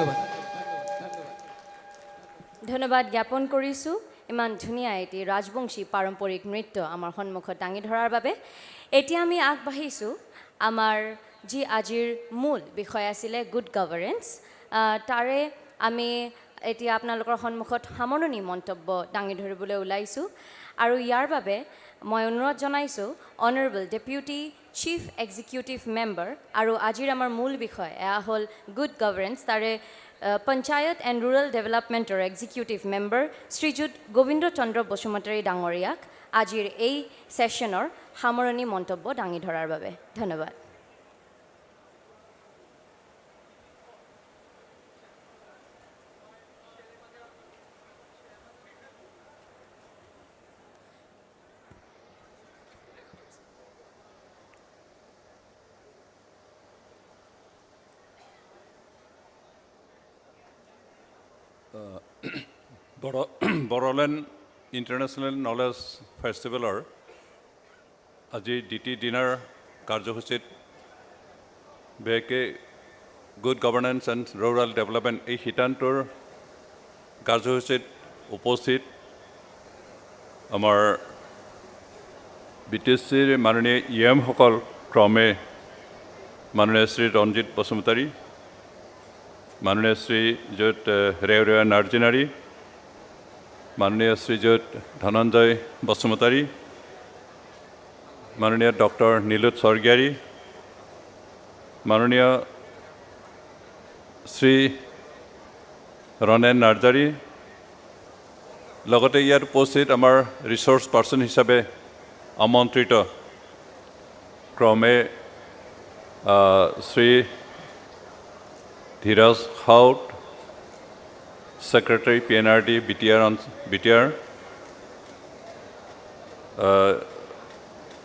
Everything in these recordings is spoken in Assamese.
ধন্যবাদ ধন্যবাদ জ্ঞাপন কৰিছোঁ ইমান ধুনীয়া এটি ৰাজবংশী পাৰম্পৰিক নৃত্য আমাৰ সন্মুখত দাঙি ধৰাৰ বাবে। এতিয়া আমি আগবাঢ়িছোঁ আমাৰ যি আজিৰ মূল বিষয় আছিলে গুড গভাৰ্নেন্স, তাৰে আমি এতিয়া আপোনালোকৰ সন্মুখত সামৰণি মন্তব্য দাঙি ধৰিবলৈ ওলাইছোঁ। আৰু ইয়াৰ বাবে মই অনুৰোধ জনাইছোঁ honourable deputy chief executive member আৰু আজিৰ আমাৰ মূল বিষয় এয়া হ'ল গুড গভাৰ্নেন্স, তাৰে পঞ্চায়ত এণ্ড ৰুৰেল ডেভেলপমেণ্টৰ এক্সিকিউটিভ মেম্বাৰ শ্ৰীযুত গোবিন্দ চন্দ্ৰ বসুমতাৰী ডাঙৰীয়াক আজিৰ এই ছেশ্যনৰ সামৰণি মন্তব্য দাঙি ধৰাৰ বাবে ধন্যবাদ। বড়োলেণ্ড ইণ্টাৰনেশ্যনেল নলেজ ফেষ্টিভেলৰ আজি দ্বিতীয় দিনৰ কাৰ্যসূচীত বিশেষকৈ good governance and rural development এই শিতানটোৰ কাৰ্যসূচীত উপস্থিত আমাৰ BTCৰ মাননীয় EMসকল ক্ৰমে মাননীয় শ্ৰী ৰঞ্জিত বসুমতাৰী, মাননীয় শ্ৰীযুত ৰেওৰেয়া নাৰ্জিনাৰী, মাননীয় শ্ৰীযুত ধনঞ্জয় বসুমতাৰী, মাননীয় ডক্টৰ নীলোৎ স্বৰ্গীয়াৰী, মাননীয় শ্ৰী ৰণেন নাৰ্জাৰী, লগতে ইয়াত উপস্থিত আমাৰ ৰিচোৰ্চ পাৰ্চন হিচাপে আমন্ত্ৰিত ক্ৰমে Shri Dhiraj হাউট, Secretary PNRD BTR,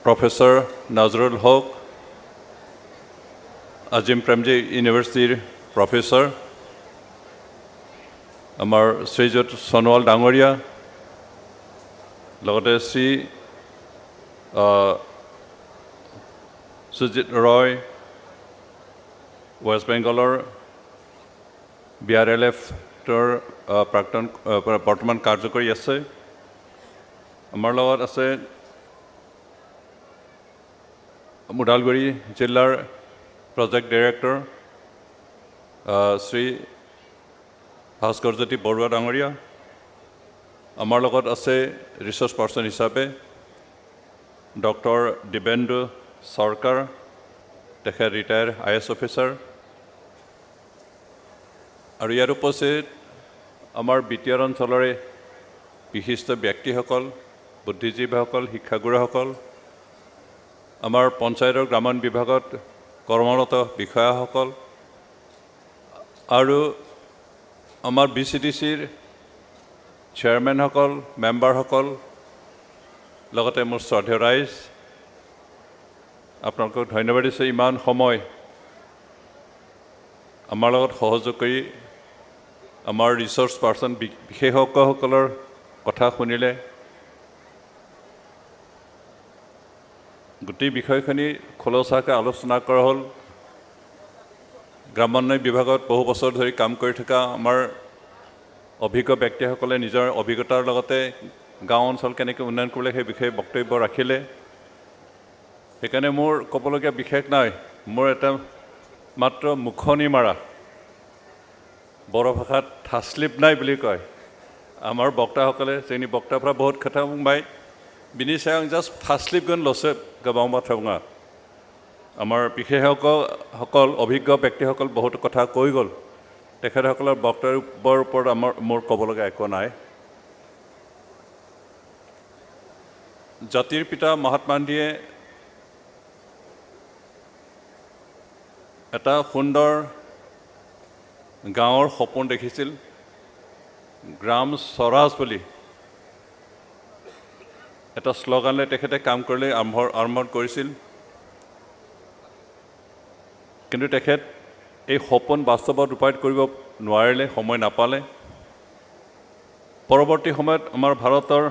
Professor Nazrul Haq, Azim Premji Universityৰ Professor, আমাৰ শ্ৰীযুত সোণোৱাল ডাঙৰীয়া, লগতে শ্ৰী সুজিত ৰয়, ৱেষ্ট বেংগলৰ BRLF-ৰ প্ৰাক্তন বৰ্তমান কাৰ্যকৰী আছে। আমাৰ লগত আছে ওদালগুৰি জিলাৰ প্ৰজেক্ট ডাইৰেক্টৰ শ্ৰী ভাস্কৰজ্যোতি বৰুৱা ডাঙৰীয়া। আমাৰ লগত আছে ৰিচোৰ্চ পাৰ্চন হিচাপে ডক্টৰ দিবেন্দু চৰকাৰ, তেখেত ৰিটায়াৰ্ড IAS অফিচাৰ। আৰু ইয়াৰ উপস্থিত আমাৰ BTR অঞ্চলৰে বিশিষ্ট ব্যক্তিসকল, বুদ্ধিজীৱীসকল, শিক্ষাগুৰুসকল, আমাৰ পঞ্চায়তৰ গ্ৰামীণ বিভাগত কৰ্মৰত বিষয়াসকল আৰু আমাৰ BCDCৰ চেয়াৰমেনসকল, মেম্বাৰসকল, লগতে মোৰ শ্ৰদ্ধেয় ৰাইজ, আপোনালোকক ধন্যবাদ দিছোঁ ইমান সময় আমাৰ লগত সহযোগ কৰি আমাৰ ৰিচোৰ্চ পাৰ্চন বিশেষজ্ঞসকলৰ কথা শুনিলে। গোটেই বিষয়খিনি খোলচাকৈ আলোচনা কৰা হ'ল। গ্ৰামোন্নয়ন বিভাগত বহু বছৰ ধৰি কাম কৰি থকা আমাৰ অভিজ্ঞ ব্যক্তিসকলে নিজৰ অভিজ্ঞতাৰ লগতে গাঁও অঞ্চল কেনেকৈ উন্নয়ন কৰিলে সেই বিষয়ে বক্তব্য ৰাখিলে। সেইকাৰণে মোৰ ক'বলগীয়া বিশেষ নাই, মোৰ এটা মাত্ৰ মুখনি মাৰা, বড়ো ভাষাত থাচলিপ নাই বুলি কয় আমাৰ বক্তাসকলে। যিনি বক্তাৰ পৰা বহুত কথা সোমাই বিনি চাই জাষ্ট থাচলিপ গুণ লৈছে গাঁও বা ঠঙা। আমাৰ বিশেষজ্ঞসকল, অভিজ্ঞ ব্যক্তিসকল বহুতো কথা কৈ গ'ল। তেখেতসকলৰ বক্তব্যৰ ওপৰত মোৰ ক'বলগা একো নাই। জাতিৰ পিতা মহাত্মা গান্ধীয়ে এটা সুন্দৰ গাঁৱৰ সপোন দেখিছিল, গ্ৰাম স্বৰাজ বুলি এটা শ্লোগানলৈ তেখেতে কাম কৰিবলৈ আৰম্ভ কৰিছিল। কিন্তু তেখেত এই সপোন বাস্তৱত ৰূপায়িত কৰিব নোৱাৰিলে, সময় নাপালে। পৰৱৰ্তী সময়ত আমাৰ ভাৰতৰ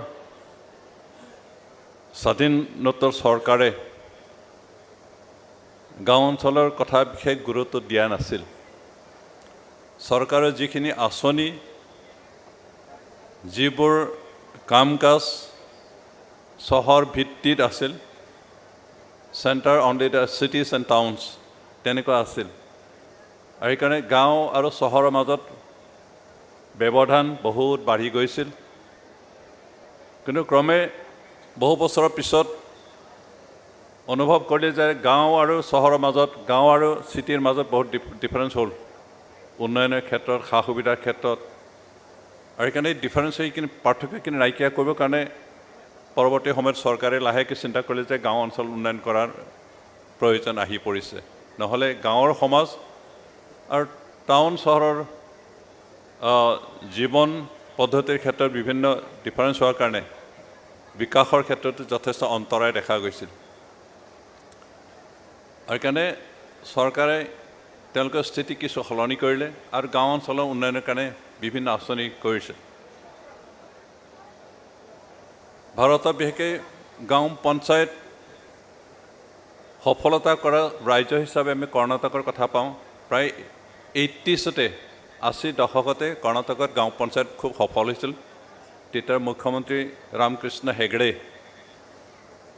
স্বাধীনোত্তৰ চৰকাৰে গাঁও অঞ্চলৰ কথা বিশেষ গুৰুত্ব দিয়া নাছিল। চৰকাৰৰ যিখিনি আঁচনি যিবোৰ কাম কাজ চহৰ ভিত্তিত আছিল center on the cities and towns তেনেকুৱা আছিল আৰু সেইকাৰণে গাঁও আৰু চহৰৰ মাজত ব্যৱধান বহুত বাঢ়ি গৈছিল কিন্তু ক্ৰমে বহু বছৰৰ পিছত অনুভৱ কৰিলে যে গাঁও আৰু চহৰৰ মাজত গাঁও আৰু চিটিৰ মাজত বহুত ডিফাৰেঞ্চ হ'ল উন্নয়নৰ ক্ষেত্ৰত সা সুবিধাৰ ক্ষেত্ৰত আৰু সেইকাৰণে ডিফাৰেঞ্চ সেইখিনি পাৰ্থক্যখিনি নাইকিয়া কৰিবৰ কাৰণে পৰৱৰ্তী সময়ত চৰকাৰে লাহেকৈ চিন্তা কৰিলে যে গাঁও অঞ্চল উন্নয়ন কৰাৰ প্ৰয়োজন আহি পৰিছে নহ'লে গাঁৱৰ সমাজ আৰু টাউন চহৰৰ জীৱন পদ্ধতিৰ ক্ষেত্ৰত বিভিন্ন ডিফাৰেঞ্চ হোৱাৰ কাৰণে বিকাশৰ ক্ষেত্ৰতো যথেষ্ট অন্তৰায় দেখা গৈছিল আৰু সেইকাৰণে চৰকাৰে তেওঁলোকৰ স্থিতি কিছু সলনি কৰিলে আৰু গাঁও অঞ্চলৰ উন্নয়নৰ কাৰণে বিভিন্ন আঁচনি কৰিছে ভাৰতত বিশেষকৈ গাঁও পঞ্চায়ত সফলতা কৰা ৰাজ্য হিচাপে আমি কৰ্ণাটকৰ কথা পাওঁ প্ৰায় 80তে 80 দশকতে কৰ্ণাটকত গাঁও পঞ্চায়ত খুব সফল হৈছিল তেতিয়াৰ মুখ্যমন্ত্ৰী ৰামকৃষ্ণ হেগড়ে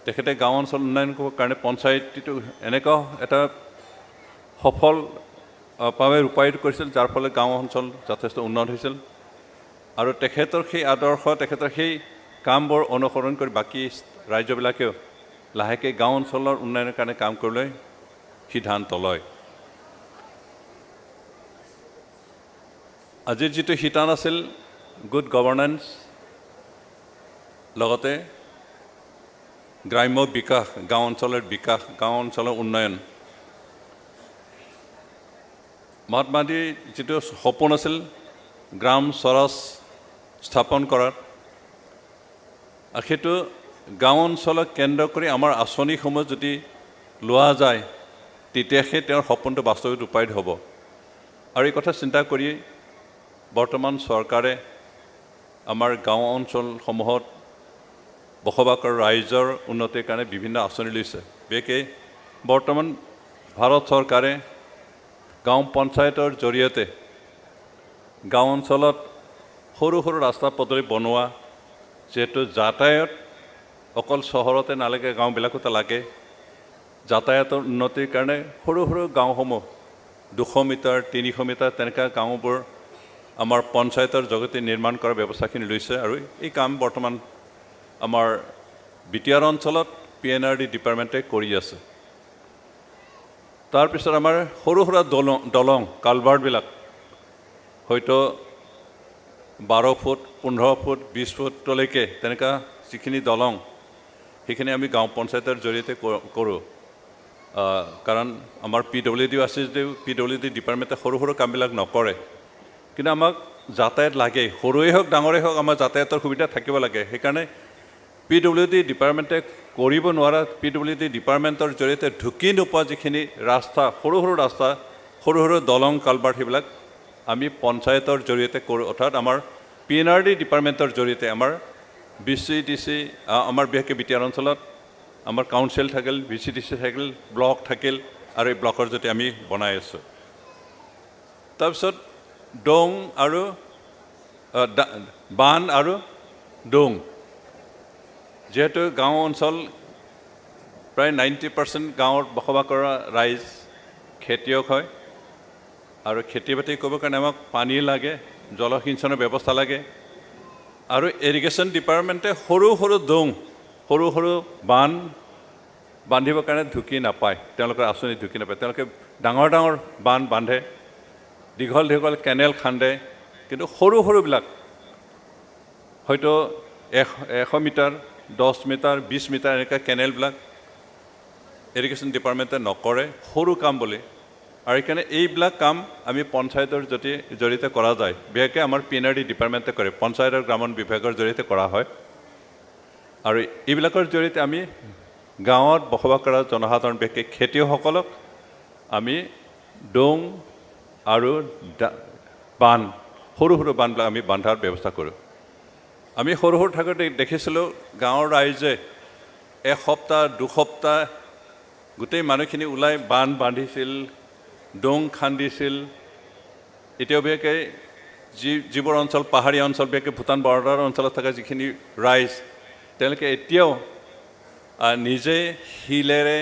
তেখেতে গাঁও অঞ্চল উন্নয়ন কৰিবৰ কাৰণে পঞ্চায়তটো এনেকুৱা এটা সফল ভাৱে ৰূপায়িত কৰিছিল যাৰ ফলত গাঁও অঞ্চল যথেষ্ট উন্নত হৈছিল আৰু তেখেতৰ সেই আদৰ্শ তেখেতৰ সেই কামবোৰ অনুসৰণ কৰি বাকী ৰাজ্যবিলাকেও লাহেকৈ গাঁও অঞ্চলৰ উন্নয়নৰ কাৰণে কাম কৰিবলৈ সিদ্ধান্ত লয় আজিৰ যিটো শিতান আছিল গুড গভৰ্নেন্স লগতে গ্ৰাম্য বিকাশ গাঁও অঞ্চলৰ বিকাশ গাঁও অঞ্চলৰ উন্নয়ন মহাত্মা গান্ধীৰ যিটো সপোন আছিল গ্ৰাম স্বৰাজ স্থাপন কৰাৰ আৰু সেইটো গাঁও অঞ্চলক কেন্দ্ৰ কৰি আমাৰ আঁচনিসমূহ যদি লোৱা যায় তেতিয়াহে তেওঁৰ সপোনটো বাস্তৱিক ৰূপায়িত হ'ব আৰু এই কথা চিন্তা কৰি বৰ্তমান চৰকাৰে আমাৰ গাঁও অঞ্চলসমূহত বসবাস কৰা ৰাইজৰ উন্নতিৰ কাৰণে বিভিন্ন আঁচনি লৈছে বিশেষকৈ বৰ্তমান ভাৰত চৰকাৰে গাঁও পঞ্চায়তৰ জৰিয়তে গাঁও অঞ্চলত সৰু সৰু ৰাস্তা পদূলি বনোৱা যিহেতু যাতায়াত অকল চহৰতে নালাগে গাঁওবিলাকতে লাগে যাতায়াতৰ উন্নতিৰ কাৰণে সৰু সৰু গাঁওসমূহ 200 মিটাৰ 300 মিটাৰ তেনেকুৱা গাঁওবোৰ আমাৰ পঞ্চায়তৰ জগতে নিৰ্মাণ কৰাৰ ব্যৱস্থাখিনি লৈছে আৰু এই কাম বৰ্তমান আমাৰ বিটিআৰ অঞ্চলত PNRD ডিপাৰ্টমেণ্টে কৰি আছে তাৰপিছত আমাৰ সৰু সুৰা দলং কালভাৰ্টবিলাক হয়তো 12 ফুট 15 ফুট 20 ফুটলৈকে তেনেকুৱা যিখিনি দলং সেইখিনি আমি গাঁও পঞ্চায়তৰ জৰিয়তে কৰোঁ কাৰণ আমাৰ PWD আছে যদিও PWD ডিপাৰ্টমেণ্টে সৰু সৰু কামবিলাক নকৰে কিন্তু আমাক যাতায়াত লাগে সৰুৱে হওক ডাঙৰে হওক আমাৰ যাতায়াতৰ সুবিধা থাকিব লাগে সেইকাৰণে PWD ডিপাৰ্টমেণ্টে কৰিব নোৱাৰা PWD ডিপাৰ্টমেণ্টৰ জৰিয়তে ঢুকি নোপোৱা যিখিনি ৰাস্তা সৰু ৰাস্তা সৰু দলং কালভাৰ্ট সেইবিলাক আমি পঞ্চায়তৰ জৰিয়তে কৰোঁ অৰ্থাৎ আমাৰ PNRD ডিপাৰ্টমেণ্টৰ জৰিয়তে আমাৰ BCDC আমাৰ বিশেষকৈ বিটিআৰ অঞ্চলত আমাৰ কাউন্সিল থাকিল BCDC থাকিল ব্লক থাকিল আৰু এই ব্লকৰ জৰিয়তে আমি বনাই আছোঁ তাৰপিছত ডং আৰু বান আৰু ডং যেহেতু গাঁও অঞ্চল প্ৰায় 90% গাঁৱত বসবাস কৰা ৰাইজ খেতিয়ক হয় আৰু খেতি বাতি কৰিবৰ কাৰণে আমাক পানী লাগে জলসিঞ্চনৰ ব্যৱস্থা লাগে আৰু ইৰিগেশ্যন ডিপাৰ্টমেণ্টে সৰু ডং সৰু বান বান্ধিবৰ কাৰণে ঢুকি নাপায় তেওঁলোকৰ আঁচনি ঢুকি নাপায় তেওঁলোকে ডাঙৰ বান বান্ধে দীঘল কেনেল খান্দে কিন্তু সৰুবিলাক হয়তো 100 মিটাৰ 10 মিটাৰ 20 মিটাৰ এনেকুৱা কেনেলবিলাক ইৰিগেশ্যন ডিপাৰ্টমেণ্টে নকৰে সৰু কাম বুলি আৰু সেইকাৰণে এইবিলাক কাম আমি পঞ্চায়তৰ জৰিয়তে কৰা যায় বিশেষকৈ আমাৰ PNRD ডিপাৰ্টমেণ্টে কৰে পঞ্চায়ত আৰু গ্ৰামীণ বিভাগৰ জৰিয়তে কৰা হয় আৰু এইবিলাকৰ জৰিয়তে আমি গাঁৱত বসবাস কৰা জনসাধাৰণ বিশেষকৈ খেতিয়কসকলক আমি ডং আৰু বান সৰু বানবিলাক আমি বান্ধাৰ ব্যৱস্থা কৰোঁ আমি সৰু থাকোঁতে দেখিছিলোঁ গাঁৱৰ ৰাইজে এসপ্তাহ দুসপ্তাহ গোটেই মানুহখিনি ওলাই বান বান্ধিছিল ডং খান্দিছিল এতিয়াও বিশেষকৈ যিবোৰ অঞ্চল পাহাৰীয়া অঞ্চল বিশেষকৈ ভূটান বৰ্ডাৰ অঞ্চলত থকা যিখিনি ৰাইজ তেওঁলোকে এতিয়াও নিজে শিলেৰে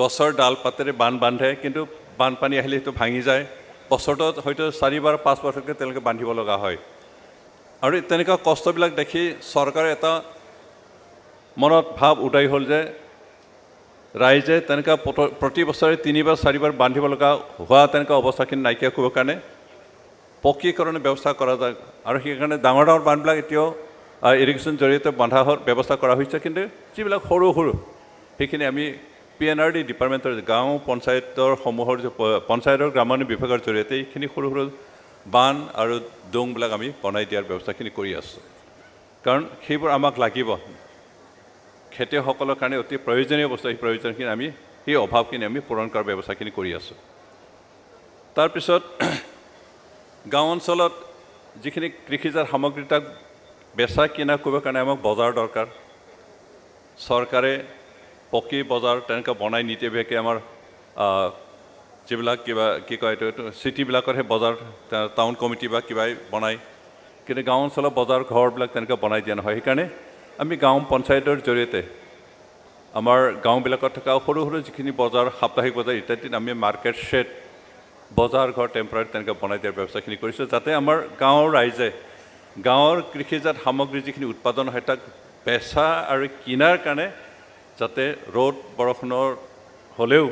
গছৰ ডাল পাতেৰে বান্ধ বান্ধে কিন্তু বানপানী আহিলে সেইটো ভাঙি যায় বছৰটোত হয়তো 4 বা 5 বছৰকৈ তেওঁলোকে বান্ধিব লগা হয় আৰু তেনেকুৱা কষ্টবিলাক দেখি চৰকাৰে এটা মনত ভাৱ উদয় হ'ল যে ৰাইজে তেনেকুৱা প্ৰতি বছৰে 3 বা 4 বাৰ বান্ধিব লগা হোৱা তেনেকুৱা অৱস্থাখিনি নাইকিয়া কৰিবৰ কাৰণে পকীকৰণৰ ব্যৱস্থা কৰা যায় আৰু সেইকাৰণে ডাঙৰ ডাঙৰ বান্ধবিলাক এতিয়াও ইৰিগেশ্যন জৰিয়তে বন্ধা হোৱাৰ ব্যৱস্থা কৰা হৈছে কিন্তু যিবিলাক সৰু সৰু সেইখিনি আমি PNRD ডিপাৰ্টমেণ্টৰ গাঁও পঞ্চায়তৰ সমূহৰ পঞ্চায়তৰ গ্ৰামোন্নয়ন বিভাগৰ জৰিয়তে এইখিনি সৰু সৰু বান্ধ আৰু ডোংবিলাক আমি বনাই দিয়াৰ ব্যৱস্থাখিনি কৰি আছোঁ কাৰণ সেইবোৰ আমাক লাগিব খেতিয়কসকলৰ কাৰণে অতি প্ৰয়োজনীয় বস্তু সেই প্ৰয়োজনখিনি আমি সেই অভাৱখিনি আমি পূৰণ কৰাৰ ব্যৱস্থাখিনি কৰি আছোঁ তাৰপিছত গাঁও অঞ্চলত যিখিনি কৃষিজাত সামগ্ৰী তাক বেচা কিনা কৰিবৰ কাৰণে আমাক বজাৰ দৰকাৰ চৰকাৰে পকী বজাৰ তেনেকৈ বনাই নিতে বিশেষকৈ আমাৰ যিবিলাক কিবা কি কয় এইটো চিটিবিলাকৰ সেই বজাৰ টাউন কমিটি বা কিবাই বনায় কিন্তু গাঁও অঞ্চলৰ বজাৰ ঘৰবিলাক তেনেকৈ বনাই দিয়া নহয় সেইকাৰণে আমি গাঁও পঞ্চায়তৰ জৰিয়তে আমাৰ গাঁওবিলাকত থকা সৰু সৰু যিখিনি বজাৰ সাপ্তাহিক বজাৰ ইত্যাদিত আমি মাৰ্কেট শ্বেড বজাৰ ঘৰ টেম্পৰাৰী তেনেকৈ বনাই দিয়াৰ ব্যৱস্থাখিনি কৰিছোঁ যাতে আমাৰ গাঁৱৰ ৰাইজে গাঁৱৰ কৃষিজাত সামগ্ৰী যিখিনি উৎপাদন হয় তাক বেচা আৰু কিনাৰ কাৰণে যাতে ৰ'দ বৰষুণৰ হ'লেও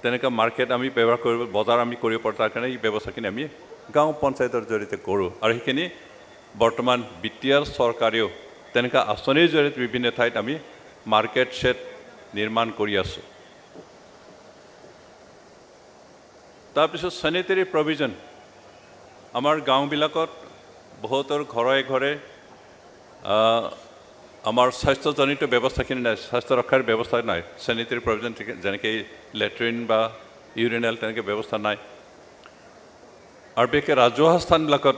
তেনেকৈ মাৰ্কেট আমি ব্যৱহাৰ কৰিব বজাৰ আমি কৰিব পাৰোঁ তাৰ কাৰণে এই ব্যৱস্থাখিনি আমি গাঁও পঞ্চায়তৰ জৰিয়তে কৰোঁ আৰু সেইখিনি বৰ্তমান বিটিআৰ চৰকাৰেও তেনেকুৱা আঁচনিৰ জৰিয়তে বিভিন্ন ঠাইত আমি মাৰ্কেট শ্বেড নিৰ্মাণ কৰি আছোঁ তাৰপিছত চেনিটেৰী প্ৰভিজন আমাৰ গাঁওবিলাকত বহুতৰ ঘৰে ঘৰে আমাৰ স্বাস্থ্যজনিত ব্যৱস্থাখিনি নাই স্বাস্থ্য ৰক্ষাৰ ব্যৱস্থা নাই চেনিটেৰী প্ৰভিজন যেনেকৈ লেট্ৰিন বা ইউৰিনেল তেনেকৈ ব্যৱস্থা নাই আৰু বিশেষকৈ ৰাজহুৱা স্থানবিলাকত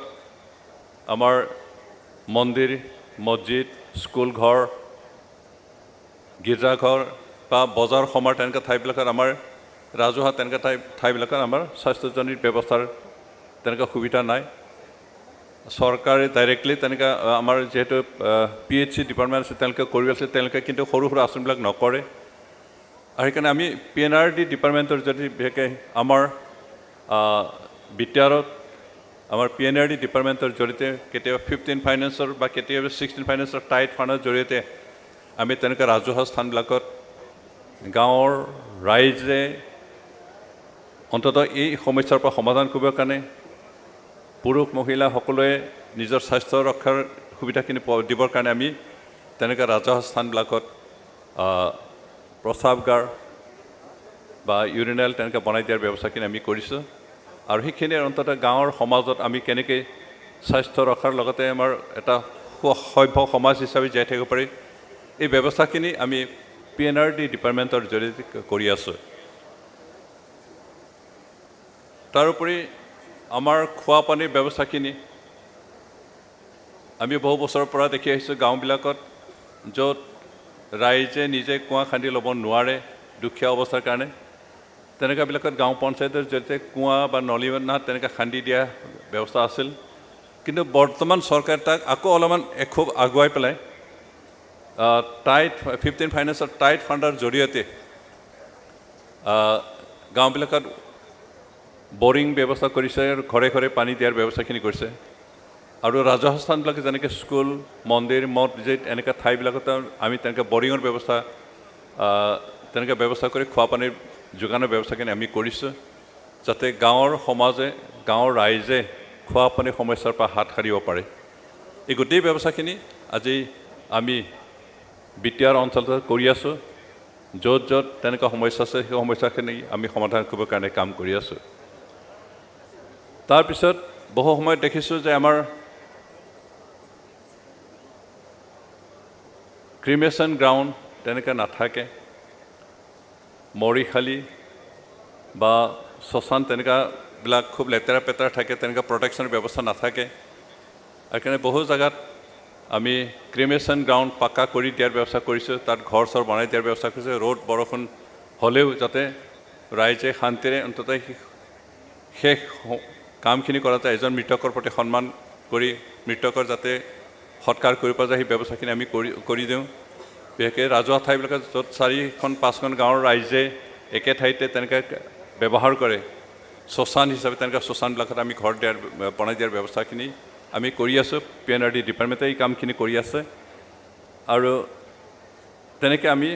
আমাৰ মন্দিৰ মছজিদ স্কুল ঘৰ গীৰ্জাঘৰ বা বজাৰ সমাৰ তেনেকুৱা ঠাইবিলাকত আমাৰ ৰাজহুৱা তেনেকুৱা ঠাইবিলাকত আমাৰ স্বাস্থ্যজনিত ব্যৱস্থাৰ তেনেকুৱা সুবিধা নাই চৰকাৰে ডাইৰেক্টলি তেনেকুৱা আমাৰ যিহেতু PHC ডিপাৰ্টমেণ্ট আছে তেওঁলোকে কৰি আছে তেওঁলোকে কিন্তু সৰু সৰু আঁচনিবিলাক নকৰে আৰু সেইকাৰণে আমি PNRD ডিপাৰ্টমেণ্টৰ যদি বিশেষকৈ আমাৰ বিটিআৰত আমাৰ PNRD ডিপাৰ্টমেণ্টৰ জৰিয়তে কেতিয়াবা 15 ফাইনেন্সৰ বা কেতিয়াবা 16 ফাইনেন্সৰ টাইট ফাণ্ডৰ জৰিয়তে আমি তেনেকুৱা ৰাজহুৱা স্থানবিলাকত গাঁৱৰ ৰাইজে অন্ততঃ এই সমস্যাৰ পৰা সমাধান কৰিবৰ কাৰণে পুৰুষ মহিলা সকলোৱে নিজৰ স্বাস্থ্য ৰক্ষাৰ সুবিধাখিনি দিবৰ কাৰণে আমি তেনেকুৱা ৰাজহুৱা স্থানবিলাকত প্ৰস্ৰাৱগাৰ বা ইউৰিনেল তেনেকৈ বনাই দিয়াৰ ব্যৱস্থাখিনি আমি কৰিছোঁ আৰু সেইখিনিৰ অন্ততঃ গাঁৱৰ সমাজত আমি কেনেকৈ স্বাস্থ্য ৰক্ষাৰ লগতে আমাৰ এটা সভ্য সমাজ হিচাপে জীয়াই থাকিব পাৰি এই ব্যৱস্থাখিনি আমি PNRD ডিপাৰ্টমেণ্টৰ জৰিয়তে কৰি আছোঁ তাৰোপৰি আমাৰ খোৱা পানীৰ ব্যৱস্থাখিনি আমি বহু বছৰৰ পৰা দেখি আহিছোঁ গাঁওবিলাকত য'ত ৰাইজে নিজে কুঁৱা খান্দি ল'ব নোৱাৰে দুখীয়া অৱস্থাৰ কাৰণে তেনেকুৱাবিলাকত গাঁও পঞ্চায়তৰ জৰিয়তে কুঁৱা বা নলী তেনেকৈ খান্দি দিয়া ব্যৱস্থা আছিল কিন্তু বৰ্তমান চৰকাৰে তাক আকৌ অলপমান খুব আগুৱাই পেলাই টাইট 15 ফাইনেন্সৰ টাইট ফাণ্ডৰ জৰিয়তে গাঁওবিলাকত বৰিং ব্যৱস্থা কৰিছে আৰু ঘৰে ঘৰে পানী দিয়াৰ ব্যৱস্থাখিনি কৰিছে আৰু ৰাজহুৱা স্থানবিলাকে যেনেকৈ স্কুল মন্দিৰ মছজিদ এনেকুৱা ঠাইবিলাকত আমি তেনেকৈ বৰিঙৰ ব্যৱস্থা তেনেকৈ ব্যৱস্থা কৰি খোৱা পানীৰ যোগানৰ ব্যৱস্থাখিনি আমি কৰিছোঁ যাতে গাঁৱৰ সমাজে গাঁৱৰ ৰাইজে খোৱা পানীৰ সমস্যাৰ পৰা হাত সাৰিব পাৰে এই গোটেই ব্যৱস্থাখিনি আজি আমি বিটিআৰ অঞ্চলত কৰি আছোঁ য'ত য'ত তেনেকুৱা সমস্যা আছে সেই সমস্যাখিনি আমি সমাধান কৰিবৰ কাৰণে কাম কৰি আছোঁ তাৰপিছত বহু সময়ত দেখিছোঁ যে আমাৰ ক্ৰিমেশ্যন গ্ৰাউণ্ড তেনেকৈ নাথাকে মৰিশালি বা শ্মশান তেনেকুৱাবিলাক খুব লেতেৰা পেতেৰা থাকে তেনেকুৱা প্ৰটেকশ্যনৰ ব্যৱস্থা নাথাকে আৰু কাৰণে বহু জেগাত আমি ক্ৰিমেশ্যন গ্ৰাউণ্ড পাক্কা কৰি দিয়াৰ ব্যৱস্থা কৰিছোঁ তাত ঘৰ চৰ বনাই দিয়াৰ ব্যৱস্থা কৰিছোঁ ৰ'দ বৰষুণ হ'লেও যাতে ৰাইজে শান্তিৰে অন্ততঃ শেষ কামখিনি কৰাতে এজন মৃতকৰ প্ৰতি সন্মান কৰি মৃতকৰ যাতে সৎকাৰ কৰিব পৰা যায় সেই ব্যৱস্থাখিনি আমি কৰি দিওঁ। বিশেষকৈ ৰাজহুৱা ঠাইবিলাকত য'ত 4-5খন গাঁৱৰ ৰাইজে একে ঠাইতে তেনেকৈ ব্যৱহাৰ কৰে, শ্মশান হিচাপে তেনেকৈ শ্মশানবিলাকত আমি ঘৰ বনাই দিয়াৰ ব্যৱস্থাখিনি আমি কৰি আছোঁ। PNRD ডিপাৰ্টমেণ্টে এই কামখিনি কৰি আছে। আৰু তেনেকৈ আমি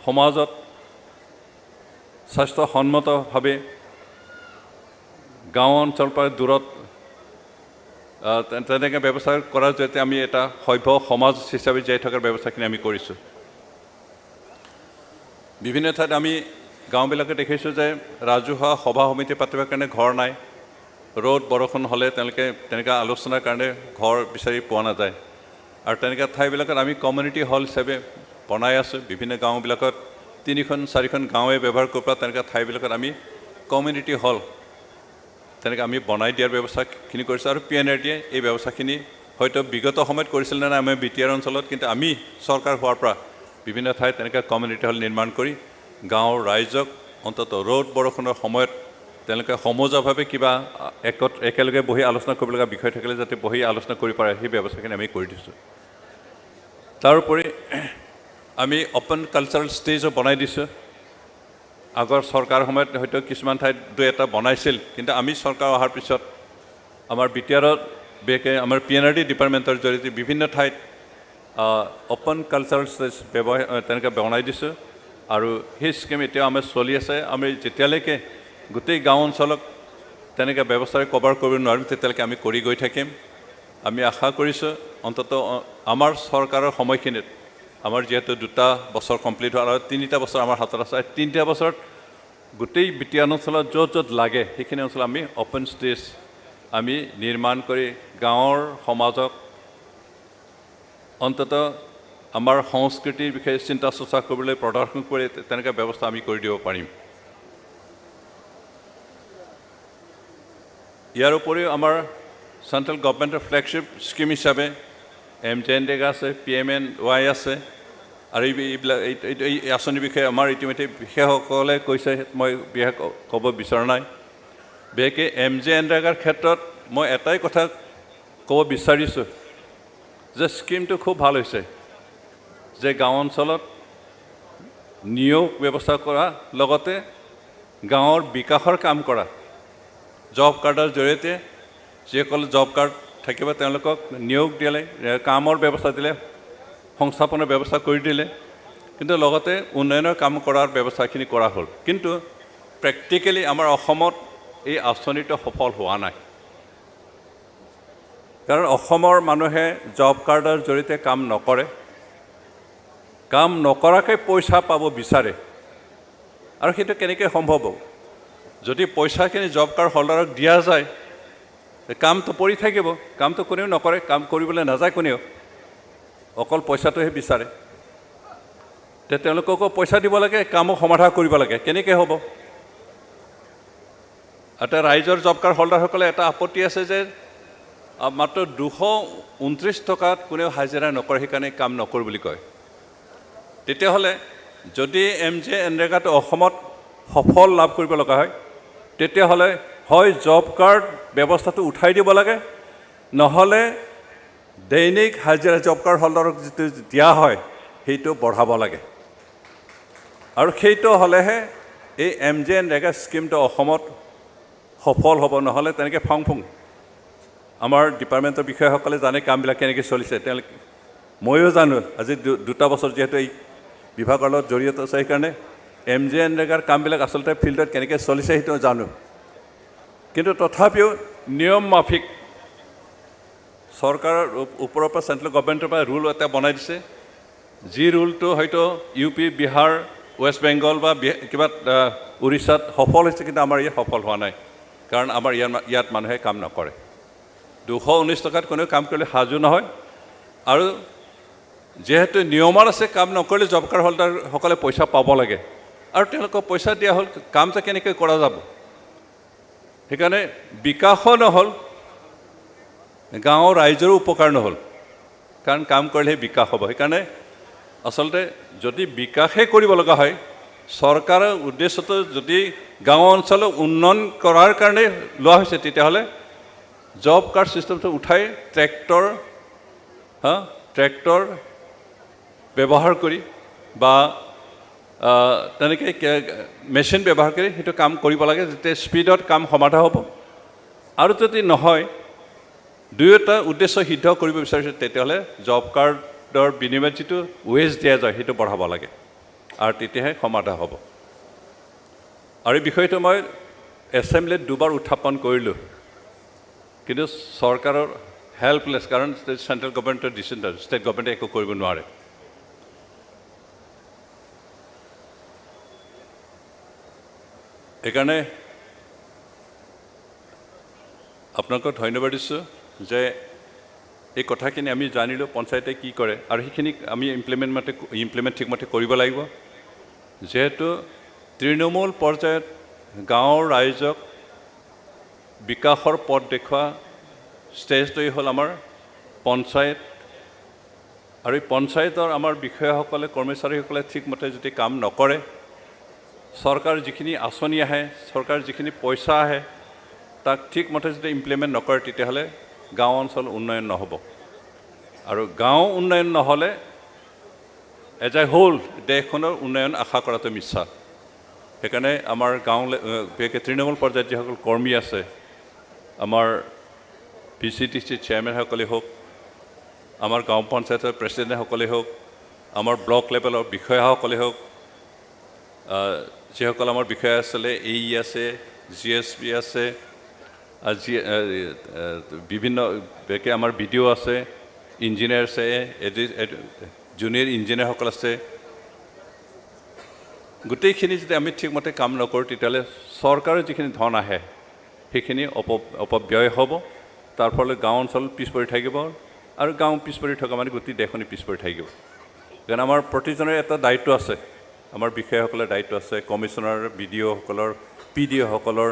সমাজত স্বাস্থ্যসন্মতভাৱে গাঁও অঞ্চলৰ পৰা দূৰত তেনেকৈ ব্যৱস্থা কৰাৰ জৰিয়তে আমি এটা সভ্য সমাজ হিচাপে জীয়াই থকাৰ ব্যৱস্থাখিনি আমি কৰিছোঁ। বিভিন্ন ঠাইত আমি গাঁওবিলাকে দেখিছোঁ যে ৰাজহুৱা সভা সমিতি পাতিবৰ কাৰণে ঘৰ নাই। ৰ'দ বৰষুণ হ'লে তেওঁলোকে তেনেকৈ আলোচনাৰ কাৰণে ঘৰ বিচাৰি পোৱা নাযায়। আৰু তেনেকৈ ঠাইবিলাকত আমি কমিউনিটি হল হিচাপে বনাই আছোঁ। বিভিন্ন গাঁওবিলাকত 3-4খন গাঁৱে ব্যৱহাৰ কৰিব পৰা তেনেকৈ ঠাইবিলাকত আমি কমিউনিটি হল তেনেকৈ আমি বনাই দিয়াৰ ব্যৱস্থাখিনি কৰিছোঁ। আৰু PNRDয়ে এই ব্যৱস্থাখিনি হয়তো বিগত সময়ত কৰিছিল নে নাই আমি BTR অঞ্চলত, কিন্তু আমি চৰকাৰ হোৱাৰ পৰা বিভিন্ন ঠাইত তেনেকৈ কমিউনিটি হল নিৰ্মাণ কৰি গাঁৱৰ ৰাইজক অন্ততঃ ৰ'দ বৰষুণৰ সময়ত তেওঁলোকে সমজুৱাভাৱে কিবা একেলগে বহি আলোচনা কৰিবলগা বিষয় থাকিলে যাতে বহি আলোচনা কৰিব পাৰে সেই ব্যৱস্থাখিনি আমি কৰি দিছোঁ। তাৰোপৰি আমি অপেন কালচাৰেল ষ্টেজো বনাই দিছোঁ। আগৰ চৰকাৰ সময়ত হয়তো কিছুমান ঠাইত 2-এটা বনাইছিল, কিন্তু আমি চৰকাৰ অহাৰ পিছত আমাৰ BTRত বিশেষকৈ আমাৰ PNRD ডিপাৰ্টমেণ্টৰ জৰিয়তে বিভিন্ন ঠাইত অপেন কালচাৰেল ষ্টেজ তেনেকৈ বনাই দিছোঁ। আৰু সেই স্কিম এতিয়াও আমাৰ চলি আছে। আমি যেতিয়ালৈকে গোটেই গাঁও অঞ্চলক তেনেকৈ ব্যৱস্থাৰে কভাৰ কৰিব নোৱাৰিম তেতিয়ালৈকে আমি কৰি গৈ থাকিম। আমি আশা কৰিছোঁ অন্ততঃ আমাৰ চৰকাৰৰ সময়খিনিত আমাৰ যিহেতু 2টা বছৰ কমপ্লিট হোৱাৰ আৰু 3টা বছৰ আমাৰ হাতত আছে, 3টা বছৰত গোটেই BTR অঞ্চলত য'ত য'ত লাগে সেইখিনি অঞ্চলত আমি অপেন ষ্টেজ আমি নিৰ্মাণ কৰি গাঁৱৰ সমাজক অন্ততঃ আমাৰ সংস্কৃতিৰ বিষয়ে চিন্তা চৰ্চা কৰিবলৈ প্ৰদৰ্শন কৰি তেনেকৈ ব্যৱস্থা আমি কৰি দিব পাৰিম। ইয়াৰ উপৰিও আমাৰ চেণ্ট্ৰেল গভৰ্ণমেণ্টৰ ফ্লেগশ্বিপ স্কিম হিচাপে MJNREGA আছে, PMNY আছে। আৰু এইবিলাক এই আঁচনিৰ বিষয়ে আমাৰ ইতিমধ্যে বিশেষসকলে কৈছে, মই বিশেষ ক'ব বিচৰা নাই। বিশেষকৈ MJNREGAৰ ক্ষেত্ৰত মই এটাই কথা ক'ব বিচাৰিছোঁ যে স্কিমটো খুব ভাল হৈছে যে গাঁও অঞ্চলত নিয়োগ ব্যৱস্থা কৰা লগতে গাঁৱৰ বিকাশৰ কাম কৰা। জব কাৰ্ডৰ জৰিয়তে যিসকল জব কাৰ্ড থাকিব তেওঁলোকক নিয়োগ দিলে, কামৰ ব্যৱস্থা দিলে, সংস্থাপনৰ ব্যৱস্থা কৰি দিলে, কিন্তু লগতে উন্নয়নৰ কাম কৰাৰ ব্যৱস্থাখিনি কৰা হ'ল। কিন্তু প্ৰেক্টিকেলি আমাৰ অসমত এই আঁচনিটো সফল হোৱা নাই। কাৰণ অসমৰ মানুহে জব কাৰ্ডৰ জৰিয়তে কাম নকৰে, কাম নকৰাকৈ পইচা পাব বিচাৰে। আৰু সেইটো কেনেকৈ সম্ভৱ হ'ব? যদি পইচাখিনি জব কাৰ্ড হোল্ডাৰক দিয়া যায়, কামটো পৰি থাকিব, কামটো কোনেও নকৰে, কাম কৰিবলৈ নাযায় কোনেও, অকল পইচাটোহে বিচাৰে। তে তেওঁলোককো পইচা দিব লাগে, কামো সমাধা কৰিব লাগে, কেনেকৈ হ'ব? এটা ৰাইজৰ জব কাৰ্ড হোল্ডাৰসকলে এটা আপত্তি আছে যে মাত্ৰ 229 টকাত কোনেও হাজিৰা নকৰে, সেইকাৰণে কাম নকৰোঁ বুলি কয়। তেতিয়াহ'লে যদি MJNREGAটো অসমত সফল লাভ কৰিব লগা হয়, তেতিয়াহ'লে হয় জব কাৰ্ড ব্যৱস্থাটো উঠাই দিব লাগে, নহ'লে দৈনিক হাজিৰা জব কাৰ্ড হোল্ডাৰক যিটো দিয়া হয় সেইটো বঢ়াব লাগে। আৰু সেইটো হ'লেহে এই MJNREGA স্কিমটো অসমত সফল হ'ব। নহ'লে তেনেকৈ ফাং ফুং আমাৰ ডিপাৰ্টমেণ্টৰ বিষয়াসকলে জানে কামবিলাক কেনেকৈ চলিছে, তেওঁলোকে ময়ো জানো। আজি 2টা বছৰ যিহেতু এই বিভাগৰ লগত জড়িত আছে, সেইকাৰণে MJNREGAৰ কামবিলাক আচলতে ফিল্ডত কেনেকৈ চলিছে সেইটো জানো। কিন্তু তথাপিও নিয়ম মাফিক চৰকাৰৰ ওপৰৰ পৰা চেণ্ট্ৰেল গভৰ্ণমেণ্টৰ পৰা ৰুল এটা বনাই দিছে, যি ৰুলটো হয়তো UP, বিহাৰ, ৱেষ্ট বেংগল বা কিবা উৰিষ্যাত সফল হৈছে, কিন্তু আমাৰ ইয়াত সফল হোৱা নাই। কাৰণ আমাৰ ইয়াত মানুহে কাম নকৰে। 219 টকাত কোনেও কাম কৰিলে সাজু নহয়। আৰু যিহেতু নিয়মৰ আছে, কাম নকৰিলে জব কাৰ্ড হোল্ডাৰসকলে পইচা পাব লাগে, আৰু তেওঁলোকক পইচা দিয়া হ'ল, কামটো কেনেকৈ কৰা যাব? সেইকাৰণে বিকাশো নহ'ল, গাঁৱৰ ৰাইজৰো উপকাৰ নহ'ল। কাৰণ কাম কৰিলেহে বিকাশ হ'ব। সেইকাৰণে আচলতে যদি বিকাশে কৰিব লগা হয়, চৰকাৰৰ উদ্দেশ্যটো যদি গাঁও অঞ্চলক উন্নয়ন কৰাৰ কাৰণে লোৱা হৈছে, তেতিয়াহ'লে জব কাৰ্ড ছিষ্টেমটো উঠাই ট্ৰেক্টৰ ব্যৱহাৰ কৰি বা তেনেকৈ মেচিন ব্যৱহাৰ কৰি সেইটো কাম কৰিব লাগে, যেতিয়া স্পীডত কাম সমাধা হ'ব। আৰু যদি নহয়, দুয়োটা উদ্দেশ্য সিদ্ধ কৰিব বিচাৰিছে, তেতিয়াহ'লে জব কাৰ্ডৰ বিনিময়ত যিটো ৱেজ দিয়া যায় সেইটো বঢ়াব লাগে, আৰু তেতিয়াহে সমাধা হ'ব। আৰু এই বিষয়টো মই এছেম্বলিত দুবাৰ উত্থাপন কৰিলোঁ, কিন্তু চৰকাৰৰ হেল্পলেছ, কাৰণ চেণ্ট্ৰেল গভৰ্ণমেণ্টৰ ডিচিশ্যন, ষ্টেট গভৰ্ণমেণ্টে একো কৰিব নোৱাৰে। সেইকাৰণে আপোনালোকক ধন্যবাদ দিছোঁ যে এই কথাখিনি আমি জানিলোঁ পঞ্চায়তে কি কৰে, আৰু সেইখিনি আমি ইমপ্লিমেণ্ট ঠিকমতে কৰিব লাগিব। যিহেতু তৃণমূল পৰ্যায়ত গাঁৱৰ ৰাইজক বিকাশৰ পথ দেখুওৱা ষ্টেজটোৱেই হ'ল আমাৰ পঞ্চায়ত, আৰু এই পঞ্চায়তৰ আমাৰ বিষয়াসকলে কৰ্মচাৰীসকলে ঠিকমতে যদি কাম নকৰে, চৰকাৰ যিখিনি আঁচনি আহে, চৰকাৰ যিখিনি পইচা আহে, তাক ঠিকমতে যদি ইমপ্লিমেণ্ট নকৰে, তেতিয়াহ'লে গাঁও অঞ্চল উন্নয়ন নহ'ব। আৰু গাঁও উন্নয়ন নহ'লে এজ এ হোল দেশখনৰ উন্নয়ন আশা কৰাটো মিছা। সেইকাৰণে আমাৰ বিশেষকৈ তৃণমূল পৰ্যায়ত যিসকল কৰ্মী আছে, আমাৰ PCTC চেয়াৰমেনসকলেই হওক, আমাৰ গাঁও পঞ্চায়তৰ প্ৰেচিডেণ্টসকলেই হওক, আমাৰ ব্লক লেভেলৰ বিষয়াসকলেই হওক, যিসকল আমাৰ বিষয়া আছিলে, AE আছে, GSP আছে, বিভিন্ন আমাৰ BDO আছে, ইঞ্জিনিয়াৰ আছে, জুনিয়ৰ ইঞ্জিনিয়াৰসকল আছে, গোটেইখিনি যদি আমি ঠিকমতে কাম নকৰোঁ, তেতিয়াহ'লে চৰকাৰৰ যিখিনি ধন আহে সেইখিনি অপব্যয় হ'ব। তাৰ ফলত গাঁও অঞ্চল পিছ পৰি থাকিব, আৰু গাঁও পিছ পৰি থকা মানে গোটেই দেশখনে পিছ পৰি থাকিব। কাৰণ আমাৰ প্ৰতিজনৰ এটা দায়িত্ব আছে, আমাৰ বিষয়াসকলৰ দায়িত্ব আছে, কমিশ্যনাৰ, BDOসকলৰ, PDOসকলৰ,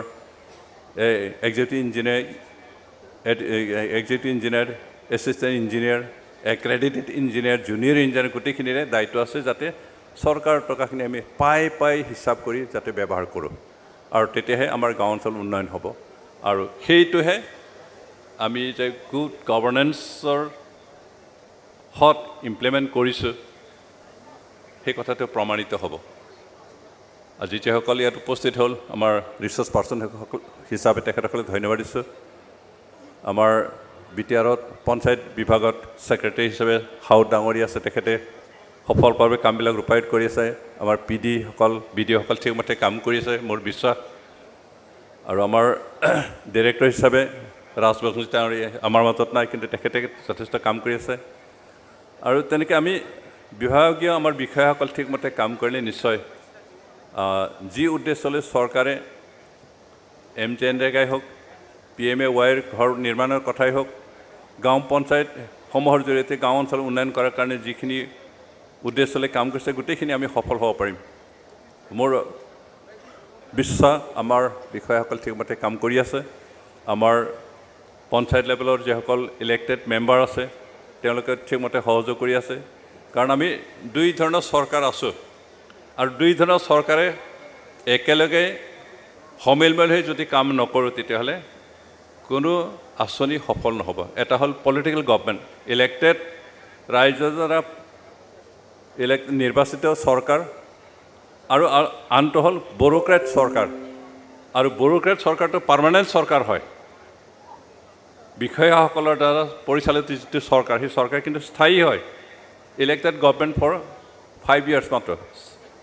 executive engineer, assistant engineer, accredited engineer, junior engineer, গোটেইখিনিৰে দায়িত্ব আছে, যাতে চৰকাৰৰ টকাখিনি আমি পাই হিচাপ কৰি যাতে ব্যৱহাৰ কৰোঁ, আৰু তেতিয়াহে আমাৰ গাঁও অঞ্চল উন্নয়ন হ'ব। আৰু সেইটোহে আমি যে গুড গভৰ্নেন্সৰ ইমপ্লিমেণ্ট কৰিছোঁ, সেই কথাটো প্ৰমাণিত হ'ব। আজি যিসকল ইয়াত উপস্থিত হ'ল, আমাৰ ৰিচৰ্চ পাৰ্চন হিচাপে তেখেতসকলক ধন্যবাদ দিছোঁ। আমাৰ BTRত পঞ্চায়ত বিভাগত ছেক্ৰেটাৰী হিচাপে হাউদ ডাঙৰী আছে, তেখেতে সফলভাৱে কামবিলাক ৰূপায়িত কৰি আছে। আমাৰ BDOসকল ঠিকমতে কাম কৰি আছে, মোৰ বিশ্বাস। আৰু আমাৰ ডিৰেক্টৰ হিচাপে ৰাজবংশী ডাঙৰী আমাৰ মাজত নাই, কিন্তু তেখেতে যথেষ্ট কাম কৰি আছে। আৰু তেনেকৈ আমি বিভাগীয় আমাৰ বিষয়াসকল ঠিকমতে কাম কৰিলে নিশ্চয় যি উদ্দেশ্যলৈ চৰকাৰে MGNREGAই হওক, PMAYৰ ঘৰ নিৰ্মাণৰ কথাই হওক, গাঁও পঞ্চায়তসমূহৰ জৰিয়তে গাঁও অঞ্চল উন্নয়ন কৰাৰ কাৰণে যিখিনি উদ্দেশ্যলৈ কাম কৰিছে, গোটেইখিনি আমি সফল হ'ব পাৰিম। মোৰ বিশ্বাস আমাৰ বিষয়াসকল ঠিকমতে কাম কৰি আছে। আমাৰ পঞ্চায়ত লেভেলৰ যিসকল ইলেক্টেড মেম্বাৰ আছে, তেওঁলোকে ঠিকমতে সহযোগ কৰি আছে। কাৰণ আমি দুই ধৰণৰ চৰকাৰ আছোঁ, আৰু দুই ধৰণৰ চৰকাৰে একেলগে সমিল হৈ যদি কাম নকৰোঁ, তেতিয়াহ'লে কোনো আঁচনি সফল নহ'ব। এটা হ'ল পলিটিকেল গভৰ্ণমেণ্ট, ইলেক্টেড ৰাইজৰ দ্বাৰা নিৰ্বাচিত চৰকাৰ, আৰু আনটো হ'ল ব্যুৰ'ক্ৰেট চৰকাৰ। আৰু ব্যুৰ'ক্ৰেট চৰকাৰটো পাৰ্মানেণ্ট চৰকাৰ হয়, বিষয়াসকলৰ দ্বাৰা পৰিচালিত যিটো চৰকাৰ, সেই চৰকাৰ কিন্তু স্থায়ী হয়। ইলেক্টেড গভৰ্ণমেণ্ট ফৰ 5 years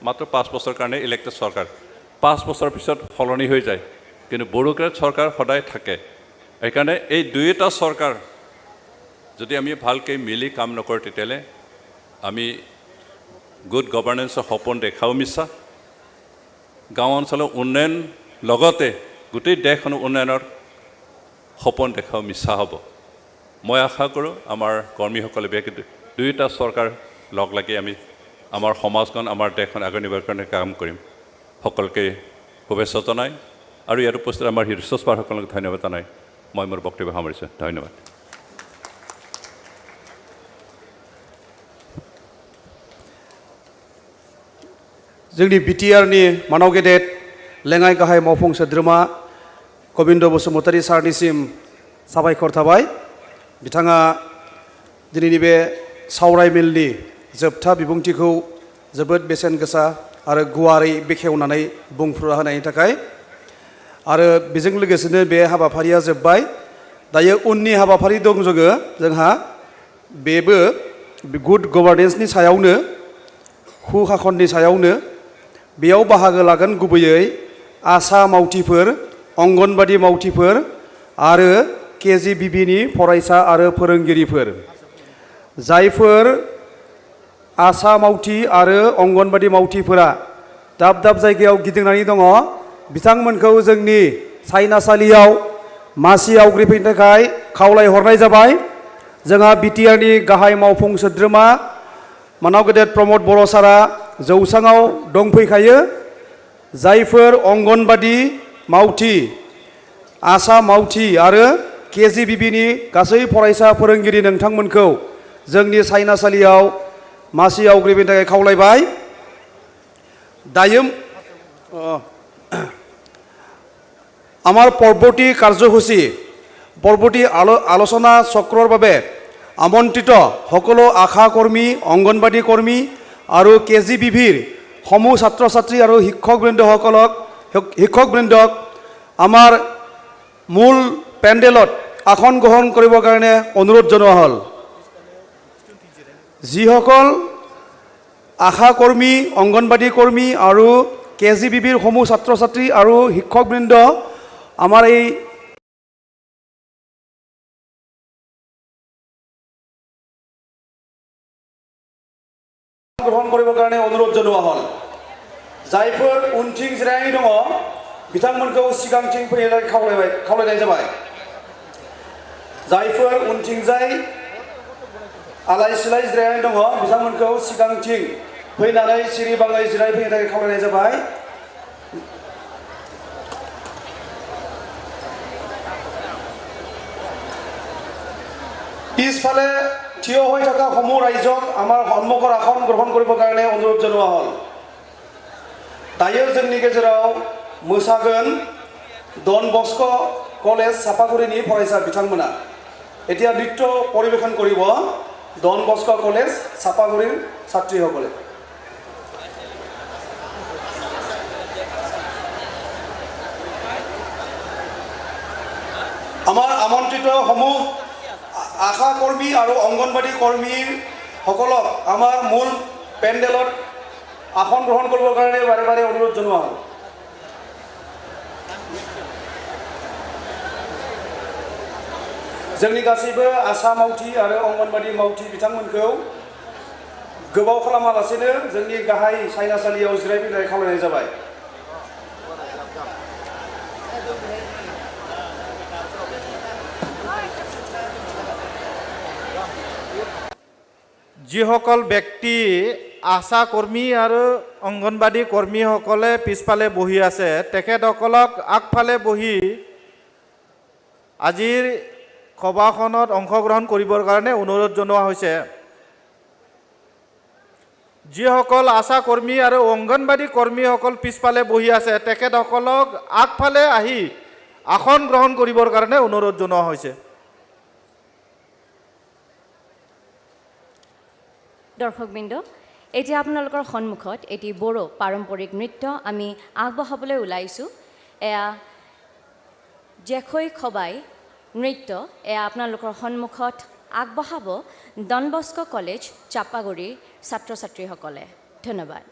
মাত্ৰ 5 বছৰ কাৰণে ইলেক্টেড চৰকাৰ, 5 বছৰ পিছত সলনি হৈ যায়, কিন্তু ব্যুৰ'ক্ৰেট চৰকাৰ সদায় থাকে। সেইকাৰণে এই দুয়োটা চৰকাৰ যদি আমি ভালকৈ মিলি কাম নকৰোঁ, তেতিয়াহ'লে আমি গুড গভৰ্নেন্সৰ সপোন দেখাও মিছা, গাঁও অঞ্চলৰ উন্নয়ন লগতে গোটেই দেশখনৰ উন্নয়নৰ সপোন দেখাও মিছা হ'ব। মই আশা কৰোঁ আমাৰ কৰ্মীসকলে বিশেষকৈ দুয়োটা চৰকাৰ লগ লাগি আমি আমাৰ সমাজখন, আমাৰ দেশখন আগুৱাই নিবৰ কাৰণে কাম কৰিম। সকলোকে শুভেচ্ছা জনাই আৰু ইয়াত উপস্থিত আমাৰ ৰিচৰ্চ পাৰ্চনসকলক ধন্যবাদ জনাই মই মোৰ বক্তব্য সামৰিছোঁ। ধন্যবাদ। जोंनि BTRनि मानाव गेदेर लेङाइ गाहाय मावफुं सोद्रोमा गबिन्द बसुमतारी सारनिसिम साबायखर थाबाय बिथाङा दिनैनि बे सावराय मेलनि जोबथा बिबुंथिखौ जोबोद बेसेन गोसा आरो गुवारै बेखेवनानै बुंफुरना होनायनि थाखाय आरो बेजों लोगोसेनो बे हाबाफारिया जोब्बाय दायो उननि हाबाफारि दं जोंहा बेबो गुड गभार्नेन्सनि सायावनो सुशासननि सायावनो बेयाव बाहागो लागोन गुबैयै आसा मावथिफोर अंगनबादि मावथिफोर आरो KGBBनि फरायसा आरो फोरोंगिरिफोर जायफोर आसा मावथि आरो अंगनबादि मावथिफोरा दाब दाब जायगायाव गिदिंनानै दङ बिथांमोनखौ जोंनि सायनासालियाव मासि आवग्रिफैनो थाखाय खावलायहरनाय जाबाय जोंहा बिटिआरनि गाहाय मावफुं सोद्रोमा मानाव गेदेर प्रमद बर' सारा जौसाङाव दंफैखायो जायफोर अंगनबादि मावथि आसा मावथि आरो KGBBनि गासै फरायसा फोरोंगिरि नोंथांमोनखौ जोंनि सायनासालियाव मासि आवग्रिफैनो थाखाय खावलायबाय दायो আমার পরবর্তী কার্যসূচী পরবর্তী আলোচনা চক্ৰৰ বাবে আমন্ত্ৰিত সকলো আশা কৰ্মী অংগনবাদী কৰ্মী আৰু KGBBৰ সমূহ ছাত্ৰ ছাত্ৰী আৰু শিক্ষকবৃন্দক আমাৰ মূল পেণ্ডেলত আসন গ্ৰহণ কৰিবৰ কাৰণে অনুৰোধ জনোৱা হ'ল যিসকল আশা কৰ্মী অংগনবাদী কৰ্মী আৰু KGBBৰ সমূহ ছাত্ৰ ছাত্ৰী আৰু শিক্ষকবৃন্দ আমাৰ এই গ্ৰহণ কৰিবৰ কাৰণে অনুৰোধ জনোৱা হ'ল যায়ফোৰ উনथिं जिरायनानै दङ बिथांमोनखौ सिगांथिं फैनो खावलायनाय जाबाय जायफोर उनथिंजाय आलाय सिलाय जिरायनानै दङ बिथांमोनखौ सिगांथिं फैनानै सिरिबाङै जिरायफैनो थाखाय खावलायनाय जाबाय পিছফালে থিয় হৈ থকা সমূহ ৰাইজক আমাৰ সন্মুখৰ আসন গ্ৰহণ কৰিবৰ কাৰণে অনুৰোধ জনোৱা হ'ল দায়ো जोंनि गेजेराव मोसागोन डन बस्क कलेज सापागुरिनि फरायसा बिथांमोना এতিয়া নৃত্য পৰিবেশন কৰিব ডন বস্ক কলেজ सापागुरिৰ ছাত্ৰীসকলে আমাৰ আমন্ত্ৰিত সমূহ আশা কৰ্মী আৰু অংগনবাদী কৰ্মীৰ সকলক আমাৰ মূল পেণ্ডেলত আসন গ্ৰহণ কৰিবৰ কাৰণে বাৰে বাৰে অনুৰোধ জনোৱা হ'ল जोंनि गासैबो आसा मावथि आरो अंगनबादि मावथि बिथांमोनखौ गोबाव खालामालासेनो जोंनि गाहाय सायनासालियाव जिरायफैनाय खावलायनाय जाबाय যিসকল ব্যক্তি আশা কৰ্মী আৰু অংগনবাদী কৰ্মীসকলে পিছফালে বহি আছে তেখেতসকলক আগফালে বহি আজিৰ সভাখনত অংশগ্ৰহণ কৰিবৰ কাৰণে অনুৰোধ জনোৱা হৈছে যিসকল আশা কৰ্মী আৰু অংগনবাদী কৰ্মীসকল পিছফালে বহি আছে তেখেতসকলক আগফালে আহি আসন গ্ৰহণ কৰিবৰ কাৰণে অনুৰোধ জনোৱা হৈছে দৰ্শকবৃন্দ এতিয়া আপোনালোকৰ সন্মুখত এটি বড়ো পাৰম্পৰিক নৃত্য আমি আগবঢ়াবলৈ ওলাইছোঁ এয়া জেখৈ খবাই নৃত্য এয়া আপোনালোকৰ সন্মুখত আগবঢ়াব ডন বস্ক কলেজ চাপাগুৰিৰ ছাত্ৰ ছাত্ৰীসকলে ধন্যবাদ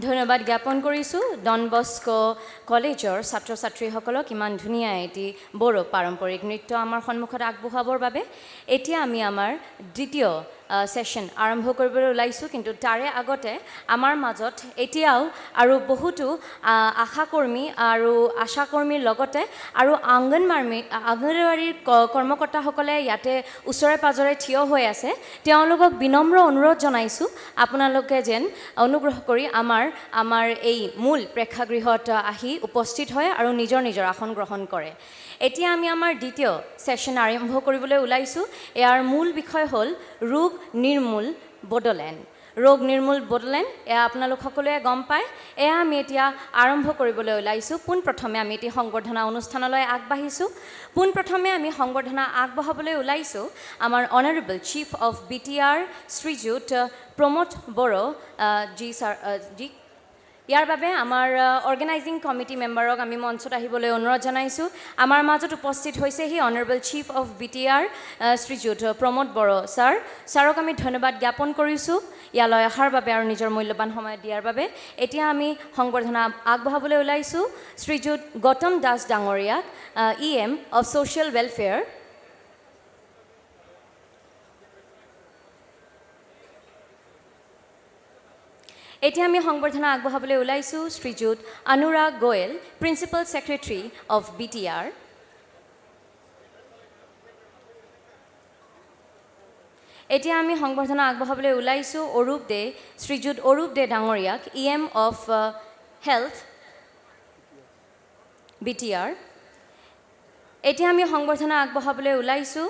ধন্যবাদ জ্ঞাপন কৰিছোঁ ডন বস্কো কলেজৰ ছাত্ৰ ছাত্ৰীসকলক ইমান ধুনীয়া এটি বড়ো পাৰম্পৰিক নৃত্য আমাৰ সন্মুখত আগবঢ়াবৰ বাবে এতিয়া আমি আমাৰ দ্বিতীয় সেশন আৰম্ভ কৰিবলৈ ওলাইছোঁ কিন্তু তাৰে আগতে আমাৰ মাজত এতিয়াও আৰু বহুতো আশাকৰ্মী আৰু আশাকৰ্মীৰ লগতে আৰু আংগনবাড়ীৰ কৰ্মকৰ্তাসকলে ইয়াতে ওচৰে পাজৰে থিয় হৈ আছে তেওঁলোকক বিনম্ৰ অনুৰোধ জনাইছোঁ আপোনালোকে যেন অনুগ্ৰহ কৰি আমাৰ এই মূল প্ৰেক্ষাগৃহত আহি উপস্থিত হয় আৰু নিজৰ নিজৰ আসন গ্ৰহণ কৰে এতিয়া আমি আমাৰ দ্বিতীয় সেশন আৰম্ভ কৰিবলৈ ওলাইছোঁ ইয়াৰ মূল বিষয় হ'ল ৰোগ নিৰ্মূল বড়োলেণ্ড ৰোগ নিৰ্মূল বড়োলেণ্ড এয়া আপোনালোক সকলোৱে গম পায় এয়া আমি এতিয়া আৰম্ভ কৰিবলৈ ওলাইছোঁ পোনপ্ৰথমে আমি এটি সংবৰ্ধনা অনুষ্ঠানলৈ আগবাঢ়িছোঁ পোনপ্ৰথমে আমি সংবৰ্ধনা আগবঢ়াবলৈ ওলাইছোঁ আমাৰ অনাৰেবল চিফ অফ BTR শ্ৰীযুত প্ৰমোদ বড়ো জি ইয়াৰ বাবে আমাৰ অৰ্গেনাইজিং কমিটি মেম্বাৰক আমি মঞ্চত আহিবলৈ অনুৰোধ জনাইছোঁ। আমাৰ মাজত উপস্থিত হৈছেহি honourable chief of BTR Srijut Pramod Boro sir. ছাৰক আমি ধন্যবাদ জ্ঞাপন কৰিছোঁ ইয়ালৈ অহাৰ বাবে আৰু নিজৰ মূল্যৱান সময় দিয়াৰ বাবে। এতিয়া আমি সংবৰ্ধনা আগবঢ়াবলৈ ওলাইছোঁ শ্ৰীযুত গৌতম দাস ডাঙৰীয়াক, EM অফ ছ'চিয়েল ৱেলফেয়াৰ। এতিয়া আমি সংবৰ্ধনা আগবঢ়াবলৈ ওলাইছোঁ Shriyut Anurag Goel, principal secretary of BTR। এতিয়া আমি সংবৰ্ধনা আগবঢ়াবলৈ ওলাইছোঁ অৰূপ দে, শ্ৰীযুত অৰূপ দে ডাঙৰীয়াক, EM অফ হেল্থ BTR। এতিয়া আমি সংবৰ্ধনা আগবঢ়াবলৈ ওলাইছোঁ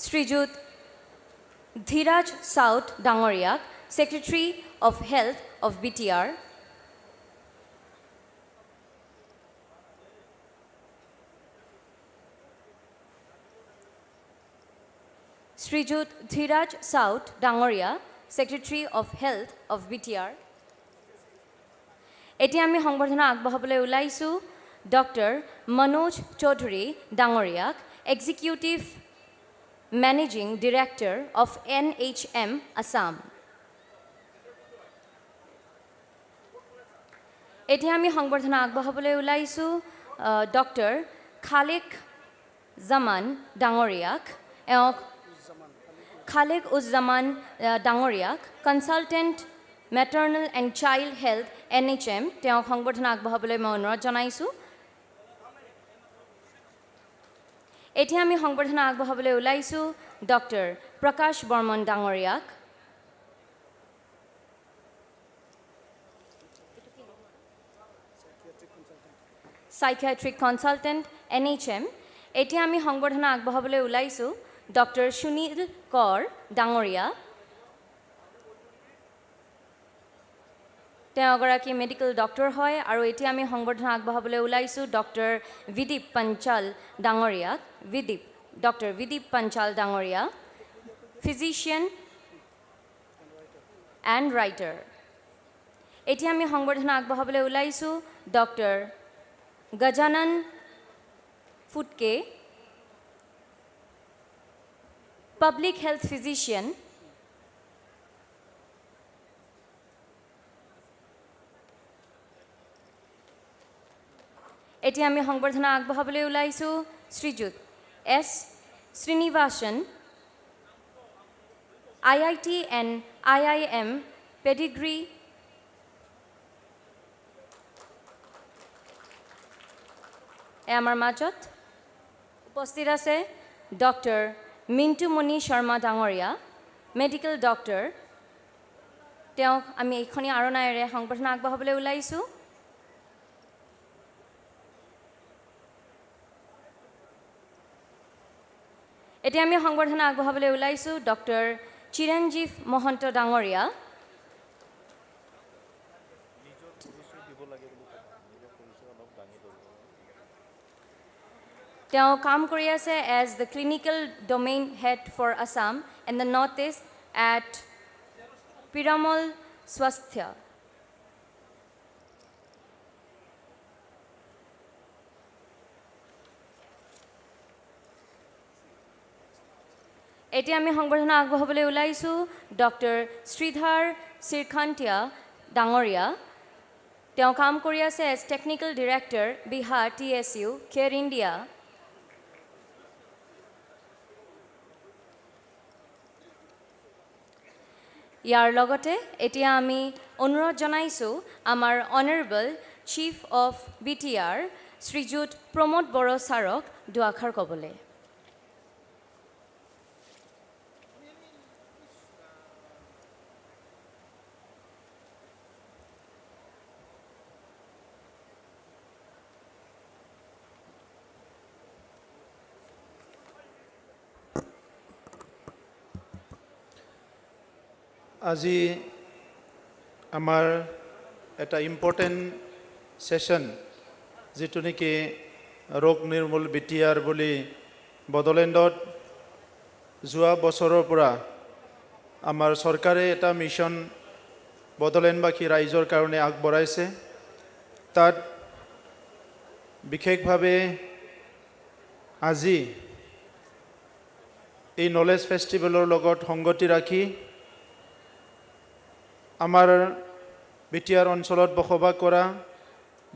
শ্ৰীযুত ধীৰাজ সাউথ ডাঙৰীয়াক, secretary of health of BTR। Shriyut Dhiraj Sauth ডাঙৰীয়া, secretary of health of BTR। এতিয়া আমি সংবৰ্ধনা আগবঢ়াবলৈ ওলাইছোঁ ডক্টৰ মনোজ চৌধুৰী ডাঙৰীয়াক, executive managing director of NHM Assam. এতিয়া আমি সংবৰ্ধনা আগবঢ়াবলৈ ওলাইছোঁ ডক্টৰ খালেক জামান ডাঙৰীয়াক, খালেক উজ্জামান ডাঙৰীয়াক, consultant maternal and child health NHM, তেওঁক সংবৰ্ধনা আগবঢ়াবলৈ মই অনুৰোধ জনাইছোঁ। এতিয়া আমি সংবৰ্ধনা আগবঢ়াবলৈ ওলাইছোঁ ডক্টৰ প্ৰকাশ বৰ্মন ডাঙৰীয়াক, সাইকিয়াট্ৰিক কনচালটেণ্ট NHM। এতিয়া আমি সংবৰ্ধনা আগবঢ়াবলৈ ওলাইছোঁ ডক্টৰ সুনীল কৌৰ ডাঙৰীয়া, তেওঁ এগৰাকী মেডিকেল ডক্টৰ হয়। আৰু এতিয়া আমি সংবৰ্ধনা আগবঢ়াবলৈ ওলাইছোঁ ডক্টৰ বিদীপ পঞ্চাল ডাঙৰীয়াক, ডক্টৰ বিদীপ পঞ্চাল ডাঙৰীয়া, ফিজিচিয়ান এণ্ড ৰাইটাৰ। এতিয়া আমি সংবৰ্ধনা আগবঢ়াবলৈ ওলাইছোঁ doctor Gajanan Phutke, public health physician. এতিয়া আমি সংবৰ্ধনা আগবঢ়াবলৈ ওলাইছোঁ Shriyut S. Srinivasan, IIT and IIM pedigree. আমাৰ মাজত উপস্থিত আছে ডক্টৰ মিণ্টুমণি শৰ্মা ডাঙৰীয়া, মেডিকেল ডক্টৰ। তেওঁক আমি এইখনি আৰণায়েৰে সংবৰ্ধনা আগবঢ়াবলৈ ওলাইছোঁ। এতিয়া আমি সংবৰ্ধনা আগবঢ়াবলৈ ওলাইছোঁ ডক্টৰ চিৰঞ্জীৱ মহন্ত ডাঙৰীয়া, তেওঁ কাম কৰি আছে as the clinical domain head for Assam and the north east at Piramal Swasthya. এতিয়া আমি সংবৰ্ধনা আগবঢ়াবলৈ ওলাইছোঁ ডক্টৰ শ্ৰীধৰ চিৰখান্তিয়া ডাঙৰীয়া, তেওঁ কাম কৰি আছে as technical director Bihar TSU care India. ইয়াৰ লগতে এতিয়া আমি অনুৰোধ জনাইছোঁ আমাৰ অনাৰেবল চিফ অফ BTR শ্ৰীযুত প্ৰমোদ বড়ো ছাৰক দুআষাৰ ক'বলৈ। আজি আমাৰ এটা ইম্পৰ্টেণ্ট ছেশ্যন, যিটো নেকি ৰোগ নিৰ্মূল BTR বুলি বড়োলেণ্ডত যোৱা বছৰৰ পৰা আমাৰ চৰকাৰে এটা মিছন বড়োলেণ্ডবাসী ৰাইজৰ কাৰণে আগবঢ়াইছে। তাত বিশেষভাৱে আজি এই নলেজ ফেষ্টিভেলৰ লগত সংগতি ৰাখি আমাৰ বিটিআৰ অঞ্চলত বসবাস কৰা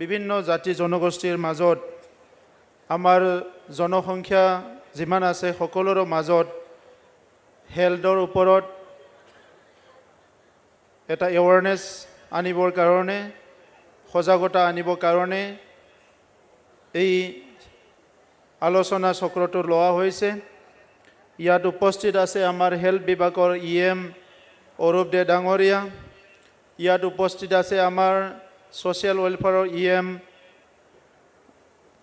বিভিন্ন জাতি জনগোষ্ঠীৰ মাজত আমাৰ জনসংখ্যা যিমান আছে সকলোৰে মাজত হেল্থৰ ওপৰত এটা এৱাৰনেছ আনিবৰ কাৰণে সজাগতা আনিবৰ কাৰণে এই আলোচনা চক্ৰটো লোৱা হৈছে। ইয়াত উপস্থিত আছে আমাৰ হেল্থ বিভাগৰ EM অৰূপ দে ডাঙৰীয়া। ইয়াত উপস্থিত আছে আমাৰ ছ'চিয়েল ৱেলফেয়াৰৰ EM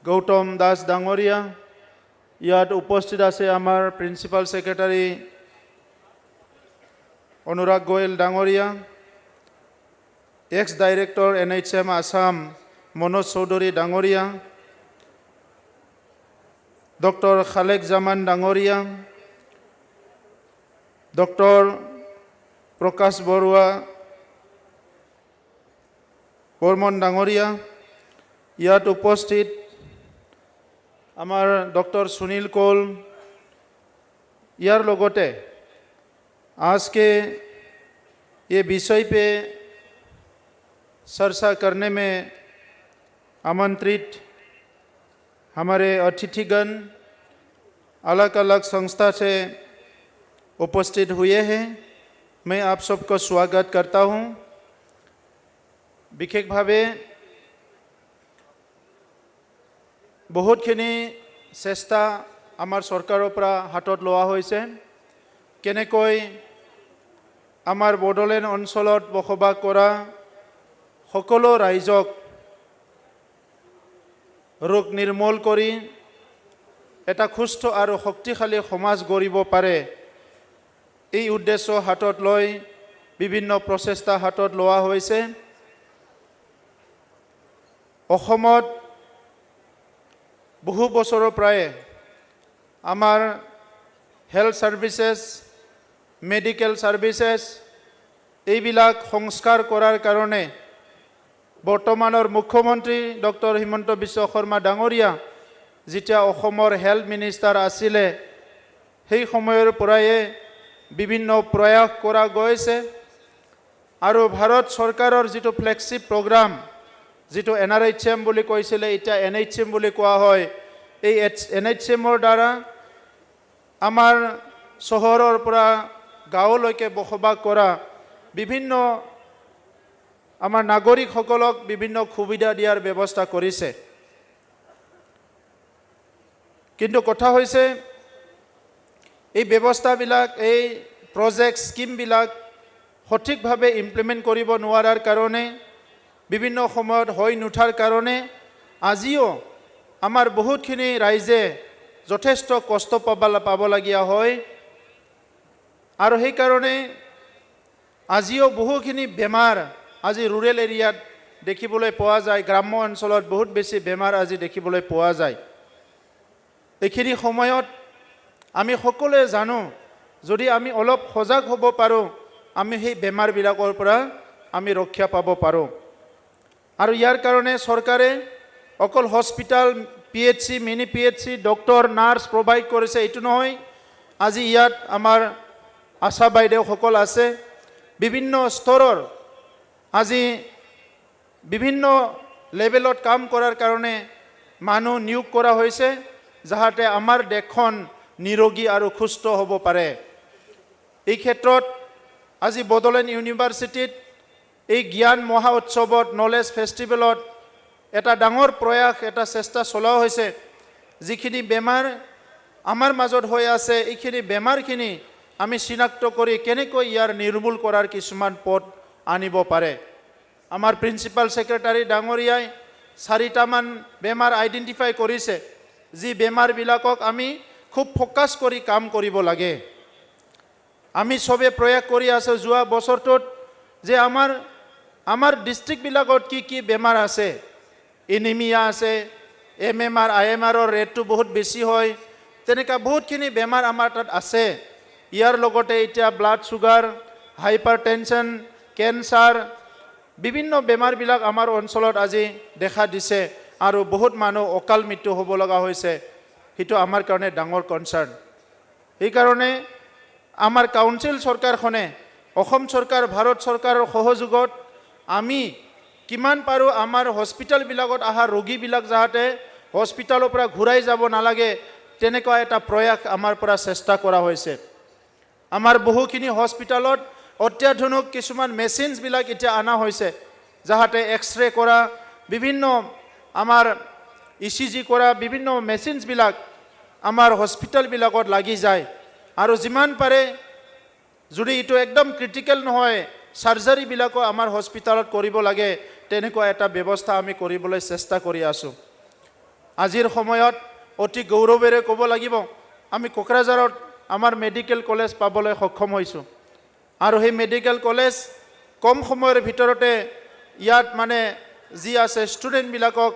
গৌতম দাস ডাঙৰীয়া। ইয়াত উপস্থিত আছে আমাৰ প্ৰিন্সিপাল ছেক্ৰেটাৰী অনুৰাগ গোয়েল ডাঙৰীয়া, ex director NHM Assam Manoj Choudhury ডাঙৰীয়া, ডক্টৰ খালেক জামান ডাঙৰীয়া, ডক্টৰ প্ৰকাশ বৰ্মন ডাঙৰীয়া। ইয়াত উপস্থিত আমাৰ ডক্টৰ সুনীল কৌল। ইয়াৰ লগতে आज के ये विषय पे चर्चा करने में आमंत्रित हमारे अतिथिगण अलग अलग संस्था से उपस्थित हुए हैं। मैं आप सबको स्वागत करता हूँ। विशेषভাৱে বহুতখিনি চেষ্টা আমাৰ চৰকাৰৰ পৰা হাতত লোৱা হৈছে কেনেকৈ আমাৰ বড়োলেণ্ড অঞ্চলত বসবাস কৰা সকলো ৰাইজক ৰোগ নিৰ্মূল কৰি এটা সুস্থ আৰু শক্তিশালী সমাজ গঢ়িব পাৰে, এই উদ্দেশ্য হাতত লৈ বিভিন্ন প্ৰচেষ্টা হাতত লোৱা হৈছে। অসমত বহু বছৰৰ পৰাই আমাৰ হেল্থ সাৰ্ভিসেছ, মেডিকেল সাৰ্ভিসেছ এইবিলাক সংস্কাৰ কৰাৰ কাৰণে বৰ্তমানৰ মুখ্যমন্ত্ৰী ডক্টৰ হিমন্ত বিশ্ব শৰ্মা ডাঙৰীয়া যেতিয়া অসমৰ হেল্থ মিনিষ্টাৰ আছিলে সেই সময়ৰ পৰাই বিভিন্ন প্ৰয়াস কৰা গৈছে। আৰু ভাৰত চৰকাৰৰ যিটো ফ্লেগশ্বিপ প্ৰগ্ৰাম, যিটো NRHM বুলি কৈছিলে এতিয়া NHM বুলি কোৱা হয়, এই NHMৰ দ্বাৰা আমাৰ চহৰৰ পৰা গাঁৱলৈকে বসবাস কৰা বিভিন্ন আমাৰ নাগৰিকসকলক বিভিন্ন সুবিধা দিয়াৰ ব্যৱস্থা কৰিছে। কিন্তু কথা হৈছে এই ব্যৱস্থাবিলাক, এই প্ৰজেক্ট স্কিমবিলাক সঠিকভাৱে ইমপ্লিমেণ্ট কৰিব নোৱাৰাৰ কাৰণে, বিভিন্ন সময়ত হৈ নুঠাৰ কাৰণে আজিও আমাৰ বহুতখিনি ৰাইজে যথেষ্ট কষ্ট পাবলগীয়া হয়। আৰু সেইকাৰণে আজিও বহুখিনি বেমাৰ আজি ৰুৰেল এৰিয়াত দেখিবলৈ পোৱা যায়, গ্ৰাম্য অঞ্চলত বহুত বেছি বেমাৰ আজি দেখিবলৈ পোৱা যায়। এইখিনি সময়ত আমি সকলোৱে জানো যদি আমি অলপ সজাগ হ'ব পাৰোঁ আমি সেই বেমাৰবিলাকৰ পৰা আমি ৰক্ষা পাব পাৰোঁ। আৰু ইয়াৰ কাৰণে চৰকাৰে অকল hospital, PHC, mini PHC, doctor, nurse provide কৰিছে এইটো নহয়। আজি ইয়াত আমাৰ আশা বাইদেউসকল আছে, বিভিন্ন স্তৰৰ আজি বিভিন্ন লেভেলত কাম কৰাৰ কাৰণে মানুহ নিয়োগ কৰা হৈছে যাতে আমাৰ দেশখন নিৰোগী আৰু সুস্থ হ'ব পাৰে। এই ক্ষেত্ৰত আজি বড়োলেণ্ড ইউনিভাৰ্চিটিত এই জ্ঞান মহা উৎসৱত, নলেজ ফেষ্টিভেলত এটা ডাঙৰ প্ৰয়াস, এটা চেষ্টা চলোৱা হৈছে। যিখিনি বেমাৰ আমাৰ মাজত হৈ আছে এইখিনি বেমাৰখিনি আমি চিনাক্ত কৰি কেনেকৈ ইয়াৰ নিৰ্মূল কৰাৰ কিছুমান পথ আনিব পাৰে। আমাৰ প্ৰিন্সিপাল ছেক্ৰেটাৰী ডাঙৰীয়াই 4টামান বেমাৰ আইডেণ্টিফাই কৰিছে, যি বেমাৰবিলাকক আমি খুব ফ'কাছ কৰি কাম কৰিব লাগে। আমি চবে প্ৰয়াস কৰি আছোঁ যোৱা বছৰটোত যে আমাৰ ডিষ্ট্ৰিক্টবিলাকত কি বেমাৰ আছে। এনিমিয়া আছে, MMR, IMRৰ ৰেটটো বহুত বেছি হয়, তেনেকুৱা বহুতখিনি বেমাৰ আমাৰ তাত আছে। ইয়াৰ লগতে এতিয়া blood sugar, hyper tension, cancer বিভিন্ন বেমাৰবিলাক আমাৰ অঞ্চলত আজি দেখা দিছে আৰু বহুত মানুহ অকাল মৃত্যু হ'ব লগা হৈছে সেইটো আমাৰ কাৰণে ডাঙৰ কনচাৰ্ণ সেইকাৰণে আমাৰ কাউন্সিল চৰকাৰখনে অসম চৰকাৰ ভাৰত চৰকাৰৰ সহযোগত আমি কিমান পাৰোঁ আমাৰ হস্পিটেলবিলাকত অহা ৰোগীবিলাক যাতে হস্পিটেলৰ পৰা ঘূৰাই যাব নালাগে তেনেকুৱা এটা প্ৰয়াস আমাৰ পৰা চেষ্টা কৰা হৈছে আমাৰ বহুখিনি হস্পিটেলত অত্যাধুনিক কিছুমান মেচিনছবিলাক এতিয়া অনা হৈছে যাতে এক্সৰে কৰা বিভিন্ন আমাৰ ECG কৰা বিভিন্ন মেচিনছবিলাক আমাৰ হস্পিটেলবিলাকত লাগি যায় আৰু যিমান পাৰে যদি এইটো একদম ক্ৰিটিকেল নহয় সাৰ্জাৰীবিলাকো আমাৰ হস্পিটেলত কৰিব লাগে তেনেকুৱা এটা ব্যৱস্থা আমি কৰিবলৈ চেষ্টা কৰি আছোঁ আজিৰ সময়ত অতি গৌৰৱেৰে ক'ব লাগিব আমি কোকৰাঝাৰত আমাৰ মেডিকেল কলেজ পাবলৈ সক্ষম হৈছোঁ আৰু সেই মেডিকেল কলেজ কম সময়ৰ ভিতৰতে ইয়াত মানে যি আছে ষ্টুডেণ্টবিলাকক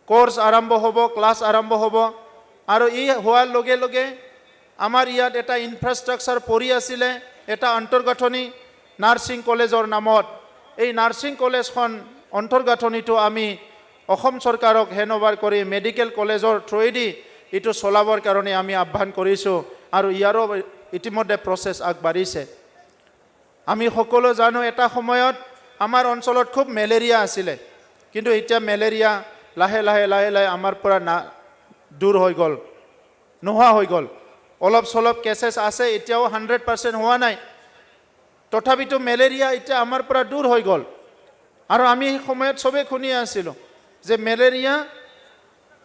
কোৰ্স আৰম্ভ হ'ব ক্লাছ আৰম্ভ হ'ব আৰু ই হোৱাৰ লগে লগে আমাৰ ইয়াত এটা ইনফ্ৰাষ্ট্ৰাকচাৰ পৰি আছিলে এটা অন্তৰ্গাঁথনি নাৰ্ছিং কলেজৰ নামত এই নাৰ্ছিং কলেজখন অন্তৰ্গাঁথনিটো আমি অসম চৰকাৰক হেণ্ডঅভাৰ কৰি মেডিকেল কলেজৰ থ্ৰুৱেদি এইটো চলাবৰ কাৰণে আমি আহ্বান কৰিছোঁ আৰু ইয়াৰো ইতিমধ্যে প্ৰচেছ আগবাঢ়িছে আমি সকলো জানো এটা সময়ত আমাৰ অঞ্চলত খুব মেলেৰিয়া আছিলে কিন্তু এতিয়া মেলেৰিয়া লাহে লাহে লাহে লাহে আমাৰ পৰা দূৰ হৈ গ'ল নোহোৱা হৈ গ'ল অলপ চলপ কেছেছ আছে এতিয়াও 100% হোৱা নাই তথাপিতো মেলেৰিয়া এতিয়া আমাৰ পৰা দূৰ হৈ গ'ল আৰু আমি সেই সময়ত চবেই শুনি আছিলোঁ যে মেলেৰিয়া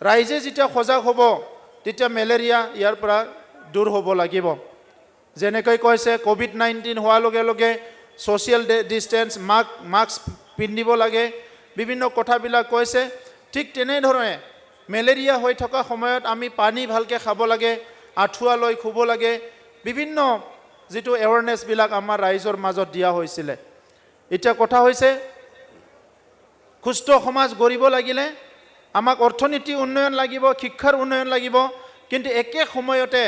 ৰাইজে যেতিয়া সজাগ হ'ব তেতিয়া মেলেৰিয়া ইয়াৰ পৰা দূৰ হ'ব লাগিব যেনেকৈ কৈছে COVID-19 হোৱাৰ লগে লগে ছ'চিয়েল ডিষ্টেঞ্চ মাস্ক পিন্ধিব লাগে বিভিন্ন কথাবিলাক কৈছে ঠিক তেনেধৰণে মেলেৰিয়া হৈ থকা সময়ত আমি পানী ভালকৈ খাব লাগে আঁঠুৱা লৈ শুব লাগে বিভিন্ন যিটো এৱাৰনেছবিলাক আমাৰ ৰাইজৰ মাজত দিয়া হৈছিলে এতিয়া কথা হৈছে সুস্থ সমাজ গঢ়িব লাগিলে আমাক অৰ্থনীতি উন্নয়ন লাগিব শিক্ষাৰ উন্নয়ন লাগিব কিন্তু একে সময়তে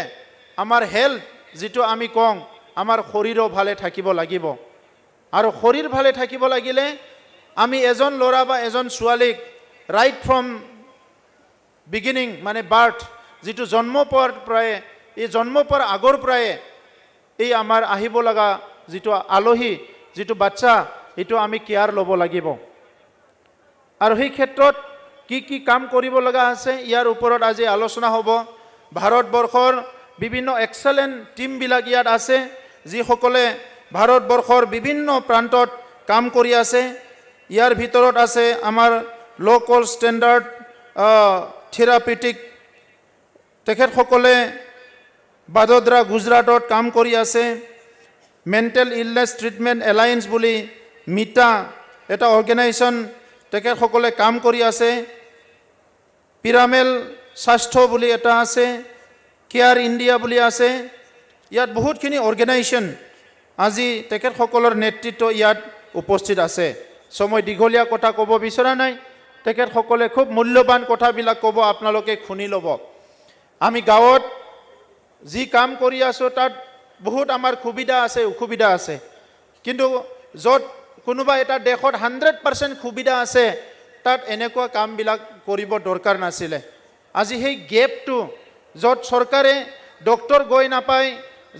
আমাৰ হেল্থ যিটো আমি কওঁ আমাৰ শৰীৰো ভালে থাকিব লাগিব আৰু শৰীৰ ভালে থাকিব লাগিলে আমি এজন ল'ৰা বা এজন ছোৱালীক ৰাইট ফ্ৰম বিগিনিং মানে বাৰ্থ যিটো জন্ম পোৱাৰ পৰাই এই জন্ম পোৱাৰ আগৰ পৰাই এই আমাৰ আহিব লগা যিটো আলহী যিটো বাচ্চা এইটো আমি কেয়াৰ ল'ব লাগিব আৰু সেই ক্ষেত্ৰত কি কি কাম কৰিব লগা আছে ইয়াৰ ওপৰত আজি আলোচনা হ'ব ভাৰতবৰ্ষৰ বিভিন্ন এক্সেলেণ্ট টিমবিলাক ইয়াত আছে যিসকলে ভাৰতবৰ্ষৰ বিভিন্ন প্ৰান্তত কাম কৰি আছে ইয়াৰ ভিতৰত আছে আমাৰ লোকেল ষ্টেণ্ডাৰ্ড থেৰাপিউটিক তেখেতসকলে বাদোদৰা গুজৰাটত কাম কৰি আছে মেণ্টেল ইলনেছ ট্ৰিটমেণ্ট এলায়েন্স বুলি মিটা এটা অৰ্গেনাইজেশ্যন তেখেতসকলে কাম কৰি আছে পিৰামেল স্বাস্থ্য বুলি এটা আছে কেয়াৰ ইণ্ডিয়া বুলি আছে ইয়াত বহুতখিনি অৰ্গেনাইজেশ্যন আজি তেখেতসকলৰ নেতৃত্ব ইয়াত উপস্থিত আছে সময় দীঘলীয়া কথা ক'ব বিচৰা নাই তেখেতসকলে খুব মূল্যৱান কথাবিলাক ক'ব আপোনালোকে শুনি ল'ব আমি গাঁৱত যি কাম কৰি আছোঁ তাত বহুত আমাৰ সুবিধা আছে অসুবিধা আছে কিন্তু য'ত কোনোবা এটা দেশত 100% সুবিধা আছে তাত এনেকুৱা কামবিলাক কৰিব দৰকাৰ নাছিলে আজি সেই গেপটো য'ত চৰকাৰে ডক্টৰ গৈ নাপায়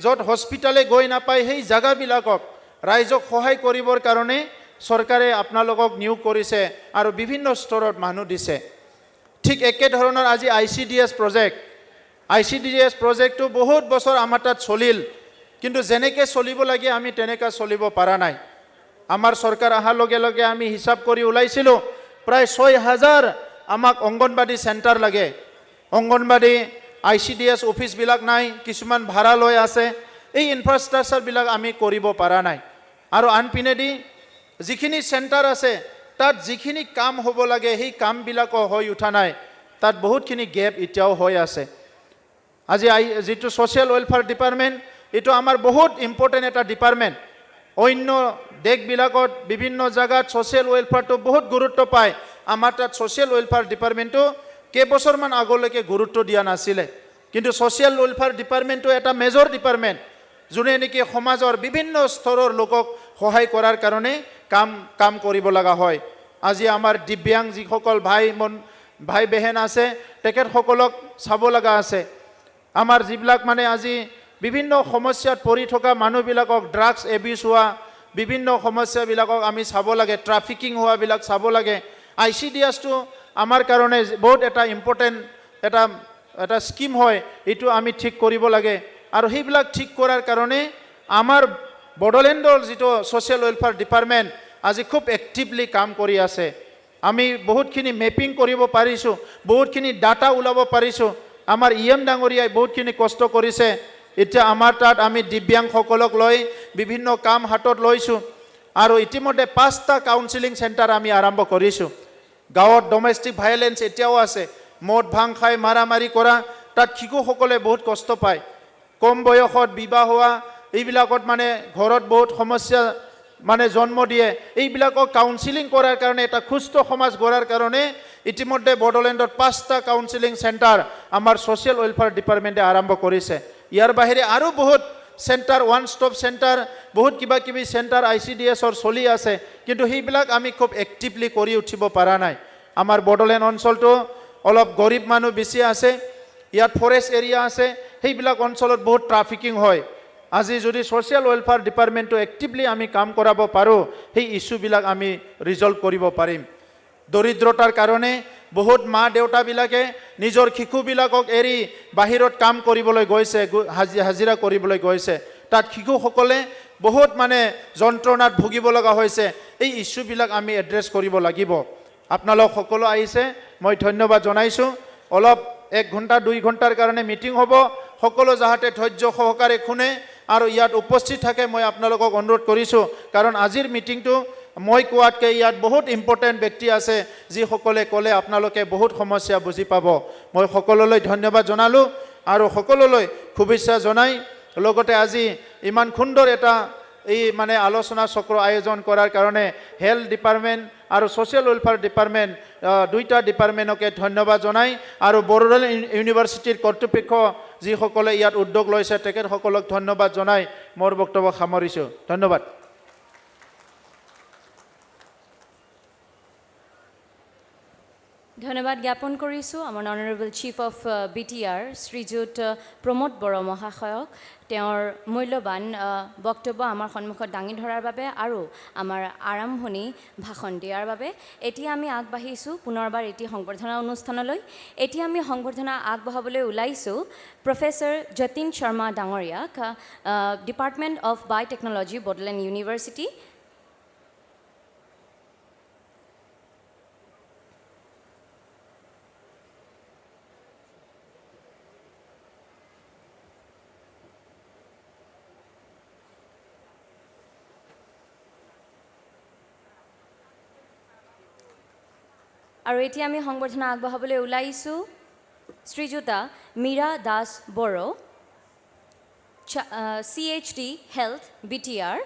য'ত হস্পিটালে গৈ নাপায় সেই জাগাবিলাকক ৰাইজক সহায় কৰিবৰ কাৰণে চৰকাৰে আপোনালোকক নিয়োগ কৰিছে আৰু বিভিন্ন স্তৰত মানুহ দিছে ঠিক একে ধৰণৰ আজি ICDS প্ৰজেক্টটো বহুত বছৰ আমাৰ তাত চলিল কিন্তু যেনেকৈ চলিব লাগে আমি তেনেকৈ চলিব পৰা নাই আমাৰ চৰকাৰ অহাৰ লগে লগে আমি হিচাপ কৰি ওলাইছিলোঁ প্ৰায় 6,000 আমাক অংগনবাদী চেণ্টাৰ লাগে অংগনবাদী ICDS অফিচবিলাক নাই কিছুমান ভাড়া লৈ আছে এই ইনফ্ৰাষ্ট্ৰাকচাৰবিলাক আমি কৰিব পৰা নাই আৰু আনপিনেদি যিখিনি চেণ্টাৰ আছে তাত যিখিনি কাম হ'ব লাগে সেই কামবিলাকো হৈ উঠা নাই তাত বহুতখিনি গেপ এতিয়াও হৈ আছে আজি যিটো ছ'চিয়েল ৱেলফেয়াৰ ডিপাৰ্টমেণ্ট এইটো আমাৰ বহুত ইম্পৰ্টেণ্ট এটা ডিপাৰ্টমেণ্ট অন্য দেশবিলাকত বিভিন্ন জাগাত ছ'চিয়েল ৱেলফেয়াৰটো বহুত গুৰুত্ব পায় আমাৰ তাত ছ'চিয়েল ৱেলফেয়াৰ ডিপাৰ্টমেণ্টটো কেইবছৰমান আগলৈকে গুৰুত্ব দিয়া নাছিলে কিন্তু ছ'চিয়েল ৱেলফেয়াৰ ডিপাৰ্টমেণ্টটো এটা মেজৰ ডিপাৰ্টমেণ্ট যোনে নেকি সমাজৰ বিভিন্ন স্তৰৰ লোকক সহায় কৰাৰ কাৰণে কাম কৰিব লগা হয়। আজি আমাৰ দিব্যাং যিসকল ভাই বেহেন আছে তেখেতসকলক চাব লগা আছে। আমাৰ যিবিলাক মানে আজি বিভিন্ন সমস্যাত পৰি থকা মানুহবিলাকক ড্ৰাগছ এবিউজ হোৱা বিভিন্ন সমস্যাবিলাকক আমি চাব লাগে, ট্ৰাফিকিং হোৱাবিলাক চাব লাগে। ICDSটো আমাৰ কাৰণে বহুত এটা ইম্পৰ্টেণ্ট এটা স্কিম হয়, এইটো আমি ঠিক কৰিব লাগে। আৰু সেইবিলাক ঠিক কৰাৰ কাৰণে আমাৰ বড়োলেণ্ডৰ যিটো ছ'চিয়েল ৱেলফেয়াৰ ডিপাৰ্টমেণ্ট আজি খুব এক্টিভলি কাম কৰি আছে। আমি বহুতখিনি মেপিং কৰিব পাৰিছোঁ, বহুতখিনি ডাটা ওলাব পাৰিছোঁ। আমাৰ EM ডাঙৰীয়াই বহুতখিনি কষ্ট কৰিছে। এতিয়া আমাৰ তাত আমি দিব্যাংসকলক লৈ বিভিন্ন কাম হাতত লৈছোঁ আৰু ইতিমধ্যে 5টা কাউন্সিলিং চেণ্টাৰ আমি আৰম্ভ কৰিছোঁ। গাঁৱত ডমেষ্টিক ভায়োলেন্স এতিয়াও আছে, মদ ভাং খাই মাৰামাৰি কৰা, তাত শিশুসকলে বহুত কষ্ট পায়। কম বয়সত বিবাহ হোৱা, এইবিলাকত মানে ঘৰত বহুত সমস্যা মানে জন্ম দিয়ে। এইবিলাকক কাউন্সিলিং কৰাৰ কাৰণে এটা সুস্থ সমাজ গঢ়াৰ কাৰণে ইতিমধ্যে বড়োলেণ্ডত 5টা কাউন্সিলিং চেণ্টাৰ আমাৰ ছ'চিয়েল ৱেলফেয়াৰ ডিপাৰ্টমেণ্টে আৰম্ভ কৰিছে। ইয়াৰ বাহিৰে আৰু বহুত চেণ্টাৰ, ওৱান ষ্টপ চেণ্টাৰ, বহুত কিবা কিবি চেণ্টাৰ ICDSৰ চলি আছে, কিন্তু সেইবিলাক আমি খুব এক্টিভলি কৰি উঠিব পৰা নাই। আমাৰ বড়োলেণ্ড অঞ্চলটো অলপ গৰীব মানুহ বেছি আছে, ইয়াত ফৰেষ্ট এৰিয়া আছে, সেইবিলাক অঞ্চলত বহুত ট্ৰাফিকিং হয়। আজি যদি ছ'চিয়েল ৱেলফেয়াৰ ডিপাৰ্টমেণ্টটো এক্টিভলি আমি কাম কৰাব পাৰোঁ, সেই ইছ্যুবিলাক আমি ৰিজল্ভ কৰিব পাৰিম। দৰিদ্ৰতাৰ কাৰণে বহুত মা দেউতাবিলাকে নিজৰ শিশুবিলাকক এৰি বাহিৰত কাম কৰিবলৈ গৈছে, হাজিৰা কৰিবলৈ গৈছে। তাত শিশুসকলে বহুত মানে যন্ত্ৰণাত ভুগিব লগা হৈছে। এই ইছ্যুবিলাক আমি এড্ৰেছ কৰিব লাগিব। আপোনালোক সকলো আহিছে, মই ধন্যবাদ জনাইছোঁ। অলপ 1 ঘণ্টা 2 ঘণ্টাৰ কাৰণে মিটিং হ'ব, সকলো যাতে ধৈৰ্য সহকাৰে শুনে আৰু ইয়াত উপস্থিত থাকে মই আপোনালোকক অনুৰোধ কৰিছোঁ। কাৰণ আজিৰ মিটিংটো মই কোৱাতকৈ ইয়াত বহুত ইম্পৰ্টেণ্ট ব্যক্তি আছে, যিসকলে ক'লে আপোনালোকে বহুত সমস্যা বুজি পাব। মই সকলোলৈ ধন্যবাদ জনালোঁ আৰু সকলোলৈ শুভেচ্ছা জনাই লগতে আজি ইমান সুন্দৰ এটা এই মানে আলোচনা চক্ৰ আয়োজন কৰাৰ কাৰণে হেল্থ ডিপাৰ্টমেণ্ট আৰু ছ'চিয়েল ৱেলফেয়াৰ ডিপাৰ্টমেণ্ট দুইটা ডিপাৰ্টমেণ্টকে ধন্যবাদ জনাই আৰু বড়োলেণ্ড ইউনিভাৰ্চিটিৰ কৰ্তৃপক্ষ যিসকলে ইয়াত উদ্যোগ লৈছে তেখেতসকলক ধন্যবাদ জনাই মোৰ বক্তব্য সামৰিছোঁ। ধন্যবাদ। ধন্যবাদ জ্ঞাপন কৰিছোঁ আমাৰ অনাৰেবল চিফ অফ BTR শ্ৰীযুত প্ৰমোদ বড়ো মহাশয়ক তেওঁৰ মূল্যৱান বক্তব্য আমাৰ সন্মুখত দাঙি ধৰাৰ বাবে আৰু আমাৰ আৰম্ভণি ভাষণ দিয়াৰ বাবে। এতিয়া আমি আগবাঢ়িছোঁ পুনৰবাৰ এটি সংবৰ্ধনা অনুষ্ঠানলৈ। এতিয়া আমি সংবৰ্ধনা আগবঢ়াবলৈ ওলাইছোঁ প্ৰফেচৰ যতীন শৰ্মা ডাঙৰীয়াক, department of biotechnology Bodoland university. আৰু এতিয়া আমি সংবৰ্ধনা আগবঢ়াবলৈ ওলাইছোঁ Shriyuta Mira Das Boro, CHD health BTR।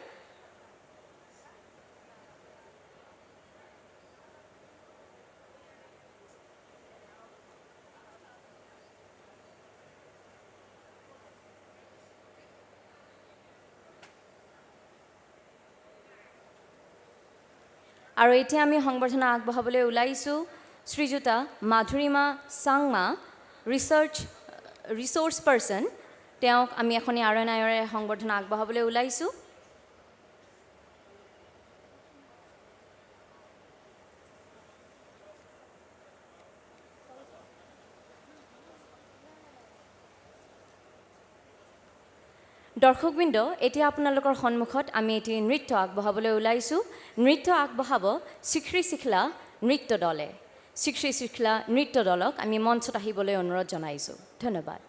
আৰু এতিয়া আমি সংবৰ্ধনা আগবঢ়াবলৈ ওলাইছোঁ শ্ৰীযুতা মাধুৰিমা চাংমা, ৰিচোৰ্চ পাৰ্চন। তেওঁক আমি এখনি আৰনায়ৰে সংবৰ্ধনা আগবঢ়াবলৈ ওলাইছোঁ। দৰ্শকবৃন্দ, এতিয়া আপোনালোকৰ সন্মুখত আমি এটি নৃত্য আগবঢ়াবলৈ ওলাইছোঁ। নৃত্য আগবঢ়াব শিখৰী চিখলা নৃত্য দলে। শিখৰী চিখলা নৃত্য দলক আমি মঞ্চত আহিবলৈ অনুৰোধ জনাইছোঁ। ধন্যবাদ।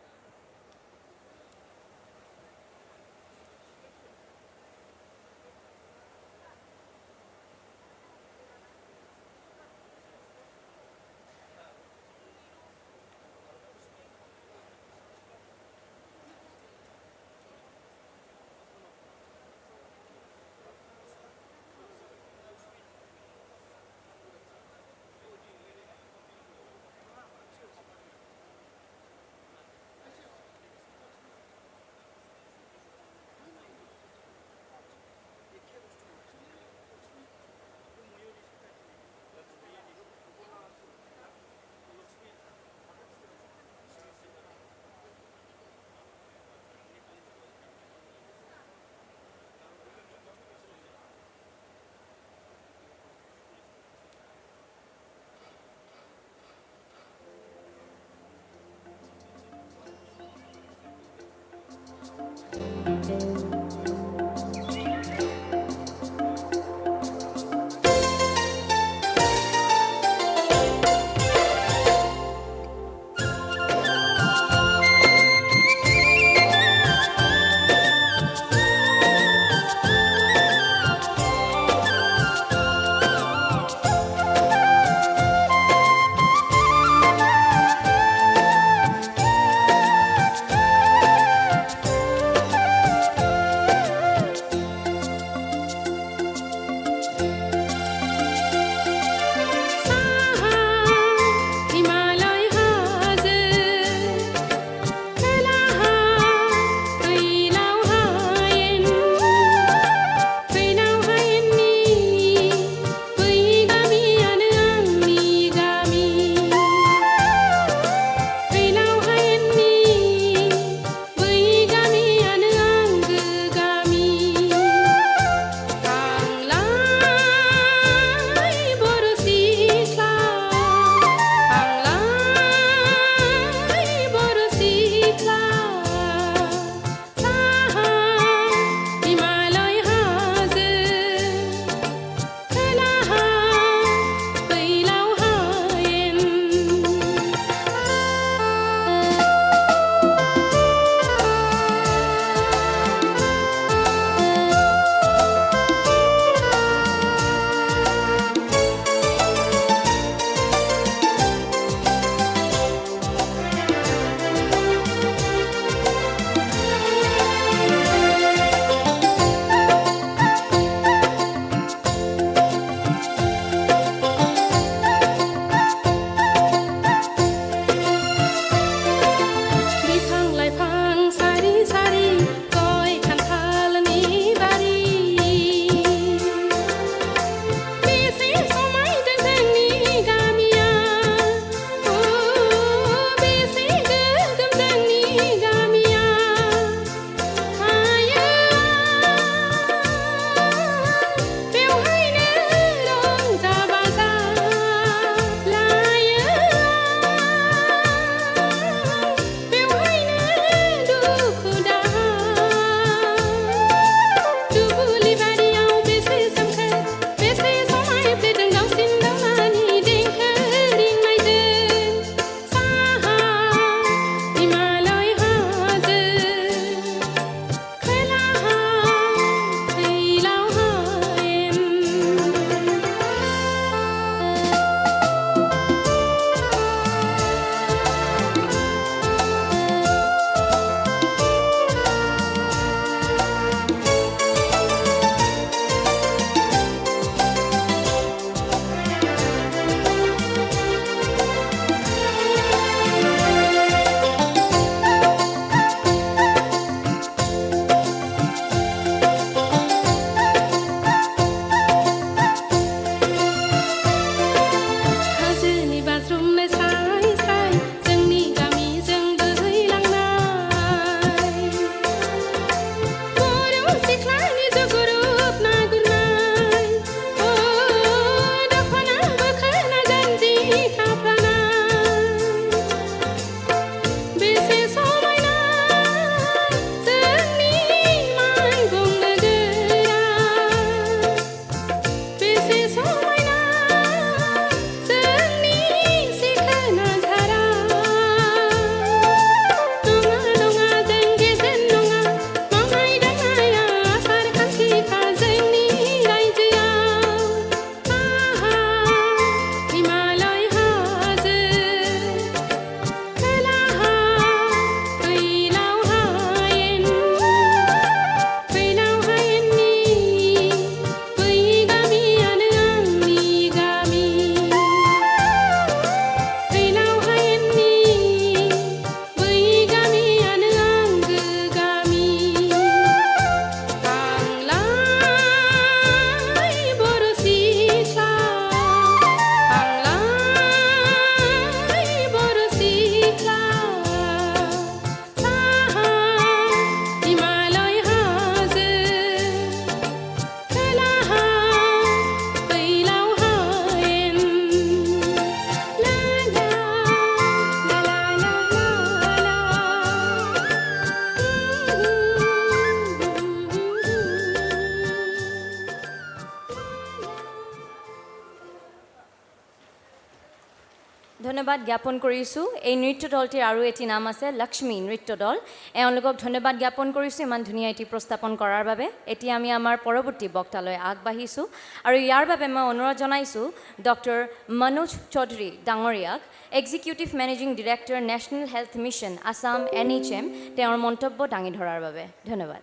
ধন্যবাদ জ্ঞাপন কৰিছোঁ এই নৃত্য দলটিৰ আৰু এটি নাম আছে লক্ষ্মী নৃত্য দল এওঁলোকক ধন্যবাদ জ্ঞাপন কৰিছোঁ ইমান ধুনীয়া এটি প্ৰস্থাপন কৰাৰ বাবে এতিয়া আমি আমাৰ পৰৱৰ্তী বক্তালৈ আগবাঢ়িছোঁ আৰু ইয়াৰ বাবে মই অনুৰোধ জনাইছোঁ ডক্টৰ মনোজ চৌধুৰী ডাঙৰীয়াক executive managing director national health mission Assam NHM তেওঁৰ মন্তব্য দাঙি ধৰাৰ বাবে ধন্যবাদ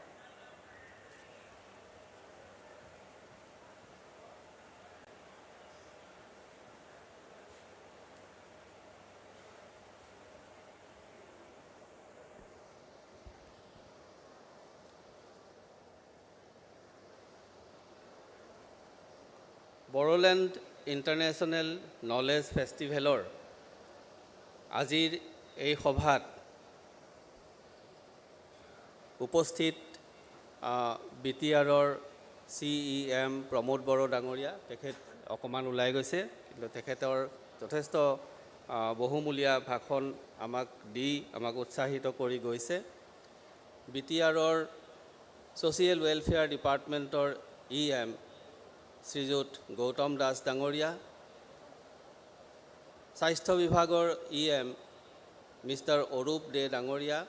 বড়োলেণ্ড ইণ্টাৰনেশ্যনেল নলেজ ফেষ্টিভেলৰ আজিৰ এই সভাত উপস্থিত BTRৰ CEM প্ৰমোদ বড়ো ডাঙৰীয়া তেখেত অকণমান ওলাই গৈছে কিন্তু তেখেতৰ যথেষ্ট বহুমূলীয়া ভাষণ আমাক দি আমাক উৎসাহিত কৰি গৈছে BTRৰ ছ'চিয়েল ৱেলফেয়াৰ ডিপাৰ্টমেণ্টৰ EM শ্ৰীযুত গৌতম দাস ডাঙৰীয়া স্বাস্থ্য বিভাগৰ EM মিষ্টাৰ অৰূপ দে ডাঙৰীয়া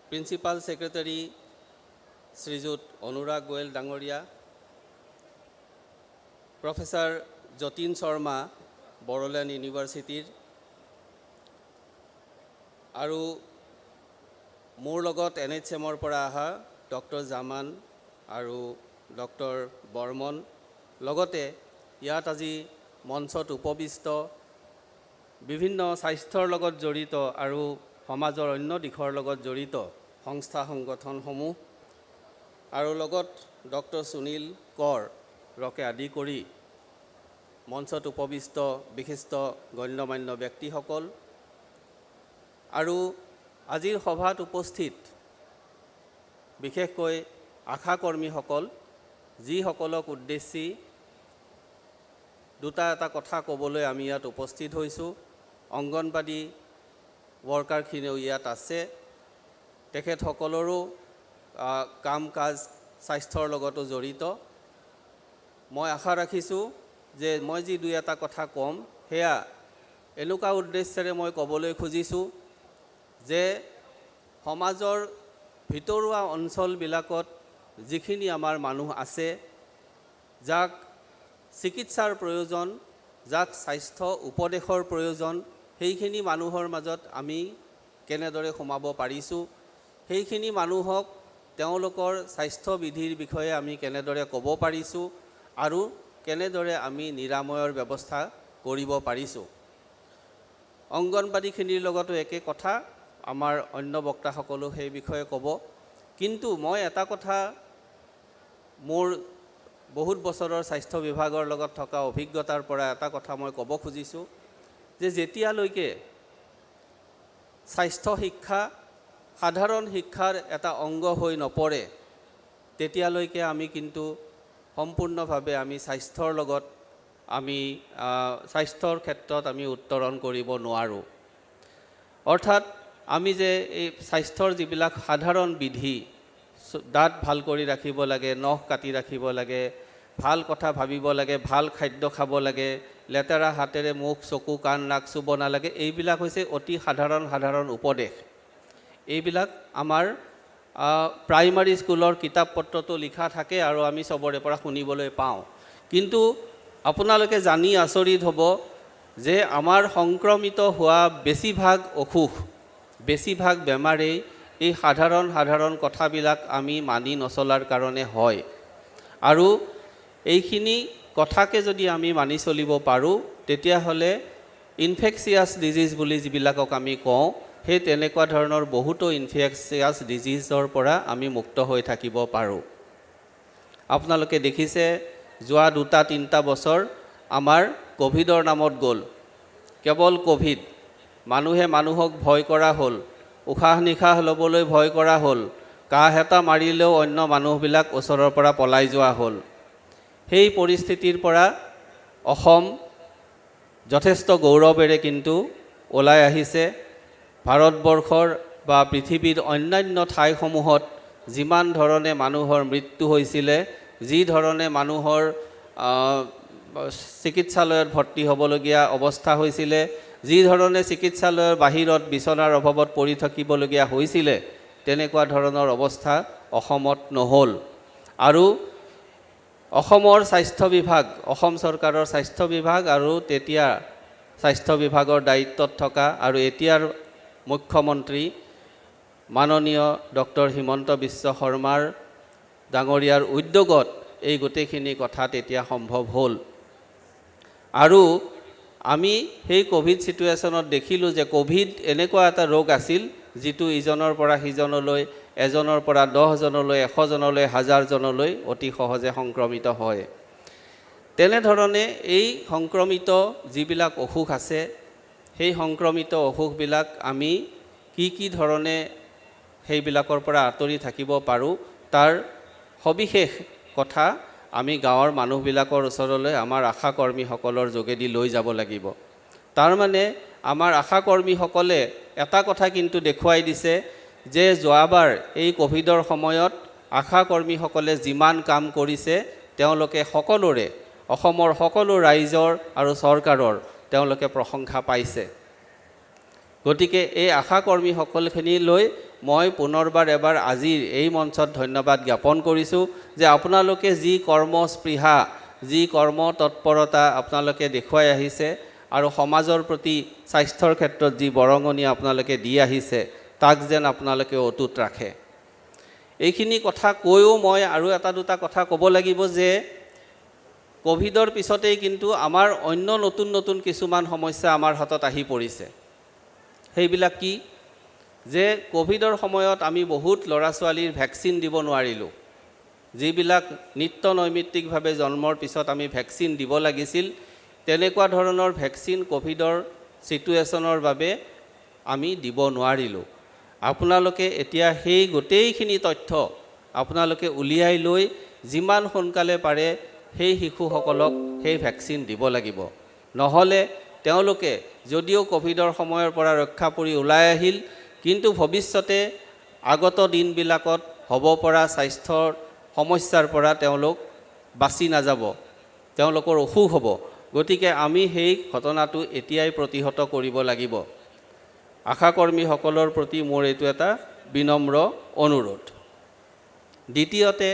প্ৰিন্সিপাল ছেক্ৰেটাৰী শ্ৰীযুত অনুৰাগ গোৱেল ডাঙৰীয়া প্ৰফেচাৰ যতীন শৰ্মা বড়োলেণ্ড ইউনিভাৰ্চিটিৰ আৰু মোৰ লগত NHMৰ পৰা অহা ডক্টৰ জামান আৰু ডক্টৰ বৰ্মন লগতে ইয়াত আজি মঞ্চত উপবিষ্ট বিভিন্ন স্বাস্থ্যৰ লগত জড়িত আৰু সমাজৰ অন্য দিশৰ লগত জড়িত সংস্থা সংগঠনসমূহ আৰু লগত ডক্টৰ সুনীল কৰকে আদি কৰি মঞ্চত উপবিষ্ট বিশিষ্ট গণ্যমান্য ব্যক্তিসকল আৰু আজিৰ সভাত উপস্থিত বিশেষকৈ আশা কৰ্মীসকল যিসকলক উদ্দেশ্যি এটা কথা ক'বলৈ আমি ইয়াত উপস্থিত হৈছোঁ অংগনবাদী ৱৰ্কাৰখিনিও ইয়াত আছে তেখেতসকলৰো কাম কাজ স্বাস্থ্যৰ লগতো জড়িত মই আশা ৰাখিছোঁ যে মই যি দুই এটা কথা ক'ম সেয়া এনেকুৱা উদ্দেশ্যেৰে মই ক'বলৈ খুজিছোঁ যে সমাজৰ ভিতৰুৱা অঞ্চলবিলাকত যিখিনি আমাৰ মানুহ আছে যাক চিকিৎসাৰ প্ৰয়োজন যাক স্বাস্থ্য উপদেশৰ প্ৰয়োজন সেইখিনি মানুহৰ মাজত আমি কেনেদৰে সোমাব পাৰিছোঁ সেইখিনি মানুহক তেওঁলোকৰ স্বাস্থ্য বিধিৰ বিষয়ে আমি কেনেদৰে ক'ব পাৰিছোঁ আৰু কেনেদৰে আমি নিৰাময়ৰ ব্যৱস্থা কৰিব পাৰিছোঁ অংগনবাদীখিনিৰ লগতো একে কথা আমাৰ অন্য বক্তাসকলেও সেই বিষয়ে ক'ব কিন্তু মই এটা কথা মোৰ বহুত বছৰৰ স্বাস্থ্য বিভাগৰ লগত থকা অভিজ্ঞতাৰ পৰা এটা কথা মই ক'ব খুজিছোঁ যে যেতিয়ালৈকে স্বাস্থ্য শিক্ষা সাধাৰণ শিক্ষাৰ এটা অংগ হৈ নপৰে তেতিয়ালৈকে আমি কিন্তু সম্পূৰ্ণভাৱে আমি স্বাস্থ্যৰ লগত আমি স্বাস্থ্যৰ ক্ষেত্ৰত আমি উত্তৰণ কৰিব নোৱাৰোঁ অৰ্থাৎ আমি যে এই স্বাস্থ্যৰ যিবিলাক সাধাৰণ বিধি দাঁত ভাল কৰি ৰাখিব লাগে নখ কাটি ৰাখিব লাগে ভাল কথা ভাবিব লাগে ভাল খাদ্য খাব লাগে লেতেৰা হাতেৰে মুখ চকু কাণ নাক চুব নালাগে এইবিলাক হৈছে অতি সাধাৰণ উপদেশ এইবিলাক আমাৰ প্ৰাইমাৰী স্কুলৰ কিতাপ পত্ৰতো লিখা থাকে আৰু আমি চবৰে পৰা শুনিবলৈ পাওঁ কিন্তু আপোনালোকে জানি আচৰিত হ'ব যে আমাৰ সংক্ৰমিত হোৱা বেছিভাগ অসুখ বেছিভাগ বেমাৰেই এই সাধাৰণ কথাবিলাক আমি মানি নচলাৰ কাৰণে হয় আৰু এইখিনি কথাকে যদি আমি মানি চলিব পাৰোঁ তেতিয়াহ'লে ইনফেকচিয়াছ ডিজিজ বুলি যিবিলাকক আমি কওঁ সেই তেনেকুৱা ধৰণৰ বহুতো ইনফেকচিয়াছ ডিজিজৰ পৰা আমি মুক্ত হৈ থাকিব পাৰোঁ আপোনালোকে দেখিছে যোৱা 2-3টা বছৰ আমাৰ কোভিডৰ নামত গ'ল কেৱল কোভিড মানুহে মানুহক ভয় কৰা হ'ল উশাহ নিশাহ ল'বলৈ ভয় কৰা হ'ল কাহ এটা মাৰিলেও অন্য মানুহবিলাক ওচৰৰ পৰা পলাই যোৱা হ'ল সেই পৰিস্থিতিৰ পৰা অসম যথেষ্ট গৌৰৱেৰে কিন্তু ওলাই আহিছে ভাৰতবৰ্ষৰ বা পৃথিৱীৰ অন্যান্য ঠাইসমূহত যিমান ধৰণে মানুহৰ মৃত্যু হৈছিলে যি ধৰণে মানুহৰ চিকিৎসালয়ত ভৰ্তি হ'বলগীয়া অৱস্থা হৈছিলে, যি ধৰণে চিকিৎসালয়ৰ বাহিৰত বিচনাৰ অভাৱত পৰি থাকিবলগীয়া হৈছিলে, তেনেকুৱা ধৰণৰ অৱস্থা অসমত নহ'ল। আৰু অসমৰ স্বাস্থ্য বিভাগ, অসম চৰকাৰৰ স্বাস্থ্য বিভাগ আৰু তেতিয়া স্বাস্থ্য বিভাগৰ দায়িত্বত থকা আৰু এতিয়াৰ মুখ্যমন্ত্ৰী মাননীয় ডক্টৰ হিমন্ত বিশ্ব শৰ্মাৰ ডাঙৰীয়াৰ উদ্যোগত এই গোটেইখিনি কথা তেতিয়া সম্ভৱ হ'ল। আৰু আমি সেই ক'ভিড চিটুৱেশ্যনত দেখিলোঁ যে ক'ভিড এনেকুৱা এটা ৰোগ আছিল যিটো ইজনৰ পৰা সিজনলৈ, এজনৰ পৰা 10জনলৈ, 100জনলৈ, 1000জনলৈ অতি সহজে সংক্ৰমিত হয়। তেনেধৰণে এই সংক্ৰমিত যিবিলাক অসুখ আছে, সেই সংক্ৰমিত অসুখবিলাক আমি কি ধৰণে সেইবিলাকৰ পৰা আঁতৰি থাকিব পাৰোঁ তাৰ সবিশেষ কথা আমি গাঁৱৰ মানুহবিলাকৰ ওচৰলৈ আমাৰ আশা কৰ্মীসকলৰ যোগেদি লৈ যাব লাগিব। তাৰমানে আমাৰ আশা কৰ্মীসকলে এটা কথা কিন্তু দেখুৱাই দিছে যে যোৱাবাৰ এই ক'ভিডৰ সময়ত আশা কৰ্মীসকলে যিমান কাম কৰিছে তেওঁলোকে সকলোৰে, অসমৰ সকলো ৰাইজৰ আৰু চৰকাৰৰ তেওঁলোকে প্ৰশংসা পাইছে। গতিকে এই আশা কৰ্মীসকলখিনিলৈ মই পুনৰবাৰ এবাৰ আজিৰ এই মঞ্চত ধন্যবাদ জ্ঞাপন কৰিছোঁ যে আপোনালোকে যি কৰ্মস্পৃহা, যি কৰ্ম তৎপৰতা আপোনালোকে দেখুৱাই আহিছে আৰু সমাজৰ প্ৰতি স্বাস্থ্যৰ ক্ষেত্ৰত যি বৰঙণি আপোনালোকে দি আহিছে, তাক যেন আপোনালোকে অটুট ৰাখে। এইখিনি কথা কৈও মই আৰু এটা দুটা কথা ক'ব লাগিব যে ক'ভিডৰ পিছতেই কিন্তু আমাৰ অন্য নতুন নতুন কিছুমান সমস্যা আমাৰ হাতত আহি পৰিছে। সেইবিলাক কি? যে ক'ভিডৰ সময়ত আমি বহুত ল'ৰা ছোৱালীৰ ভেকচিন দিব নোৱাৰিলোঁ। যিবিলাক নিত্য নৈমিত্তিকভাৱে জন্মৰ পিছত আমি ভেকচিন দিব লাগিছিল, তেনেকুৱা ধৰণৰ ভেকচিন ক'ভিডৰ চিটুৱেশ্যনৰ বাবে আমি দিব নোৱাৰিলোঁ। আপোনালোকে এতিয়া সেই গোটেইখিনি তথ্য আপোনালোকে উলিয়াই লৈ যিমান সোনকালে পাৰে সেই শিশুসকলক সেই ভেকচিন দিব লাগিব। নহ'লে তেওঁলোকে যদিও ক'ভিডৰ সময়ৰ পৰা ৰক্ষা পৰি ওলাই আহিল, কিন্তু ভৱিষ্যতে আগত দিনবিলাকত হ'ব পৰা স্বাস্থ্যৰ সমস্যাৰ পৰা তেওঁলোক বাচি নাযাব, তেওঁলোকৰ অসুখ হ'ব। গতিকে আমি সেই ঘটনাটো এতিয়াই প্ৰতিহত কৰিব লাগিব। আশা কৰ্মীসকলৰ প্ৰতি মোৰ এইটো এটা বিনম্ৰ অনুৰোধ। দ্বিতীয়তে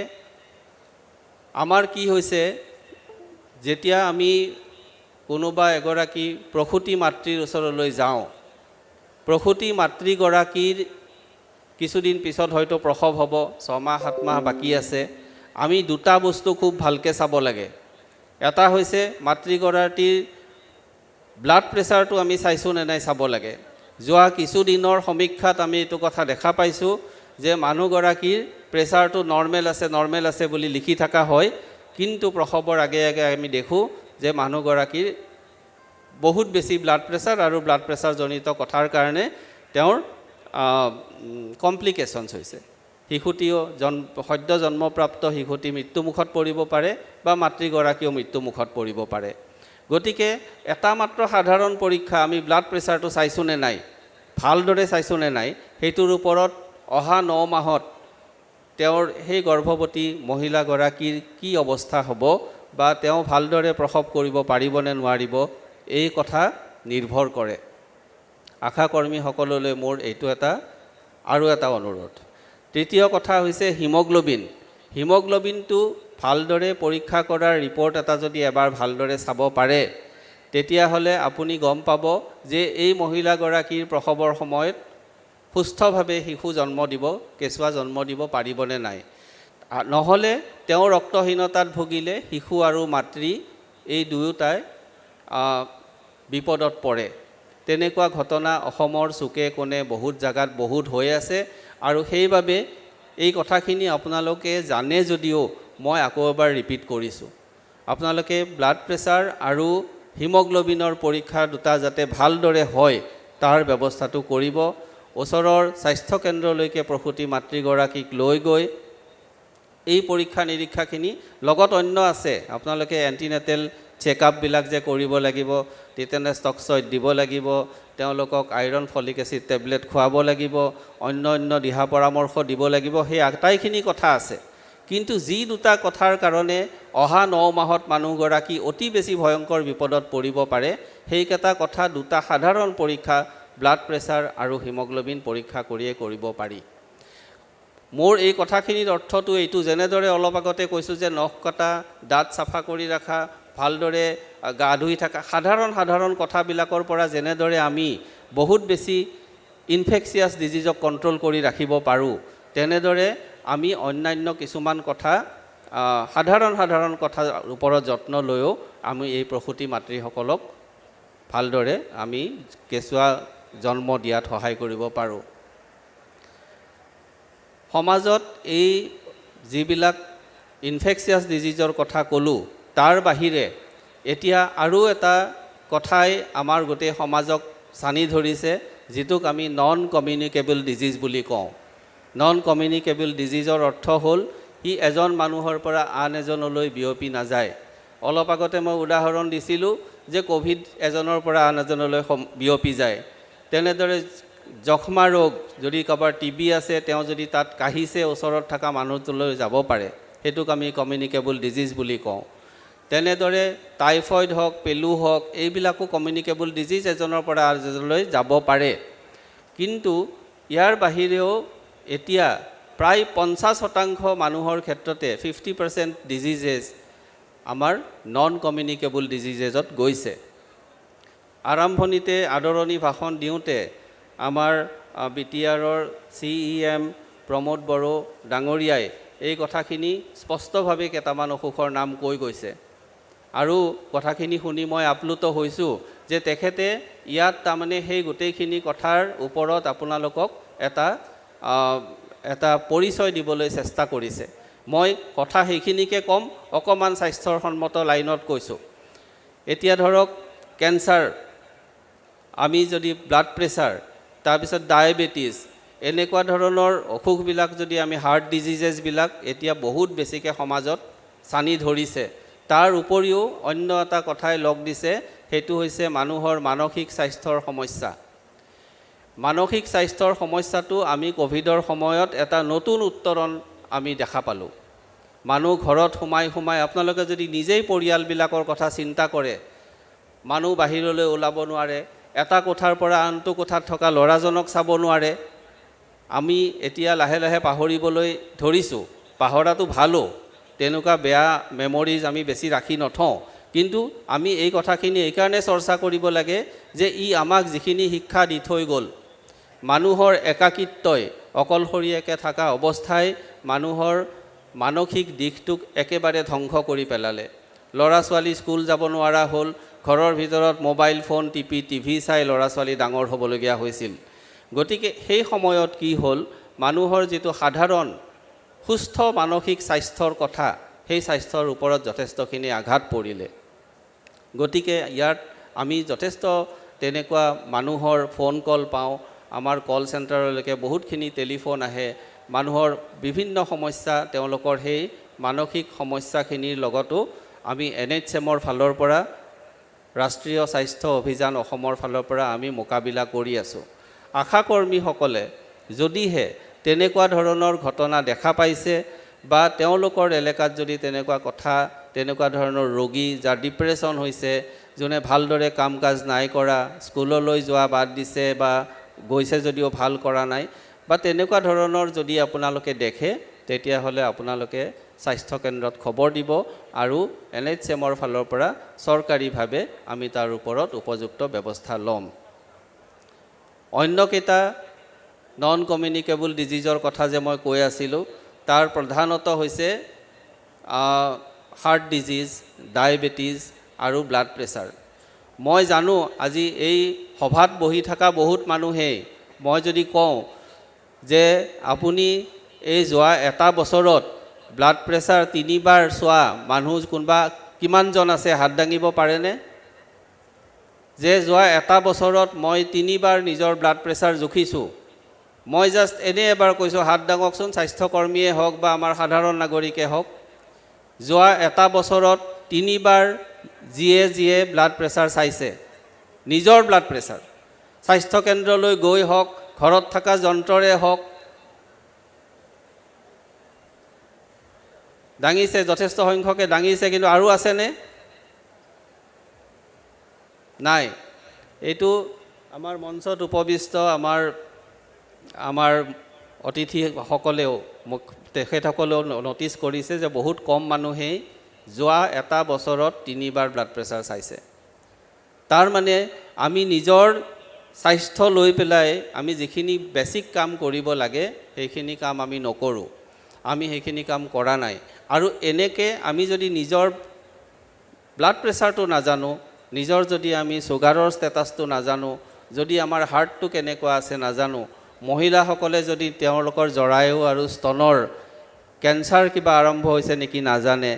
আমাৰ কি হৈছে, যেতিয়া আমি কোনোবা এগৰাকী প্ৰসূতি মাতৃৰ ওচৰলৈ যাওঁ, প্ৰসূতি মাতৃগৰাকীৰ কিছুদিন পিছত হয়তো প্ৰসৱ হ'ব, 6 মাহ 7 মাহ বাকী আছে। আমি দুটা বস্তু খুব ভালকৈ চাব লাগে। এটা হৈছে মাতৃগৰাকীৰ ব্লাড প্ৰেছাৰটো আমি চাইছোঁ নে নাই চাব লাগে। যোৱা কিছুদিনৰ সমীক্ষাত আমি এইটো কথা দেখা পাইছোঁ যে মানুহগৰাকীৰ প্ৰেছাৰটো নৰ্মেল আছে বুলি লিখি থকা হয়, কিন্তু প্ৰসৱৰ আগে আগে আমি দেখোঁ যে মানুহগৰাকীৰ বহুত বেছি ব্লাড প্ৰেছাৰ আৰু ব্লাড প্ৰেছাৰজনিত কথাৰ কাৰণে তেওঁৰ কমপ্লিকেশ্যনছ হৈছে। শিশুটিও সদ্য জন্মপ্ৰাপ্ত শিশুটি মৃত্যুমুখত পৰিব পাৰে বা মাতৃগৰাকীও মৃত্যুমুখত পৰিব পাৰে। গতিকে এটা মাত্ৰ সাধাৰণ পৰীক্ষা, আমি ব্লাড প্ৰেছাৰটো চাইছোঁ নে নাই, ভালদৰে চাইছোঁ নে নাই, সেইটোৰ ওপৰত অহা 9 মাহত তেওঁৰ সেই গৰ্ভৱতী মহিলাগৰাকীৰ কি অৱস্থা হ'ব বা তেওঁ ভালদৰে প্ৰসৱ কৰিব পাৰিবনে নোৱাৰিব, এই কথা নিৰ্ভৰ কৰে। আশা কৰ্মীসকললৈ মোৰ এইটো আৰু এটা অনুৰোধ। তৃতীয় কথা হৈছে হিমগ্ল'বিন। হিমগ্ল'বিনটো ভালদৰে পৰীক্ষা কৰাৰ ৰিপৰ্ট এটা যদি এবাৰ ভালদৰে চাব পাৰে, তেতিয়াহ'লে আপুনি গম পাব যে এই মহিলাগৰাকীৰ প্ৰসৱৰ সময়ত সুস্থভাৱে শিশু জন্ম দিব, কেঁচুৱা জন্ম দিব পাৰিবনে নাই। নহ'লে তেওঁ ৰক্তহীনতাত ভুগিলে শিশু আৰু মাতৃ এই দুয়োটাই বিপদত পৰে। তেনেকুৱা ঘটনা অসমৰ চুকে কোণে বহুত জাগাত বহুত হৈ আছে। আৰু সেইবাবে এই কথাখিনি আপোনালোকে জানে যদিও মই আকৌ এবাৰ ৰিপিট কৰিছোঁ, আপোনালোকে ব্লাড প্ৰেছাৰ আৰু হিমগ্ল'বিনৰ পৰীক্ষা দুটা যাতে ভালদৰে হয় তাৰ ব্যৱস্থাটো কৰিব। ওচৰৰ স্বাস্থ্যকেন্দ্ৰলৈকে প্ৰসূতি মাতৃগৰাকীক লৈ গৈ এই পৰীক্ষা নিৰীক্ষাখিনি লগত অন্য আছে, আপোনালোকে এণ্টিনেটেল চেকআপবিলাক যে কৰিব লাগিব, টিটেনাছ টক্সইড দিব লাগিব, তেওঁলোকক আইৰণ ফলিক এচিড টেবলেট খুৱাব লাগিব, অন্য দিহা পৰামৰ্শ দিব লাগিব, সেই আটাইখিনি কথা আছে। কিন্তু যি দুটা কথাৰ কাৰণে অহা 9 মাহত মানুহগৰাকী অতি বেছি ভয়ংকৰ বিপদত পৰিব পাৰে, সেইকেইটা কথা দুটা সাধাৰণ পৰীক্ষা ব্লাড প্ৰেছাৰ আৰু হিমোগ্লোবিন পৰীক্ষা কৰিয়ে কৰিব পাৰি। মোৰ এই কথাখিনিৰ অৰ্থটো এইটো, যেনেদৰে অলপ আগতে কৈছোঁ যে নখ কটা, দাঁত চাফা কৰি ৰাখা, ভালদৰে গা ধুই থকা, সাধাৰণ কথাবিলাকৰ পৰা যেনেদৰে আমি বহুত বেছি ইনফেকচিয়াছ ডিজিজক কণ্ট্ৰল কৰি ৰাখিব পাৰোঁ, তেনেদৰে আমি অন্যান্য কিছুমান কথা সাধাৰণ কথাৰ ওপৰত যত্ন লৈও আমি এই প্ৰসূতি মাতৃসকলক ভালদৰে আমি কেঁচুৱা জন্ম দিয়াত সহায় কৰিব পাৰোঁ। সমাজত এই যিবিলাক ইনফেকচিয়াছ ডিজিজৰ কথা ক'লোঁ, তাৰ বাহিৰে এতিয়া আৰু এটা কথাই আমাৰ গোটেই সমাজক চানি ধৰিছে, যিটোক আমি নন কমিউনিকেবল ডিজিজ বুলি কওঁ। নন কমিউনিকেবল ডিজিজৰ অৰ্থ হ'ল ই এজন মানুহৰ পৰা আন এজনলৈ বিয়পি নাযায়। অলপ আগতে মই উদাহৰণ দিছিলোঁ যে ক'ভিড এজনৰ পৰা আন এজনলৈ বিয়পি যায়। তেনেদৰে যক্ষ্মা ৰোগ, যদি কাৰোবাৰ টিবি আছে, তেওঁ যদি তাত কাঢ়িছে, ওচৰত থকা মানুহটোলৈ যাব পাৰে, সেইটোক আমি কমিউনিকেবল ডিজিজ বুলি কওঁ। তেনেদৰে টাইফইড হওক, পেলু হওক, এইবিলাকো কমিউনিকেবল ডিজিজ, এজনৰ পৰা আন এজনলৈ যাব পাৰে। কিন্তু ইয়াৰ বাহিৰেও এতিয়া প্ৰায় 50% মানুহৰ ক্ষেত্ৰতে 50% ডিজিজেছ আমাৰ নন কমিউনিকেবল ডিজিজেছত গৈছে। আৰম্ভণিতে আদৰণি ভাষণ দিওঁতে আমাৰ BTRৰ CEM প্ৰমোদ বড়ো ডাঙৰীয়াই এই কথাখিনি স্পষ্টভাৱে কেইটামান অসুখৰ নাম কৈ গৈছে, আৰু কথাখিনি শুনি মই আপ্লুত হৈছোঁ যে তেখেতে ইয়াত তাৰমানে সেই গোটেইখিনি কথাৰ ওপৰত আপোনালোকক এটা পৰিচয় দিবলৈ চেষ্টা কৰিছে। মই কথা সেইখিনিকে ক'ম, অকণমান স্বাস্থ্যৰ সন্মত লাইনত কৈছোঁ। এতিয়া ধৰক কেঞ্চাৰ, আমি যদি ব্লাড প্ৰেছাৰ, তাৰপিছত ডায়েবেটিছ, এনেকুৱা ধৰণৰ অসুখবিলাক যদি আমি হাৰ্ট ডিজিজেছবিলাক এতিয়া বহুত বেছিকৈ সমাজত চানি ধৰিছে। তাৰ উপৰিও অন্য এটা কথাই লগ দিছে, সেইটো হৈছে মানুহৰ মানসিক স্বাস্থ্যৰ সমস্যা। মানসিক স্বাস্থ্যৰ সমস্যাটো আমি ক'ভিডৰ সময়ত এটা নতুন উত্তৰণ আমি দেখা পালোঁ। মানুহ ঘৰত সোমাই আপোনালোকে যদি নিজেই পৰিয়ালবিলাকৰ কথা চিন্তা কৰে, মানুহ বাহিৰলৈ ওলাব নোৱাৰে, এটা কোঠাৰ পৰা আনটো কোঠাত থকা ল'ৰাজনক চাব নোৱাৰে। আমি এতিয়া লাহে লাহে পাহৰিবলৈ ধৰিছোঁ, পাহৰাটো ভালো, তেনেকুৱা বেয়া মেমৰিজ আমি বেছি ৰাখি নথওঁ, কিন্তু আমি এই কথাখিনি এইকাৰণে চৰ্চা কৰিব লাগে যে ই আমাক যিখিনি শিক্ষা দি থৈ গ'ল, মানুহৰ একাকিত্বই, অকলশৰীয়াকৈ থকা অৱস্থাই মানুহৰ মানসিক দিশটোক একেবাৰে ধ্বংস কৰি পেলালে। ল'ৰা ছোৱালী স্কুল যাব নোৱাৰা হ'ল, ঘৰৰ ভিতৰত মোবাইল ফোন টিপি টিভি চাই ল'ৰা ছোৱালী ডাঙৰ হ'বলগীয়া হৈছিল। গতিকে সেই সময়ত কি হ'ল, মানুহৰ যিটো সাধাৰণ সুস্থ মানসিক স্বাস্থ্যৰ কথা, সেই স্বাস্থ্যৰ ওপৰত যথেষ্টখিনি আঘাত পৰিলে। গতিকে ইয়াত আমি যথেষ্ট তেনেকুৱা মানুহৰ ফোন কল পাওঁ, আমাৰ কল চেণ্টাৰলৈকে বহুতখিনি টেলিফোন আহে, মানুহৰ বিভিন্ন সমস্যা, তেওঁলোকৰ সেই মানসিক সমস্যাখিনিৰ লগতো আমি NHMৰ ফালৰ পৰা, ৰাষ্ট্ৰীয় স্বাস্থ্য অভিযান অসমৰ ফালৰ পৰা আমি মোকাবিলা কৰি আছোঁ। আশাকৰ্মীসকলে যদিহে তেনেকুৱা ধৰণৰ ঘটনা দেখা পাইছে বা তেওঁলোকৰ এলেকাত যদি তেনেকুৱা ধৰণৰ ৰোগী যাৰ ডিপ্ৰেশ্যন হৈছে, যোনে ভালদৰে কাম কাজ নাই কৰা, স্কুললৈ যোৱা বাদ দিছে বা গৈছে যদিও ভাল কৰা নাই, বা তেনেকুৱা ধৰণৰ যদি আপোনালোকে দেখে, তেতিয়াহ'লে আপোনালোকে স্বাস্থ্যকেন্দ্ৰত খবৰ দিব আৰু NHMৰ ফালৰ পৰা চৰকাৰীভাৱে আমি তাৰ ওপৰত উপযুক্ত ব্যৱস্থা ল'ম। অন্যকেইটা নন কমিউনিকেবল ডিজিজৰ কথা যে মই কৈ আছিলোঁ, তাৰ প্ৰধানত হৈছে হাৰ্ট ডিজিজ, ডায়েবেটিছ আৰু ব্লাড প্ৰেছাৰ। মই জানো আজি এই সভাত বহি থকা বহুত মানুহেই, মই যদি কওঁ যে আপুনি এই যোৱা এটা বছৰত ব্লাড প্ৰেছাৰ 3বাৰ চোৱা মানুহ কোনোবা কিমানজন আছে, হাত দাঙিব পাৰেনে? যে যোৱা এটা বছৰত মই 3বাৰ নিজৰ ব্লাড প্ৰেছাৰ জুখিছোঁ। মই জাষ্ট এনেই এবাৰ কৈছোঁ, হাত দাঙকচোন, স্বাস্থ্যকৰ্মীয়ে হওক বা আমাৰ সাধাৰণ নাগৰিকে হওক। যোৱা এটা বছৰত 3বাৰ যিয়ে ব্লাড প্ৰেছাৰ চাইছে, নিজৰ ব্লাড প্ৰেছাৰ, স্বাস্থ্যকেন্দ্ৰলৈ গৈ হওক, ঘৰত থকা যন্ত্ৰৰে হওক, দাঙিছে, যথেষ্ট সংখ্যকে দাঙিছে, কিন্তু আৰু আছেনে? নাই। এইটো আমাৰ মঞ্চত উপবিষ্ট আমাৰ অতিথিসকলেও তেখেতসকলেও ন'টিছ কৰিছে যে বহুত কম মানুহেই যোৱা এটা বছৰত 3 বাৰ ব্লাড প্ৰেছাৰ চাইছে। তাৰ মানে আমি নিজৰ স্বাস্থ্য লৈ পেলাই আমি যিখিনি বেছিক কাম কৰিব লাগে সেইখিনি কাম আমি নকৰোঁ, আমি সেইখিনি কাম কৰা নাই। আৰু এনেকৈ আমি যদি নিজৰ ব্লাড প্ৰেছাৰটো নাজানো, নিজৰ যদি আমি ছুগাৰৰ ষ্টেটাছটো নাজানো, যদি আমাৰ হাৰ্টটো কেনেকুৱা আছে নাজানো, মহিলাসকলে যদি তেওঁলোকৰ জৰায়ু আৰু স্তনৰ কেঞ্চাৰ কিবা আৰম্ভ হৈছে নেকি নাজানে,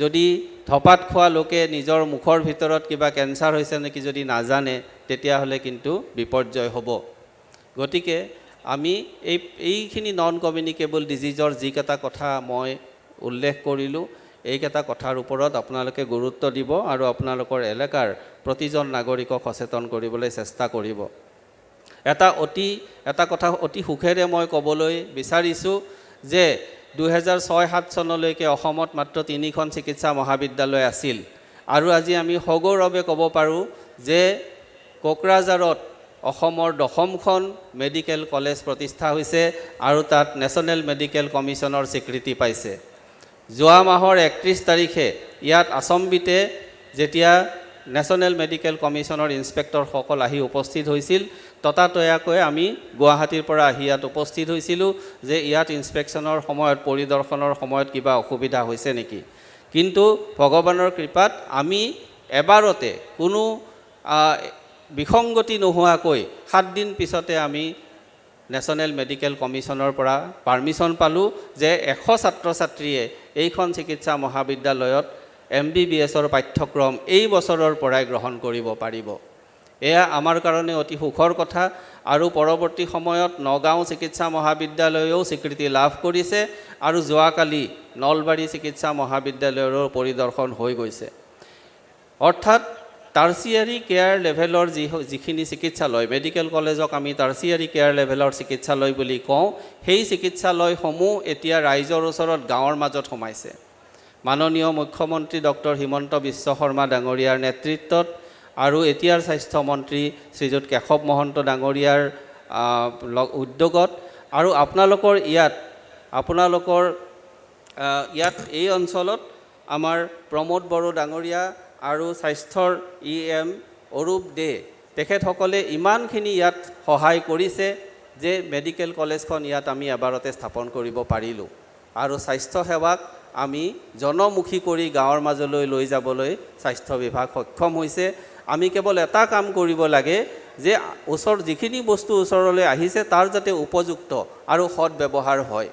যদি ধপাত খোৱা লোকে নিজৰ মুখৰ ভিতৰত কিবা কেঞ্চাৰ হৈছে নেকি যদি নাজানে, তেতিয়াহ'লে কিন্তু বিপৰ্যয় হ'ব। গতিকে আমি এইখিনি নন কমিউনিকেবল ডিজিজৰ যিকেইটা কথা মই উল্লেখ কৰিলোঁ, এইকেইটা কথাৰ ওপৰত আপোনালোকে গুৰুত্ব দিব আৰু আপোনালোকৰ এলেকাৰ প্ৰতিজন নাগৰিকক সচেতন কৰিবলৈ চেষ্টা কৰিব। এটা কথা অতি সুখেৰে মই ক'বলৈ বিচাৰিছোঁ যে 2006-07 চনলৈকে অসমত মাত্ৰ 3খন চিকিৎসা মহাবিদ্যালয় আছিল, আৰু আজি আমি সগৌৰৱে ক'ব পাৰোঁ যে কোকৰাঝাৰত অসমৰ 10খন মেডিকেল কলেজ প্ৰতিষ্ঠা হৈছে আৰু তাত নেশ্যনেল মেডিকেল কমিশ্যনৰ স্বীকৃতি পাইছে। যোৱা মাহৰ 31 তাৰিখে ইয়াত আচম্বিতে যেতিয়া নেশ্যনেল মেডিকেল কমিশ্যনৰ ইনস্পেক্টৰসকল আহি উপস্থিত হৈছিল, ততাতৈয়াকৈ আমি গুৱাহাটীৰ পৰা আহি ইয়াত উপস্থিত হৈছিলোঁ যে ইয়াত ইনস্পেকশ্যনৰ সময়ত, পৰিদৰ্শনৰ সময়ত কিবা অসুবিধা হৈছে নেকি। কিন্তু ভগৱানৰ কৃপাত আমি এবাৰতে কোনো বিসংগতি নোহোৱাকৈ 7 দিন পিছতে আমি নেশ্যনেল মেডিকেল কমিশ্যনৰ পৰা পাৰ্মিশ্যন পালোঁ যে 100 ছাত্ৰ ছাত্ৰীয়ে এইখন চিকিৎসা মহাবিদ্যালয়ত MBBSৰ পাঠ্যক্ৰম এই বছৰৰ পৰাই গ্ৰহণ কৰিব পাৰিব। এয়া আমাৰ কাৰণে অতি সুখৰ কথা। আৰু পৰৱৰ্তী সময়ত নগাঁও চিকিৎসা মহাবিদ্যালয়েও স্বীকৃতি লাভ কৰিছে আৰু যোৱাকালি নলবাৰী চিকিৎসা মহাবিদ্যালয়ৰো পৰিদৰ্শন হৈ গৈছে। অৰ্থাৎ টাৰ্চিয়াৰী কেয়াৰ লেভেলৰ যিখিনি চিকিৎসালয়, মেডিকেল কলেজক আমি টাৰ্চিয়াৰী কেয়াৰ লেভেলৰ চিকিৎসালয় বুলি কওঁ, সেই চিকিৎসালয়সমূহ এতিয়া ৰাইজৰ ওচৰত গাঁৱৰ মাজত সোমাইছে। মাননীয় মুখ্যমন্ত্ৰী ডক্টৰ হিমন্ত বিশ্ব শৰ্মা ডাঙৰীয়াৰ নেতৃত্বত আৰু এতিয়াৰ স্বাস্থ্যমন্ত্ৰী শ্ৰীযুত কেশৱ মহন্ত ডাঙৰীয়াৰ উদ্যোগত আৰু আপোনালোকৰ ইয়াত এই অঞ্চলত আমাৰ প্ৰমোদ বড়ো ডাঙৰীয়া আৰু স্বাস্থ্যৰ EM অৰূপ দে, তেখেতসকলে ইমানখিনি ইয়াত সহায় কৰিছে যে মেডিকেল কলেজখন ইয়াত আমি এবাৰতে স্থাপন কৰিব পাৰিলোঁ আৰু স্বাস্থ্য সেৱাক আমি জনমুখী কৰি গাঁৱৰ মাজলৈ লৈ যাবলৈ স্বাস্থ্য বিভাগ সক্ষম হৈছে। আমি কেৱল এটা কাম কৰিব লাগে যে যিখিনি বস্তু ওচৰলৈ আহিছে তাৰ যাতে উপযুক্ত আৰু সৎ ব্যৱহাৰ হয়।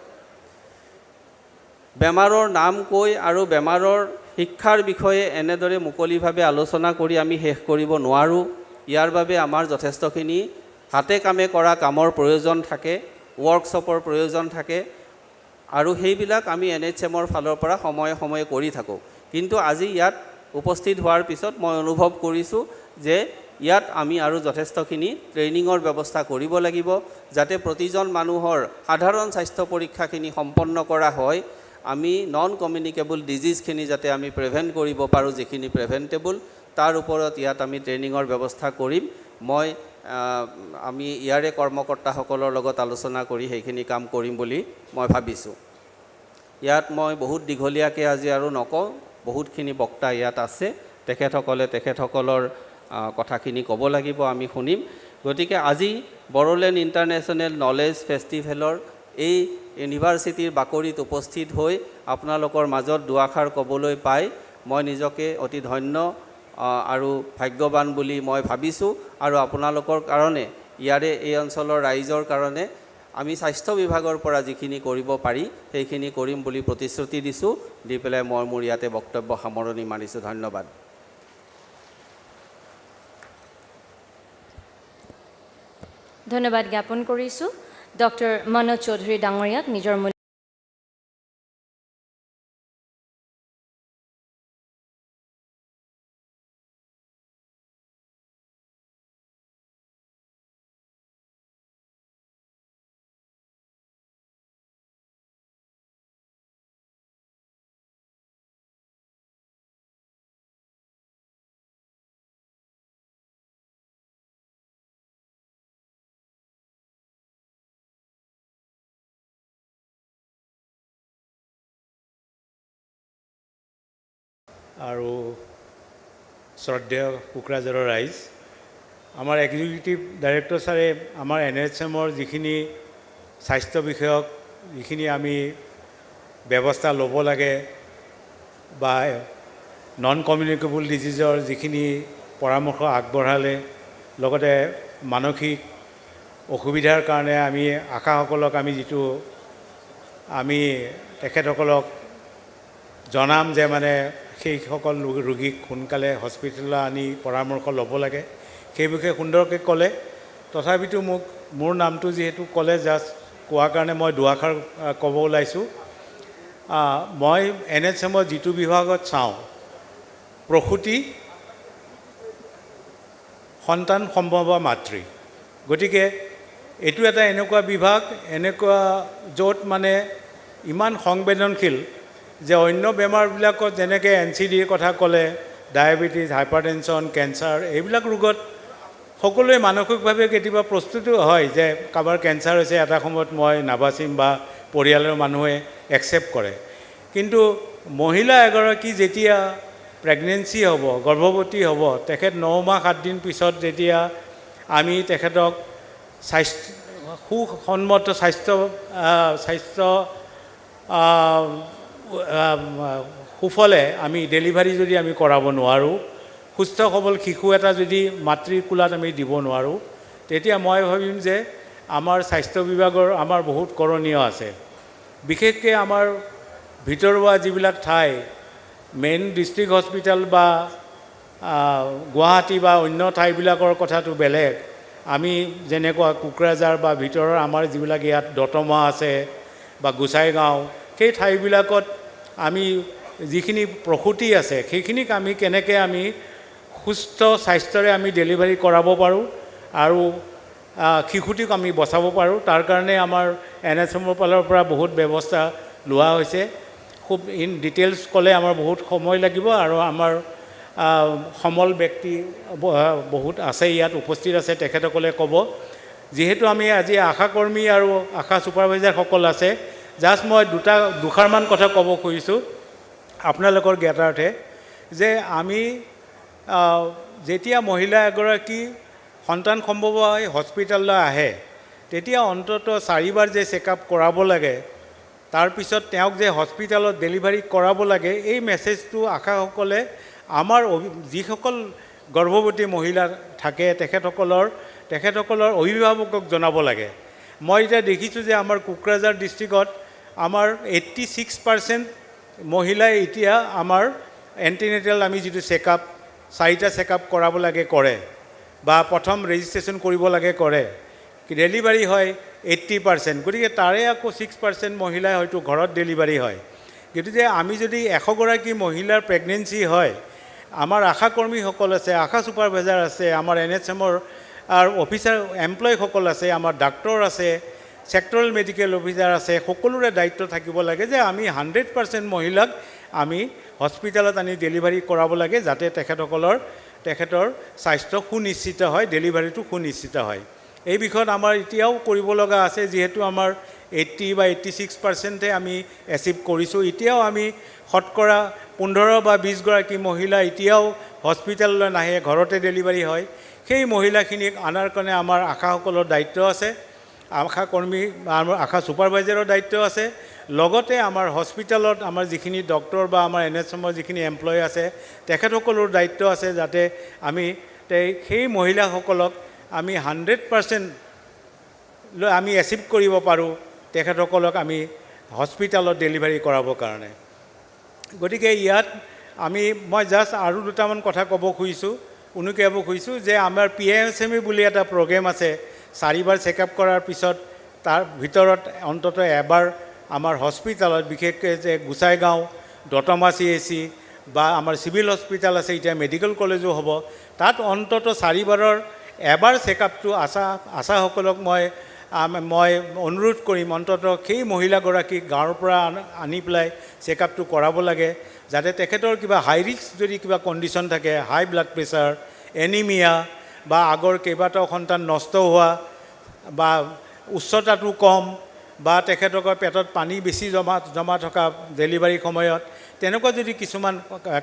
বেমাৰৰ নাম কৈ আৰু বেমাৰৰ শিক্ষাৰ বিষয়ে এনেদৰে মুকলিভাৱে আলোচনা কৰি আমি শেষ কৰিব নোৱাৰোঁ। ইয়াৰ বাবে আমাৰ যথেষ্টখিনি হাতে কামে কৰা কামৰ প্ৰয়োজন থাকে, ৱৰ্কশ্বপৰ প্ৰয়োজন থাকে আৰু সেইবিলাক আমি NHMৰ ফালৰ পৰা সময়ে সময়ে কৰি থাকোঁ। কিন্তু আজি ইয়াত উপস্থিত হোৱাৰ পিছত মই অনুভৱ কৰিছোঁ যে ইয়াত আমি আৰু যথেষ্টখিনি ট্ৰেইনিঙৰ ব্যৱস্থা কৰিব লাগিব, যাতে প্ৰতিজন মানুহৰ সাধাৰণ স্বাস্থ্য পৰীক্ষাখিনি সম্পন্ন কৰা হয়। আমি নন কমিউনিকেবল ডিজিজখিনি যাতে আমি প্ৰিভেণ্ট কৰিব পাৰোঁ, যিখিনি প্ৰিভেণ্টেবল, তাৰ ওপৰত ইয়াত আমি ট্ৰেইনিঙৰ ব্যৱস্থা কৰিম। আমি ইয়াৰে কৰ্মকৰ্তাসকলৰ লগত আলোচনা কৰি সেইখিনি কাম কৰিম বুলি মই ভাবিছোঁ। ইয়াত মই বহুত দীঘলীয়াকৈ আজি আৰু নকওঁ, বহুতখিনি বক্তা ইয়াত আছে, তেখেতসকলৰ কথাখিনি ক'ব লাগিব, আমি শুনিম। গতিকে আজি বড়োলেণ্ড ইণ্টাৰনেশ্যনেল নলেজ ফেষ্টিভেলৰ এই ইউনিভাৰ্চিটিৰ বাকৰিত উপস্থিত হৈ আপোনালোকৰ মাজত দুআষাৰ ক'বলৈ পাই মই নিজকে অতি ধন্য আৰু ভাগ্যৱান বুলি মই ভাবিছোঁ। আৰু আপোনালোকৰ কাৰণে, ইয়াৰে এই অঞ্চলৰ ৰাইজৰ কাৰণে আমি স্বাস্থ্য বিভাগৰ পৰা যিখিনি কৰিব পাৰি সেইখিনি কৰিম বুলি প্ৰতিশ্ৰুতি দিছোঁ। দি পেলাই মই মোৰ ইয়াতে বক্তব্য সামৰণি মাৰিছোঁ। ধন্যবাদ। ধন্যবাদ জ্ঞাপন কৰিছোঁ ডক্টৰ মনোজ চৌধুৰী ডাঙৰীয়াক নিজৰ আৰু শ্ৰদ্ধেয় কোকৰাঝাৰৰ ৰাইজ, আমাৰ এক্সিকিউটিভ ডাইৰেক্টৰ ছাৰে আমাৰ NHMৰ যিখিনি স্বাস্থ্য বিষয়ক যিখিনি আমি ব্যৱস্থা ল'ব লাগে বা নন কমিউনিকেবল ডিজিজৰ যিখিনি পৰামৰ্শ আগবঢ়ালে, লগতে মানসিক অসুবিধাৰ কাৰণে আমি আশাসকলক আমি তেখেতসকলক জনাম যে মানে সেইসকল ৰোগীক সোনকালে হস্পিটেললৈ আনি পৰামৰ্শ ল'ব লাগে, সেই বিষয়ে সুন্দৰকৈ ক'লে। তথাপিতো মোৰ নামটো যিহেতু ক'লে, জাষ্ট কোৱাৰ কাৰণে মই দুআষাৰ ক'ব ওলাইছোঁ। মই NHMৰ যিটো বিভাগত চাওঁ, প্ৰসূতি, সন্তান সম্ভৱা মাতৃ, গতিকে এইটো এটা এনেকুৱা বিভাগ, এনেকুৱা য'ত মানে ইমান সংবেদনশীল যে অন্য বেমাৰবিলাকত যেনেকৈ NCDৰ কথা ক'লে, ডায়েবেটিছ, হাইপাৰটেনশ্যন, কেঞ্চাৰ, এইবিলাক ৰোগত সকলোৱে মানসিকভাৱে কেতিয়াবা প্ৰস্তুতো হয় যে কাৰোবাৰ কেঞ্চাৰ হৈছে, এটা সময়ত মই নাবাচিম বা পৰিয়ালৰ মানুহে একচেপ্ট কৰে। কিন্তু মহিলা এগৰাকী যেতিয়া প্ৰেগনেঞ্চি হ'ব, গৰ্ভৱতী হ'ব, তেখেত 9 মাহ 7 দিন পিছত যেতিয়া আমি তেখেতক সুসন্মত স্বাস্থ্য সুফলে আমি ডেলিভাৰী যদি আমি কৰাব নোৱাৰোঁ, সুস্থ সবল শিশু এটা যদি মাতৃৰ কোলাত আমি দিব নোৱাৰোঁ, তেতিয়া মই ভাবিম যে আমাৰ স্বাস্থ্য বিভাগৰ আমাৰ বহুত কৰণীয় আছে। বিশেষকৈ আমাৰ ভিতৰুৱা যিবিলাক ঠাই, মেইন ডিষ্ট্ৰিক্ট হস্পিটেল বা গুৱাহাটী বা অন্য ঠাইবিলাকৰ কথাটো বেলেগ। আমি যেনেকুৱা কোকৰাঝাৰ বা ভিতৰৰ আমাৰ যিবিলাক ইয়াত দতমা আছে বা গোসাইগাঁও, সেই ঠাইবিলাকত আমি যিখিনি প্ৰসূতি আছে, সেইখিনিক আমি কেনেকৈ আমি সুস্থ স্বাস্থ্যৰে আমি ডেলিভাৰী কৰাব পাৰোঁ আৰু শিশুটিক আমি বচাব পাৰোঁ, তাৰ কাৰণে আমাৰ NHMৰ ফালৰ পৰা বহুত ব্যৱস্থা লোৱা হৈছে। খুব ইন ডিটেইলছ ক'লে আমাৰ বহুত সময় লাগিব আৰু আমাৰ সমল ব্যক্তি বহুত আছে, ইয়াত উপস্থিত আছে, তেখেতসকলে ক'ব। যিহেতু আমি আজি আশাকৰ্মী আৰু আশা ছুপাৰভাইজাৰসকল আছে, জাষ্ট মই দুষাৰমান কথা ক'ব খুজিছোঁ আপোনালোকৰ জ্ঞাতাৰ্থে, যে আমি যেতিয়া মহিলা এগৰাকী সন্তান সম্ভৱ হৈ হস্পিটেললৈ আহে, তেতিয়া অন্ততঃ 4 বাৰ যে চেকআপ কৰাব লাগে, তাৰপিছত তেওঁক যে হস্পিটেলত ডেলিভাৰী কৰাব লাগে, এই মেছেজটো আশাসকলে আমাৰ যিসকল গৰ্ভৱতী মহিলা থাকে তেখেতসকলৰ অভিভাৱকক জনাব লাগে। মই এতিয়া দেখিছোঁ যে আমাৰ কোকৰাঝাৰ ডিষ্ট্ৰিক্টত আমাৰ 86% মহিলাই এতিয়া আমাৰ এণ্টিনেটেল আমি যিটো চেকআপ 4টা চেকআপ কৰাব লাগে কৰে, বা প্ৰথম ৰেজিষ্ট্ৰেশ্যন কৰিব লাগে কৰে, ডেলিভাৰী হয় 80%। গতিকে তাৰে আকৌ 6% মহিলাই হয়তো ঘৰত ডেলিভাৰী হয়। গতিকে আমি যদি 100গৰাকী মহিলাৰ প্ৰেগনেঞ্চি হয়, আমাৰ আশাকৰ্মীসকল আছে, আশা ছুপাৰভাইজাৰ আছে, আমাৰ NHMৰ অফিচাৰ এমপ্লয়ীসকল আছে, আমাৰ ডাক্তৰ আছে, ছেক্টৰেল মেডিকেল অফিচাৰ আছে, সকলোৰে দায়িত্ব থাকিব লাগে যে আমি 100% মহিলাক আমি হস্পিটেলত আনি ডেলিভাৰী কৰাব লাগে, যাতে তেখেতৰ স্বাস্থ্য সুনিশ্চিত হয়, ডেলিভাৰীটো সুনিশ্চিত হয়। এই বিষয়ত আমাৰ এতিয়াও কৰিব লগা আছে, যিহেতু আমাৰ 80 বা 86%হে আমি এচিভ কৰিছোঁ। এতিয়াও আমি শতকৰা 15 বা 20গৰাকী মহিলা এতিয়াও হস্পিটেললৈ নাহে, ঘৰতে ডেলিভাৰী হয়। সেই মহিলাখিনিক আনাৰ কাৰণে আমাৰ আশাসকলৰ দায়িত্ব আছে, আশাকৰ্মী আমাৰ আশা ছুপাৰভাইজাৰৰ দায়িত্ব আছে, লগতে আমাৰ হস্পিটেলত আমাৰ যিখিনি ডক্টৰ বা আমাৰ NHMৰ যিখিনি এমপ্লয়ী আছে, তেখেতসকলৰ দায়িত্ব আছে, যাতে আমি সেই মহিলাসকলক আমি 100% আমি এচিভ কৰিব পাৰোঁ, তেখেতসকলক আমি হস্পিটেলত ডেলিভাৰী কৰাবৰ কাৰণে। গতিকে ইয়াত মই জাষ্ট আৰু দুটামান কথা ক'ব খুজিছোঁ, উনুকিয়াব খুজিছোঁ যে আমাৰ PMSME বুলি এটা প্ৰগ্ৰেম আছে। 4 বাৰ চেকআপ কৰাৰ পিছত তাৰ ভিতৰত অন্ততঃ এবাৰ আমাৰ হস্পিটেলত, বিশেষকৈ যে গোসাইগাঁও, দতমা CHC বা আমাৰ চিভিল হস্পিটেল আছে, এতিয়া মেডিকেল কলেজো হ'ব, তাত অন্ততঃ 4 বাৰৰ এবাৰ চেকআপটো আশাসকলক মই অনুৰোধ কৰিম, অন্ততঃ সেই মহিলাগৰাকীক গাঁৱৰ পৰা আনি পেলাই চেকআপটো কৰাব লাগে, যাতে তেখেতৰ কিবা হাই ৰিস্ক যদি কিবা কণ্ডিশ্যন থাকে, হাই ব্লাড প্ৰেছাৰ, এনিমিয়া বা আগৰ কেইবাটাও সন্তান নষ্ট হোৱা বা উচ্চতাটো কম বা তেখেতলোকৰ পেটত পানী বেছি জমা থকা ডেলিভাৰীৰ সময়ত তেনেকুৱা যদি কিছুমান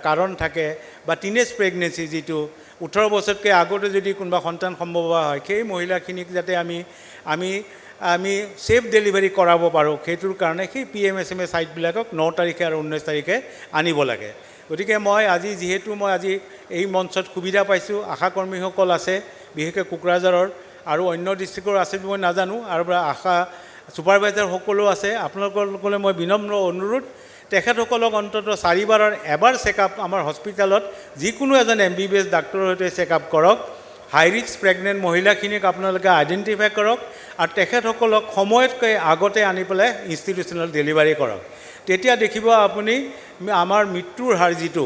কাৰণ থাকে বা টিনেজ প্ৰেগনেঞ্চি যিটো 18 বছৰতকৈ আগতে যদি কোনোবা সন্তান সম্ভৱ হয় সেই মহিলাখিনিক যাতে আমি ছেফ ডেলিভাৰী কৰাব পাৰোঁ সেইটোৰ কাৰণে সেই PMSMA ছাইটবিলাকক 9 তাৰিখে আৰু 19 তাৰিখে আনিব লাগে। গতিকে মই আজি যিহেতু মই আজি এই মঞ্চত সুবিধা পাইছোঁ, আশাকৰ্মীসকল আছে বিশেষকৈ কোকৰাঝাৰৰ আৰু অন্য ডিষ্ট্ৰিক্টৰ আছে মই নাজানো, আৰু আশা ছুপাৰভাইজাৰ সকলো আছে। আপোনালোকলৈ মই বিনম্ৰ অনুৰোধ, তেখেতসকলক অন্ততঃ 4 বাৰৰ এবাৰ চেকআপ আমাৰ হস্পিটেলত যিকোনো এজন MBBS ডাক্তৰৰ সৈতে চেকআপ কৰক। হাই ৰিস্ক প্ৰেগনেণ্ট মহিলাখিনিক আপোনালোকে আইডেণ্টিফাই কৰক আৰু তেখেতসকলক সময়তকৈ আগতে আনি পেলাই ইনষ্টিটিউচনেল ডেলিভাৰী কৰক। তেতিয়া দেখিব আপুনি আমাৰ মৃত্যুৰ হাৰ যিটো,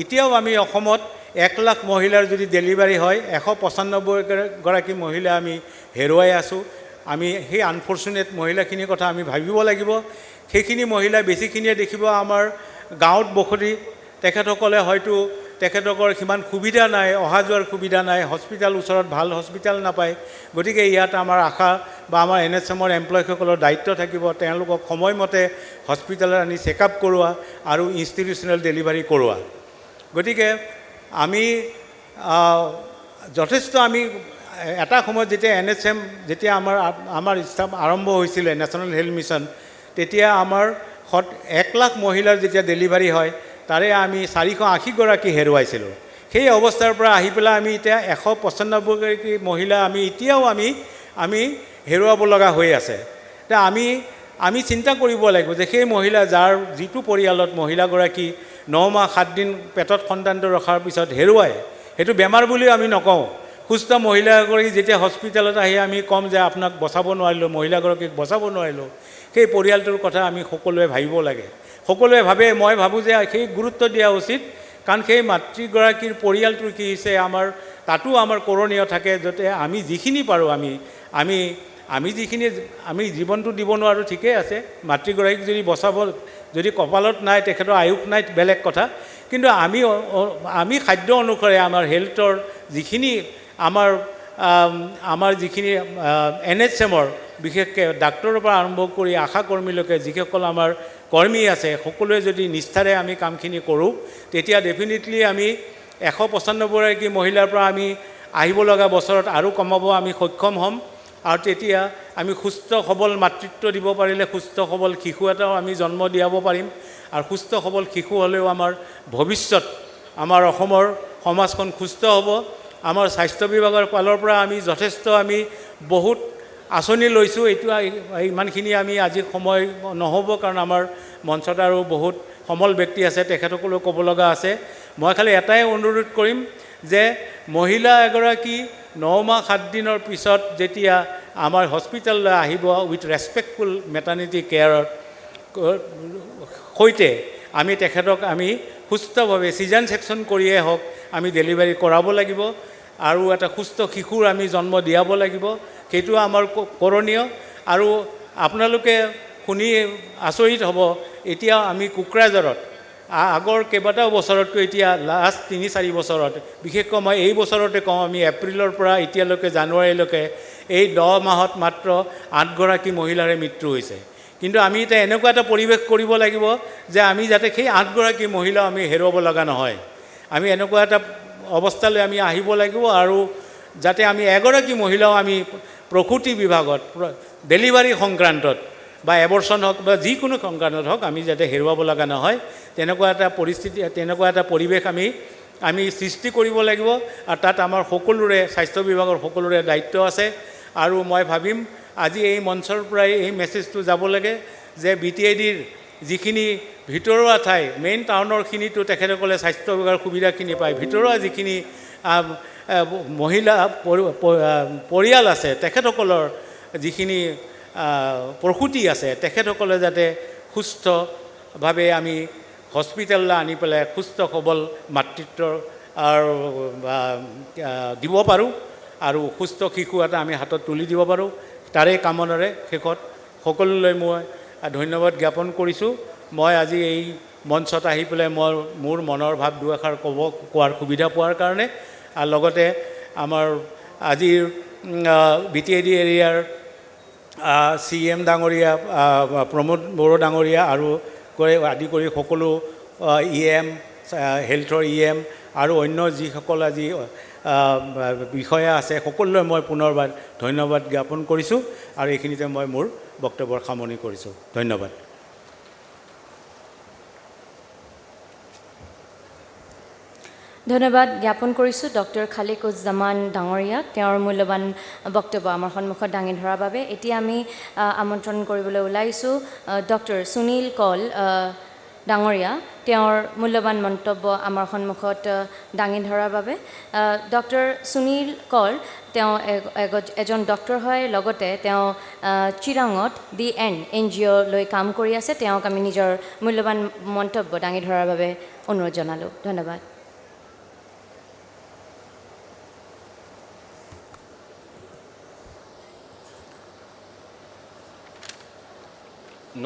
এতিয়াও আমি অসমত 1 লাখ মহিলাৰ যদি ডেলিভাৰী হয় 195 গৰাকী মহিলা আমি হেৰুৱাই আছোঁ। আমি সেই আনফৰ্চুনেট মহিলাখিনিৰ কথা আমি ভাবিব লাগিব। সেইখিনি মহিলা বেছিখিনিয়ে দেখিব আমাৰ গাঁৱত বসতি, তেখেতসকলে হয়তো তেখেতলোকৰ সিমান সুবিধা নাই, অহা যোৱাৰ সুবিধা নাই, হস্পিটেল ওচৰত ভাল হস্পিটেল নাপায়। গতিকে ইয়াত আমাৰ আশা বা আমাৰ NHMৰ এমপ্লয়ীসকলৰ দায়িত্ব থাকিব তেওঁলোকক সময়মতে হস্পিটেলত আনি চেকআপ কৰোৱা আৰু ইনষ্টিটিউচনেল ডেলিভাৰী কৰোৱা। গতিকে আমি যথেষ্ট আমি এটা সময়ত যেতিয়া NHM যেতিয়া আমাৰ ষ্টাফ আৰম্ভ হৈছিলে নেশ্যনেল হেল্থ মিছন, তেতিয়া আমাৰ 1 লাখ মহিলাৰ যেতিয়া ডেলিভাৰী হয় তাৰে আমি 480 গৰাকী হেৰুৱাইছিলোঁ। সেই অৱস্থাৰ পৰা আহি পেলাই আমি এতিয়া 195 গৰাকী মহিলা এতিয়াও আমি হেৰুৱাব লগা হৈ আছে। এতিয়া আমি চিন্তা কৰিব লাগিব যে সেই মহিলা যিটো পৰিয়ালত মহিলাগৰাকী 9 মাহ 7 দিন পেটত সন্তানটো ৰখাৰ পিছত হেৰুৱায়, সেইটো বেমাৰ বুলিও আমি নকওঁ। সুস্থ মহিলাগৰাকী যেতিয়া হস্পিটেলত আহি আমি ক'ম যে আপোনাক বচাব নোৱাৰিলোঁ, মহিলাগৰাকীক বচাব নোৱাৰিলোঁ, সেই পৰিয়ালটোৰ কথা আমি সকলোৱে ভাবিব লাগে। সকলোৱে ভাবে, মই ভাবোঁ যে সেই গুৰুত্ব দিয়া উচিত, কাৰণ সেই মাতৃগৰাকীৰ পৰিয়ালটোৰ কি হৈছে তাতো আমাৰ কৰণীয় থাকে, যাতে আমি যিখিনি পাৰোঁ আমি যিখিনি আমি জীৱনটো দিব নোৱাৰোঁ ঠিকেই আছে, মাতৃগৰাকীক যদি বচাব, যদি কপালত নাই, তেখেতৰ আয়ুস নাই, বেলেগ কথা, কিন্তু আমি খাদ্য অনুসাৰে আমাৰ হেল্থৰ যিখিনি আমাৰ যিখিনি NHMৰ বিশেষকৈ ডাক্তৰৰ পৰা আৰম্ভ কৰি আশাকৰ্মীলৈকে যিসকল আমাৰ কৰ্মী আছে সকলোৱে যদি নিষ্ঠাৰে আমি কামখিনি কৰোঁ, তেতিয়া ডেফিনেটলি আমি 195 গৰাকী মহিলাৰ পৰা আমি আহিব লগা বছৰত আৰু কমাব আমি সক্ষম হ'ম। আৰু তেতিয়া আমি সুস্থ সবল মাতৃত্ব দিব পাৰিলে সুস্থ সবল শিশু এটাও আমি জন্ম দিয়াব পাৰিম। আৰু সুস্থ সবল শিশু হ'লেও আমাৰ ভৱিষ্যত, আমাৰ অসমৰ সমাজখন সুস্থ হ'ব। আমাৰ স্বাস্থ্য বিভাগৰ ফালৰ পৰা আমি যথেষ্ট বহুত আঁচনি লৈছোঁ। এইটো ইমানখিনি আমি আজি সময় নহ'ব, কাৰণ আমাৰ মঞ্চত আৰু বহুত সমল ব্যক্তি আছে, তেখেতসকলেও ক'ব লগা আছে। মই খালি এটাই অনুৰোধ কৰিম যে মহিলা এগৰাকী 9 মাহ 7 দিনৰ পিছত যেতিয়া আমাৰ হস্পিটেললৈ আহিব উইথ ৰেচপেক্টফুল মেটাৰ্নিটি কেয়াৰৰ সৈতে আমি তেখেতক সুস্থভাৱে চিজন ছেকশ্যন কৰিয়ে হওক আমি ডেলিভাৰী কৰাব লাগিব আৰু এটা সুস্থ শিশুৰ আমি জন্ম দিয়াব লাগিব। সেইটো আমাৰ কৰণীয়। আৰু আপোনালোকে শুনি আচৰিত হ'ব, এতিয়া আমি কোকৰাঝাৰত আগৰ কেইবাটাও বছৰতকৈ এতিয়া লাষ্ট 3-4 বছৰত, বিশেষকৈ মই এই বছৰতে কওঁ, আমি এপ্ৰিলৰ পৰা এতিয়ালৈকে জানুৱাৰীলৈকে এই 10 মাহত মাত্ৰ 8 গৰাকী মহিলাৰে মৃত্যু হৈছে। কিন্তু আমি এতিয়া এনেকুৱা এটা পৰিৱেশ কৰিব লাগিব যে আমি যাতে সেই 8 গৰাকী মহিলা আমি হেৰুৱাব লগা নহয়। আমি এনেকুৱা এটা অৱস্থালৈ আমি আহিব লাগিব আৰু যাতে আমি এগৰাকী মহিলাও আমি প্ৰসূতি বিভাগত ডেলিভাৰী সংক্ৰান্তত বা এবৰ্চন হওক বা যিকোনো সংক্ৰান্তত হওক আমি যাতে হেৰুৱাব লগা নহয়, তেনেকুৱা এটা পৰিস্থিতি, তেনেকুৱা এটা পৰিৱেশ আমি সৃষ্টি কৰিব লাগিব। আৰু তাত আমাৰ সকলোৰে স্বাস্থ্য বিভাগৰ সকলোৰে দায়িত্ব আছে। আৰু মই ভাবিম আজি এই মঞ্চৰ পৰাই এই মেছেজটো যাব লাগে যে BTIDৰ যিখিনি ভিতৰুৱা ঠাই, মেইন টাউনৰখিনিতো তেখেতসকলে স্বাস্থ্য বিভাগৰ সুবিধাখিনি পায়, ভিতৰুৱা যিখিনি মহিলা পৰিয়াল আছে, তেখেতসকলৰ যিখিনি প্ৰসূতি আছে, তেখেতসকলে যাতে সুস্থভাৱে আমি হস্পিটেললৈ আনি পেলাই সুস্থ সবল মাতৃত্বৰ দিব পাৰোঁ আৰু সুস্থ শিশু এটা আমি হাতত তুলি দিব পাৰোঁ। তাৰে কামনাৰে শেষত সকলোলৈ মই ধন্যবাদ জ্ঞাপন কৰিছোঁ। মই আজি এই মঞ্চত আহি পেলাই মোৰ মনৰ ভাৱ দুআষাৰ কোৱাৰ সুবিধা পোৱাৰ কাৰণে, আৰু লগতে আমাৰ আজিৰ BTID এৰিয়াৰ CM ডাঙৰীয়া, প্ৰমোদ বড়ো ডাঙৰীয়া আৰু আদি কৰি সকলো EM, হেল্থৰ EM আৰু অন্য যিসকল আজি বিষয়া আছে সকলোলৈ মই পুনৰবাৰ ধন্যবাদ জ্ঞাপন কৰিছোঁ আৰু এইখিনিতে মই মোৰ বক্তব্যৰ সামৰণি কৰিছোঁ। ধন্যবাদ। ধন্যবাদ জ্ঞাপন কৰিছোঁ ডক্টৰ খালিকুজ্জামান ডাঙৰীয়াক তেওঁৰ মূল্যৱান বক্তব্য আমাৰ সন্মুখত দাঙি ধৰাৰ বাবে। এতিয়া আমি আমন্ত্ৰণ কৰিবলৈ ওলাইছোঁ ডক্টৰ সুনীল কল ডাঙৰীয়া, তেওঁৰ মূল্যৱান মন্তব্য আমাৰ সন্মুখত দাঙি ধৰাৰ বাবে। ডক্টৰ সুনীল কল তেওঁ এজন ডক্টৰ হয়, লগতে তেওঁ চিৰাঙত দি এণ্ড NGO লৈ কাম কৰি আছে। তেওঁক আমি নিজৰ মূল্যৱান মন্তব্য দাঙি ধৰাৰ বাবে অনুৰোধ জনালোঁ। ধন্যবাদ।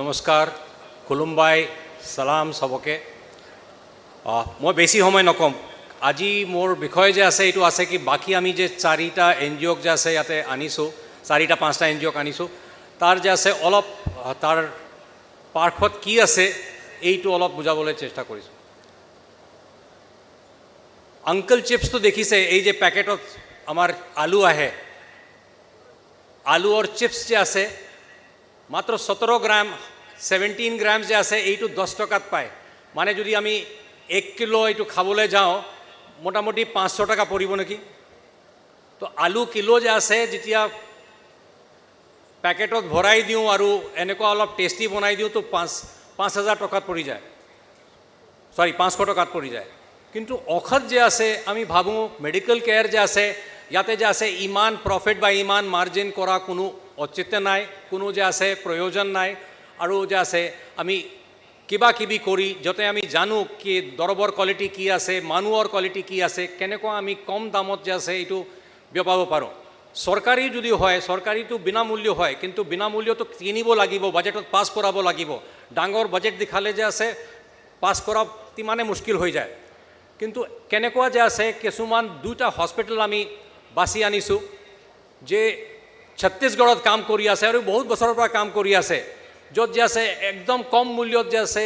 নমস্কাৰ, খুলুমবাই, সালাম সবকে। মই বেছি সময় নকম। আজি মোৰ বিষয় যে আছে এইটো আছে কি বাকী আমি যে 4টা NGO যে আছে ইয়াতে আনিছোঁ, 4টা 5টা NGO আনিছোঁ, তাৰ যে আছে অলপ তাৰ পাৰ্শ্বত কি আছে এইটো অলপ বুজাবলৈ চেষ্টা কৰিছোঁ। আংকল চিপছটো দেখিছে, এই যে পেকেটত আমাৰ আলু আহে, আলু আৰু চিপছ যে আছে মাত্ৰ 17 গ্ৰাম 17 গ্ৰাম যে আছে এইটো 10 টকাত পায়। মানে যদি আমি 1 কিলো এইটো খাবলৈ যাওঁ মোটামুটি 500 টকা পৰিব নেকি। তো আলু কিলো যে আছে যেতিয়া পেকেটত ভৰাই দিওঁ আৰু এনেকুৱা অলপ টেষ্টি বনাই দিওঁ তো 5,000 টকাত পৰি যায়, 500 টকাত পৰি যায়। কিন্তু ঔষধ যে আছে আমি ভাবোঁ মেডিকেল কেয়াৰ যে আছে ইয়াতে যে আছে ইমান প্ৰফিট বা ইমান মাৰ্জিন কৰা কোনো অচিন্তা নাই, কোনো যে আছে প্ৰয়োজন নাই। আৰু যে আছে আমি কিবা কিবি কৰি যাতে আমি জানো কি দৰৱৰ কোৱালিটি কি আছে, মানুহৰ কোৱালিটি কি আছে, কেনেকুৱা আমি কম দামত যে আছে এইটো বিয়পাব পাৰোঁ। চৰকাৰী যদি হয়, চৰকাৰীটো বিনামূল্য হয়, কিন্তু বিনামূল্যটো কিনিব লাগিব, বাজেটত পাছ কৰাব লাগিব। ডাঙৰ বাজেট দেখালে যে আছে পাছ কৰা তিমানে মুস্কিল হৈ যায়। কিন্তু কেনেকুৱা যে আছে কিছুমান 2টা হস্পিটেল আমি বাছি আনিছোঁ যে ছত্তীশগড়ত কাম কৰি আছে আৰু বহুত বছৰৰ পৰা কাম কৰি আছে, য'ত যে আছে একদম কম মূল্যত যে আছে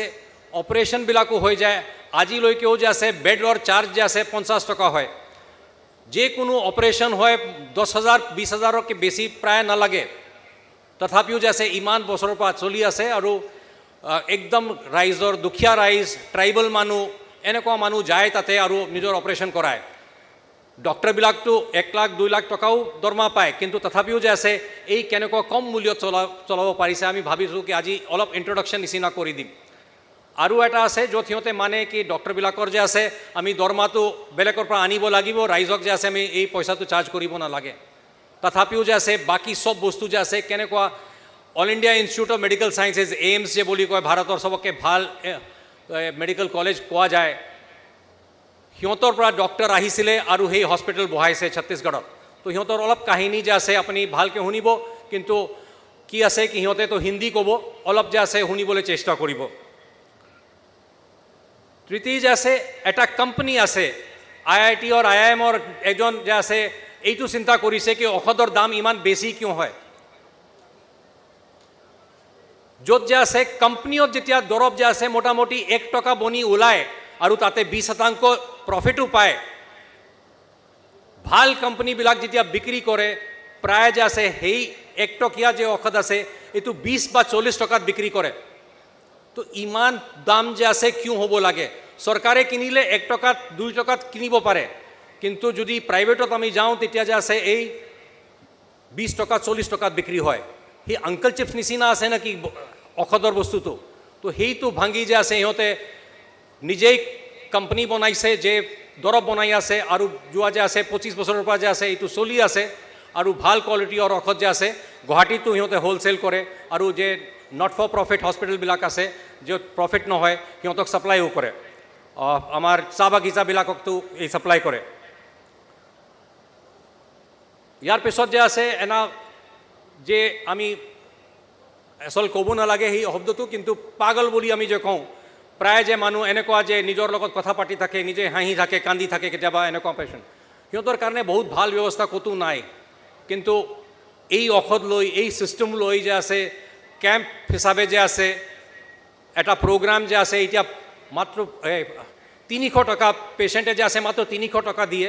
অপাৰেশ্যনবিলাকো হৈ যায়। আজিলৈকেও যে আছে বেডৰ চাৰ্জ যে আছে 50 টকা হয়। যে কোনো অপাৰেশ্যন হয় 10,000 20,000কে বেছি প্ৰায় নালাগে। তথাপিও যে আছে ইমান বছৰৰ পৰা চলি আছে আৰু একদম ৰাইজৰ দুখীয়া ৰাইজ, ট্ৰাইবেল মানুহ এনেকুৱা মানুহ যায় তাতে আৰু নিজৰ অপাৰেশ্যন কৰায়। ডক্টৰবিলাকতো 1 লাখ 2 লাখ টকাও দৰমহা পায়, কিন্তু তথাপিও যে আছে এই কেনেকুৱা কম মূল্যত চলাব পাৰিছে। আমি ভাবিছোঁ কি আজি অলপ ইন্ট্ৰডাকশ্যন নিচিনা কৰি দিম। আৰু এটা আছে য'ত সিহঁতে মানে কি ডক্টৰবিলাকৰ যে আছে আমি দৰমহাটো বেলেগৰ পৰা আনিব লাগিব, ৰাইজক যে আছে আমি এই পইচাটো চাৰ্জ কৰিব নালাগে। তথাপিও যে আছে বাকী চব বস্তু যে আছে কেনেকুৱা all India institute of medical sciences AIIMS যে বুলি কয়, ভাৰতৰ চবকে ভাল মেডিকেল কলেজ কোৱা যায়, সিহঁতৰ পৰা ডক্টৰ আহিছিলে আৰু সেই হস্পিটেল বহাইছে ছত্তীশগড়ত। তো সিহঁতৰ অলপ কাহিনী যে আছে আপুনি ভালকৈ শুনিব, কিন্তু কি আছে কি সিহঁতেতো হিন্দী ক'ব, অলপ যে আছে শুনিবলৈ চেষ্টা কৰিব। তৃতীয় যে আছে এটা কোম্পানী আছে IIT আৰু IIM এজন যে আছে এইটো চিন্তা কৰিছে কি ঔষধৰ দাম ইমান বেছি কিয় হয়। য'ত যে আছে কোম্পানীত যেতিয়া দৰৱ যে আছে মোটামুটি 1 টকা বনি ওলায় আৰু তাতে 20% প্ৰফিটো পায়। ভাল কোম্পানীবিলাক যেতিয়া বিক্ৰী কৰে প্ৰায় যে আছে সেই 1 টকীয়া যে ঔষধ আছে এইটো 20 বা 40 টকাত বিক্ৰী কৰে। তো ইমান দাম যে আছে কিয় হ'ব লাগে। চৰকাৰে কিনিলে 1 টকাত 2 টকাত কিনিব পাৰে, কিন্তু যদি প্ৰাইভেটত আমি যাওঁ তেতিয়া যে আছে এই 20 টকা 40 টকাত বিক্ৰী হয়। সেই আংকল চিপছ নিচিনা আছে নেকি ঔষধৰ বস্তুটো। তো সেইটো ভাঙি যে আছে সিহঁতে নিজেই কোম্পানী বনাইছে যে দৰৱ বনাই আছে আৰু যোৱা যে আছে 25 বছৰৰ পৰা যে আছে এইটো চলি আছে আৰু ভাল কোৱালিটিৰ ঔষধ যে আছে গুৱাহাটীতো সিহঁতে হোলচেল কৰে আৰু যে নট ফৰ প্ৰফিট হস্পিটেলবিলাক আছে য'ত প্ৰফিট নহয় সিহঁতক ছাপ্লাইও কৰে। আমাৰ চাহ বাগিচাবিলাককতো এই ছাপ্লাই কৰে। ইয়াৰ পিছত যে আছে এনা যে আমি আচল ক'ব নালাগে সেই শব্দটো, কিন্তু পাগল বুলি আমি যে কওঁ, প্ৰায় যে মানুহ এনেকুৱা যে নিজৰ লগত কথা পাতি থাকে, নিজে হাঁহি থাকে, কান্দি থাকে, কেতিয়াবা এনেকুৱা পেচেণ্ট, সিহঁতৰ কাৰণে বহুত ভাল ব্যৱস্থা ক'তো নাই। কিন্তু এই ঔষধ লৈ এই চিষ্টেম লৈ যে আছে কেম্প হিচাপে যে আছে এটা প্ৰগ্ৰাম যে আছে এতিয়া মাত্ৰ 300 টকা পেচেণ্টে যে আছে মাত্ৰ 300 টকা দিয়ে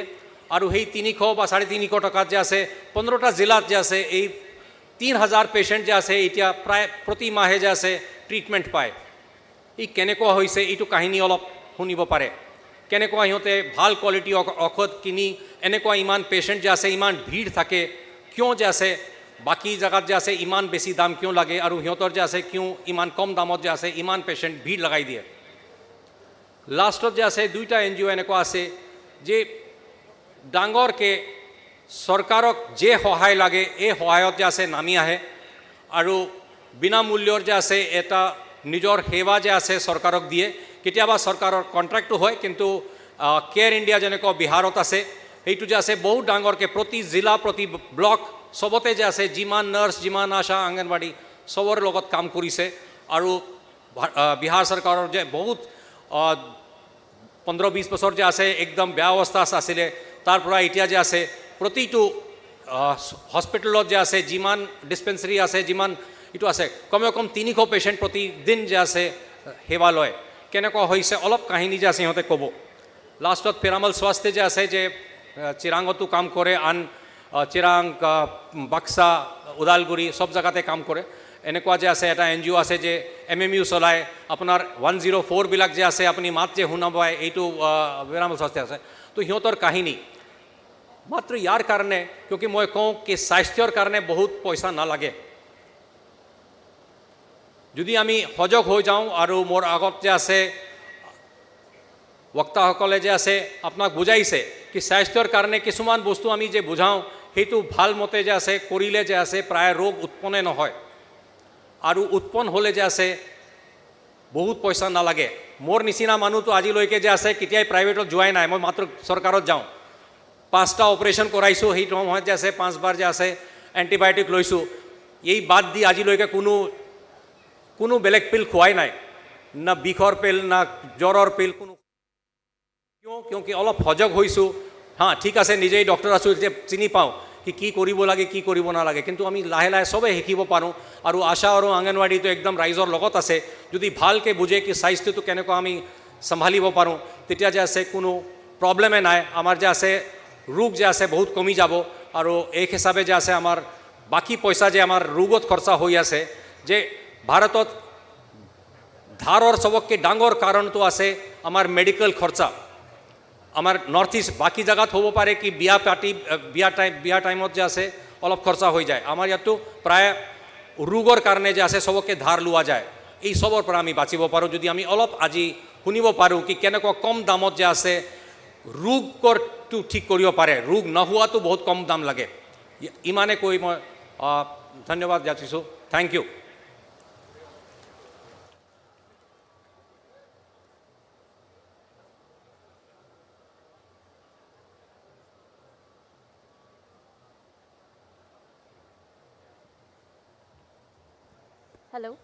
আৰু সেই 300 বা 350 টকাত যে আছে 15টা জিলাত যে আছে এই 3000 পেচেণ্ট যে আছে এতিয়া প্ৰায় প্ৰতি মাহে যে আছে ট্ৰিটমেণ্ট পায় এই কেনেকুৱা হৈছে এইটো কাহিনী অলপ শুনিব পাৰে কেনেকুৱা সিহঁতে ভাল কোৱালিটি ঔষধ কিনি এনেকুৱা ইমান পেচেণ্ট যে আছে ইমান ভিৰ থাকে কিয় যে আছে বাকী জায়গাত যে আছে ইমান বেছি দাম কিয় লাগে আৰু সিহঁতৰ যে আছে কিয় ইমান কম দামত যে আছে ইমান পেচেণ্ট ভিৰ লগাই দিয়ে লাষ্টত যে আছে দুইটা NGO এনেকুৱা আছে যে ডাঙৰকৈ চৰকাৰক যে সহায় লাগে এই সহায়ত যে আছে নামি আহে আৰু বিনামূল্যৰ যে আছে এটা নিজৰ সেৱা যে আছে চৰকাৰক দিয়ে কেতিয়াবা চৰকাৰৰ কণ্ট্ৰেক্টটো হয় কিন্তু কেয়াৰ ইণ্ডিয়া যেনেকুৱা বিহাৰত আছে সেইটো যে আছে বহুত ডাঙৰকৈ প্ৰতি জিলা প্ৰতি ব্লক চবতে যে আছে যিমান নাৰ্ছ যিমান আশা অংগনবাড়ী চবৰে লগত কাম কৰিছে আৰু বিহাৰ চৰকাৰৰ যে বহুত 15-20 বছৰ যে আছে একদম বেয়া অৱস্থা আছিলে তাৰ পৰা এতিয়া যে আছে প্ৰতিটো হস্পিটেলত যে আছে যিমান ডিস্পেন্সাৰী আছে যিমান এইটো আছে কমে কম 300 পেচেণ্ট প্ৰতিদিন যে আছে সেৱা লয় কেনেকুৱা হৈছে অলপ কাহিনী যে আছে সিহঁতে ক'ব লাষ্টত পেৰামল স্বাস্থ্য যে আছে যে চিৰাঙতো কাম কৰে আন চিৰাং বাক্সা ওদালগুৰি সব জায়গাতে কাম কৰে এনেকুৱা যে আছে এটা NGO আছে যে MMU চলায় আপোনাৰ 104 বিলাক যে আছে আপুনি মাত যে শুনা পায় এইটো পেৰামল স্বাস্থ্য আছে তো সিহঁতৰ কাহিনী মাত্ৰ ইয়াৰ কাৰণে কিয় মই কওঁ কি স্বাস্থ্যৰ কাৰণে বহুত পইচা নালাগে যদি আমি সজাগ হৈ যাওঁ আৰু মোৰ আগত যে আছে বক্তাসকলে যে আছে আপোনাক বুজাইছে কি স্বাস্থ্যৰ কাৰণে কিছুমান বস্তু আমি যে বুজাওঁ সেইটো ভাল মতে যে আছে কৰিলে যে আছে প্ৰায় ৰোগ উৎপন্ন নহয় আৰু উৎপন্ন হ'লে যে আছে বহুত পইচা নালাগে মোৰ নিচিনা মানুহটো আজিলৈকে যে আছে কেতিয়াই প্ৰাইভেটত যোৱাই নাই মই মাত্ৰ চৰকাৰত যাওঁ 5টা অপাৰেশ্যন কৰাইছোঁ সেই সময়ত যে আছে 5 বাৰ যে আছে এণ্টিবায়'টিক লৈছোঁ এই বাদ দি আজিলৈকে কোনো বেলেগ পিল খোৱাই নাই না বিষৰ পিল না জ্বৰৰ পিল কোনো কিয় অলপ সজাগ হৈছোঁ হা ঠিক আছে নিজেই ডক্টৰ আছোঁ যে চিনি পাওঁ কি কৰিব লাগে কি কৰিব নালাগে কিন্তু আমি লাহে লাহে চবেই শিকিব পাৰোঁ আৰু আশা আৰু অংগনবাড়ীটো একদম ৰাইজৰ লগত আছে যদি ভালকৈ বুজে কি স্বাস্থ্যটো কেনেকুৱা আমি চম্ভালিব পাৰোঁ তেতিয়া যে আছে কোনো প্ৰব্লেমে নাই আমাৰ যে আছে ৰোগ যে আছে বহুত কমি যাব আৰু এই হিচাপে যে আছে আমাৰ বাকী পইচা যে আমাৰ ৰোগত খৰচা হৈ আছে যে ভাৰতত ধাৰৰ চবতকৈ ডাঙৰ কাৰণটো আছে আমাৰ মেডিকেল খৰচা আমাৰ নৰ্থ ইষ্ট বাকী জায়গাত হ'ব পাৰে কি বিয়া টাইমত যে আছে অলপ খৰচা হৈ যায় আমাৰ ইয়াতো প্ৰায় ৰোগৰ কাৰণে যে আছে চবকে ধাৰ লোৱা যায় এই চবৰ পৰা আমি বাচিব পাৰোঁ যদি আমি অলপ আজি শুনিব পাৰোঁ কি কেনেকুৱা কম দামত যে আছে ৰোগটো ঠিক কৰিব পাৰে ৰোগ নোহোৱাটো বহুত কম দাম লাগে ইমানে কৈ মই ধন্যবাদ যাচিছোঁ থেংক ইউ হেল্ল'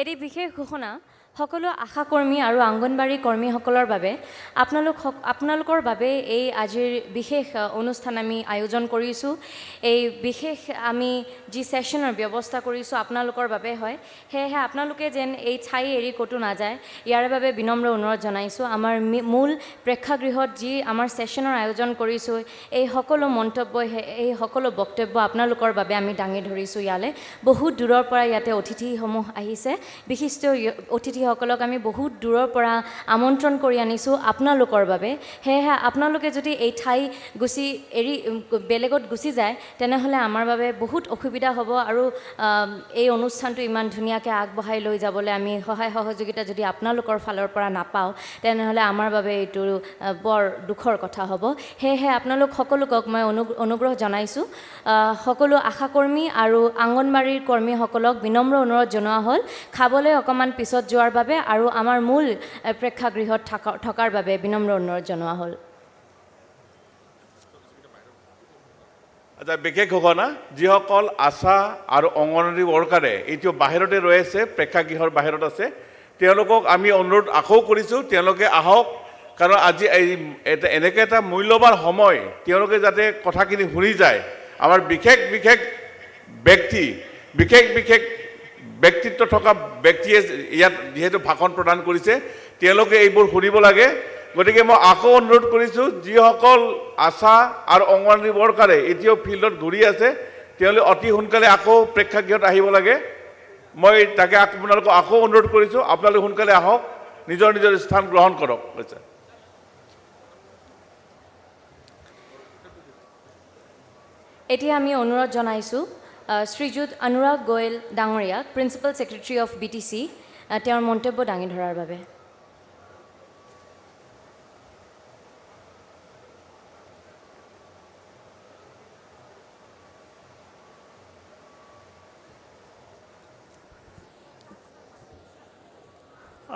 এটি বিশেষ ঘোষণা সকলো আশাকৰ্মী আৰু অংগনবাড়ী কৰ্মীসকলৰ বাবে আপোনালোকৰ বাবে এই আজিৰ বিশেষ অনুষ্ঠান আমি আয়োজন কৰিছোঁ এই বিশেষ আমি যি ছেশ্যনৰ ব্যৱস্থা কৰিছোঁ আপোনালোকৰ বাবে হয় সেয়েহে আপোনালোকে যেন এই ঠাই এৰি ক'তো নাযায় ইয়াৰ বাবে বিনম্ৰ অনুৰোধ জনাইছোঁ আমাৰ মূল প্ৰেক্ষাগৃহত যি আমাৰ ছেশ্যনৰ আয়োজন কৰিছোঁ এই সকলো মন্তব্য এই সকলো বক্তব্য আপোনালোকৰ বাবে আমি দাঙি ধৰিছোঁ ইয়ালৈ বহুত দূৰৰ পৰা ইয়াতে অতিথিসমূহ আহিছে বিশিষ্ট অতিথিসকলক আমি বহুত দূৰৰ পৰা আমন্ত্ৰণ কৰি আনিছোঁ আপোনালোকৰ বাবে সেয়েহে আপোনালোকে যদি এই ঠাই এৰি বেলেগত গুচি যায় তেনেহ'লে আমাৰ বাবে বহুত অসুবিধা হ'ব আৰু এই অনুষ্ঠানটো ইমান ধুনীয়াকৈ আগবঢ়াই লৈ যাবলৈ আমি সহায় সহযোগিতা যদি আপোনালোকৰ ফালৰ পৰা নাপাওঁ তেনেহ'লে আমাৰ বাবে এইটো বৰ দুখৰ কথা হ'ব সেয়েহে আপোনালোক সকলোকক মই অনুগ্ৰহ জনাইছোঁ সকলো আশাকৰ্মী আৰু অংগনবাড়ীৰ কৰ্মীসকলক বিনম্ৰ অনুৰোধ জনোৱা হ'ল খাবলৈ অকণমান পিছত যোৱাৰ বাবে আৰু আমাৰ মূল প্ৰেক্ষাগৃহত থকাৰ বাবে বিনম্ৰ অনুৰোধ জনোৱা হ'ল আচ্ছা বিশেষ ঘোষণা যিসকল আশা আৰু অংগনবাড়ী ৱৰ্কাৰে এইটো বাহিৰতে ৰৈ আছে প্ৰেক্ষাগৃহৰ বাহিৰত আছে তেওঁলোকক আমি অনুৰোধ আকৌ কৰিছোঁ তেওঁলোকে আহক কাৰণ আজি এনেকৈ এটা মূল্যৱান সময় তেওঁলোকে যাতে কথাখিনি শুনি যায় আমাৰ বিশেষ ব্যক্তি বিশেষ বিশেষ ব্যক্তিত্ব থকা ব্যক্তিয়ে ইয়াত যিহেতু ভাষণ প্ৰদান কৰিছে তেওঁলোকে এইবোৰ শুনিব লাগে গতিকে মই আকৌ অনুৰোধ কৰিছোঁ যিসকল আশা আৰু অংগনবাড়ী ৱৰ্কাৰে এতিয়াও ফিল্ডত ঘূৰি আছে তেওঁলোকে অতি সোনকালে আকৌ প্ৰেক্ষাগৃহত আহিব লাগে মই তাকে আপোনালোকক আকৌ অনুৰোধ কৰিছোঁ আপোনালোকে সোনকালে আহক নিজৰ নিজৰ স্থান গ্ৰহণ কৰক এতিয়া আমি অনুৰোধ জনাইছোঁ শ্ৰীযুত অনুৰাগ গোয়েল ডাঙৰীয়াক প্ৰিন্সিপাল ছেক্ৰেটাৰী অফ BTC তেওঁৰ মন্তব্য দাঙি ধৰাৰ বাবে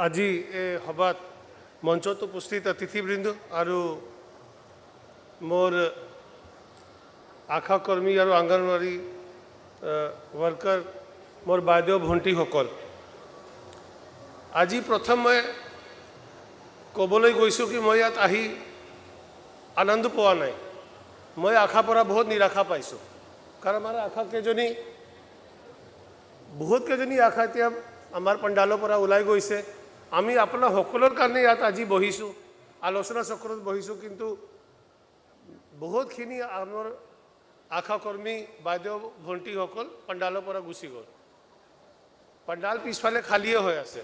আজি এই সভাত মঞ্চত উপস্থিত অতিথিবৃন্দ আৰু মোৰ আশা কৰ্মী আৰু অংগনবাড়ী ৱৰ্কাৰ মোৰ বাইদেউ ভণ্টিসকল আজি প্ৰথম মই ক'বলৈ গৈছোঁ কি মই ইয়াত আহি আনন্দ পোৱা নাই মই আশাৰ পৰা বহুত নিৰাশা পাইছোঁ কাৰণ আমাৰ আশা কেইজনী বহুত কেইজনী আশা এতিয়া আমাৰ পণ্ডালৰ পৰা ওলাই গৈছে আমি আপোনাৰ সকলোৰ কাৰণে ইয়াত আজি বহিছোঁ আলোচনা চক্ৰত বহিছোঁ কিন্তু বহুতখিনি আমাৰ আশা কৰ্মী বাইদেউ ভণ্টিসকল পণ্ডালৰ পৰা গুচি গ'ল পণ্ডাল পিছফালে খালীয়ে হৈ আছে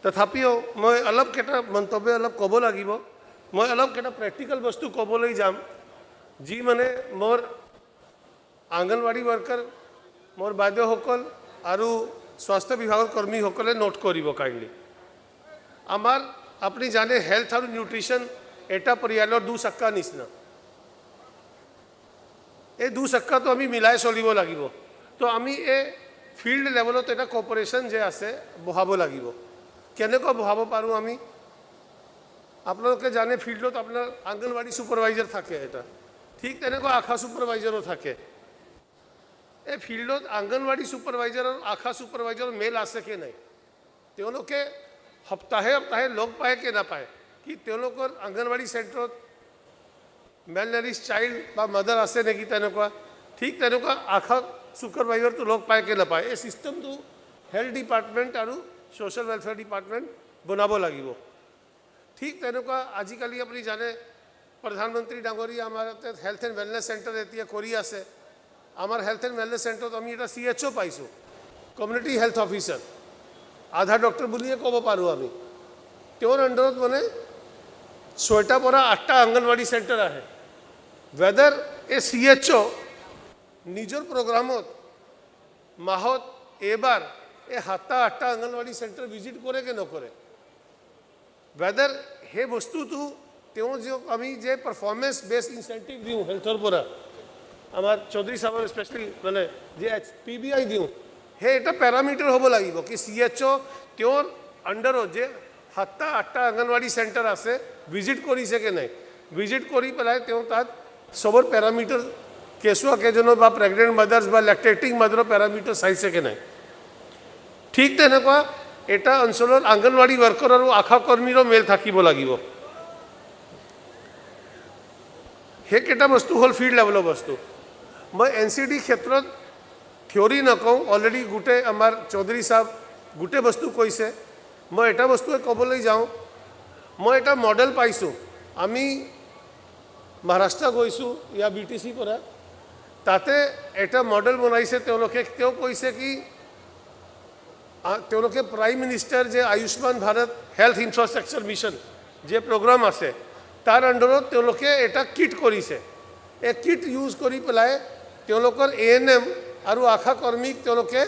তথাপিও মই অলপ কেইটা মন্তব্য অলপ ক'ব লাগিব মই অলপ কেইটা প্ৰেক্টিকেল বস্তু ক'বলৈ যাম যি মানে মোৰ অংগনবাড়ী ৱৰ্কাৰ মোৰ বাইদেউসকল আৰু স্বাস্থ্য বিভাগৰ কৰ্মীসকলে নোট কৰিব কাইণ্ডলি আমাৰ আপুনি জানে হেল্থ আৰু নিউট্ৰিশ্যন এটা পৰিয়ালৰ দুচক্কা নিচিনা এই দুচক্কাটো আমি মিলাই চলিব লাগিব তো আমি এই ফিল্ড লেভেলত এটা কৰ্পৰেশ্যন যে আছে বহাব লাগিব কেনেকৈ বহাব পাৰোঁ আমি আপোনালোকে জানে ফিল্ডত আপোনাৰ অংগনবাড়ী ছুপাৰভাইজাৰ থাকে এটা ঠিক তেনেকৈ আশা ছুপাৰভাইজাৰো থাকে এই ফিল্ডত অংগনবাড়ী ছুপাৰভাইজাৰ আৰু আশা ছুপাৰভাইজাৰৰ মেল আছে কি নাই তেওঁলোকে সপ্তাহে সপ্তাহে লগ পায় কি নাপায় কি তেওঁলোকৰ অংগনবাড়ী চেণ্টাৰত মেলনাৰিছ চাইল্ড বা মাদাৰ আছে নেকি তেনেকুৱা ঠিক তেনেকুৱা আশা ছুপাৰভাইজাৰটো লগ পায় কি নাপায় এই ছিষ্টেমটো হেল্থ ডিপাৰ্টমেণ্ট আৰু ছ'চিয়েল ৱেলফেয়াৰ ডিপাৰ্টমেণ্ট বনাব লাগিব ঠিক তেনেকুৱা আজিকালি আপুনি জানে প্ৰধানমন্ত্ৰী ডাঙৰীয়া আমাৰ হেল্থ এণ্ড ৱেলনেছ চেণ্টাৰ এতিয়া কৰি আছে আমাৰ হেল্থ এণ্ড ৱেলনেছ চেণ্টাৰত আমি এটা CHO পাইছোঁ কমিউনিটি হেল্থ অফিচাৰ আধা ডক্টৰ বুলিয়ে ক'ব পাৰোঁ আমি তেওঁৰ আণ্ডাৰত মানে 6টা পৰা 8টা অংগনবাড়ী চেণ্টাৰ আহে ৱেডাৰ এই CHO নিজৰ প্ৰগ্ৰামত মাহত এবাৰ এই 7টা 8টা অংগনবাড়ী চেণ্টাৰ ভিজিট কৰে কি নকৰে ৱেডাৰ সেই বস্তুটো তেওঁ যে আমি যে পাৰফৰ্মেঞ্চ বেছ ইনচেণ্টিভ দিওঁ হেল্থৰ পৰা আমাৰ চৌধুৰী চাহাবৰ স্পেচিয়েলি মানে যে PBI দিওঁ সেই এটা পেৰামিটাৰ হ'ব লাগিব কি CHO তেওঁৰ আণ্ডাৰত যে 7টা 8টা অংগনবাড়ী চেণ্টাৰ আছে ভিজিট কৰিছে কি নাই ভিজিট কৰি পেলাই তেওঁ তাত চবৰ পেৰামিটাৰ কেঁচুৱা কেইজনৰ বা প্ৰেগনেণ্ট মাদাৰ্ছ বা লেক্টেটিং মাদাৰৰ পেৰামিটাৰ চাইছে কি নাই ঠিক তেনেকুৱা এটা অঞ্চলৰ অংগনবাড়ী ৱৰ্কাৰ আৰু আশা কৰ্মীৰো মেল থাকিব লাগিব সেইকেইটা বস্তু হ'ল ফিল্ড লেভেলৰ বস্তু মই NCD ক্ষেত্ৰত থিয়ৰী নকওঁ অলৰেডি গোটেই আমাৰ চৌধুৰী চাহাব গোটেই বস্তু কৈছে মই এটা বস্তুৱে ক'বলৈ যাওঁ মই এটা মডেল পাইছোঁ আমি মহাৰাষ্ট্ৰ গৈছোঁ ইয়াৰ BTC পৰা তাতে এটা মডেল বনাইছে তেওঁলোকে তেওঁ কৈছে কি তেওঁলোকে প্ৰাইম মিনিষ্টাৰ যে Ayushman Bharat health infrastructure mission যে প্ৰগ্ৰাম আছে তাৰ আণ্ডাৰত তেওঁলোকে এটা কিট কৰিছে এই কিট ইউজ কৰি পেলাই তেওঁলোকৰ ANM আৰু আশা কৰ্মীক তেওঁলোকে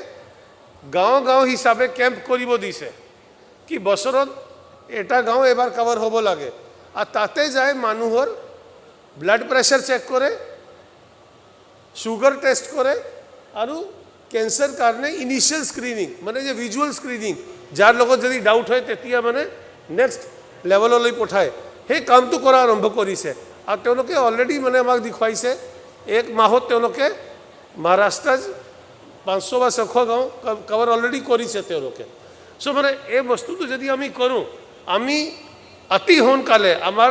গাঁও গাঁও হিচাপে কেম্প কৰিব দিছে কি বছৰত এটা গাঁও এবাৰ কভাৰ হ'ব লাগে আৰু তাতে যায় মানুহৰ ব্লাড প্ৰেছাৰ চেক কৰে সুগাৰ টেষ্ট কৰে আৰু কেঞ্চাৰ কাৰণে ইনিচিয়েল স্ক্ৰিনিং মানে যে ভিজুৱেল স্ক্ৰিনিং যাৰ লগত যদি ডাউট হয় তেতিয়া মানে নেক্সট লেভেললৈ পঠায় সেই কামটো কৰা আৰম্ভ কৰিছে আৰু তেওঁলোকে অলৰেডি মানে আমাক দেখুৱাইছে এক মাহত তেওঁলোকে মহাৰাষ্ট্ৰৰ 500 বা 600 গাঁও কভাৰ অলৰেডি কৰিছে তেওঁলোকে চ' মানে এই বস্তুটো যদি আমি কৰোঁ আমি অতি সোনকালে আমাৰ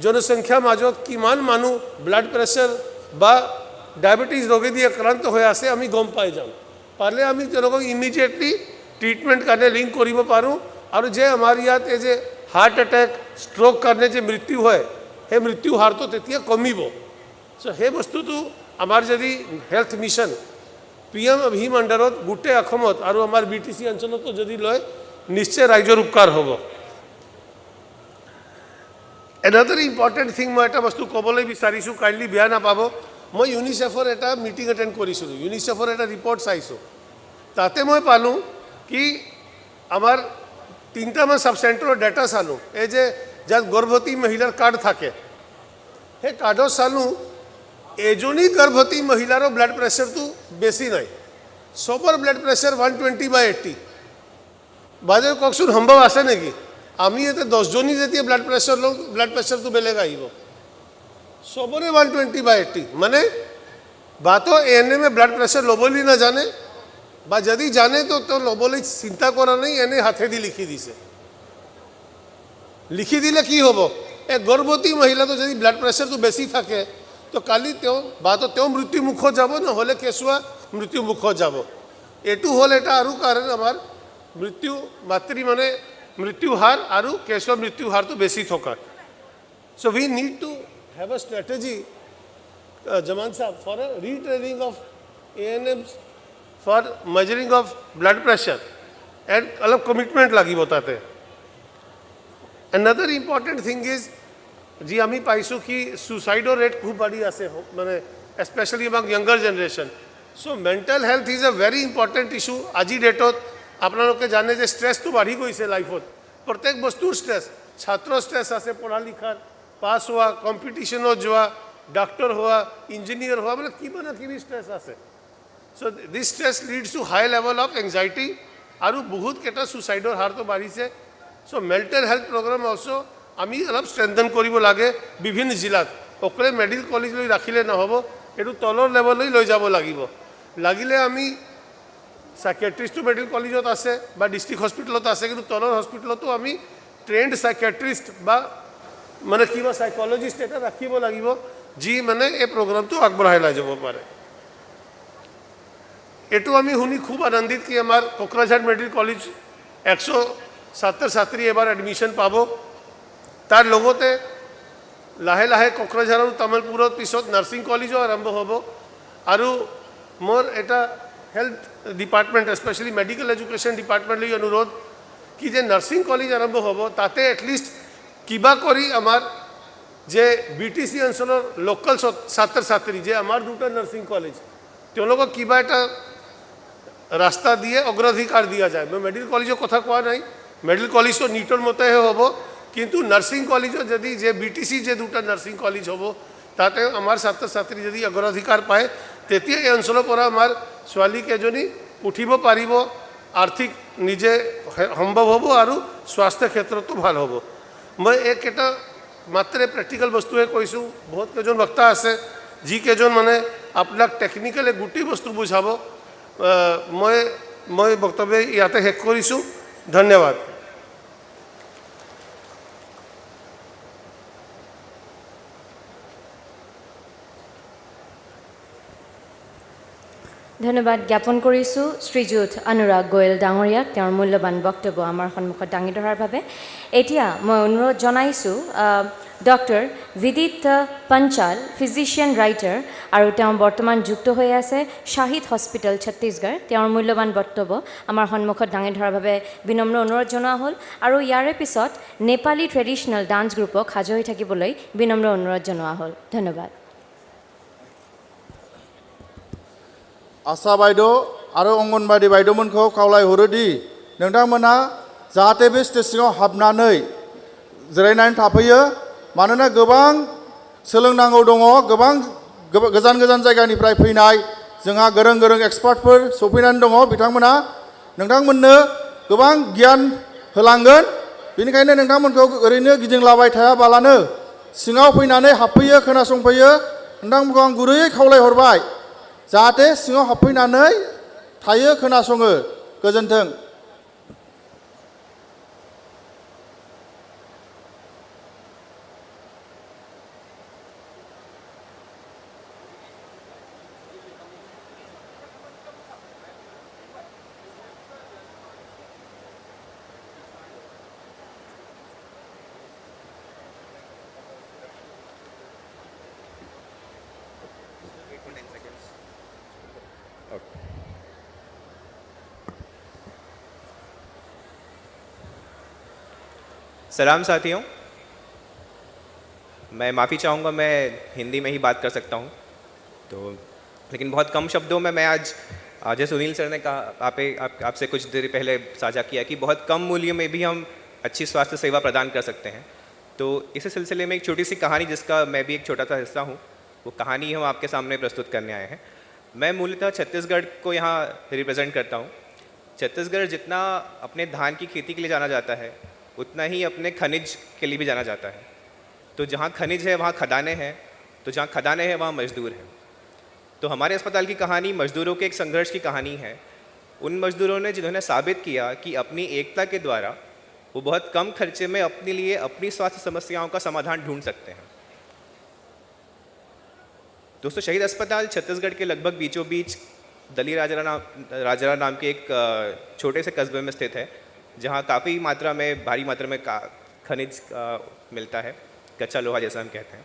জনসংখ্যাৰ মাজত কিমান মানুহ ব্লাড প্ৰেছাৰ বা ডায়েবেটিছ ৰোগেদি আক্ৰান্ত হৈ আছে আমি গম পাই যাম, পাৰিলে আমি তেওঁলোকক ইমিডিয়েটলি ট্ৰিটমেণ্ট কাৰণে লিংক কৰিব পাৰোঁ। আৰু যে আমাৰ ইয়াত এই যে হাৰ্ট এটেক ষ্ট্ৰোক কাৰণে যে মৃত্যু হয়, সেই মৃত্যু হাৰটো তেতিয়া কমিব। চ' সেই বস্তুটো আমাৰ যদি হেল্থ মিছন PM অভিম আণ্ডাৰত গোটেই অসমত আৰু আমাৰ BTC অঞ্চলতো যদি লয়, নিশ্চয় ৰাইজৰ উপকাৰ হ'ব। এনাদাৰ ইম্পৰ্টেণ্ট থিং মই এটা বস্তু ক'বলৈ বিচাৰিছোঁ, কাইণ্ডলি বেয়া নাপাব। মই ইউনিচেফৰ এটা মিটিং এটেণ্ড কৰিছিলোঁ, ইউনিচেফৰ এটা ৰিপৰ্ট চাইছোঁ। তাতে মই পালোঁ কি আমাৰ 3টামান সাব চেণ্টাৰৰ ডাটা চালোঁ, এই যে যাত গৰ্ভৱতী মহিলাৰ কাৰ্ড থাকে, সেই কাৰ্ডত চালোঁ এজনী গৰ্ভৱতী মহিলাৰো ব্লাড প্ৰেছাৰটো বেছি নাই, চবৰ ব্লাড প্ৰেছাৰ 120/80। বাইদেউ কওকচোন সম্ভৱ আছে নেকি? আমি ইয়াতে 10জনী যেতিয়া ব্লাড প্ৰেছাৰ লওঁ, ব্লাড প্ৰেছাৰটো বেলেগ আহিব, চবৰে 120/80। মানে বা তো ANM ব্লাড প্ৰেছাৰ ল'বলৈ নাজানে, বা যদি জানে তো ল'বলৈ চিন্তা কৰা নাই, এনে হাতেদি লিখি দিছে। লিখি দিলে কি হ'ব? এই গৰ্ভৱতী মহিলাটো যদি ব্লাড প্ৰেছাৰটো বেছি থাকে, তো কালি তেওঁ মৃত্যুমুখত যাব, নহ'লে কেঁচুৱা মৃত্যুমুখত যাব। এইটো হ'ল এটা আৰু কাৰণ আমাৰ মৃত্যু হাৰ আৰু কেঁচুৱা মৃত্যু হাৰটো বেছি থকা। So' we need to have a strategy Zaman sahab for a retraining of ANMs for measuring of blood pressure, and অলপ কমিটমেণ্ট লাগিব তাতে। এনাদাৰ ইম্পৰ্টেণ্ট থিং ইজ যি আমি পাইছোঁ কি ছুইচাইডৰ ৰেট খুব বাঢ়ি আছে, মানে specially among younger generation. So' mental health is a very important issue. আজিৰ ডেটত আপোনালোকে জানে যে ষ্ট্ৰেছটো বাঢ়ি গৈছে লাইফত, প্ৰত্যেক বস্তুৰ ষ্ট্ৰেছ। ছাত্ৰৰ ষ্ট্ৰেছ আছে, পঢ়া লিখাৰ, পাছ হোৱা, কম্পিটিশ্যনত যোৱা, ডাক্তৰ হোৱা, ইঞ্জিনিয়াৰ হোৱা, মানে কিবা না কিবি ষ্ট্ৰেছ আছে। So' this stress leads to high level of anxiety, আৰু বহুতকেইটা ছুইচাইডৰ হাৰটো বাঢ়িছে। So' mental health program also' আমি অলপ ষ্ট্ৰেংথেন কৰিব লাগে বিভিন্ন জিলাত। অকলে মেডিকেল কলেজ লৈ ৰাখিলে নহ'ব, এইটো তলৰ লেভেললৈ লৈ যাব লাগিব। লাগিলে আমি সাইকিয়াট্ৰিষ্টটো মেডিকেল কলেজত আছে বা ডিষ্ট্ৰিক্ট হস্পিটেলত আছে, কিন্তু তলৰ হস্পিটেলতো আমি ট্ৰেইনড সাইকিয়াট্ৰিষ্ট বা মানে কিবা সাইকলজিষ্ট এটা ৰাখিব লাগিব, যি মানে এই প্ৰগ্ৰামটো আগবঢ়াই লৈ যাব পাৰে। এইটো আমি শুনি খুব আনন্দিত কি আমাৰ কোকৰাঝাৰ মেডিকেল কলেজ 100 ছাত্ৰ ছাত্ৰী এবাৰ এডমিশ্যন পাব। তাৰ লগতে লাহে লাহে কোকৰাঝাৰ আৰু তামুলপুৰত পিছত নাৰ্ছিং কলেজো আৰম্ভ হ'ব। আৰু মোৰ এটা health department, specially medical education ডিপাৰ্টমেণ্টলৈ অনুৰোধ কি যে নাৰ্ছিং কলেজ আৰম্ভ হ'ব, তাতে এটলিষ্ট কিবা কৰি আমাৰ যে BTC অঞ্চলৰ লোকেল ছাত্ৰ ছাত্ৰী, যে আমাৰ 2টা নাৰ্ছিং কলেজ, তেওঁলোকক কিবা এটা ৰাস্তা দিয়ে অগ্ৰাধিকাৰ দিয়া যায়। মই মেডিকেল কলেজৰ কথা কোৱা নাই, মেডিকেল কলেজটো নিটৰ মতেহে হ'ব, কিন্তু নাৰ্ছিং কলেজত যদি যে BTC যে 2টা নাৰ্ছিং কলেজ হ'ব, তাতে আমাৰ ছাত্ৰ ছাত্ৰী যদি অগ্ৰাধিকাৰ পায়, তেতিয়া এই অঞ্চলৰ পৰা আমাৰ ছোৱালীকেইজনী উঠিব পাৰিব, আৰ্থিক নিজে সম্ভৱ হ'ব আৰু স্বাস্থ্য ক্ষেত্ৰতো ভাল হ'ব। মই এইকেইটা মাত্ৰ প্ৰেক্টিকেল বস্তুহে কৈছোঁ। বহুত কেইজন বক্তা আছে যিকেইজন মানে আপোনাক টেকনিকেলি গোটেই বস্তু বুজাব। মই বক্তব্য ইয়াতে শেষ কৰিছোঁ। ধন্যবাদ। ধন্যবাদ জ্ঞাপন কৰিছোঁ শ্ৰীযুত অনুৰাগ গোয়েল ডাঙৰীয়াক তেওঁৰ মূল্যৱান বক্তব্য আমাৰ সন্মুখত দাঙি ধৰাৰ বাবে। এতিয়া মই অনুৰোধ জনাইছোঁ ডক্টৰ বিদিত পঞ্চাল, ফিজিচিয়ান ৰাইটাৰ, আৰু তেওঁ বৰ্তমান যুক্ত হৈ আছে শাহিদ হস্পিটেল ছত্তীশগড়। তেওঁৰ মূল্যৱান বক্তব্য আমাৰ সন্মুখত দাঙি ধৰাৰ বাবে বিনম্ৰ অনুৰোধ জনোৱা হ'ল। আৰু ইয়াৰে পিছত নেপালী ট্ৰেডিশ্যনেল ডান্স গ্ৰুপক সাজু হৈ থাকিবলৈ বিনম্ৰ অনুৰোধ জনোৱা হ'ল। ধন্যবাদ। आशा बायद' आरो अंगनबादि बायद'मोनखौ खावलायहरोदि नोंथांमोनहा जाहाथे बे स्टेज सिङाव हाबनानै जिरायनानै थाफैयो, मानोना गोबां सोलोंनांगौ दङ। गोबां गोजान गोजान जायगानिफ्राय फैनाय जोंहा गोरों गोरों एक्सपार्टफोर सफैनानै दङ। बिथांमोना नोंथांमोननो गोबां गियान होलांगोन। बेनिखायनो नोंथांमोनखौ ओरैनो गिदिंलाबाय थायाबालानो सिङाव फैनानै हाबफैयो, खोनासंफैयो। नोंथांमोनखौ आं गुरैयै खावलायहरबाय जाहाथे सिङाव हाबफैनानै थायो, खोनासङो। गोजोन्थों। सलाम साथियों, मैं माफ़ी चाहूँगा, मैं हिंदी में ही बात कर सकता हूँ तो, लेकिन बहुत कम शब्दों में मैं आज जैसे सुनील सर ने कहा आपसे कुछ देर पहले साझा किया कि बहुत कम मूल्य में भी हम अच्छी स्वास्थ्य सेवा प्रदान कर सकते हैं। तो इसी सिलसिले में एक छोटी सी कहानी, जिसका मैं भी एक छोटा सा हिस्सा हूँ, वो कहानी हम आपके सामने प्रस्तुत करने आए हैं। मैं मूलतः छत्तीसगढ़ को यहाँ रिप्रेजेंट करता हूँ। छत्तीसगढ़ जितना अपने धान की खेती के लिए जाना जाता है, उतना ही अपने खनिज के लिए भी जाना जाता है। तो जहाँ खनिज है वहाँ खदानें हैं, तो जहाँ खदानें हैं वहाँ मजदूर हैं। तो हमारे अस्पताल की कहानी मजदूरों के एक संघर्ष की कहानी है। उन मजदूरों ने जिन्होंने साबित किया कि अपनी एकता के द्वारा वो बहुत कम खर्चे में अपने लिए अपनी स्वास्थ्य समस्याओं का समाधान ढूंढ सकते हैं। दोस्तों, शहीद अस्पताल छत्तीसगढ़ के लगभग बीचों बीच दली राजरा नाम के एक छोटे से कस्बे में स्थित है, जहाँ काफ़ी मात्रा में भारी मात्रा में खनिज मिलता है, कच्चा लोहा जैसा हम कहते हैं।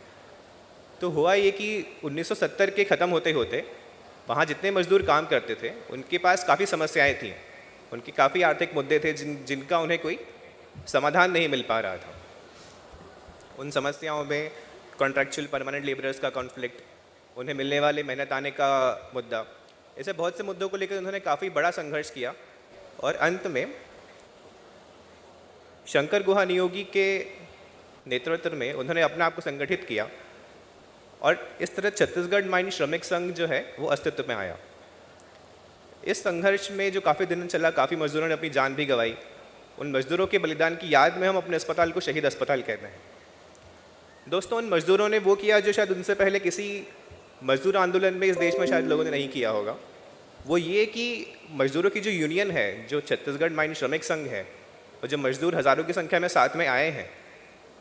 तो हुआ ये कि 1970 के ख़त्म होते होते वहाँ जितने मजदूर काम करते थे उनके पास काफ़ी समस्याएं थीं, उनके काफ़ी आर्थिक मुद्दे थे जिनका उन्हें कोई समाधान नहीं मिल पा रहा था। उन समस्याओं में कॉन्ट्रैक्चुअल परमानेंट लेबरर्स का कॉन्फ्लिक्ट, उन्हें मिलने वाले मेहनत आने का मुद्दा, ऐसे बहुत से मुद्दों को लेकर उन्होंने काफ़ी बड़ा संघर्ष किया और अंत में शंकर गुहा नियोगी के नेतृत्व में उन्होंने अपने आप को संगठित किया और इस तरह छत्तीसगढ़ माइन श्रमिक संघ जो है वो अस्तित्व में आया। इस संघर्ष में जो काफ़ी दिन चला, काफ़ी मजदूरों ने अपनी जान भी गंवाई। उन मजदूरों के बलिदान की याद में हम अपने अस्पताल को शहीद अस्पताल कहते हैं। दोस्तों, उन मजदूरों ने वो किया जो शायद उनसे पहले किसी मजदूर आंदोलन में इस देश में शायद लोगों ने नहीं किया होगा। वो ये कि मजदूरों की जो यूनियन है, जो छत्तीसगढ़ माइन श्रमिक संघ है, और जो मजदूर हज़ारों की संख्या में साथ में आए हैं,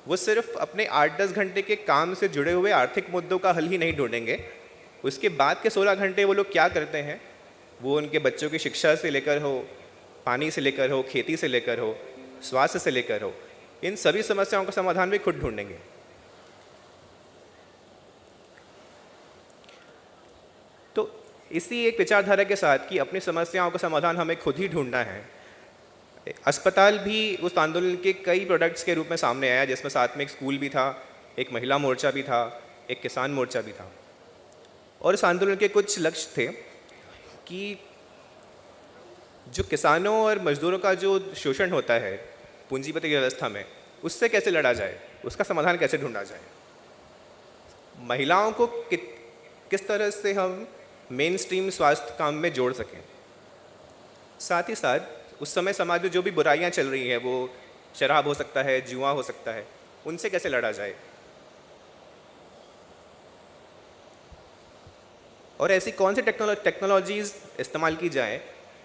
वो सिर्फ अपने 8-10 घंटे के काम से जुड़े हुए आर्थिक मुद्दों का हल ही नहीं ढूंढेंगे। उसके बाद के 16 घंटे वो लोग क्या करते हैं, वो उनके बच्चों की शिक्षा से लेकर हो, पानी से लेकर हो, खेती से लेकर हो, स्वास्थ्य से लेकर हो, इन सभी समस्याओं का समाधान भी खुद ढूंढेंगे। तो इसी एक विचारधारा के साथ कि अपनी समस्याओं का समाधान हमें खुद ही ढूंढना है, अस्पताल भी उस आंदोलन के कई प्रोडक्ट्स के रूप में सामने आया, जिसमें साथ में एक स्कूल भी था, एक महिला मोर्चा भी था, एक किसान मोर्चा भी था। और इस आंदोलन के कुछ लक्ष्य थे कि जो किसानों और मजदूरों का जो शोषण होता है पूंजीपति व्यवस्था में, उससे कैसे लड़ा जाए, उसका समाधान कैसे ढूंढा जाए। महिलाओं को किस तरह से हम मेन स्ट्रीम स्वास्थ्य काम में जोड़ सकें। साथ ही साथ उस समय समाज में जो भी बुराइयां चल रही हैं, वो शराब हो सकता है, जुआ हो सकता है, उनसे कैसे लड़ा जाए। और ऐसी कौन सी टेक्नोलॉजीज़ इस्तेमाल की जाए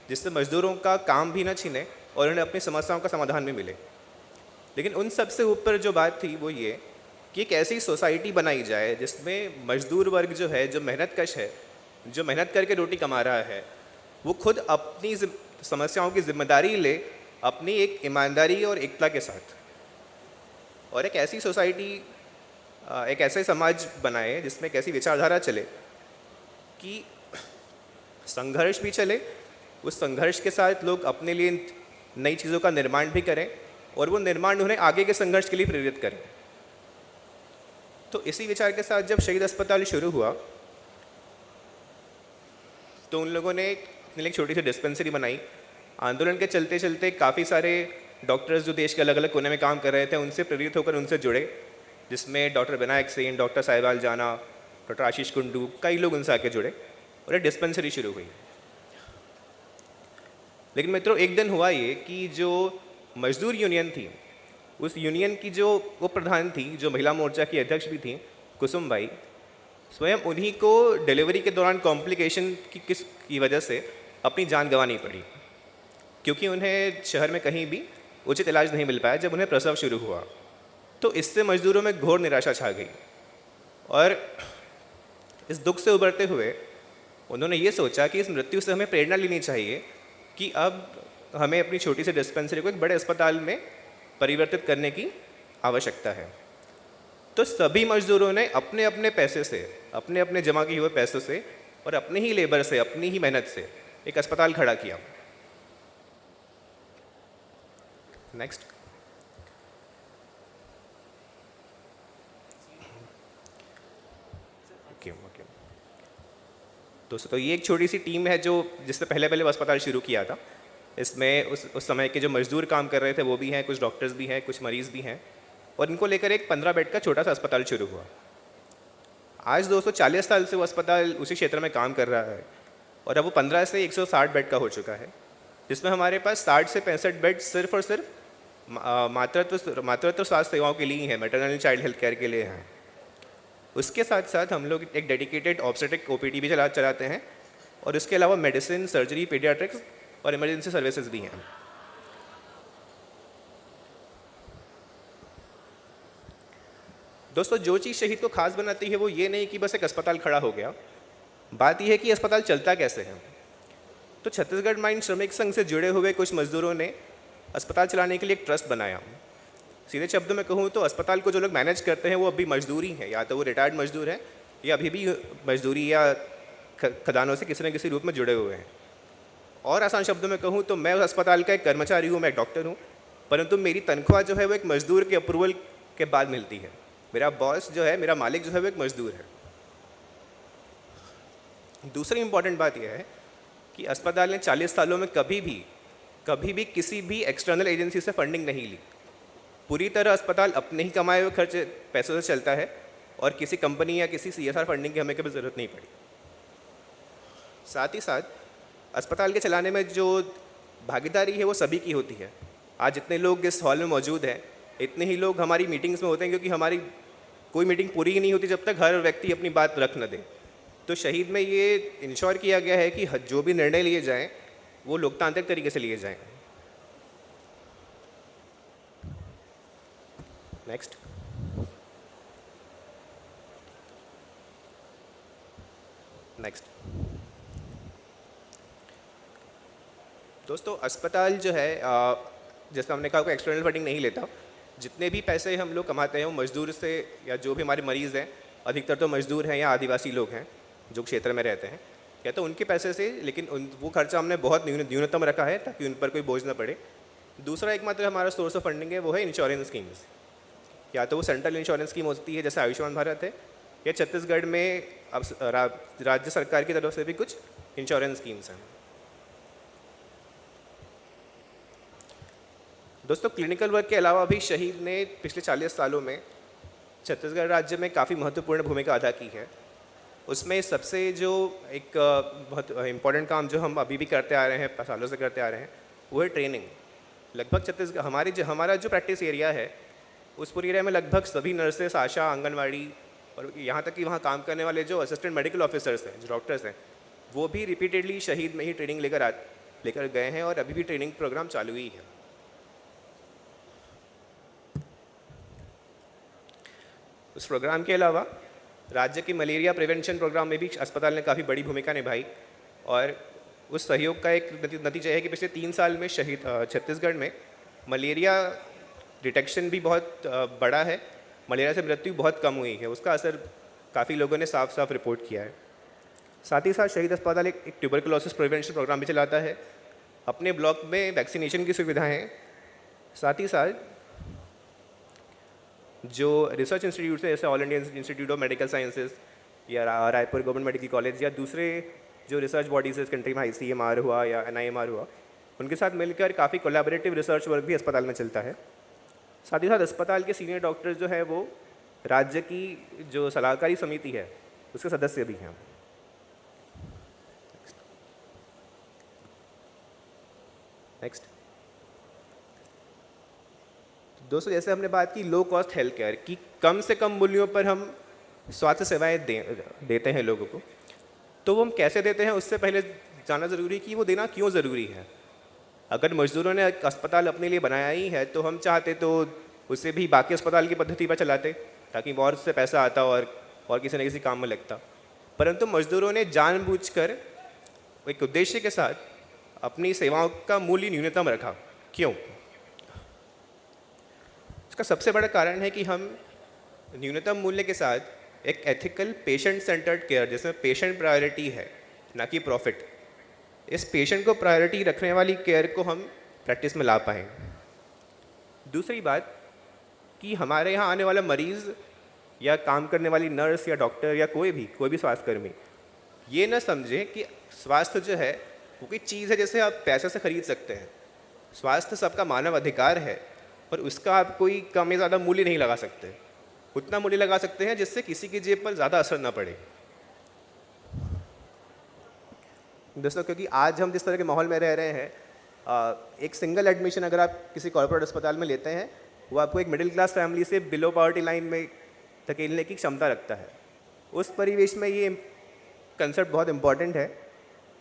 जिससे मजदूरों का काम भी ना छीने और उन्हें अपनी समस्याओं का समाधान भी मिले। लेकिन उन सबसे ऊपर जो बात थी वो ये कि एक ऐसी सोसाइटी बनाई जाए जिसमें मजदूर वर्ग जो है, जो मेहनतकश है, जो मेहनत करके रोटी कमा रहा है, वो खुद अपनी समस्याओं की जिम्मेदारी ले, अपनी एक ईमानदारी और एकता के साथ, और एक ऐसी सोसाइटी, एक ऐसे समाज बनाए जिसमें एक ऐसी विचारधारा चले कि संघर्ष भी चले, उस संघर्ष के साथ लोग अपने लिए नई चीज़ों का निर्माण भी करें और वो निर्माण उन्हें आगे के संघर्ष के लिए प्रेरित करें। तो इसी विचार के साथ जब शहीद अस्पताल शुरू हुआ तो उन लोगों ने अपने लिए एक छोटी सी डिस्पेंसरी बनाई। आंदोलन के चलते चलते काफ़ी सारे डॉक्टर्स जो देश के अलग अलग कोने में काम कर रहे थे उनसे प्रेरित होकर उनसे जुड़े, जिसमें डॉक्टर विनायक सेन, डॉक्टर साहिबाल जाना, डॉक्टर आशीष कुंडू, कई लोग उनसे आके जुड़े और एक डिस्पेंसरी शुरू हुई। लेकिन मित्रों, एक दिन हुआ ये कि जो मजदूर यूनियन थी, उस यूनियन की जो उप प्रधान थी, जो महिला मोर्चा की अध्यक्ष भी थी, कुसुम बाई, स्वयं उन्हीं को डिलीवरी के दौरान कॉम्प्लिकेशन की वजह से अपनी जान गंवानी पड़ी, क्योंकि उन्हें शहर में कहीं भी उचित इलाज नहीं मिल पाया जब उन्हें प्रसव शुरू हुआ। तो इससे मजदूरों में घोर निराशा छा गई और इस दुख से उबरते हुए उन्होंने ये सोचा कि इस मृत्यु से हमें प्रेरणा लेनी चाहिए कि अब हमें अपनी छोटी सी डिस्पेंसरी को एक बड़े अस्पताल में परिवर्तित करने की आवश्यकता है। तो सभी मजदूरों ने अपने अपने पैसे से, अपने अपने जमा किए हुए पैसों से और अपने ही लेबर से, अपनी ही मेहनत से एक अस्पताल खड़ा किया। नेक्स्ट। ओके दोस्तों, तो ये एक छोटी सी टीम है जो जिससे पहले वो अस्पताल शुरू किया था। इसमें उस समय के जो मजदूर काम कर रहे थे वो भी हैं, कुछ डॉक्टर्स भी हैं, कुछ मरीज़ भी हैं, और इनको लेकर एक 15 बेड का छोटा सा अस्पताल शुरू हुआ। आज दोस्तों 40 साल से वो अस्पताल उसी क्षेत्र में काम कर रहा है और अब वो 15 से 160 बेड का हो चुका है, जिसमें हमारे पास 60 से 65 बेड सिर्फ और सिर्फ मातृत्व स्वास्थ्य सेवाओं के लिए ही हैं, मैटरनल चाइल्ड हेल्थ केयर के लिए हैं। उसके साथ साथ हम लोग एक डेडिकेटेड ऑब्स्टेट्रिक OPD भी चलाते हैं, और इसके अलावा मेडिसिन, सर्जरी, पीडियाट्रिक्स और इमरजेंसी सर्विसेज भी हैं। दोस्तों, जो चीज़ शहीद को खास बनाती है वो ये नहीं कि बस एक अस्पताल खड़ा हो गया, बात यह है कि अस्पताल चलता कैसे है। तो छत्तीसगढ़ माइन श्रमिक संघ से जुड़े हुए कुछ मजदूरों ने अस्पताल चलाने के लिए एक ट्रस्ट बनाया। सीधे शब्दों में कहूँ तो अस्पताल को जो लोग मैनेज करते हैं वो अभी मजदूरी हैं, या तो वो रिटायर्ड मजदूर हैं या अभी भी मजदूरी या खदानों से किसी न किसी रूप में जुड़े हुए हैं। और आसान शब्दों में कहूँ तो मैं उस अस्पताल का एक कर्मचारी हूँ, मैं एक डॉक्टर हूँ, परंतु मेरी तनख्वाह जो है वो एक मजदूर के अप्रूवल के बाद मिलती है। मेरा बॉस जो है, मेरा मालिक जो है वो एक मजदूर है। दूसरी इंपॉर्टेंट बात यह है कि अस्पताल ने 40 सालों में कभी भी किसी भी एक्सटर्नल एजेंसी से फंडिंग नहीं ली। पूरी तरह अस्पताल अपने ही कमाए हुए खर्च पैसों से चलता है और किसी कंपनी या किसी CSR फंडिंग की हमें कभी ज़रूरत नहीं पड़ी। साथ ही साथ अस्पताल के चलाने में जो भागीदारी है वो सभी की होती है। आज जितने लोग इस हॉल में मौजूद हैं, इतने ही लोग हमारी मीटिंग्स में होते हैं, क्योंकि हमारी कोई मीटिंग पूरी ही नहीं होती जब तक हर व्यक्ति अपनी बात रख न दे। तो शहीद में ये इंश्योर किया गया है कि जो भी निर्णय लिए जाएँ वो लोकतांत्रिक तरीके से लिए जाएँ। नेक्स्ट। दोस्तों, अस्पताल जो है जैसे हमने कहा, कोई एक्सटर्नल फंडिंग नहीं लेता। जितने भी पैसे हम लोग कमाते हैं वो मजदूर से, या जो भी हमारे मरीज़ हैं, अधिकतर तो मजदूर हैं या आदिवासी लोग हैं जो क्षेत्र में रहते हैं, या तो उनके पैसे से, लेकिन वो खर्चा हमने बहुत न्यूनतम रखा है ताकि उन पर कोई बोझ ना पड़े। दूसरा एकमात्र हमारा सोर्स ऑफ फंडिंग है वो है इंश्योरेंस स्कीम्स। या तो वो सेंट्रल इंश्योरेंस स्कीम होती है जैसे आयुष्मान भारत है, या छत्तीसगढ़ में अब राज्य सरकार की तरफ से भी कुछ इंश्योरेंस स्कीम्स हैं। दोस्तों, क्लिनिकल वर्क के अलावा भी शहीद ने पिछले 40 सालों में छत्तीसगढ़ राज्य में काफ़ी महत्वपूर्ण भूमिका अदा की है। उसमें सबसे जो एक बहुत इम्पॉर्टेंट काम जो हम अभी भी करते आ रहे हैं, सालों से करते आ रहे हैं, वो है ट्रेनिंग। लगभग छत्तीसगढ़ हमारा जो प्रैक्टिस एरिया है उस पूरे एरिया में लगभग सभी नर्सेस, आशा, आंगनवाड़ी और यहाँ तक कि वहाँ काम करने वाले जो असिस्टेंट मेडिकल ऑफिसर्स हैं, जो डॉक्टर्स हैं, वो भी रिपीटेडली शहीद में ही ट्रेनिंग लेकर गए हैं और अभी भी ट्रेनिंग प्रोग्राम चालू ही है। उस प्रोग्राम के अलावा राज्य के मलेरिया प्रिवेंशन प्रोग्राम में भी अस्पताल ने काफ़ी बड़ी भूमिका निभाई, और उस सहयोग का एक नतीजा है कि पिछले 3 साल में छत्तीसगढ़ में मलेरिया डिटेक्शन भी बहुत बड़ा है, मलेरिया से मृत्यु बहुत कम हुई है। उसका असर काफ़ी लोगों ने साफ साफ रिपोर्ट किया है। साथ ही साथ शहीद अस्पताल एक ट्यूबरकुलोसिस प्रिवेंशन प्रोग्राम भी चलाता है। अपने ब्लॉक में वैक्सीनेशन की सुविधाएं हैं। साथ ही साथ जो रिसर्च इंस्टीट्यूट्स हैं जैसे all India institute of medical sciences या रायपुर गवर्नमेंट मेडिकल कॉलेज या दूसरे जो रिसर्च बॉडीज़ इस कंट्री में ICMR हुआ या NIMR हुआ, उनके साथ मिलकर काफ़ी कोलैबोरेटिव रिसर्च वर्क भी अस्पताल में चलता है। साथ ही साथ अस्पताल के सीनियर डॉक्टर जो है वो राज्य की जो सलाहकारी समिति है उसके सदस्य भी हैं। नेक्स्ट। दोस्तों, जैसे हमने बात की लो कॉस्ट हेल्थ केयर की, कम से कम मूल्यों पर हम स्वास्थ्य सेवाएं देते हैं लोगों को, तो वो हम कैसे देते हैं उससे पहले जानना ज़रूरी कि वो देना क्यों ज़रूरी है। अगर मजदूरों ने अस्पताल अपने लिए बनाया ही है तो हम चाहते तो उसे भी बाकी अस्पताल की पद्धति पर चलाते ताकि और से पैसा आता और किसी न किसी काम में लगता, परंतु मजदूरों ने जानबूझकर एक उद्देश्य के साथ अपनी सेवाओं का मूल्य न्यूनतम रखा। क्यों? इसका सबसे बड़ा कारण है कि हम न्यूनतम मूल्य के साथ एक एथिकल पेशेंट सेंटर्ड केयर जिसमें पेशेंट प्रायोरिटी है ना कि प्रॉफिट, इस पेशेंट को प्रायोरिटी रखने वाली केयर को हम प्रैक्टिस में ला पाएँ। दूसरी बात कि हमारे यहाँ आने वाला मरीज़ या काम करने वाली नर्स या डॉक्टर या कोई भी स्वास्थ्यकर्मी ये ना समझे कि स्वास्थ्य जो है वो कोई चीज़ है जैसे आप पैसे से खरीद सकते हैं। स्वास्थ्य सबका मानव अधिकार है और उसका आप कोई कम या ज़्यादा मूल्य नहीं लगा सकते। उतना मूल्य लगा सकते हैं जिससे किसी की जेब पर ज़्यादा असर ना पड़े। दोस्तों, क्योंकि आज हम जिस तरह के माहौल में रह रहे हैं, एक सिंगल एडमिशन अगर आप किसी कॉर्पोरेट अस्पताल में लेते हैं वो आपको एक मिडिल क्लास फैमिली से बिलो पॉवर्टी लाइन में धकेलने की क्षमता रखता है। उस परिवेश में ये कंसेप्ट बहुत इम्पॉर्टेंट है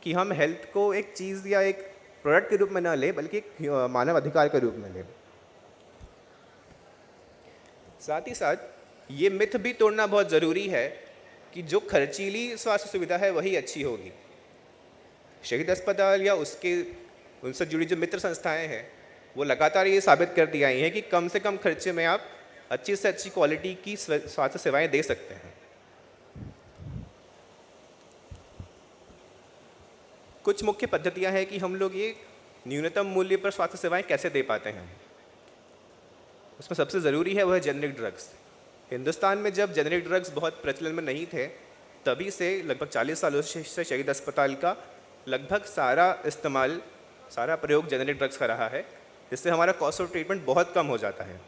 कि हम हेल्थ को एक चीज़ या एक प्रोडक्ट के रूप में ना लें बल्कि एक मानव अधिकार के रूप में लें। साथ ही साथ ये मिथ भी तोड़ना बहुत ज़रूरी है कि जो खर्चीली स्वास्थ्य सुविधा है वही अच्छी होगी। शहीद अस्पताल या उनसे जुड़ी जो मित्र संस्थाएं हैं वो लगातार ये साबित करती आई हैं कि कम से कम खर्चे में आप अच्छी से अच्छी क्वालिटी की स्वास्थ्य सेवाएं दे सकते हैं। कुछ मुख्य पद्धतियां हैं कि हम लोग ये न्यूनतम मूल्य पर स्वास्थ्य सेवाएं कैसे दे पाते हैं। उसमें सबसे ज़रूरी है वह जेनरिक ड्रग्स। हिंदुस्तान में जब जेनरिक ड्रग्स बहुत प्रचलन में नहीं थे तभी से लगभग 40 सालों से शहीद अस्पताल का लगभग सारा प्रयोग जेनरिक ड्रग्स का रहा है, जिससे हमारा कॉस्ट ऑफ ट्रीटमेंट बहुत कम हो जाता है।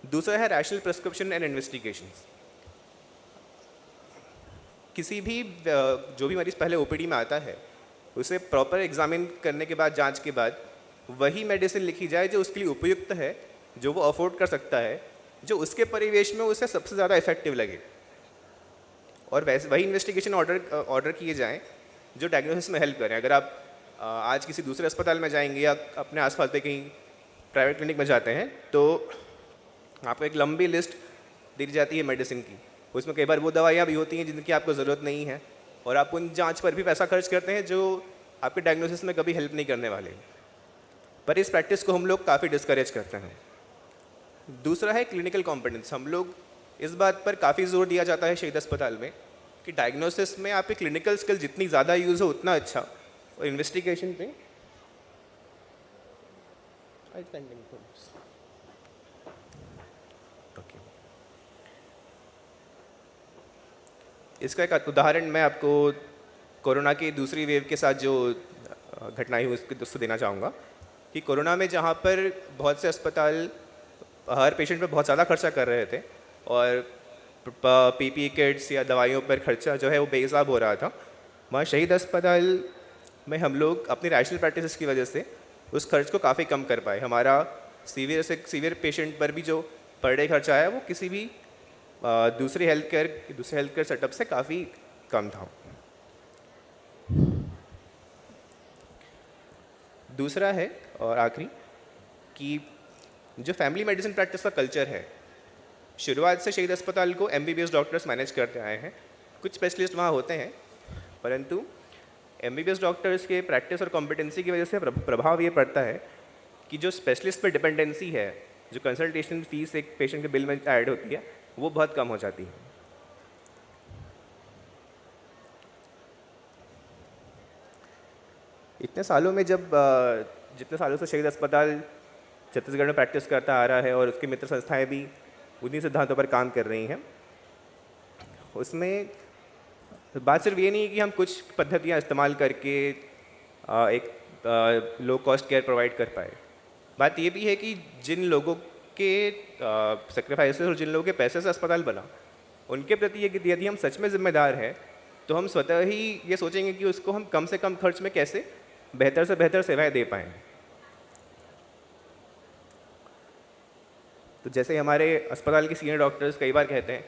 दूसरा है रैशनल प्रिस्क्रिप्शन एंड इन्वेस्टिगेशंस। किसी भी जो भी मरीज़ पहले ओपीडी में आता है उसे प्रॉपर एग्जामिन करने के बाद, जांच के बाद वही मेडिसिन लिखी जाए जो उसके लिए उपयुक्त है, जो वो अफोर्ड कर सकता है, जो उसके परिवेश में उसे सबसे ज़्यादा इफेक्टिव लगे। और वैसे वही इन्वेस्टिगेशन ऑर्डर किए जाएँ जो डायग्नोसिस में हेल्प करें। अगर आप आज किसी दूसरे अस्पताल में जाएंगे या अपने आसपास पे कहीं प्राइवेट क्लिनिक में जाते हैं तो आपको एक लंबी लिस्ट दी जाती है मेडिसिन की। उसमें कई बार वो दवाइयाँ भी होती हैं जिनकी आपको ज़रूरत नहीं है और आप उन जांच पर भी पैसा खर्च करते हैं जो आपके डायग्नोसिस में कभी हेल्प नहीं करने वाले। पर इस प्रैक्टिस को हम लोग काफ़ी डिस्करेज करते हैं। दूसरा है क्लिनिकल कॉम्पिटेंस। हम लोग इस बात पर काफ़ी जोर दिया जाता है शहीद अस्पताल में कि डायग्नोसिस में आपकी क्लिनिकल स्किल जितनी ज़्यादा यूज़ हो उतना अच्छा, और इन्वेस्टिगेशन पे इसका एक उदाहरण मैं आपको कोरोना की दूसरी वेव के साथ जो घटनाएं हुई उसको देना चाहूँगा कि कोरोना में जहाँ पर बहुत से अस्पताल हर पेशेंट पर बहुत ज़्यादा खर्चा कर रहे थे और पीपीई किट्स या दवाइयों पर खर्चा जो है वो बेहिसाब हो रहा था, वहाँ शहीद अस्पताल में हम लोग अपनी रैशनल प्रैक्टिसेस की वजह से उस खर्च को काफ़ी कम कर पाए। हमारा सीवियर पेशेंट पर भी जो पर डे खर्चा है वो किसी भी दूसरे हेल्थ केयर सेटअप से काफ़ी कम था। दूसरा है और आखिरी कि जो फैमिली मेडिसिन प्रैक्टिस का कल्चर है, शुरुआत से शहीद अस्पताल को MBBS डॉक्टर्स मैनेज करते आए हैं। कुछ स्पेशलिस्ट वहाँ होते हैं परंतु MBBS डॉक्टर्स के प्रैक्टिस और कॉम्पिटेंसी की वजह से प्रभाव ये पड़ता है कि जो स्पेशलिस्ट पर डिपेंडेंसी है, जो कंसल्टेशन फीस एक पेशेंट के बिल में ऐड होती है, वो बहुत कम हो जाती है। इतने सालों में जितने सालों से शहीद अस्पताल छत्तीसगढ़ में प्रैक्टिस करता आ रहा है और उसकी मित्र संस्थाएं भी उन्हीं सिद्धांतों पर काम कर रही हैं, उसमें बात सिर्फ ये नहीं है कि हम कुछ पद्धतियाँ इस्तेमाल करके एक लो कॉस्ट केयर प्रोवाइड कर पाए। बात ये भी है कि जिन लोगों के सेक्रीफाइसेस और जिन लोगों के पैसे से अस्पताल बना, उनके प्रति यदि हम सच में जिम्मेदार हैं तो हम स्वतः ही ये सोचेंगे कि उसको हम कम से कम खर्च में कैसे बेहतर से बेहतर सेवाएं दे पाएँ। तो जैसे हमारे अस्पताल के सीनियर डॉक्टर्स कई बार कहते हैं,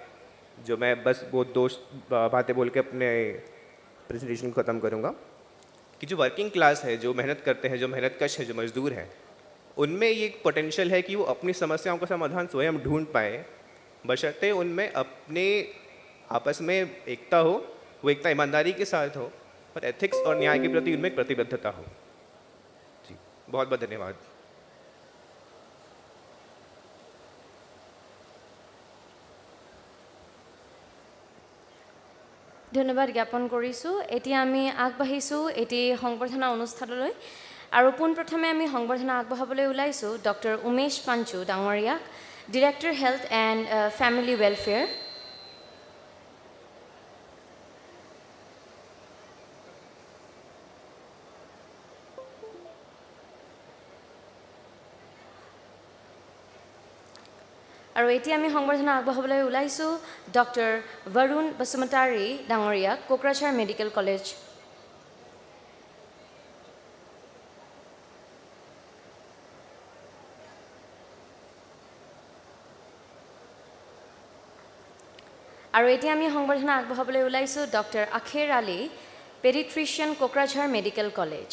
जो मैं बस वो दो बातें बोल के अपने प्रेजेंटेशन को ख़त्म करूँगा, कि जो वर्किंग क्लास है, जो मेहनत करते हैं, जो मेहनतकश है, जो मजदूर हैं, उनमें ये पोटेंशियल है कि वो अपनी समस्याओं का समाधान स्वयं ढूंढ पाएँ, बशर्ते उनमें अपने आपस में एकता हो, वो एकता ईमानदारी के साथ हो और एथिक्स और न्याय के प्रति उनमें एक प्रतिबद्धता हो। जी, बहुत बहुत धन्यवाद। ধন্যবাদ জ্ঞাপন কৰিছোঁ। এতিয়া আমি আগবাঢ়িছোঁ এটি সংবৰ্ধনা অনুষ্ঠানলৈ আৰু পোনপ্ৰথমে আমি সংবৰ্ধনা আগবঢ়াবলৈ ওলাইছোঁ ডক্টৰ উমেশ পাঞ্চু ডাঙৰীয়াক, director health and family welfare. আৰু এতিয়া আমি সংবৰ্ধনা আগবঢ়াবলৈ ওলাইছোঁ ডক্টৰ বৰুণ বসুমতাৰী ডাঙৰীয়াক, কোকৰাঝাৰ মেডিকেল কলেজ। আৰু এতিয়া আমি সংবৰ্ধনা আগবঢ়াবলৈ ওলাইছোঁ doctor Akher Ali, pediatrician, Kokrajhar medical college.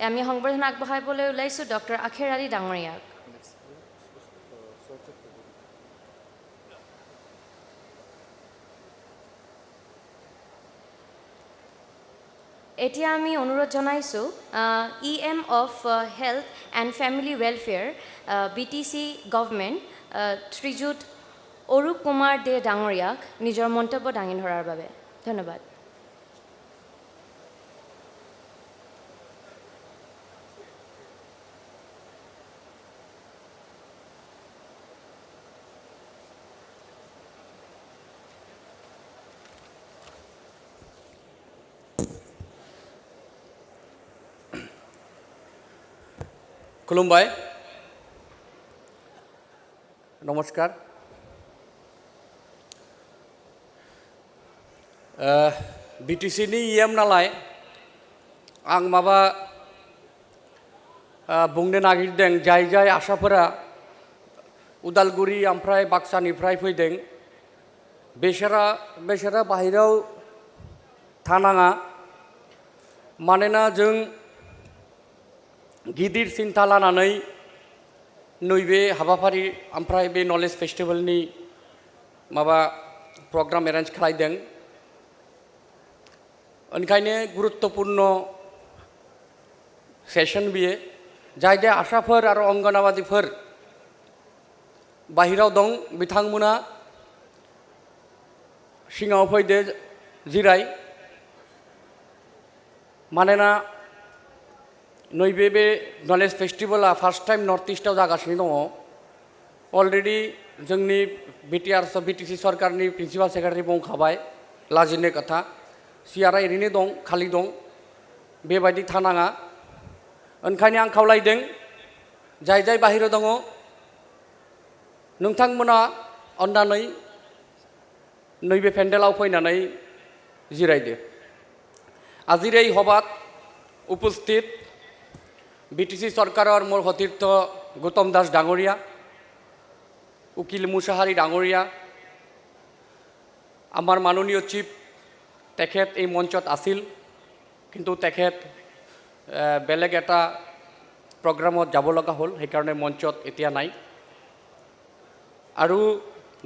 আমি সংবৰ্ধনা আগবঢ়াবলৈ ওলাইছোঁ ডক্টৰ আখেৰ আলী ডাঙৰীয়াক। এতিয়া আমি অনুৰোধ জনাইছোঁ EM of health and family welfare BTC government Srijut Arup Kumar De ডাঙৰীয়াক নিজৰ মন্তব্য দাঙি ধৰাৰ বাবে। ধন্যবাদ। खुलुमबाय, नमस्कार। BTC-नि EM नालाय आं माबा बुंनो नागिरदों, जाय जाय आसाफोरा उदालगुरि ओमफ्राय बाक्सानिफ्राय फैदों बेसोरा बाहेराव थानाङा, मानोना जों गिदिर सिन्था लानानै नैबे हाबाफारि ओमफ्राय बे नलेज फेस्टिभेलनि माबा प्रग्राम एरेन्ज खालामदों। ओंखायनो गुरुत्वपूर्ण सेसन बियो। जाय जाय आसाफोर आरो अंगनाबादिफोर बाहेराव दं बिथांमोना सिङाव फैदो जिराय, मानोना नैबे बे नलेज फेस्टिभेला फार्स्ट टाइम नर्थ इस्टआव जागासिनो दङ। अलरेडि जोंनि BTC सरकारनि प्रिन्सिपाल सेक्रेटारि बुंखाबाय लाजिनो खोथा, सियारा ओरैनो दं, खालि दं, बेबायदि थानाङा। ओंखायनो आं खावलायदों जाय जाय बाहेरायाव दङ नोंथांमोना अन्नानै नैबे पेन्डेलाव फैनानै जिरायदो। আজিৰ এই সভাত উপস্থিত BTC চৰকাৰৰ মোৰ সতীৰ্থ গৌতম দাস ডাঙৰীয়া, উকিল মুছাহাৰী ডাঙৰীয়া, আমাৰ মাননীয় চিফ তেখেত এই মঞ্চত আছিল, কিন্তু তেখেত বেলেগ এটা প্ৰগ্ৰামত যাব লগা হ'ল, সেইকাৰণে মঞ্চত এতিয়া নাই। আৰু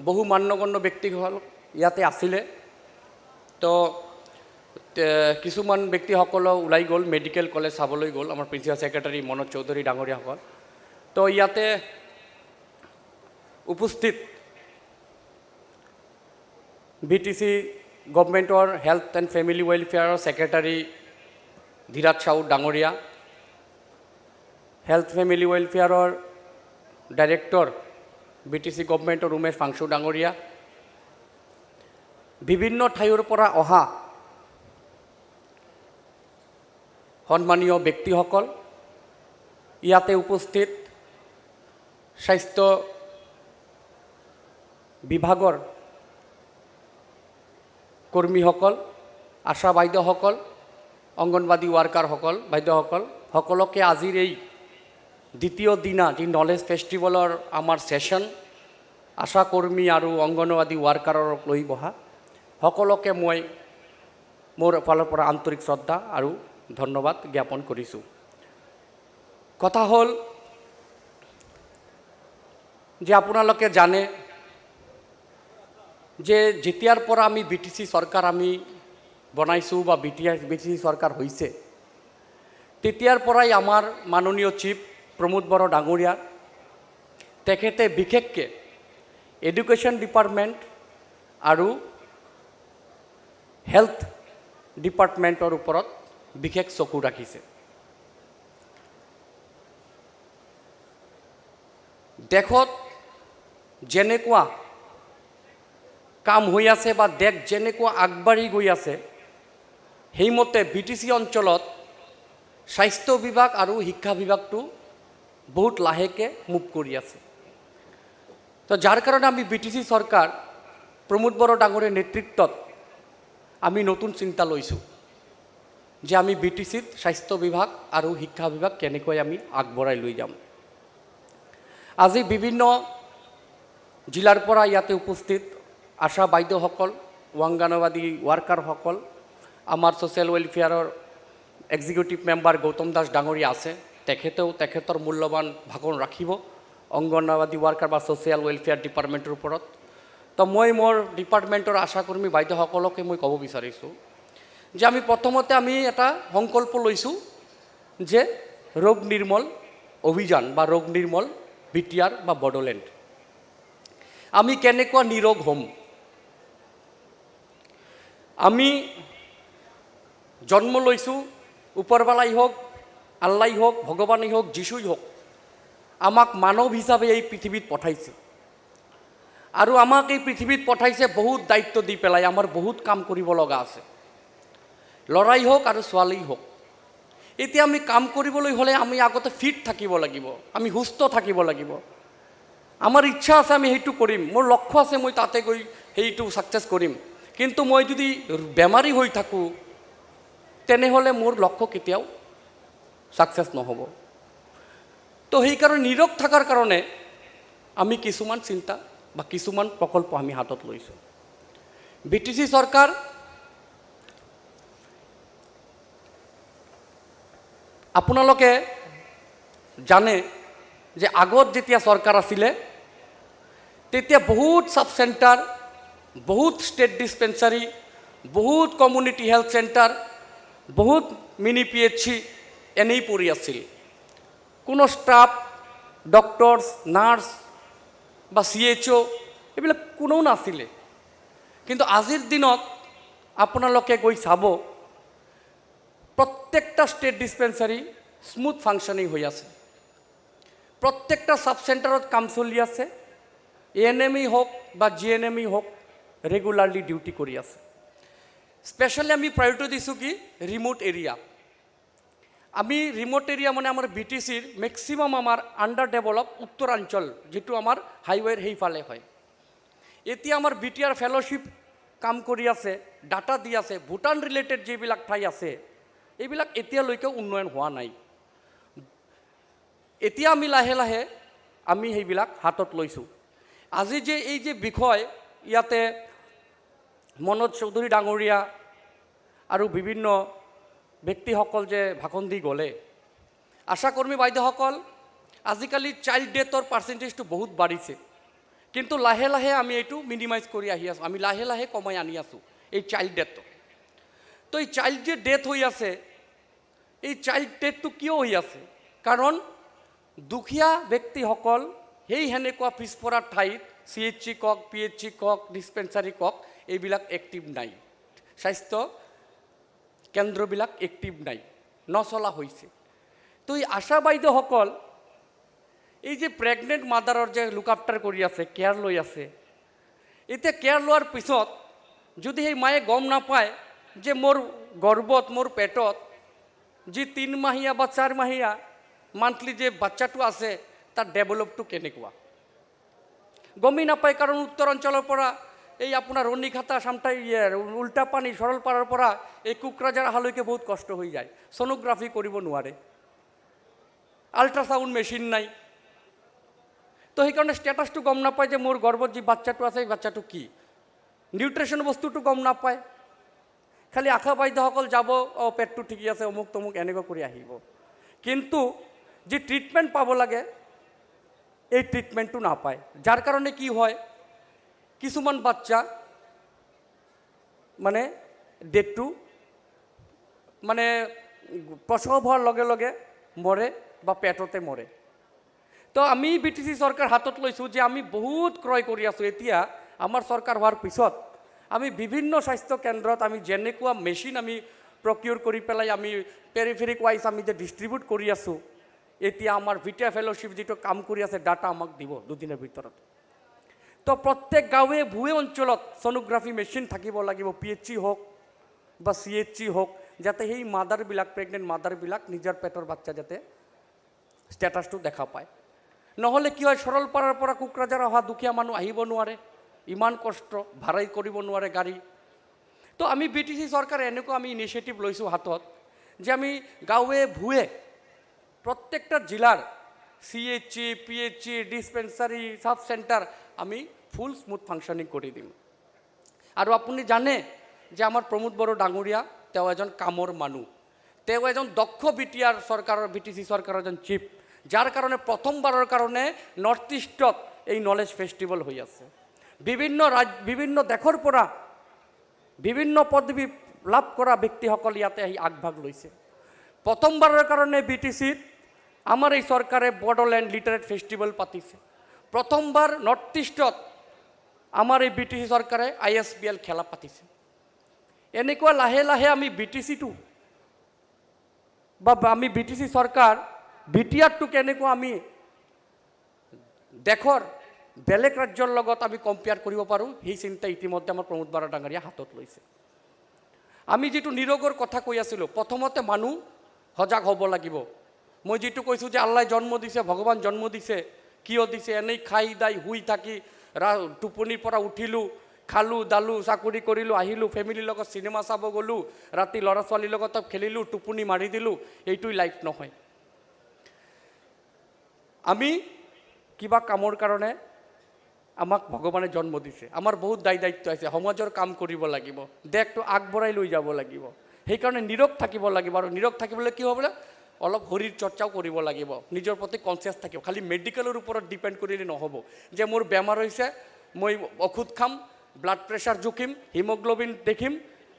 বহু মান্যগণ্য ব্যক্তিসকল ইয়াতে আছিলে, তো কিছুমান ব্যক্তিসকল ওলাই গ'ল, মেডিকেল কলেজ চাবলৈ গ'ল, আমাৰ প্ৰিন্সিপাল ছেক্ৰেটাৰী মনোজ চৌধুৰী ডাঙৰীয়াসকল। তো ইয়াতে উপস্থিত BTC গভৰ্ণমেণ্টৰ হেল্থ এণ্ড ফেমিলি ৱেলফেয়াৰৰ ছেক্ৰেটাৰী ধীৰাজ সাউ ডাঙৰীয়া, হেল্থ ফেমিলি ৱেলফেয়াৰৰ ডাইৰেক্টৰ BTC গভৰ্ণমেণ্টৰ উমেশ পাঞ্চু ডাঙৰীয়া, বিভিন্ন ঠাইৰ পৰা অহা সন্মানীয় ব্যক্তিসকল, ইয়াতে উপস্থিত স্বাস্থ্য বিভাগৰ কৰ্মীসকল, আশা বাইদেউসকল, অংগনবাদী ৱাৰ্কাৰসকল, বাইদেউসকল, সকলোকে আজিৰ এই দ্বিতীয় দিনা যি নলেজ ফেষ্টিভেলৰ আমাৰ ছেশ্যন, আশা কৰ্মী আৰু অংগনবাদী ৱাৰ্কাৰক লৈ বহা সকলোকে মই মোৰ ফালৰ পৰা আন্তৰিক শ্ৰদ্ধা আৰু ধন্যবাদ জ্ঞাপন কৰিছোঁ। কথা হ'ল যে আপোনালোকে জানে যে যেতিয়াৰ পৰা আমি BTC চৰকাৰ আমি বনাইছোঁ বা BTC চৰকাৰ হৈছে, তেতিয়াৰ পৰাই আমাৰ মাননীয় চিফ প্ৰমোদ বড়ো ডাঙৰীয়া তেখেতে বিশেষকৈ এডুকেশ্যন ডিপাৰ্টমেণ্ট আৰু হেল্থ ডিপাৰ্টমেণ্টৰ ওপৰত বিশেষ চকু ৰাখিছে। দেশত যেনেকুৱা কাম হৈ আছে বা দেশ যেনেকুৱা আগবাঢ়ি গৈ আছে, সেইমতে BTC অঞ্চলত স্বাস্থ্য বিভাগ আৰু শিক্ষা বিভাগটো বহুত লাহেকৈ মুভ কৰি আছে। তো যাৰ কাৰণে আমি BTC চৰকাৰ প্ৰমোদ বড়ো ডাঙৰীৰ নেতৃত্বত আমি নতুন চিন্তা লৈছোঁ যে আমি BTCত স্বাস্থ্য বিভাগ আৰু শিক্ষা বিভাগ কেনেকৈ আমি আগবঢ়াই লৈ যাম। আজি বিভিন্ন জিলাৰ পৰা ইয়াতে উপস্থিত আশা বাইদেউসকল, অংগনবাদী ৱাৰ্কাৰসকল, আমাৰ ছ'চিয়েল ৱেলফেয়াৰৰ এক্সিকিউটিভ মেম্বাৰ গৌতম দাস ডাঙৰীয়া আছে, তেখেতেও তেখেতৰ মূল্যৱান ভাষণ ৰাখিব অংগনবাদী ৱাৰ্কাৰ বা ছ'চিয়েল ৱেলফেয়াৰ ডিপাৰ্টমেণ্টৰ ওপৰত। তো মই মোৰ ডিপাৰ্টমেণ্টৰ আশাকৰ্মী বাইদেউসকলকে মই ক'ব বিচাৰিছোঁ যে আমি প্ৰথমতে আমি এটা সংকল্প লৈছোঁ যে ৰোগ নিৰ্মূল অভিযান বা ৰোগ নিৰ্মূল BTR বা বড়োলেণ্ড আমি কেনেকুৱা নিৰোগ হ'ম। আমি জন্ম লৈছোঁ, ওপৰৱালাই হওক, আল্লাই হওক, ভগৱানেই হওক, যীশুই হওক, আমাক মানৱ হিচাপে এই পৃথিৱীত পঠাইছে আৰু আমাক এই পৃথিৱীত পঠাইছে বহুত দায়িত্ব দি পেলাই। আমাৰ বহুত কাম কৰিব লগা আছে, ল'ৰাই হওক আৰু ছোৱালীই হওক। এতিয়া আমি কাম কৰিবলৈ হ'লে আমি আগতে ফিট থাকিব লাগিব, আমি সুস্থ থাকিব লাগিব। আমাৰ ইচ্ছা আছে আমি সেইটো কৰিম, মোৰ লক্ষ্য আছে মই তাতে গৈ সেইটো ছাকচেছ কৰিম, কিন্তু মই যদি বেমাৰী হৈ থাকোঁ তেনেহ'লে মোৰ লক্ষ্য কেতিয়াও ছাকচেছ নহ'ব। তো সেইকাৰণে নিৰোগ থকাৰ কাৰণে আমি কিছুমান চিন্তা বা কিছুমান প্ৰকল্প আমি হাতত লৈছোঁ। BTC চৰকাৰ আপোনালোকে জানে যে আগত যেতিয়া চৰকাৰ আছিলে তেতিয়া বহুত সাব চেণ্টাৰ, বহুত ষ্টেট ডিছপেঞ্চাৰী, বহুত কমিউনিটি হেল্থ চেণ্টাৰ, বহুত মিনি PHC এনেই পৰি আছিল। কোনো ষ্টাফ, ডক্টৰছ, নাৰ্ছ বা CHO এইবিলাক কোনেও নাছিলে। কিন্তু আজিৰ দিনত আপোনালোকে গৈ চাব প্ৰত্যেকটা ষ্টেট ডিছপেঞ্চাৰী স্মুথ ফাংচনিং হৈ আছে, প্ৰত্যেকটা সাব চেণ্টাৰত কাম চলি আছে। ANMই হওক বা GNMই হওক ৰেগুলাৰলি ডিউটি কৰি আছে। স্পেচিয়েলি আমি প্ৰায়ৰিটি দিছোঁ কি ৰিমোট এৰিয়া। আমি ৰিমোট এৰিয়া মানে আমাৰ BTCৰ মেক্সিমাম আমাৰ আণ্ডাৰ ডেভেলপ উত্তৰাঞ্চল যিটো আমাৰ হাইৱেৰ সেইফালে হয়। এতিয়া আমাৰ BTR ফেলোশ্বিপ কাম কৰি আছে, ডাটা দি আছে, ভূটান ৰিলেটেড যিবিলাক ঠাই আছে এইবিলাক এতিয়ালৈকে উন্নয়ন হোৱা নাই। এতিয়া আমি লাহে লাহে আমি সেইবিলাক হাতত লৈছোঁ। আজি যে এই যে বিষয় ইয়াতে মনোজ চৌধুৰী ডাঙৰীয়া আৰু বিভিন্ন ব্যক্তিসকল যে ভাষণ দি গ'লে, আশাকৰ্মী বাইদেউসকল, আজিকালি চাইল্ড ডেথৰ পাৰ্চেণ্টেজটো বহুত বাঢ়িছে, কিন্তু লাহে লাহে আমি এইটো মিনিমাইজ কৰি আহি আছোঁ, আমি লাহে লাহে কমাই আনি আছোঁ এই চাইল্ড ডেথটো। তো এই চাইল্ড যে ডেথ হৈ আছে, এই চাইল্ড ডেথটো কিয় হৈ আছে? কাৰণ দুখীয়া ব্যক্তিসকল সেই সেনেকুৱা পিছপৰা ঠাইত CHC কওক, PHC কওক, ডিছপেঞ্চাৰী কওক এইবিলাক এক্টিভ নাই, স্বাস্থ্য কেন্দ্ৰবিলাক এক্টিভ নাই, নচলা হৈছে। তো এই আশা বাইদেউসকল এই যে প্ৰেগনেণ্ট মাদাৰৰ যে লুক আফটাৰ কৰি আছে, কেয়াৰ লৈ আছে, এতিয়া কেয়াৰ লোৱাৰ পিছত যদি সেই মায়ে গম নাপায় যে মোৰ গৰ্ভত, মোৰ পেটত যি 3 মাহীয়া বা 4 মাহীয়া মান্থলি যে বাচ্চাটো আছে তাৰ ডেভেলপটো কেনেকুৱা গমেই নাপায়। কাৰণ উত্তৰাঞ্চলৰ পৰা এই আপোনাৰ ৰণিখাতা, চামটাই, উল্টাপানী, সৰলপাৰাৰ পৰা এই কোকৰাঝাৰ অহালৈকে বহুত কষ্ট হৈ যায়, ছ'নোগ্ৰাফি কৰিব নোৱাৰে, আল্ট্ৰাছাউণ্ড মেচিন নাই। তো সেইকাৰণে ষ্টেটাছটো গম নাপায় যে মোৰ গৰ্ভত যি বাচ্চাটো আছে এই বাচ্চাটো কি, নিউট্ৰিশ্যন বস্তুটো গম নাপায়। খালি আশা বাইদেউসকল যাব, পেটটো ঠিকি আছে, অমুক তমুক এনেকুৱা কৰি আহিব, কিন্তু যি ট্ৰিটমেণ্ট পাব লাগে এই ট্ৰিটমেণ্টটো নাপায়। যাৰ কাৰণে কি হয়, কিছুমান বাচ্চা মানে ডেটটো মানে প্ৰসৱ হোৱাৰ লগে লগে মৰে বা পেটতে মৰে। তো আমি BTC চৰকাৰ হাতত লৈছোঁ যে আমি বহুত ক্ৰয় কৰি আছোঁ। এতিয়া আমাৰ চৰকাৰ হোৱাৰ পিছত আমি বিভিন্ন স্বাস্থ্য কেন্দ্ৰত আমি যেনেকুৱা মেচিন আমি প্ৰকিউৰ কৰি পেলাই আমি পেৰিফেৰিক ৱাইজ আমি যে ডিষ্ট্ৰিবিউট কৰি আছোঁ, এতিয়া আমাৰ ভিটা ফেলোশ্বিপ যিটো কাম কৰি আছে ডাটা আমাক দিব দুদিনৰ ভিতৰত। তো প্ৰত্যেক গাঁৱে ভূঞে অঞ্চলত ছ'নোগ্ৰাফি মেচিন থাকিব লাগিব, PHC হওক বা CHC হওক, যাতে সেই মাদাৰবিলাক প্ৰেগনেণ্ট মাদাৰবিলাক নিজৰ পেটৰ বাচ্চা যাতে ষ্টেটাছটো দেখা পায়। নহ'লে কি হয়, সৰলপাৰাৰ পৰা কোকৰাঝাৰ অহা দুখীয়া মানুহ আহিব নোৱাৰে, ইমান কষ্ট, ভাড়াই কৰিব নোৱাৰে গাড়ী। তো আমি BTC চৰকাৰে এনেকুৱা আমি ইনিচিয়েটিভ লৈছোঁ হাতত যে আমি গাঁৱে ভূঞে প্ৰত্যেকটা জিলাৰ CHC, PHC, ডিছপেঞ্চাৰী, সাব চেণ্টাৰ আমি ফুল স্মুথ ফাংচনিং কৰি দিম। আৰু আপুনি জানে যে আমাৰ প্ৰমোদ বড়ো ডাঙৰীয়া তেওঁ এজন কামৰ মানুহ, তেওঁ এজন দক্ষ BTC চৰকাৰৰ এজন চিফ, যাৰ কাৰণে প্ৰথমবাৰৰ কাৰণে নৰ্থ ইষ্টত এই নলেজ ফেষ্টিভেল হৈ আছে। বিভিন্ন দেশৰ পৰা বিভিন্ন পদবী লাভ কৰা ব্যক্তিসকল ইয়াতে আহি আগভাগ লৈছে। প্ৰথমবাৰৰ কাৰণে BTCত আমাৰ এই চৰকাৰে বড়োলেণ্ড লিটাৰেট ফেষ্টিভেল পাতিছে। প্ৰথমবাৰ নৰ্থ ইষ্টত আমাৰ এই BTC চৰকাৰে ISBL খেলা পাতিছে। এনেকুৱা লাহে লাহে আমি BTCটো বা আমি BTC চৰকাৰ BTRটো কেনেকুৱা আমি দেশৰ বেলেগ ৰাজ্যৰ লগত আমি কম্পেয়াৰ কৰিব পাৰোঁ, সেই চিন্তা ইতিমধ্যে আমাৰ প্ৰমোদ বড়ো ডাঙৰীয়া হাতত লৈছে। আমি যিটো নিৰোগৰ কথা কৈ আছিলোঁ, প্ৰথমতে মানুহ সজাগ হ'ব লাগিব। মই যিটো কৈছোঁ যে আল্লাই জন্ম দিছে, ভগৱান জন্ম দিছে, কিয় দিছে? এনেই খাই দাই শুই থাকি টোপনিৰ পৰা উঠিলোঁ, খালোঁ দালোঁ, চাকৰি কৰিলোঁ, আহিলোঁ, ফেমিলিৰ লগত চিনেমা চাব গ'লোঁ, ৰাতি ল'ৰা ছোৱালীৰ লগত খেলিলোঁ, টোপনি মাৰি দিলোঁ, এইটোৱেই লাইফ নহয়। আমি কিবা কামৰ কাৰণে আমাক ভগৱানে জন্ম দিছে, আমাৰ বহুত দায়িত্ব আছে, সমাজৰ কাম কৰিব লাগিব, দেশটো আগবঢ়াই লৈ যাব লাগিব। সেইকাৰণে নীৰৱ থাকিব লাগিব। আৰু নীৰৱ থাকিবলৈ কি হ'ব? অলপ শৰীৰ চৰ্চাও কৰিব লাগিব, নিজৰ প্ৰতি কনচিয়াছ থাকিব। খালি মেডিকেলৰ ওপৰত ডিপেণ্ড কৰিলে নহ'ব যে মোৰ বেমাৰ হৈছে, মই ঔষধ খাম, ব্লাড প্ৰেছাৰ জুখিম, হিমোগ্ল'বিন দেখিম,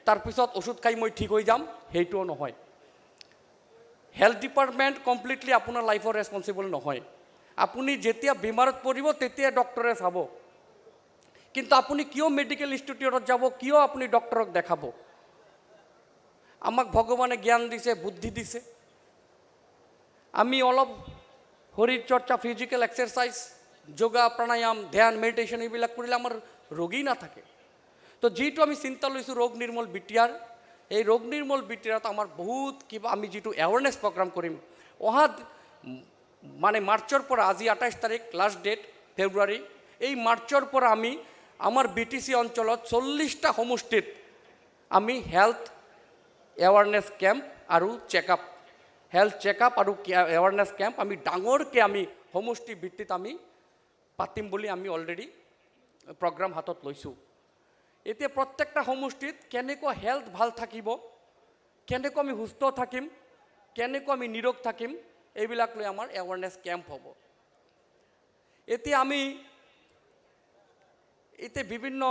তাৰপিছত ঔষধ খাই মই ঠিক হৈ যাম, সেইটোও নহয়। হেল্থ ডিপাৰ্টমেণ্ট কমপ্লিটলি আপোনাৰ লাইফৰ ৰেছপনচিবল নহয়। আপুনি যেতিয়া বেমাৰত পৰিব তেতিয়া ডক্টৰে চাব, কিন্তু আপুনি কিয় মেডিকেল ইনষ্টিটিউটত যাব, কিয় আপুনি ডক্টৰক দেখাব? আমাক ভগৱানে জ্ঞান দিছে, বুদ্ধি দিছে, আমি অলপ শৰীৰ চৰ্চা, ফিজিকেল এক্সাৰচাইজ, যোগা, প্ৰাণায়াম, ধ্যান, মেডিটেশ্যন এইবিলাক কৰিলে আমাৰ ৰোগী নাথাকে। তো যিটো আমি চিন্তা লৈছোঁ ৰোগ নিৰ্মূল BTR, এই ৰোগ নিৰ্মূল BTRত আমাৰ বহুত কিবা আমি যিটো এৱাৰনেছ প্ৰগ্ৰাম কৰিম অহা মানে মাৰ্চৰ পৰা, আজি 28 তাৰিখ লাষ্ট ডেট ফেব্ৰুৱাৰী, এই মাৰ্চৰ পৰা আমি আমাৰ BTC অঞ্চলত 40টা সমষ্টিত আমি হেল্থ এৱাৰনেছ কেম্প আৰু চেকআপ, হেল্থ চেকআপ আৰু এৱাৰনেছ কেম্প আমি ডাঙৰকৈ আমি সমষ্টি ভিত্তিত আমি পাতিম বুলি আমি অলৰেডি প্ৰগ্ৰাম হাতত লৈছোঁ। এতিয়া প্ৰত্যেকটা সমষ্টিত কেনেকুৱা হেল্থ ভাল থাকিব, কেনেকৈ আমি সুস্থ থাকিম, কেনেকৈ আমি নিৰোগ থাকিম, এইবিলাক লৈ আমাৰ এৱাৰনেছ কেম্প হ'ব। এতিয়া বিভিন্ন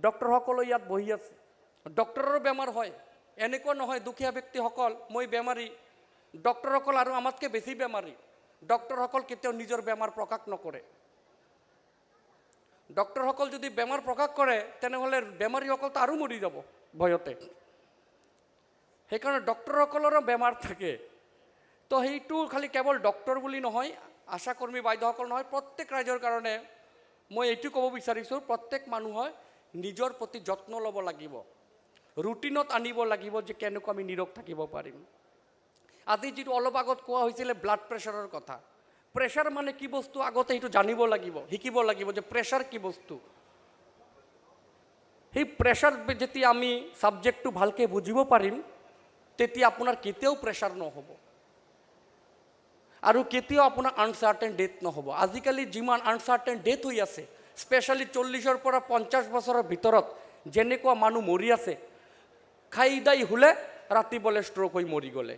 ডক্টৰসকলো ইয়াত বহি আছে, ডক্টৰৰ বেমাৰ হয়, এনেকুৱা নহয় দুখীয়া ব্যক্তিসকল মই বেমাৰী, ডক্টৰসকল আৰু আমাতকৈ বেছি বেমাৰী। ডক্টৰসকল কেতিয়াও নিজৰ বেমাৰ প্ৰকাশ নকৰে। ডক্টৰসকল যদি বেমাৰ প্ৰকাশ কৰে তেনেহ'লে বেমাৰীসকলতো আৰু মৰি যাব ভয়তে। সেইকাৰণে ডক্টৰসকলৰো বেমাৰ থাকে। তো সেইটো খালি কেৱল ডক্টৰ বুলি নহয়, আশাকৰ্মী বাইদেউসকল নহয়, প্ৰত্যেক ৰাইজৰ কাৰণে মই এইটো ক'ব বিচাৰিছোঁ, প্ৰত্যেক মানুহৰ নিজৰ প্ৰতি যত্ন ল'ব লাগিব, ৰুটিনত আনিব লাগিব যে কেনেকৈ আমি নিৰোগ থাকিব পাৰিম। আজি যিটো অলপ আগত কোৱা হৈছিলে ব্লাড প্ৰেছাৰৰ কথা, প্ৰেছাৰ মানে কি বস্তু আগতে সেইটো জানিব লাগিব, শিকিব লাগিব যে প্ৰেছাৰ কি বস্তু। সেই প্ৰেছাৰ যেতিয়া আমি ছাবজেক্টটো ভালকৈ বুজিব পাৰিম তেতিয়া আপোনাৰ কেতিয়াও প্ৰেছাৰ নহ'ব আৰু কেতিয়াও আপোনাৰ আনচাৰ্টেন ডেথ নহ'ব। আজিকালি যিমান আনচাৰ্টেন ডেথ হৈ আছে, স্পেচিয়েলি 40ৰ পৰা 50 বছৰৰ ভিতৰত যেনেকুৱা মানুহ মৰি আছে, খাই দাই শুলে ৰাতি বোলে ষ্ট্ৰক হৈ মৰি গ'লে,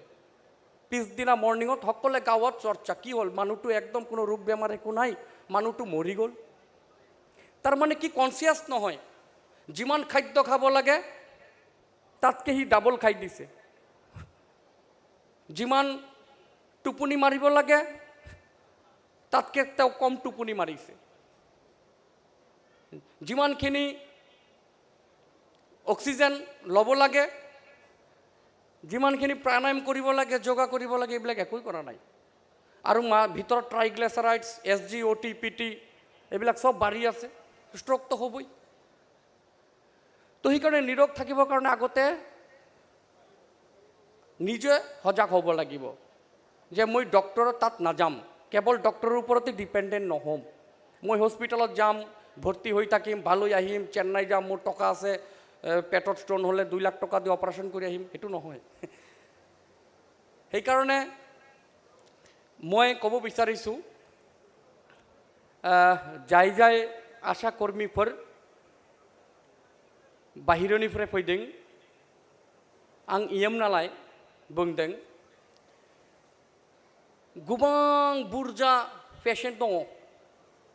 পিছদিনা মৰ্ণিঙত সকলোৱে গাঁৱত চৰ্চা, কি হ'ল মানুহটো একদম কোনো ৰোগ বেমাৰ একো নাই, মানুহটো মৰি গ'ল। তাৰমানে কি কনচিয়াছ নহয়, যিমান খাদ্য খাব লাগে তাতকৈ সি ডাবল খাই দিছে, যিমান টোপনি মাৰিব লাগে তাতকৈ তেওঁ কম টোপনি মাৰিছে, যিমানখিনি অক্সিজেন ল'ব লাগে, যিমানখিনি প্ৰাণায়াম কৰিব লাগে, যোগা কৰিব লাগে, এইবিলাক একোৱেই কৰা নাই। আৰু ভিতৰত ট্ৰাইগ্লিচাৰাইডছ, SGOT, PT এইবিলাক চব বাঢ়ি আছে, ষ্ট্ৰকটো হ'বই। তো সেইকাৰণে নিৰোগ থাকিবৰ কাৰণে আগতে নিজে সজাগ হ'ব লাগিব যে মই ডক্টৰৰ তাত নাযাম, কেৱল ডক্টৰৰ ওপৰতে ডিপেণ্ডেণ্ট নহ'ম। মই হস্পিটেলত যাম, ভৰ্তি হৈ থাকিম, ভাল হৈ আহিম, চেন্নাই যাম, মোৰ টকা আছে, পেটত ষ্ট'ন হ'লে 2 লাখ টকা দি অপাৰেশ্যন কৰি আহিম, সেইটো নহয়। সেইকাৰণে মই ক'ব বিচাৰিছোঁ जाय आशा कर्मीफोर बाहिरनिफ्राय फैदों, आं इएम नालाय बुंदों गोबां बुरजा पेशेन्ट दङ,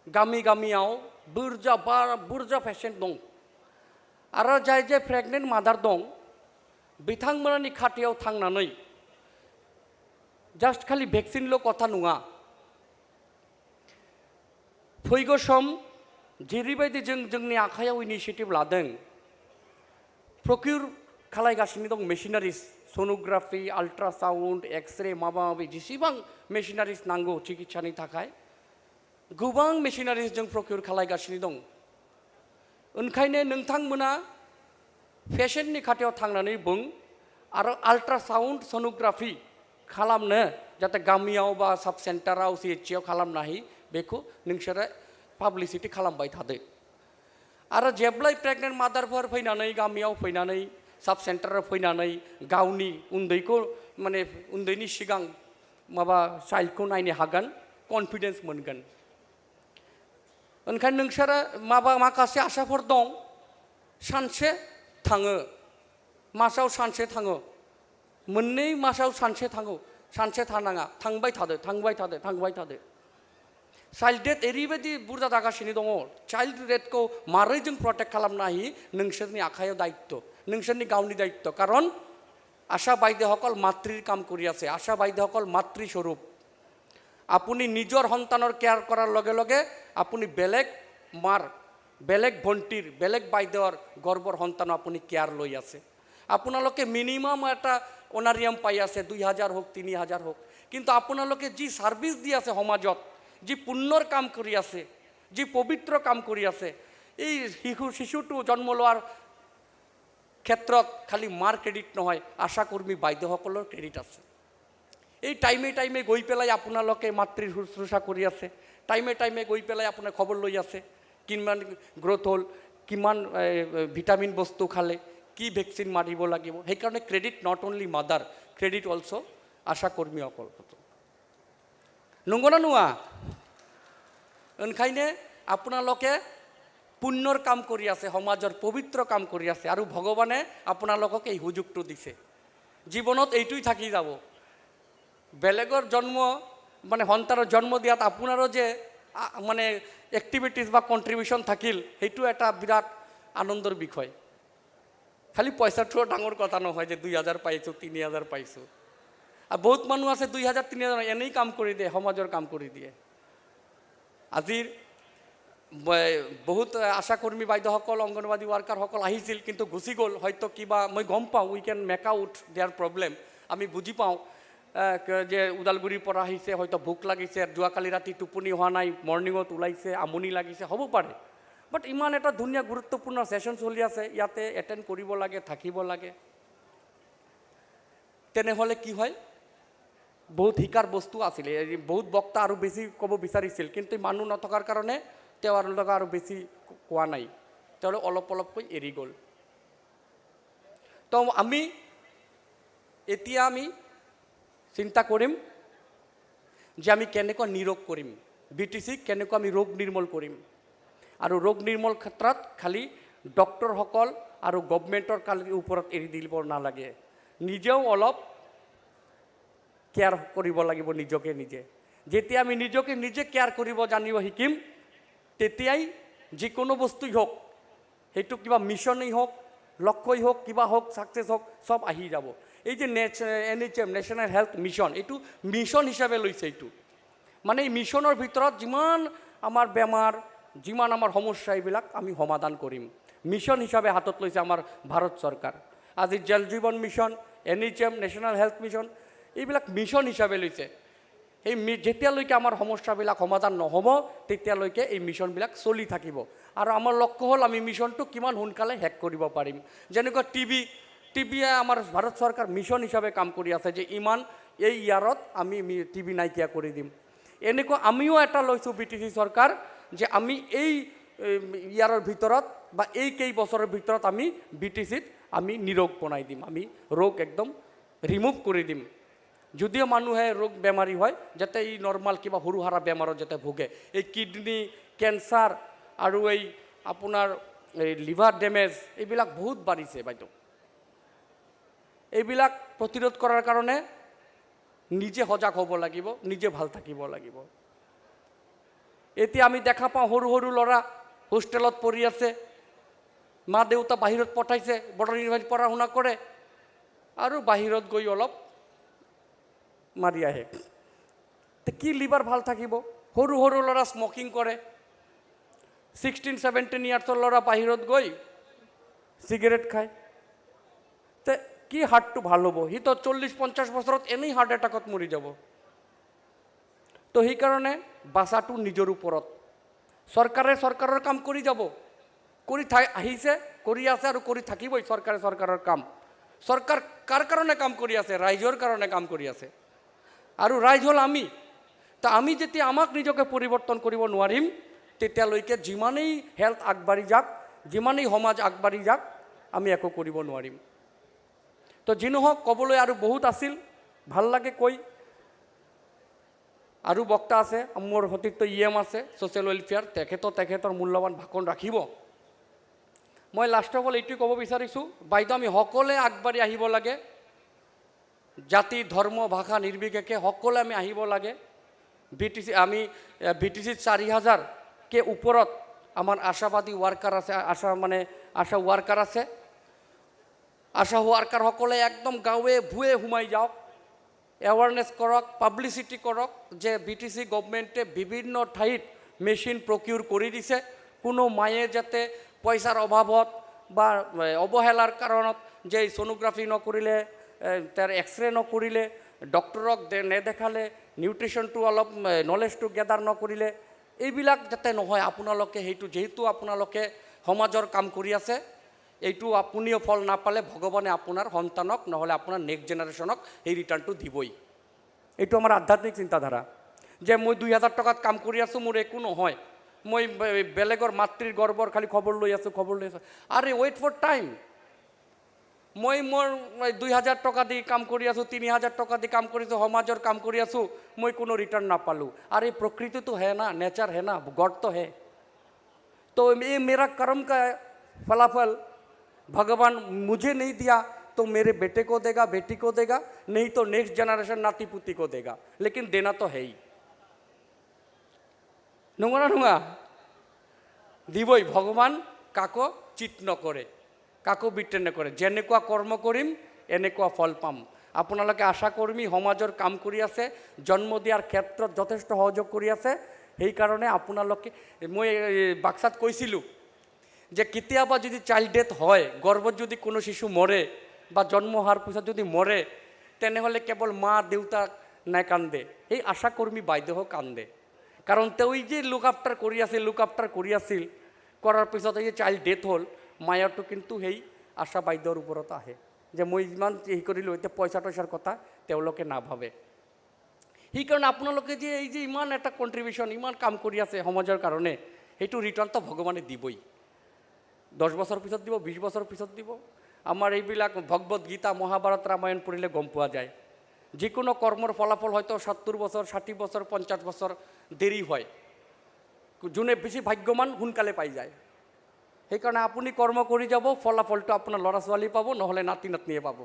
गामि गामियाव बुरजा पेशेन्ट दं। आरो जाय प्रेगनेन्ट मादार दं बिथांमोननि खाथियाव थांनानै जास्ट खालि भेक्सिनल' कथा नङा, फैगौ सम जेरैबायदि जोंनि आखायाव इनिशिएटिभ लादों, प्रकिउर खालायगासिनो दं मेशिनारिज, सोनोग्राफि, आल्ट्रासाउन्ड, एक्सरे, माबा माबि जेसेबां मेशिनारिज नांगौ चिकित्सानि थाखाय गोबां मेशिनारिज जों प्रकिउर खालायगासिनो दं। ओंखायनो नोंथांमोना पेशेन्टनि खाथियाव थांनानै बुं आरो आल्ट्रासाउन्ड, सोनोग्राफि खालामनो जाहाथे गामियाव बा साब सेन्टाराव CHC आव खालामनो हायो, बेखौ नोंसोरो पाब्लिसिटि खालामबाय थादो। आरो जेब्लाय प्रेगनेन्ट मादारफोर फैनानै गामियाव फैनानै साब सेन्टाराव फैनानै गावनि उन्दैखौ माने उन्दैनि सिगां माबा चाइल्डखौ नायनो हागोन, कनफिडेन्स मोनगोन। ओंखायनो नोंसोरो माखासे आसाफोर दं, सानसे थाङो, मासाव सानसे थाङो, मोननै मासाव सानसे थाङो, सानसे थानाङा, थांबाय थादो। चाइल्ड डेथ ओरैबायदि बुरजा जागासिनो दङ, चाइल्ड डेथखौ मारै जों प्रटेक्ट खालामनो हायो नोंसोरनि आखायाव दायित्व, नोंसोरनि गावनि दायित्व। कारण आशा বাইদেউসকল মাতৃৰ কাম কৰি আছে, আশা বাইদেউসকল মাতৃস্বৰূপ। আপুনি নিজৰ সন্তানৰ কেয়াৰ কৰাৰ লগে লগে আপুনি বেলেগ মাৰ, বেলেগ ভণ্টিৰ, বেলেগ বাইদেউৰ গৰ্ভৰ সন্তান আপুনি কেয়াৰ লৈ আছে। আপোনালোকে মিনিমাম এটা অনাৰিয়াম পাই আছে, 2000 হোক 3000 হোক, কিন্তু আপোনালোকে যি সাৰ্ভিস দি আছে সমাজত, যি পুণ্যৰ কাম কৰি আছে, যি পবিত্ৰ কাম কৰি আছে, এই শিশুটো জন্ম লোৱাৰ ক্ষেত্ৰত খালি মাৰ ক্ৰেডিট নহয়, আশা কৰ্মী বাইদেউসকলৰ ক্ৰেডিট আছে। এই টাইমে গৈ পেলাই আপোনালোকে মাতৃৰ শুশ্ৰূষা কৰি আছে, টাইমে গৈ পেলাই আপোনাৰ খবৰ লৈ আছে, কিমান গ্ৰ'থ হ'ল, কিমান ভিটামিন বস্তু খালে, কি ভেকচিন মাৰিব লাগিব। সেইকাৰণে credit not only mother, credit also' ASHA কৰ্মীসকল। নংগনা নোৱা? ওখানে আপোনালোকে পুণ্যৰ কাম কৰি আছে, সমাজৰ পবিত্ৰ কাম কৰি আছে, আৰু ভগৱানে আপোনালোকক এই সুযোগটো দিছে। জীৱনত এইটোই থাকি যাব। বেলেগৰ জন্ম মানে সন্তানৰ জন্ম দিয়াত আপোনাৰো যে মানে এক্টিভিটিজ বা কণ্ট্ৰিবিউশ্যন থাকিল, সেইটো এটা বিৰাট আনন্দৰ বিষয়। খালি পইচাটো ডাঙৰ কথা নহয় যে 2000 পাইছোঁ, 3000 পাইছোঁ। আৰু বহুত মানুহ আছে 2000 3000 এনেই কাম কৰি দিয়ে, সমাজৰ কাম কৰি দিয়ে। আজিৰ বহুত আশা কৰ্মী বাইদেউসকল, অংগনবাদী ৱাৰ্কাৰসকল আহিছিল, কিন্তু গুচি গ'ল। হয়তো কিবা মই গম পাওঁ, we can make out their problem, আমি বুজি পাওঁ যে ওদালগুৰিৰ পৰা আহিছে, হয়তো ভোক লাগিছে, যোৱাকালি ৰাতি টোপনি হোৱা নাই, মৰ্ণিঙত ওলাইছে, আমনি লাগিছে, হ'ব পাৰে। বাট ইমান এটা ধুনীয়া গুৰুত্বপূৰ্ণ ছেশ্যন চলি আছে, ইয়াতে এটেণ্ড কৰিব লাগে, থাকিব লাগে। তেনেহ'লে কি হয়, বহুত শিকাৰ বস্তু আছিলে, বহুত বক্তা আৰু বেছি ক'ব বিচাৰিছিল, কিন্তু মানুহ নথকাৰ কাৰণে তেওঁ আৰু লগা আৰু বেছি কোৱা নাই, তেওঁলোক অলপকৈ এৰি গ'ল। তো এতিয়া আমি চিন্তা কৰিম যে আমি কেনেকৈ নিৰোগ কৰিম, BTC কেনেকৈ আমি ৰোগ নিৰ্মূল কৰিম। আৰু ৰোগ নিৰ্মূল ক্ষেত্ৰত খালি ডক্টৰসকল আৰু গভৰ্ণমেণ্টৰ ওপৰত এৰি দিব নালাগে, নিজেও অলপ কেয়াৰ কৰিব লাগিব নিজকে নিজে। যেতিয়া আমি নিজকে নিজে কেয়াৰ কৰিব জানিব শিকিম, তেতিয়াই যিকোনো বস্তুই হওক, সেইটো কিবা মিছনেই হওক, লক্ষ্যই হওক, কিবা হওক, ছাকচেছ হওক, চব আহি যাব। এই যে NHM নেশ্যনেল হেল্থ মিছন, এইটো মিছন হিচাপে লৈছে। এইটো মানে এই মিছনৰ ভিতৰত যিমান আমাৰ বেমাৰ, যিমান আমাৰ সমস্যা, এইবিলাক আমি সমাধান কৰিম। মিছন হিসাবে হাতত লৈছে আমাৰ ভাৰত চৰকাৰ। আজি জল জীৱন mission, NHM national health mission, এইবিলাক মিছন হিসাবে লৈছে। এই যেতিয়ালৈকে আমাৰ সমস্যাবিলাক সমাধান নহ'ব তেতিয়ালৈকে এই মিছনবিলাক চলি থাকিব। আৰু আমাৰ লক্ষ্য হ'ল আমি মিছনটো কিমান সোনকালে শেষ কৰিব পাৰিম। যেনেকুৱা টিবিয়ে আমাৰ ভাৰত চৰকাৰ মিছন হিসাবে কাম কৰি আছে যে ইমান এই ইয়াৰত আমি টিবি নাইকিয়া কৰি দিম। এনেকুৱা আমিও এটা লৈছোঁ BTC চৰকাৰ যে আমি এই ইয়াৰৰ ভিতৰত বা এই কেইবছৰৰ ভিতৰত আমি BTCত আমি নিৰোগ বনাই দিম, আমি ৰোগ একদম ৰিমুভ কৰি দিম। যদিও মানুহে ৰোগ বেমাৰী হয় যাতে এই নৰ্মাল কিবা সৰু সুৰা বেমাৰত যাতে ভোগে, এই কিডনি কেঞ্চাৰ আৰু এই আপোনাৰ এই লিভাৰ ডেমেজ এইবিলাক বহুত বাঢ়িছে বাইদেউ। এইবিলাক প্ৰতিৰোধ কৰাৰ কাৰণে নিজে সজাগ হ'ব লাগিব, নিজে ভাল থাকিব লাগিব। এতিয়া আমি দেখা পাওঁ সৰু সৰু ল'ৰা হোষ্টেলত পঢ়ি আছে, মা দেউতা বাহিৰত পঠাইছে, বৰ্ডাৰ ইউনিভাৰ্চিটিত পঢ়া শুনা কৰে আৰু বাহিৰত গৈ অলপ মাৰি আহে। কি লিভাৰ ভাল থাকিব? সৰু সৰু ল'ৰা স্মকিং কৰে, 16-17 ইয়াৰ্ছৰ ল'ৰা বাহিৰত গৈ চিগাৰেট খায়। তে কি হাৰ্টটো ভাল হ'ব? সি তো 40-50 বছৰত এনেই হাৰ্ট এটাকত মৰি যাব। তো সেইকাৰণে বাচাটো নিজৰ ওপৰত। চৰকাৰে চৰকাৰৰ কাম কৰি যাব, কৰি আহিছে, কৰি আছে আৰু কৰি থাকিবই চৰকাৰে চৰকাৰৰ কাম। চৰকাৰ কাৰ কাৰণে কাম কৰি আছে? ৰাইজৰ কাৰণে কাম কৰি আছে। আৰু ৰাইজ হ'ল আমি। তো আমি যেতিয়া আমাক নিজকে পৰিৱৰ্তন কৰিব নোৱাৰিম তেতিয়ালৈকে যিমানেই হেল্থ আগবাঢ়ি যাওক, যিমানেই সমাজ আগবাঢ়ি যাওক, আমি একো কৰিব নোৱাৰিম। তো যি নহওক ক'বলৈ আৰু বহুত আছিল, ভাল লাগে কৈ। আৰু বক্তা আছে, মোৰ সতীৰ্থ EM আছে ছ'চিয়েল ৱেলফেয়াৰ, তেখেতৰ মূল্যৱান ভাষণ ৰাখিব। মই লাষ্ট অফ অল এইটোৱে ক'ব বিচাৰিছোঁ, বাইদেউ আমি সকলোৱে আগবাঢ়ি আহিব লাগে। জাতি ধৰ্ম ভাষা নিৰ্বিশেষে সকলোৱে আমি আহিব লাগে। আমি BTCত 4000কে ওপৰত আমাৰ আশাবাদী ৱাৰ্কাৰ আছে, আশা ৱাৰ্কাৰ আছে। আশা ৱাৰ্কাৰসকলে একদম গাঁৱে ভূঞে সোমাই যাওক, এৱাৰনেছ কৰক, পাব্লিচিটি কৰক যে BTC গভৰ্ণমেণ্টে বিভিন্ন ঠাইত মেচিন প্ৰকিউৰ কৰি দিছে। কোনো মায়ে যাতে পইচাৰ অভাৱত বা অৱহেলাৰ কাৰণত যে ছ'নোগ্ৰাফি নকৰিলে, তাৰ এক্সৰে নকৰিলে, ডক্টৰক নেদেখালে, নিউট্ৰিশ্যনটো অলপ নলেজটো গেডাৰ নকৰিলে, এইবিলাক যাতে নহয়। আপোনালোকে সেইটো যিহেতু আপোনালোকে সমাজৰ কাম কৰি আছে, এইটো আপুনিও ফল নাপালে ভগৱানে আপোনাৰ সন্তানক নহ'লে আপোনাৰ নেক্সট জেনেৰেশ্যনক এই ৰিটাৰ্ণটো দিবই। এইটো আমাৰ আধ্যাত্মিক চিন্তাধাৰা যে মই 2000 টকাত কাম কৰি আছোঁ, মোৰ একো নহয়, মই বেলেগৰ মাতৃৰ গৰ্ভৰ খালি খবৰ লৈ আছোঁ। আৰে ৱেইট ফৰ টাইম। মই মোৰ 2000 টকা দি কাম কৰি আছোঁ, 3000 টকা দি কাম কৰিছোঁ, সমাজৰ কাম কৰি আছোঁ, মই কোনো ৰিটাৰ্ণ নাপালোঁ। আৰে প্ৰকৃতিটো হে না, নেচাৰ হে না, গড তো হে। তো ये मेरा कर्म का फलाफल भगवान मुझे नहीं दिया तो मेरे बेटे को देगा, बेटी को देगा, नहीं तो नेक्स्ट जनरेशन नाती पुती को देगा, लेकिन देना तो है ही। नंगा ना नंगा দিবই। ভগৱান কাকো চিট নকৰে, কাকো বিট্ৰে নকৰে। যেনেকুৱা কৰ্ম কৰিম এনেকুৱা ফল পাম। আপোনালোকে আশা কৰ্মী সমাজৰ কাম কৰি আছে, জন্ম দিয়াৰ ক্ষেত্ৰত যথেষ্ট সহযোগ কৰি আছে। সেইকাৰণে আপোনালোকে, মই বাক্সাত কৈছিলোঁ যে কেতিয়াবা যদি চাইল্ড ডেথ হয়, গৰ্ভত যদি কোনো শিশু মৰে বা জন্ম হোৱাৰ পিছত যদি মৰে, তেনেহ'লে কেৱল মা দেউতাক নাকান্দে, এই আশাকৰ্মী বাইদেউও কান্দে। কাৰণ তেওঁ যে লুক আফটাৰ কৰি আছিল, কৰাৰ পিছত এই যে চাইল্ড ডেথ হ'ল, মায়াৰটো কিন্তু সেই আশা বাইদেউৰ ওপৰত আহে যে মই ইমান হেৰি কৰিলোঁ, এতিয়া পইচা টইচাৰ কথা তেওঁলোকে নাভাবে। সেইকাৰণে আপোনালোকে যে এই যে ইমান এটা কণ্ট্ৰিবিউশ্যন, ইমান কাম কৰি আছে সমাজৰ কাৰণে, সেইটো ৰিটাৰ্ণটো ভগৱানে দিবই। 10 বছৰ পিছত দিব, 20 বছৰ পিছত দিব। আমাৰ এইবিলাক ভগৱত গীতা, মহাভাৰত, ৰামায়ণ পঢ়িলে গম পোৱা যায়। যিকোনো কৰ্মৰ ফলাফল হয়তো 70 বছৰ, 60 বছৰ, 50 বছৰ দেৰি হয়। যোনে বেছি ভাগ্যৱান সোনকালে পাই যায়। সেইকাৰণে আপুনি কৰ্ম কৰি যাব, ফলাফলটো আপোনাৰ ল'ৰা ছোৱালী পাব, নহ'লে নাতি নাতনিয়ে পাব,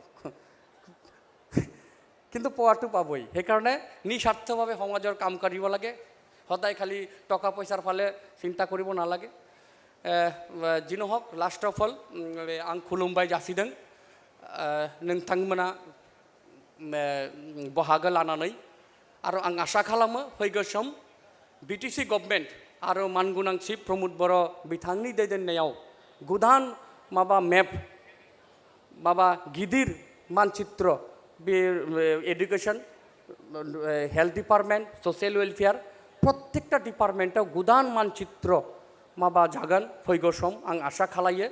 কিন্তু পোৱাটো পাবই। সেইকাৰণে নিস্বাৰ্থভাৱে সমাজৰ কাম কৰিব লাগে। সদায় খালি টকা পইচাৰ ফালে চিন্তা কৰিব নালাগে। যি নহওক, লাষ্ট अफ अल आं खुलुमबाय जासिदों नोंथांमोना बाहागो लानानै। आरो आं आसा खालामो फैगौ सम BTC गभर्नमेन्ट आरो मानगोनां चिफ प्रमोद बर' बिथांनि दैदेननायाव गोदान माबा मेप माबा गिदिर मानचित्र बे education health department social welfare प्रत्येकटा डिपार्टमेंटाव गोदान मानचित्र माबा जागोन फैगौ सम आं आसा खालायो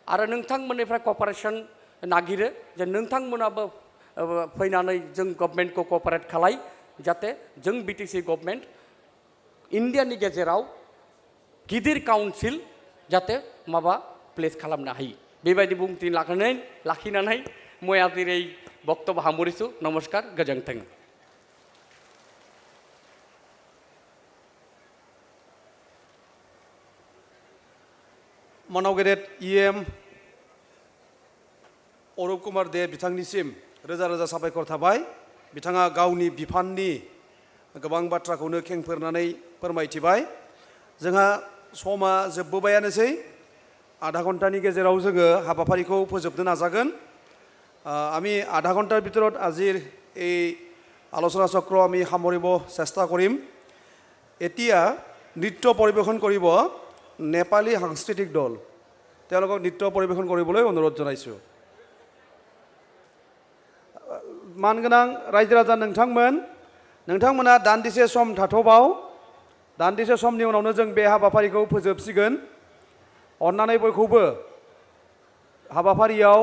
आरो नोंथांमोननिफ्राय कपारेसन नागिरो जे नोंथांमोनाबो फैनानै जों गभर्नमेन्टखौ कपारेट खालाय जाहाथे जों बिटिसि गभर्नमेन्ट इन्डियानि गेजेराव गिदिर काउन्सिल जाहाथे माबा प्लेस खालामनो हायो बेबायदि बुंथि लाखिनानै मैं आजिर এই বক্তব্য সামৰিছোঁ नमस्कार गोजोन्थों मानाव गेदेर इएम अरूप कुमार दे बिथांनिसिम रोजा रोजा साबायखर थाबाय बिथाङा गावनि बिफाननि गोबां बाथ्राखौनो खेंफोरनानै फोरमायथिबाय जोंहा समा जोबबोबायानोसै आधा घन्टानि गेजेराव जोङो हाबाफारिखौ फोजोबनो नाजागोन আমি আধা ঘণ্টাৰ ভিতৰত আজিৰ এই আলোচনা চক্ৰ আমি সামৰিব চেষ্টা কৰিম এতিয়া নৃত্য পৰিৱেশন কৰিব নেপালী সাংস্কৃতিক দল তেওঁলোকক নৃত্য পৰিৱেশন কৰিবলৈ অনুৰোধ জনাইছোঁ मानगोनां रायजो राजा नोंथांमोना दान्दिसे सम थाथ'बाव दान्दिसे समनि उनावनो जों बे हाबाफारिखौ फोजोबसिगोन अन्नानै बयखौबो हाबाफारियाव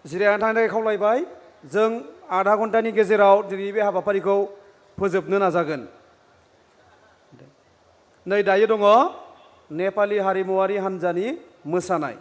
जिरायनानै थानो थाखाय खावलायबाय जों आधा घन्टानि गेजेराव दिनै बे हाबाफारिखौ फोजोबनो नाजागोन नै दायो दङ नेपाली हारिमुवारि हान्जानि मोसानाय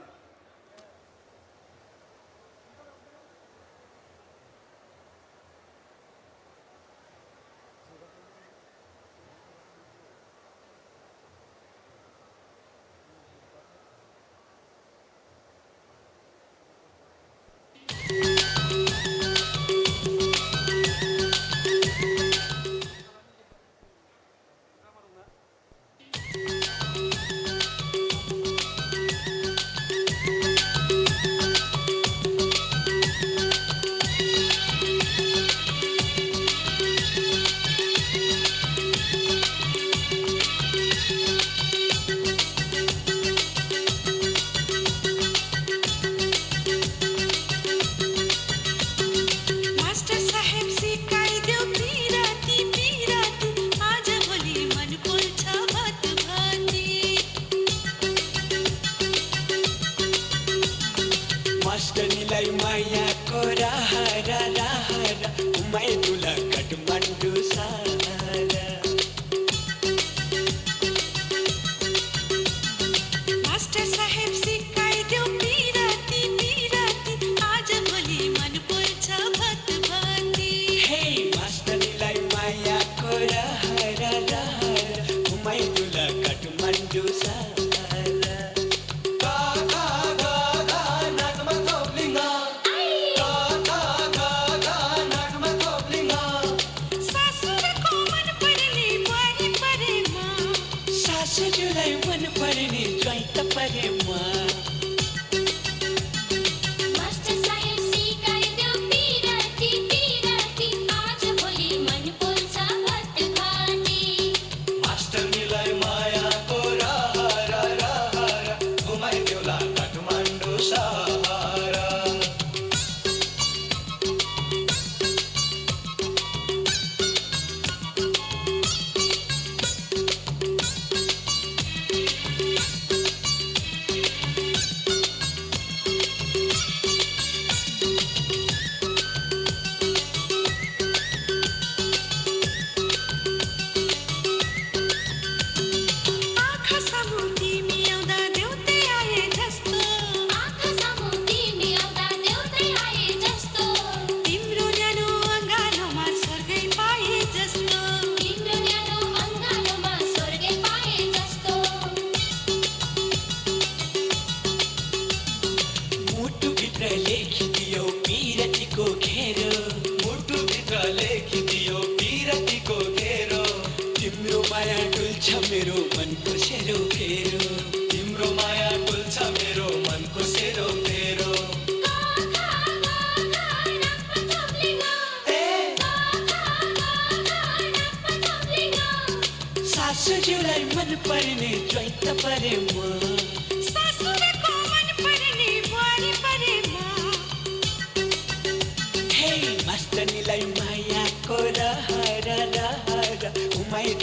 जुलाई मन पर्ने ज्वाइँत परे म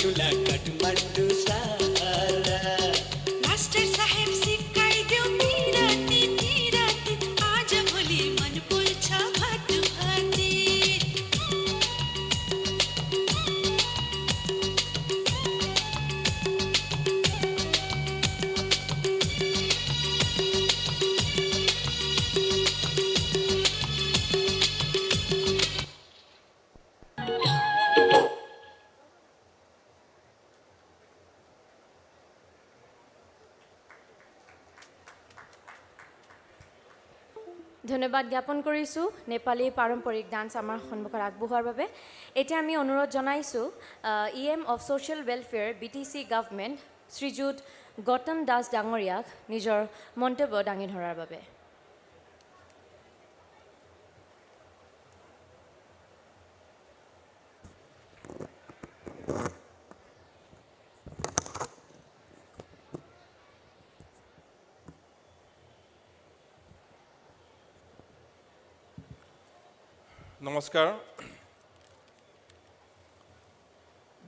खुला काठमांडू सारा मास्टर साहेब शिकाई देऊ तीराती आज भोलि मन बोल्छ भात भाती ধন্যবাদ জ্ঞাপন কৰিছোঁ নেপালী পাৰম্পৰিক ডান্স আমাৰ সন্মুখত আগবঢ়োৱাৰ বাবে এতিয়া আমি অনুৰোধ জনাইছোঁ EM of social welfare BTC government Srijut Gautam Das ডাঙৰীয়াক নিজৰ মন্তব্য দাঙি ধৰাৰ বাবে নমস্কাৰ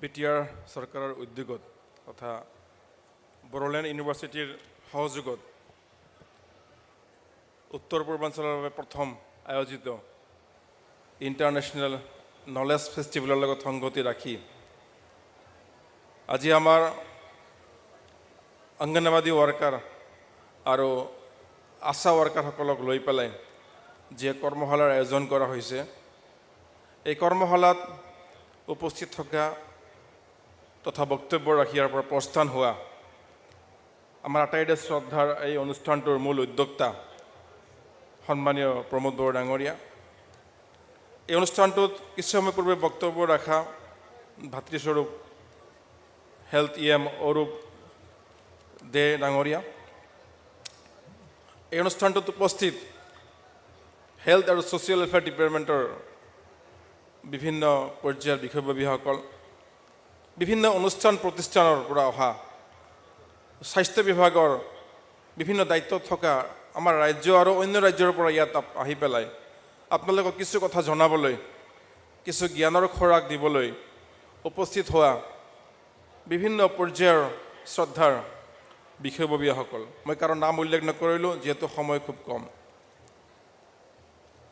BTR চৰকাৰৰ উদ্যোগত তথা বড়োলেণ্ড ইউনিভাৰ্চিটিৰ সহযোগত উত্তৰ পূৰ্বাঞ্চলৰ বাবে প্ৰথম আয়োজিত ইণ্টাৰনেশ্যনেল নলেজ ফেষ্টিভেলৰ লগত সংগতি ৰাখি আজি আমাৰ অংগনবাদী ৱৰ্কাৰ আৰু আশা ৱৰ্কাৰসকলক লৈ পেলাই যে কৰ্মশালাৰ আয়োজন কৰা হৈছে এই কৰ্মশালাত উপস্থিত থকা তথা বক্তব্য ৰাখি ইয়াৰ পৰা প্ৰস্থান হোৱা আমাৰ আটাইৰে শ্ৰদ্ধাৰ এই অনুষ্ঠানটোৰ মূল উদ্যোক্তা সন্মানীয় প্ৰমোদ বড়ো ডাঙৰীয়া এই অনুষ্ঠানটোত কিছু সময় পূৰ্বে বক্তব্য ৰখা ভাতৃস্বৰূপ হেল্থ EM অৰূপ দে ডাঙৰীয়া এই অনুষ্ঠানটোত উপস্থিত হেল্থ আৰু ছ'চিয়েল ৱেলফেয়াৰ ডিপাৰ্টমেণ্টৰ বিভিন্ন পৰ্যায়ৰ বিষয়ববীয়াসকল বিভিন্ন অনুষ্ঠান প্ৰতিষ্ঠানৰ পৰা অহা স্বাস্থ্য বিভাগৰ বিভিন্ন দায়িত্বত থকা আমাৰ ৰাজ্য আৰু অন্য ৰাজ্যৰ পৰা ইয়াত আহি পেলাই আপোনালোকক কিছু কথা জনাবলৈ কিছু জ্ঞানৰ খোৰাক দিবলৈ উপস্থিত হোৱা বিভিন্ন পৰ্যায়ৰ শ্ৰদ্ধাৰ বিষয়ববীয়াসকল মই কাৰো নাম উল্লেখ নকৰিলোঁ যিহেতু সময় খুব কম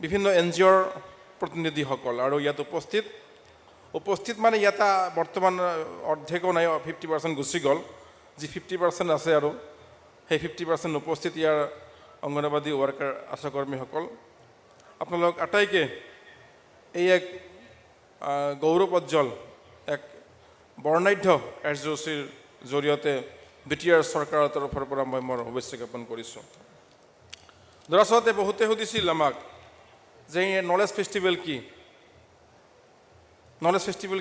বিভিন্ন NGOৰ প্ৰতিনিধিসকল আৰু ইয়াত উপস্থিত মানে ইয়াত বৰ্তমান অৰ্ধেকো নাই 50% গুচি গ'ল যি 50% আছে আৰু সেই 50% উপস্থিত ইয়াৰ অংগনবাদী ৱৰ্কাৰ আশাকৰ্মীসকল আপোনালোক আটাইকে এই এক গৌৰৱোজ্জ্বল এক বৰ্ণাঢ্য কাৰ্যসূচীৰ জৰিয়তে BTR চৰকাৰৰ তৰফৰ পৰা মই মোৰ শুভেচ্ছা জ্ঞাপন কৰিছোঁ দৰাচলতে বহুতে সুধিছিল আমাক যে নলেজ ফেষ্টিভেল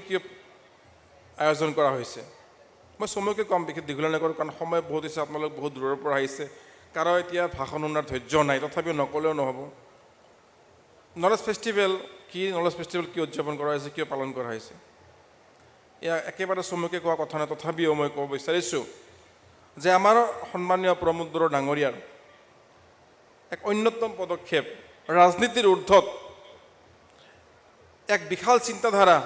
কি আয়োজন কৰা হৈছে মই চমুকৈ কম বিশেষ দীঘলীয়া নকৰোঁ কাৰণ সময় বহুত হৈছে আপোনালোক বহুত দূৰৰ পৰা আহিছে কাৰো এতিয়া ভাষণ শুনাৰ ধৈৰ্য নাই তথাপিও নকলেও নহ'ব নলেজ ফেষ্টিভেল কি উদযাপন কৰা হৈছে কিয় পালন কৰা হৈছে এয়া একেবাৰে চমুকৈ কোৱা কথা নাই তথাপিও মই ক'ব বিচাৰিছোঁ যে আমাৰ সন্মানীয় প্ৰমোদ বড়ো ডাঙৰীয়াৰ এক অন্যতম পদক্ষেপ ৰাজনীতিৰ ঊৰ্ধত এক বিশাল চিন্তাধাৰা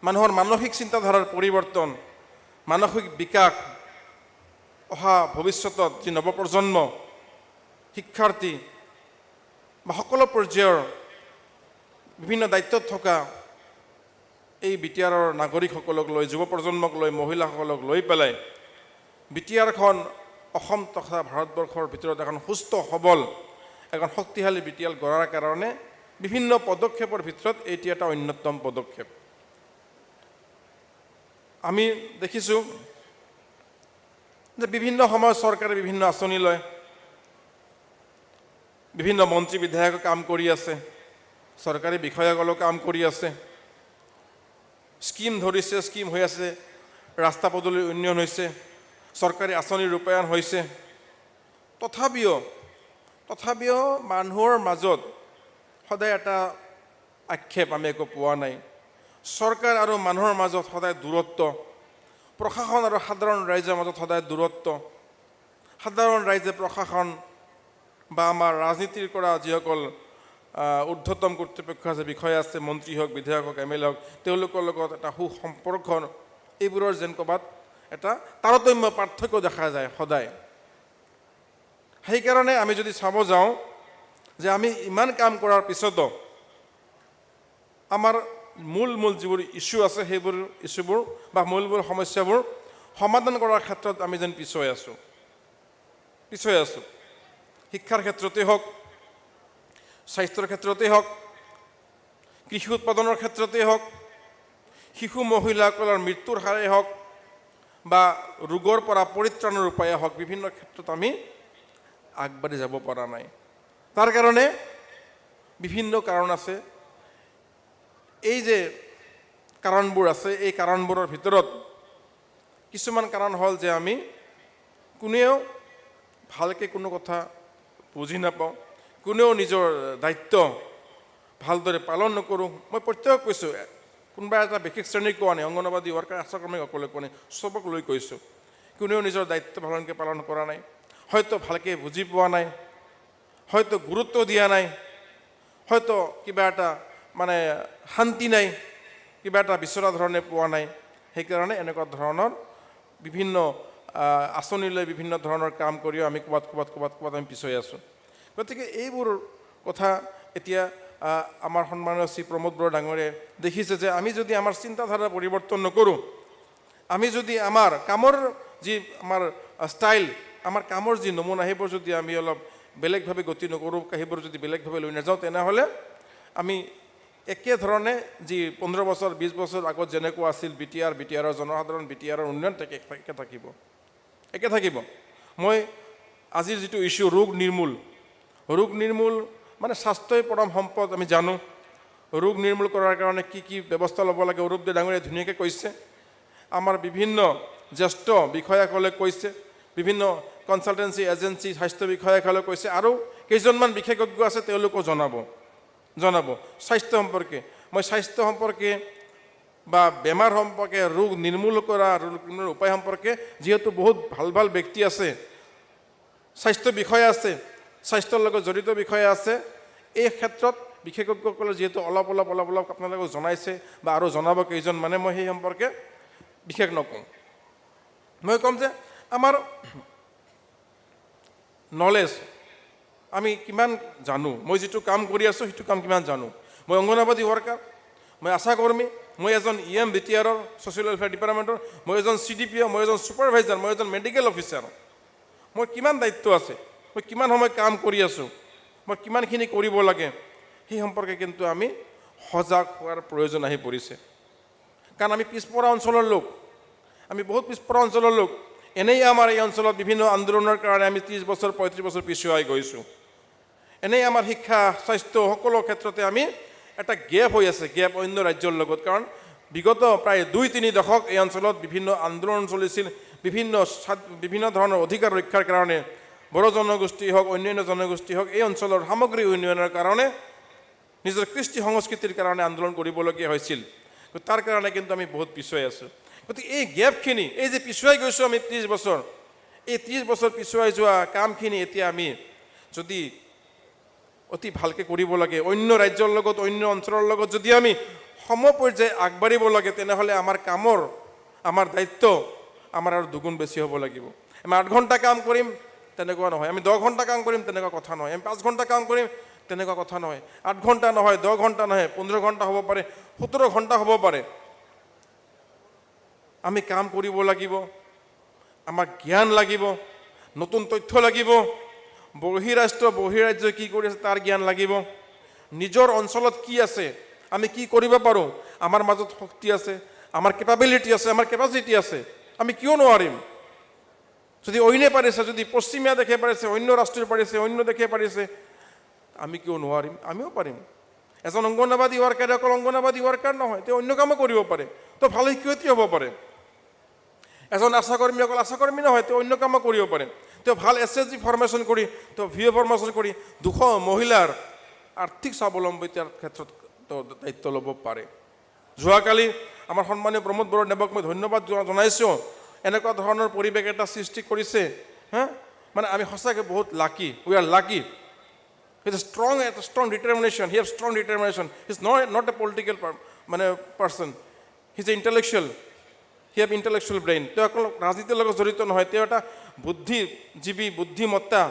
মানুহৰ মানসিক চিন্তাধাৰাৰ পৰিৱৰ্তন মানসিক বিকাশ অহা ভৱিষ্যতত যি নৱপ্ৰজন্ম শিক্ষাৰ্থী বা সকলো পৰ্যায়ৰ বিভিন্ন দায়িত্বত থকা এই BTRৰ নাগৰিকসকলক লৈ যুৱ প্ৰজন্মক লৈ মহিলাসকলক লৈ পেলাই BTRখন অসম তথা ভাৰতবৰ্ষৰ ভিতৰত এখন সুস্থ সবল এখন শক্তিশালী BTR গঢ়াৰ কাৰণে বিভিন্ন পদক্ষেপৰ ভিতৰত এটি এটা অন্যতম পদক্ষেপ আমি দেখিছোঁ যে বিভিন্ন সময়ত চৰকাৰে বিভিন্ন আঁচনি লয় বিভিন্ন মন্ত্ৰী বিধায়কে কাম কৰি আছে চৰকাৰী বিষয়াসকলেও কাম কৰি আছে স্কিম ধৰিছে স্কিম হৈ আছে ৰাস্তা পদূলিৰ উন্নয়ন হৈছে চৰকাৰী আঁচনি ৰূপায়ণ হৈছে তথাপিও মানুহৰ মাজত সদায় এটা আক্ষেপ আমি একো পোৱা নাই চৰকাৰ আৰু মানুহৰ মাজত সদায় দূৰত্ব প্ৰশাসন আৰু সাধাৰণ ৰাইজৰ মাজত সদায় দূৰত্ব সাধাৰণ ৰাইজে প্ৰশাসন বা আমাৰ ৰাজনীতিৰ কৰা যিসকল ঊৰ্ধ্বতম কৰ্তৃপক্ষ আছে, বিষয়া আছে, মন্ত্ৰী হওক, বিধায়ক হওক, MLA হওক, তেওঁলোকৰ লগত এটা সুসম্পৰ্ক এইবোৰৰ যেন ক'ৰবাত এটা তাৰতম্য পাৰ্থক্য দেখা যায় সদায়। সেইকাৰণে আমি যদি চাব যাওঁ যে আমি ইমান কাম কৰাৰ পিছতো আমাৰ মূল যিবোৰ ইছ্যু আছে সেইবোৰ ইছ্যুবোৰ বা মূল সমস্যাবোৰ সমাধান কৰাৰ ক্ষেত্ৰত আমি যেন পিছুৱাই আছোঁ। শিক্ষাৰ ক্ষেত্ৰতে হওক, স্বাস্থ্যৰ ক্ষেত্ৰতে হওক, কৃষি উৎপাদনৰ ক্ষেত্ৰতে হওক, শিশু মহিলাসকলৰ মৃত্যুৰ হাৰেই হওক বা ৰোগৰ পৰা পৰিত্ৰাণৰ উপায়ে হওক, বিভিন্ন ক্ষেত্ৰত আমি আগবাঢ়ি যাব পৰা নাই। তাৰ কাৰণে বিভিন্ন কাৰণ আছে। এই যে কাৰণবোৰ আছে, এই কাৰণবোৰৰ ভিতৰত কিছুমান কাৰণ হ'ল যে আমি কোনেও ভালকৈ কোনো কথা বুজি নাপাওঁ, কোনেও নিজৰ দায়িত্ব ভালদৰে পালন নকৰোঁ। মই প্ৰত্যেকক কৈছোঁ, কোনোবা এটা বিশেষ শ্ৰেণীক কোৱা নাই, অংগনবাদী ৱৰ্কাৰ, আশাকৰ্মীসকলে কোৱা নাই, চবক লৈ কৈছোঁ। কোনেও নিজৰ দায়িত্ব ভালকৈ পালন কৰা নাই, হয়তো ভালকৈ বুজি পোৱা নাই, হয়তো গুৰুত্ব দিয়া নাই, হয়তো কিবা এটা মানে শান্তি নাই, কিবা এটা বিচৰা ধৰণে পোৱা নাই। সেইকাৰণে এনেকুৱা ধৰণৰ বিভিন্ন আঁচনিলৈ বিভিন্ন ধৰণৰ কাম কৰিও আমি ক'ৰবাত আমি পিছুৱাই আছোঁ। গতিকে এইবোৰ কথা এতিয়া আমাৰ সন্মানীয় শ্ৰী প্ৰমোদ বড়ো ডাঙৰীয়াই দেখিছে যে আমি যদি আমাৰ চিন্তাধাৰা পৰিৱৰ্তন নকৰোঁ, আমি যদি আমাৰ কামৰ যি আমাৰ ষ্টাইল, আমাৰ কামৰ যি নমুনা, সেইবোৰ যদি আমি অলপ বেলেগভাৱে গতি নকৰোঁ, সেইবোৰ যদি বেলেগভাৱে লৈ নাযাওঁ, তেনেহ'লে আমি একেধৰণে যি 15 বছৰ 20 বছৰ আগত যেনেকুৱা আছিল BTR-ৰ জনসাধাৰণ, BTR-ৰ উন্নয়ন একে থাকিব। মই আজিৰ যিটো ইছ্যু ৰোগ নিৰ্মূল মানে স্বাস্থ্যই পৰম সম্পদ, আমি জানো। ৰোগ নিৰ্মূল কৰাৰ কাৰণে কি কি ব্যৱস্থা ল'ব লাগে অৰূপ দে ডাঙৰীয়াই ধুনীয়াকৈ কৈছে। আমাৰ বিভিন্ন জ্যেষ্ঠ বিষয়াসকলে কৈছে, বিভিন্ন কনচালটেঞ্চি এজেঞ্চি স্বাস্থ্য বিষয়াসকলে কৈছে, আৰু কেইজনমান বিশেষজ্ঞ আছে, তেওঁলোকেও জনাব স্বাস্থ্য সম্পৰ্কে। মই স্বাস্থ্য সম্পৰ্কে বা বেমাৰ সম্পৰ্কে, ৰোগ নিৰ্মূল কৰা উপায় সম্পৰ্কে, যিহেতু বহুত ভাল ব্যক্তি আছে, স্বাস্থ্য বিষয়া আছে, স্বাস্থ্যৰ লগত জড়িত বিষয়া আছে, এই ক্ষেত্ৰত বিশেষজ্ঞসকলে যিহেতু অলপ আপোনালোকক জনাইছে বা আৰু জনাব কেইজন মানে, মই সেই সম্পৰ্কে বিশেষ নকওঁ। মই ক'ম যে আমাৰ নলেজ আমি কিমান জানো, মই যিটো কাম কৰি আছোঁ সেইটো কাম কিমান জানো। মই অংগনবাদী ৱৰ্কাৰ, মই আশাকৰ্মী, মই এজন EM BTR-ৰ ছ'চিয়েল ৱেলফেয়াৰ ডিপাৰ্টমেণ্টৰ, মই এজন CDPO, মই এজন ছুপাৰভাইজাৰ, মই এজন মেডিকেল অফিচাৰ। মোৰ কিমান দায়িত্ব আছে, মই কিমান সময় কাম কৰি আছোঁ, মই কিমানখিনি কৰিব লাগে, সেই সম্পৰ্কে কিন্তু আমি সজাগ হোৱাৰ প্ৰয়োজন আহি পৰিছে। কাৰণ আমি পিছপৰা অঞ্চলৰ লোক, আমি বহুত পিছপৰা অঞ্চলৰ লোক। এনেই আমাৰ এই অঞ্চলত বিভিন্ন আন্দোলনৰ কাৰণে আমি 30 বছৰ 35 বছৰ পিছুৱাই গৈছোঁ। এনেই আমাৰ শিক্ষা, স্বাস্থ্য সকলো ক্ষেত্ৰতে আমি এটা গেপ হৈ আছে, গেপ অন্য ৰাজ্যৰ লগত। কাৰণ বিগত প্ৰায় 2-3 দশক এই অঞ্চলত বিভিন্ন আন্দোলন চলিছিল, বিভিন্ন ধৰণৰ অধিকাৰ ৰক্ষাৰ কাৰণে। বড়ো জনগোষ্ঠী হওক, অন্যান্য জনগোষ্ঠী হওক, এই অঞ্চলৰ সামগ্ৰিক উন্নয়নৰ কাৰণে, নিজৰ কৃষ্টি সংস্কৃতিৰ কাৰণে আন্দোলন কৰিবলগীয়া হৈছিল। তাৰ কাৰণে কিন্তু আমি বহুত পিছুৱাই আছোঁ। গতিকে এই গেপখিনি, এই যে পিছুৱাই গৈছোঁ আমি 30 বছৰ, এই 30 বছৰ পিছুৱাই যোৱা কামখিনি এতিয়া আমি যদি অতি ভালকৈ কৰিব লাগে, অন্য ৰাজ্যৰ লগত, অন্য অঞ্চলৰ লগত যদি আমি সমপৰ্যায়ে আগবাঢ়িব লাগে, তেনেহ'লে আমাৰ কামৰ, আমাৰ দায়িত্ব আমাৰ আৰু দুগুণ বেছি হ'ব লাগিব। আমি 8 ঘণ্টা কাম কৰিম তেনেকুৱা নহয়, আমি 10 ঘণ্টা কাম কৰিম তেনেকুৱা কথা নহয়, আমি 5 ঘণ্টা কাম কৰিম তেনেকুৱা কথা নহয়, 8 ঘণ্টা নহয়, 10 ঘণ্টা নহয়, 15 ঘণ্টা হ'ব পাৰে, 17 ঘণ্টা হ'ব পাৰে। আমি কাম কৰিব লাগিব, আমাক জ্ঞান লাগিব, নতুন তথ্য লাগিব, বহিৰাজ্য কি কৰি আছে তাৰ জ্ঞান লাগিব, নিজৰ অঞ্চলত কি আছে, আমি কি কৰিব পাৰোঁ, আমাৰ মাজত শক্তি আছে, আমাৰ কেপাবিলিটি আছে, আমাৰ কেপাচিটি আছে, আমি কিয় নোৱাৰিম? যদি অন্যে পাৰিছে, যদি পশ্চিমীয়া দেশে পাৰিছে, অন্য ৰাষ্ট্ৰই পাৰিছে, অন্য দেশে পাৰিছে, আমি কিয় নোৱাৰিম? আমিও পাৰিম। এজন অংগনবাদী ৱৰ্কাৰে অকল অংগনবাদী ৱৰ্কাৰ নহয়, তেওঁ অন্য কামো কৰিব পাৰে, তেওঁ ভাল শিক্ষয়িত্ৰী হ'ব পাৰে। এজন আশাকৰ্মী অকল আশাকৰ্মী নহয়, তেওঁ অন্য কামো কৰিব পাৰে। তেওঁ ভাল SHG ফৰ্মেশ্যন কৰি, তেওঁ VA ফৰ্মেশ্যন কৰি 200 মহিলাৰ আৰ্থিক স্বাৱলম্বিতাৰ ক্ষেত্ৰত তেওঁ দায়িত্ব ল'ব পাৰে। যোৱাকালি আমাৰ সন্মানীয় প্ৰমোদ বড়োদেৱক মই ধন্যবাদ জনাইছোঁ, এনেকুৱা ধৰণৰ পৰিৱেশ এটা সৃষ্টি কৰিছে। মানে আমি সঁচাকৈ বহুত lucky, we are lucky. He's a strong determination. He has strong determination. He's not a political person. He's an intellectual. He have intellectual brain. তেওঁ অকল ৰাজনীতিৰ লগত জড়িত নহয়, তেওঁ এটা বুদ্ধিজীৱী, বুদ্ধিমত্তা,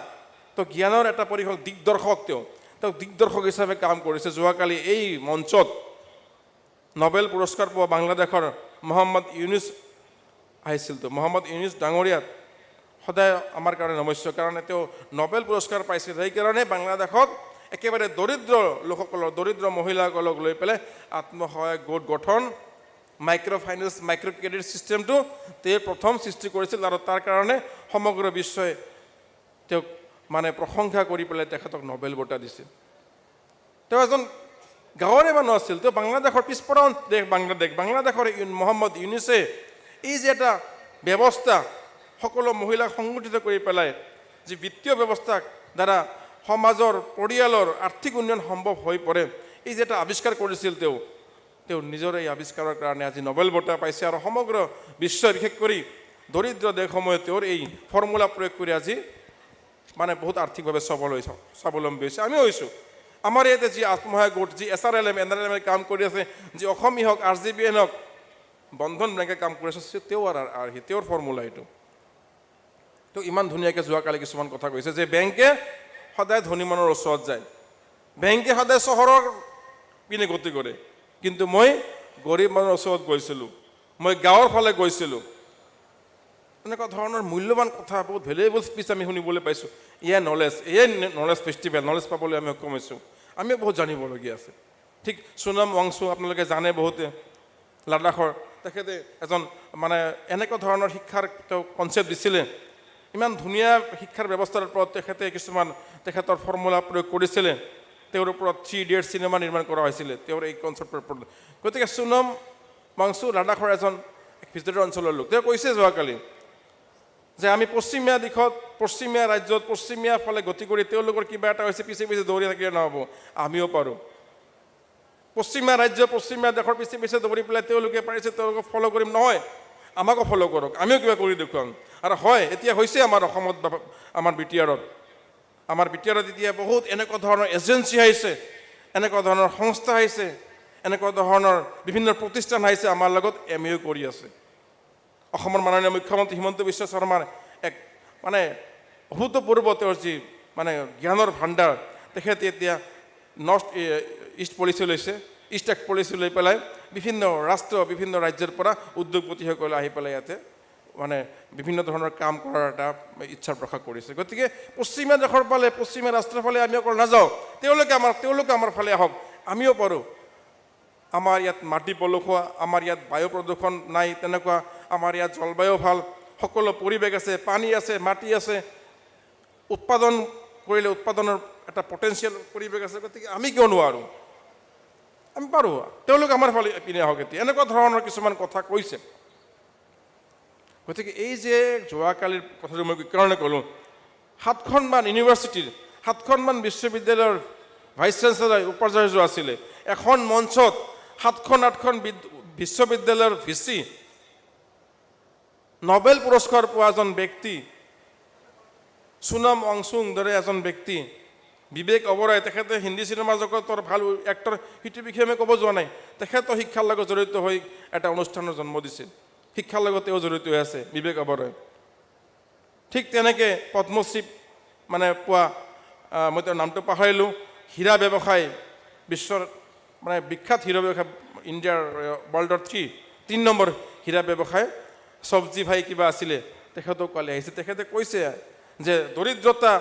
তো জ্ঞানৰ এটা পৰিসৰ দিগদৰ্শক। তেওঁ দিগদৰ্শক হিচাপে কাম কৰিছে। যোৱাকালি এই মঞ্চত নোবেল পুৰস্কাৰ পোৱা বাংলাদেশৰ মহম্মদ ইউনুছ আহিছিল। তো মহম্মদ ইউনুছ ডাঙৰীয়া সদায় আমাৰ কাৰণে নমস্য, কাৰণ তেওঁ নোবেল পুৰস্কাৰ পাইছিল। সেইকাৰণে বাংলাদেশত একেবাৰে দৰিদ্ৰ লোকসকলৰ, দৰিদ্ৰ মহিলাসকলক লৈ পেলাই আত্মসহায়ক গোট গঠন, মাইক্ৰ' ফাইনেন্স, মাইক্ৰ' ক্ৰেডিট ছিষ্টেমটো তেওঁ প্ৰথম সৃষ্টি কৰিছিল, আৰু তাৰ কাৰণে সমগ্ৰ বিশ্বই তেওঁক প্ৰশংসা কৰি পেলাই তেখেতক নোবেল বঁটা দিছিল। তেওঁ এজন গাঁৱৰে মানুহ আছিল। তেওঁ বাংলাদেশৰ পিছপৰা দেশ বাংলাদেশৰ মহম্মদ ইউনুছে এই যে এটা ব্যৱস্থা, সকলো মহিলাক সংগঠিত কৰি পেলাই যি বিত্তীয় ব্যৱস্থাৰ দ্বাৰা সমাজৰ, পৰিয়ালৰ আৰ্থিক উন্নয়ন সম্ভৱ হৈ পৰে, এই যে এটা আৱিষ্কাৰ কৰিছিল তেওঁ নিজৰ এই আৱিষ্কাৰৰ কাৰণে আজি নোবেল বঁটা পাইছে। আৰু সমগ্ৰ বিশ্বই, বিশেষ কৰি দৰিদ্ৰ দেশসমূহে তেওঁৰ এই ফৰ্মুলা প্ৰয়োগ কৰি আজি বহুত আৰ্থিকভাৱে স্বাৱলম্বী হৈছে। আমিও হৈছোঁ। আমাৰ ইয়াতে যি আত্মসহায়ক গোট, যি SRLM, NRLM কাম কৰি আছে, যি অসমী হওক, RGBN হওক, বন্ধন বেংকে কাম কৰি আছে, তেওঁৰ ফৰ্মুলা এইটো। তেওঁ ইমান ধুনীয়াকৈ যোৱাকালি কিছুমান কথা কৈছে যে বেংকে সদায় ধনী মানুহৰ ওচৰত যায়, বেংকে সদায় চহৰৰ পিনে গতি কৰে, কিন্তু মই গৰীব মানুহৰ ওচৰত গৈছিলোঁ, মই গাঁৱৰ ফালে গৈছিলোঁ। এনেকুৱা ধৰণৰ মূল্যৱান কথা, বহুত ভেলুৱেবল স্পীচ আমি শুনিবলৈ পাইছোঁ। এয়াই নলেজ ফেষ্টিভেল, নলেজ পাবলৈ আমি সক্ষম হৈছোঁ। আমিও বহুত জানিবলগীয়া আছে। ঠিক সোনম ৱাংচু আপোনালোকে জানে বহুতে, লাডাখৰ, তেখেতে এজন এনেকুৱা ধৰণৰ শিক্ষাৰ তেওঁ কনচেপ্ট দিছিলে। ইমান ধুনীয়া শিক্ষাৰ ব্যৱস্থাৰ ওপৰত তেখেতে কিছুমান তেখেতৰ ফৰ্মুলা প্ৰয়োগ কৰিছিলে। তেওঁৰ ওপৰত 3 Idiots চিনেমা নিৰ্মাণ কৰা হৈছিলে তেওঁৰ এই কনচেপ্টৰ ওপৰত। গতিকে সোনম ৱাংচু লাডাখৰ এজন ভিতৰৰ অঞ্চলৰ লোক। তেওঁ কৈছে যোৱাকালি যে আমি পশ্চিমীয়া দিশত, পশ্চিমীয়া ৰাজ্যত, পশ্চিমীয়া ফালে গতি কৰি তেওঁলোকৰ কিবা এটা হৈছে, পিছে পিছে দৌৰি থাকিলে নহ'ব, আমিও পাৰোঁ। পশ্চিমীয়া ৰাজ্য, পশ্চিমীয়া দেশৰ পিছে পিছে দৌৰি পেলাই তেওঁলোকে পাৰিছে, তেওঁলোকক ফ'ল' কৰিম নহয়, আমাকো ফ'ল' কৰক, আমিও কিবা কৰি দেখুৱাম। আৰু হয়, এতিয়া হৈছে আমাৰ অসমত, আমাৰ বিটিআৰত এতিয়া বহুত এনেকুৱা ধৰণৰ এজেঞ্চি আহিছে, এনেকুৱা ধৰণৰ সংস্থা আহিছে, এনেকুৱা ধৰণৰ বিভিন্ন প্ৰতিষ্ঠান আহিছে, আমাৰ লগত MOU কৰি আছে। অসমৰ মাননীয় মুখ্যমন্ত্ৰী হিমন্ত বিশ্ব শৰ্মাৰ এক অভূতপূৰ্ব তেওঁৰ যি জ্ঞানৰ ভাণ্ডাৰ, তেখেতে এতিয়া নৰ্থ ইষ্ট পলিচি লৈছে, ইষ্ট এক্ট পলিচি লৈ পেলাই বিভিন্ন ৰাষ্ট্ৰ, বিভিন্ন ৰাজ্যৰ পৰা উদ্যোগপতিসকলে আহি পেলাই ইয়াতে বিভিন্ন ধৰণৰ কাম কৰাৰ এটা ইচ্ছা প্ৰকাশ কৰিছে। গতিকে পশ্চিমীয়া দেশৰ ফালে, পশ্চিমীয়া ৰাষ্ট্ৰৰ ফালে আমি অকল নাযাওঁ, তেওঁলোকে আমাৰ ফালে আহক, আমিও পাৰোঁ। আমাৰ ইয়াত মাটি পলসুৱা, আমাৰ ইয়াত বায়ু প্ৰদূষণ নাই তেনেকুৱা, আমাৰ ইয়াত জলবায়ু ভাল, সকলো পৰিৱেশ আছে, পানী আছে, মাটি আছে, উৎপাদন কৰিলে উৎপাদনৰ এটা পটেঞ্চিয়েল পৰিৱেশ আছে। গতিকে আমি কিয় নোৱাৰোঁ? আমি পাৰোঁ, তেওঁলোক আমাৰ ফালে পিনে আহক। এতিয়া এনেকুৱা ধৰণৰ কিছুমান কথা কৈছে। গতিকে এই যে যোৱাকালিৰ কথাটো মই কাৰণে ক'লোঁ, 7খনমান ইউনিভাৰ্চিটিৰ, 7খনমান বিশ্ববিদ্যালয়ৰ ভাইচ চেঞ্চেলৰ, উপাচাৰ্য আছিলে। এখন মঞ্চত 7খন-8খন বিশ্ববিদ্যালয়ৰ VC, নোবেল পুৰস্কাৰ পোৱা এজন ব্যক্তি, সোনম ৱাংচুং দৰে এজন ব্যক্তি, বিবেক অবৰাই, তেখেতে হিন্দী চিনেমা জগতৰ ভাল এক্টৰ, সেইটো বিষয়ে আমি ক'ব যোৱা নাই। তেখেতো শিক্ষাৰ লগত জড়িত হৈ এটা অনুষ্ঠানৰ জন্ম দিছিল, শিক্ষাৰ লগত তেওঁ জড়িত হৈ আছে, বিবেক অবৰাই। ঠিক তেনেকৈ পদ্মশ্ৰী পোৱা, মই তেওঁৰ নামটো পাহৰিলোঁ, হীৰা ব্যৱসায়, বিশ্বৰ বিখ্যাত হীৰা ব্যৱসায়, ইণ্ডিয়াৰ ৱৰ্ল্ডৰ 3 নম্বৰ হীৰা ব্যৱসায়, চব্জি ভাই কিবা আছিলে, তেখেতক কালি আহিছে। তেখেতে কৈছে যে দৰিদ্ৰতা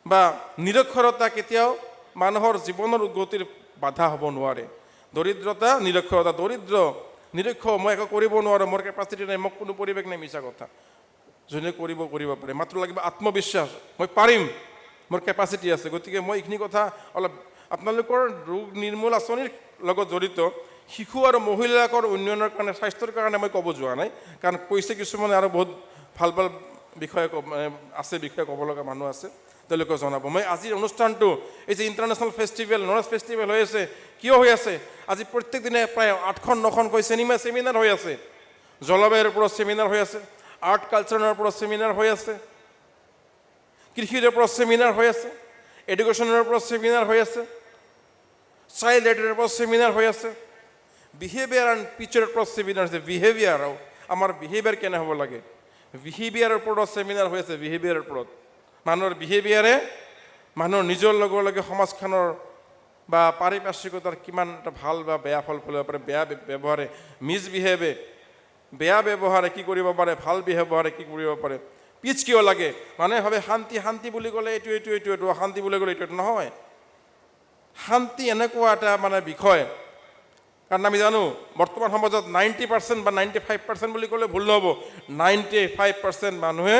বা নিৰক্ষৰতা কেতিয়াও মানুহৰ জীৱনৰ উন্নতিৰ বাধা হ'ব নোৱাৰে। দৰিদ্ৰতা, নিৰক্ষৰতা, নিৰক্ষ, মই একো কৰিব নোৱাৰোঁ, মোৰ কেপাচিটি নাই, মোক কোনো পৰিৱেশ নাই, মিছা কথা। যোনে কৰিব পাৰে, মাত্ৰ লাগিব আত্মবিশ্বাস, মই পাৰিম, মোৰ কেপাচিটি আছে। গতিকে মই এইখিনি কথা অলপ আপোনালোকৰ ৰোগ নিৰ্মূল আঁচনিৰ লগত জড়িত শিশু আৰু মহিলাকৰ উন্নয়নৰ কাৰণে, স্বাস্থ্যৰ কাৰণে মই ক'ব যোৱা নাই, কাৰণ কৈছে কিছুমানে আৰু বহুত ভাল ভাল বিষয়ে আছে, বিষয়ে ক'ব লগা মানুহ আছে, তেওঁলোকে জনাব। মই আজিৰ অনুষ্ঠানটো, এই যে ইণ্টাৰনেশ্যনেল ফেষ্টিভেল, নলেজ ফেষ্টিভেল হৈ আছে, কিয় হৈ আছে? আজি প্ৰত্যেক দিনে প্ৰায় 8খন-9খনকৈ চেমিনাৰ হৈ আছে, জলবায়ুৰ ওপৰত চেমিনাৰ হৈ আছে, আৰ্ট কালচাৰৰ ওপৰত চেমিনাৰ হৈ আছে, কৃষিৰ ওপৰত চেমিনাৰ হৈ আছে। এডুকেশ্যনৰ ওপৰত ছেমিনাৰ হৈ আছে, চাইল্ড ৰাইটৰ ওপৰত ছেমিনাৰ হৈ আছে, বিহেভিয়াৰ এণ্ড পিকচাৰৰ ওপৰত ছেমিনাৰ হৈছে, বিহেভিয়াৰ আমাৰ বিহেভিয়াৰ কেনে হ'ব লাগে, বিহেভিয়াৰৰ ওপৰত ছেমিনাৰ হৈ আছে, বিহেভিয়াৰৰ ওপৰত মানুহৰ বিহেভিয়াৰে মানুহৰ নিজৰ লগে লগে সমাজখনৰ বা পাৰিপাৰ্শ্বিকতাৰ কিমান এটা ভাল বা বেয়া ফল পেলাব পাৰে, বেয়া ব্যৱহাৰে মিছবিহেভে বেয়া ব্যৱহাৰে কি কৰিব পাৰে, ভাল ব্যৱহাৰে কি কৰিব পাৰে, পিচ কিয় লাগে, মানুহে ভাবে শান্তি শান্তি বুলি ক'লে এইটো অশান্তি বুলি ক'লে এইটো নহয়। শান্তি এনেকুৱা এটা মানে বিষয়, কাৰণ আমি জানো বৰ্তমান সমাজত 90% বা 95% বুলি ক'লে ভুল নহ'ব, 95% মানুহে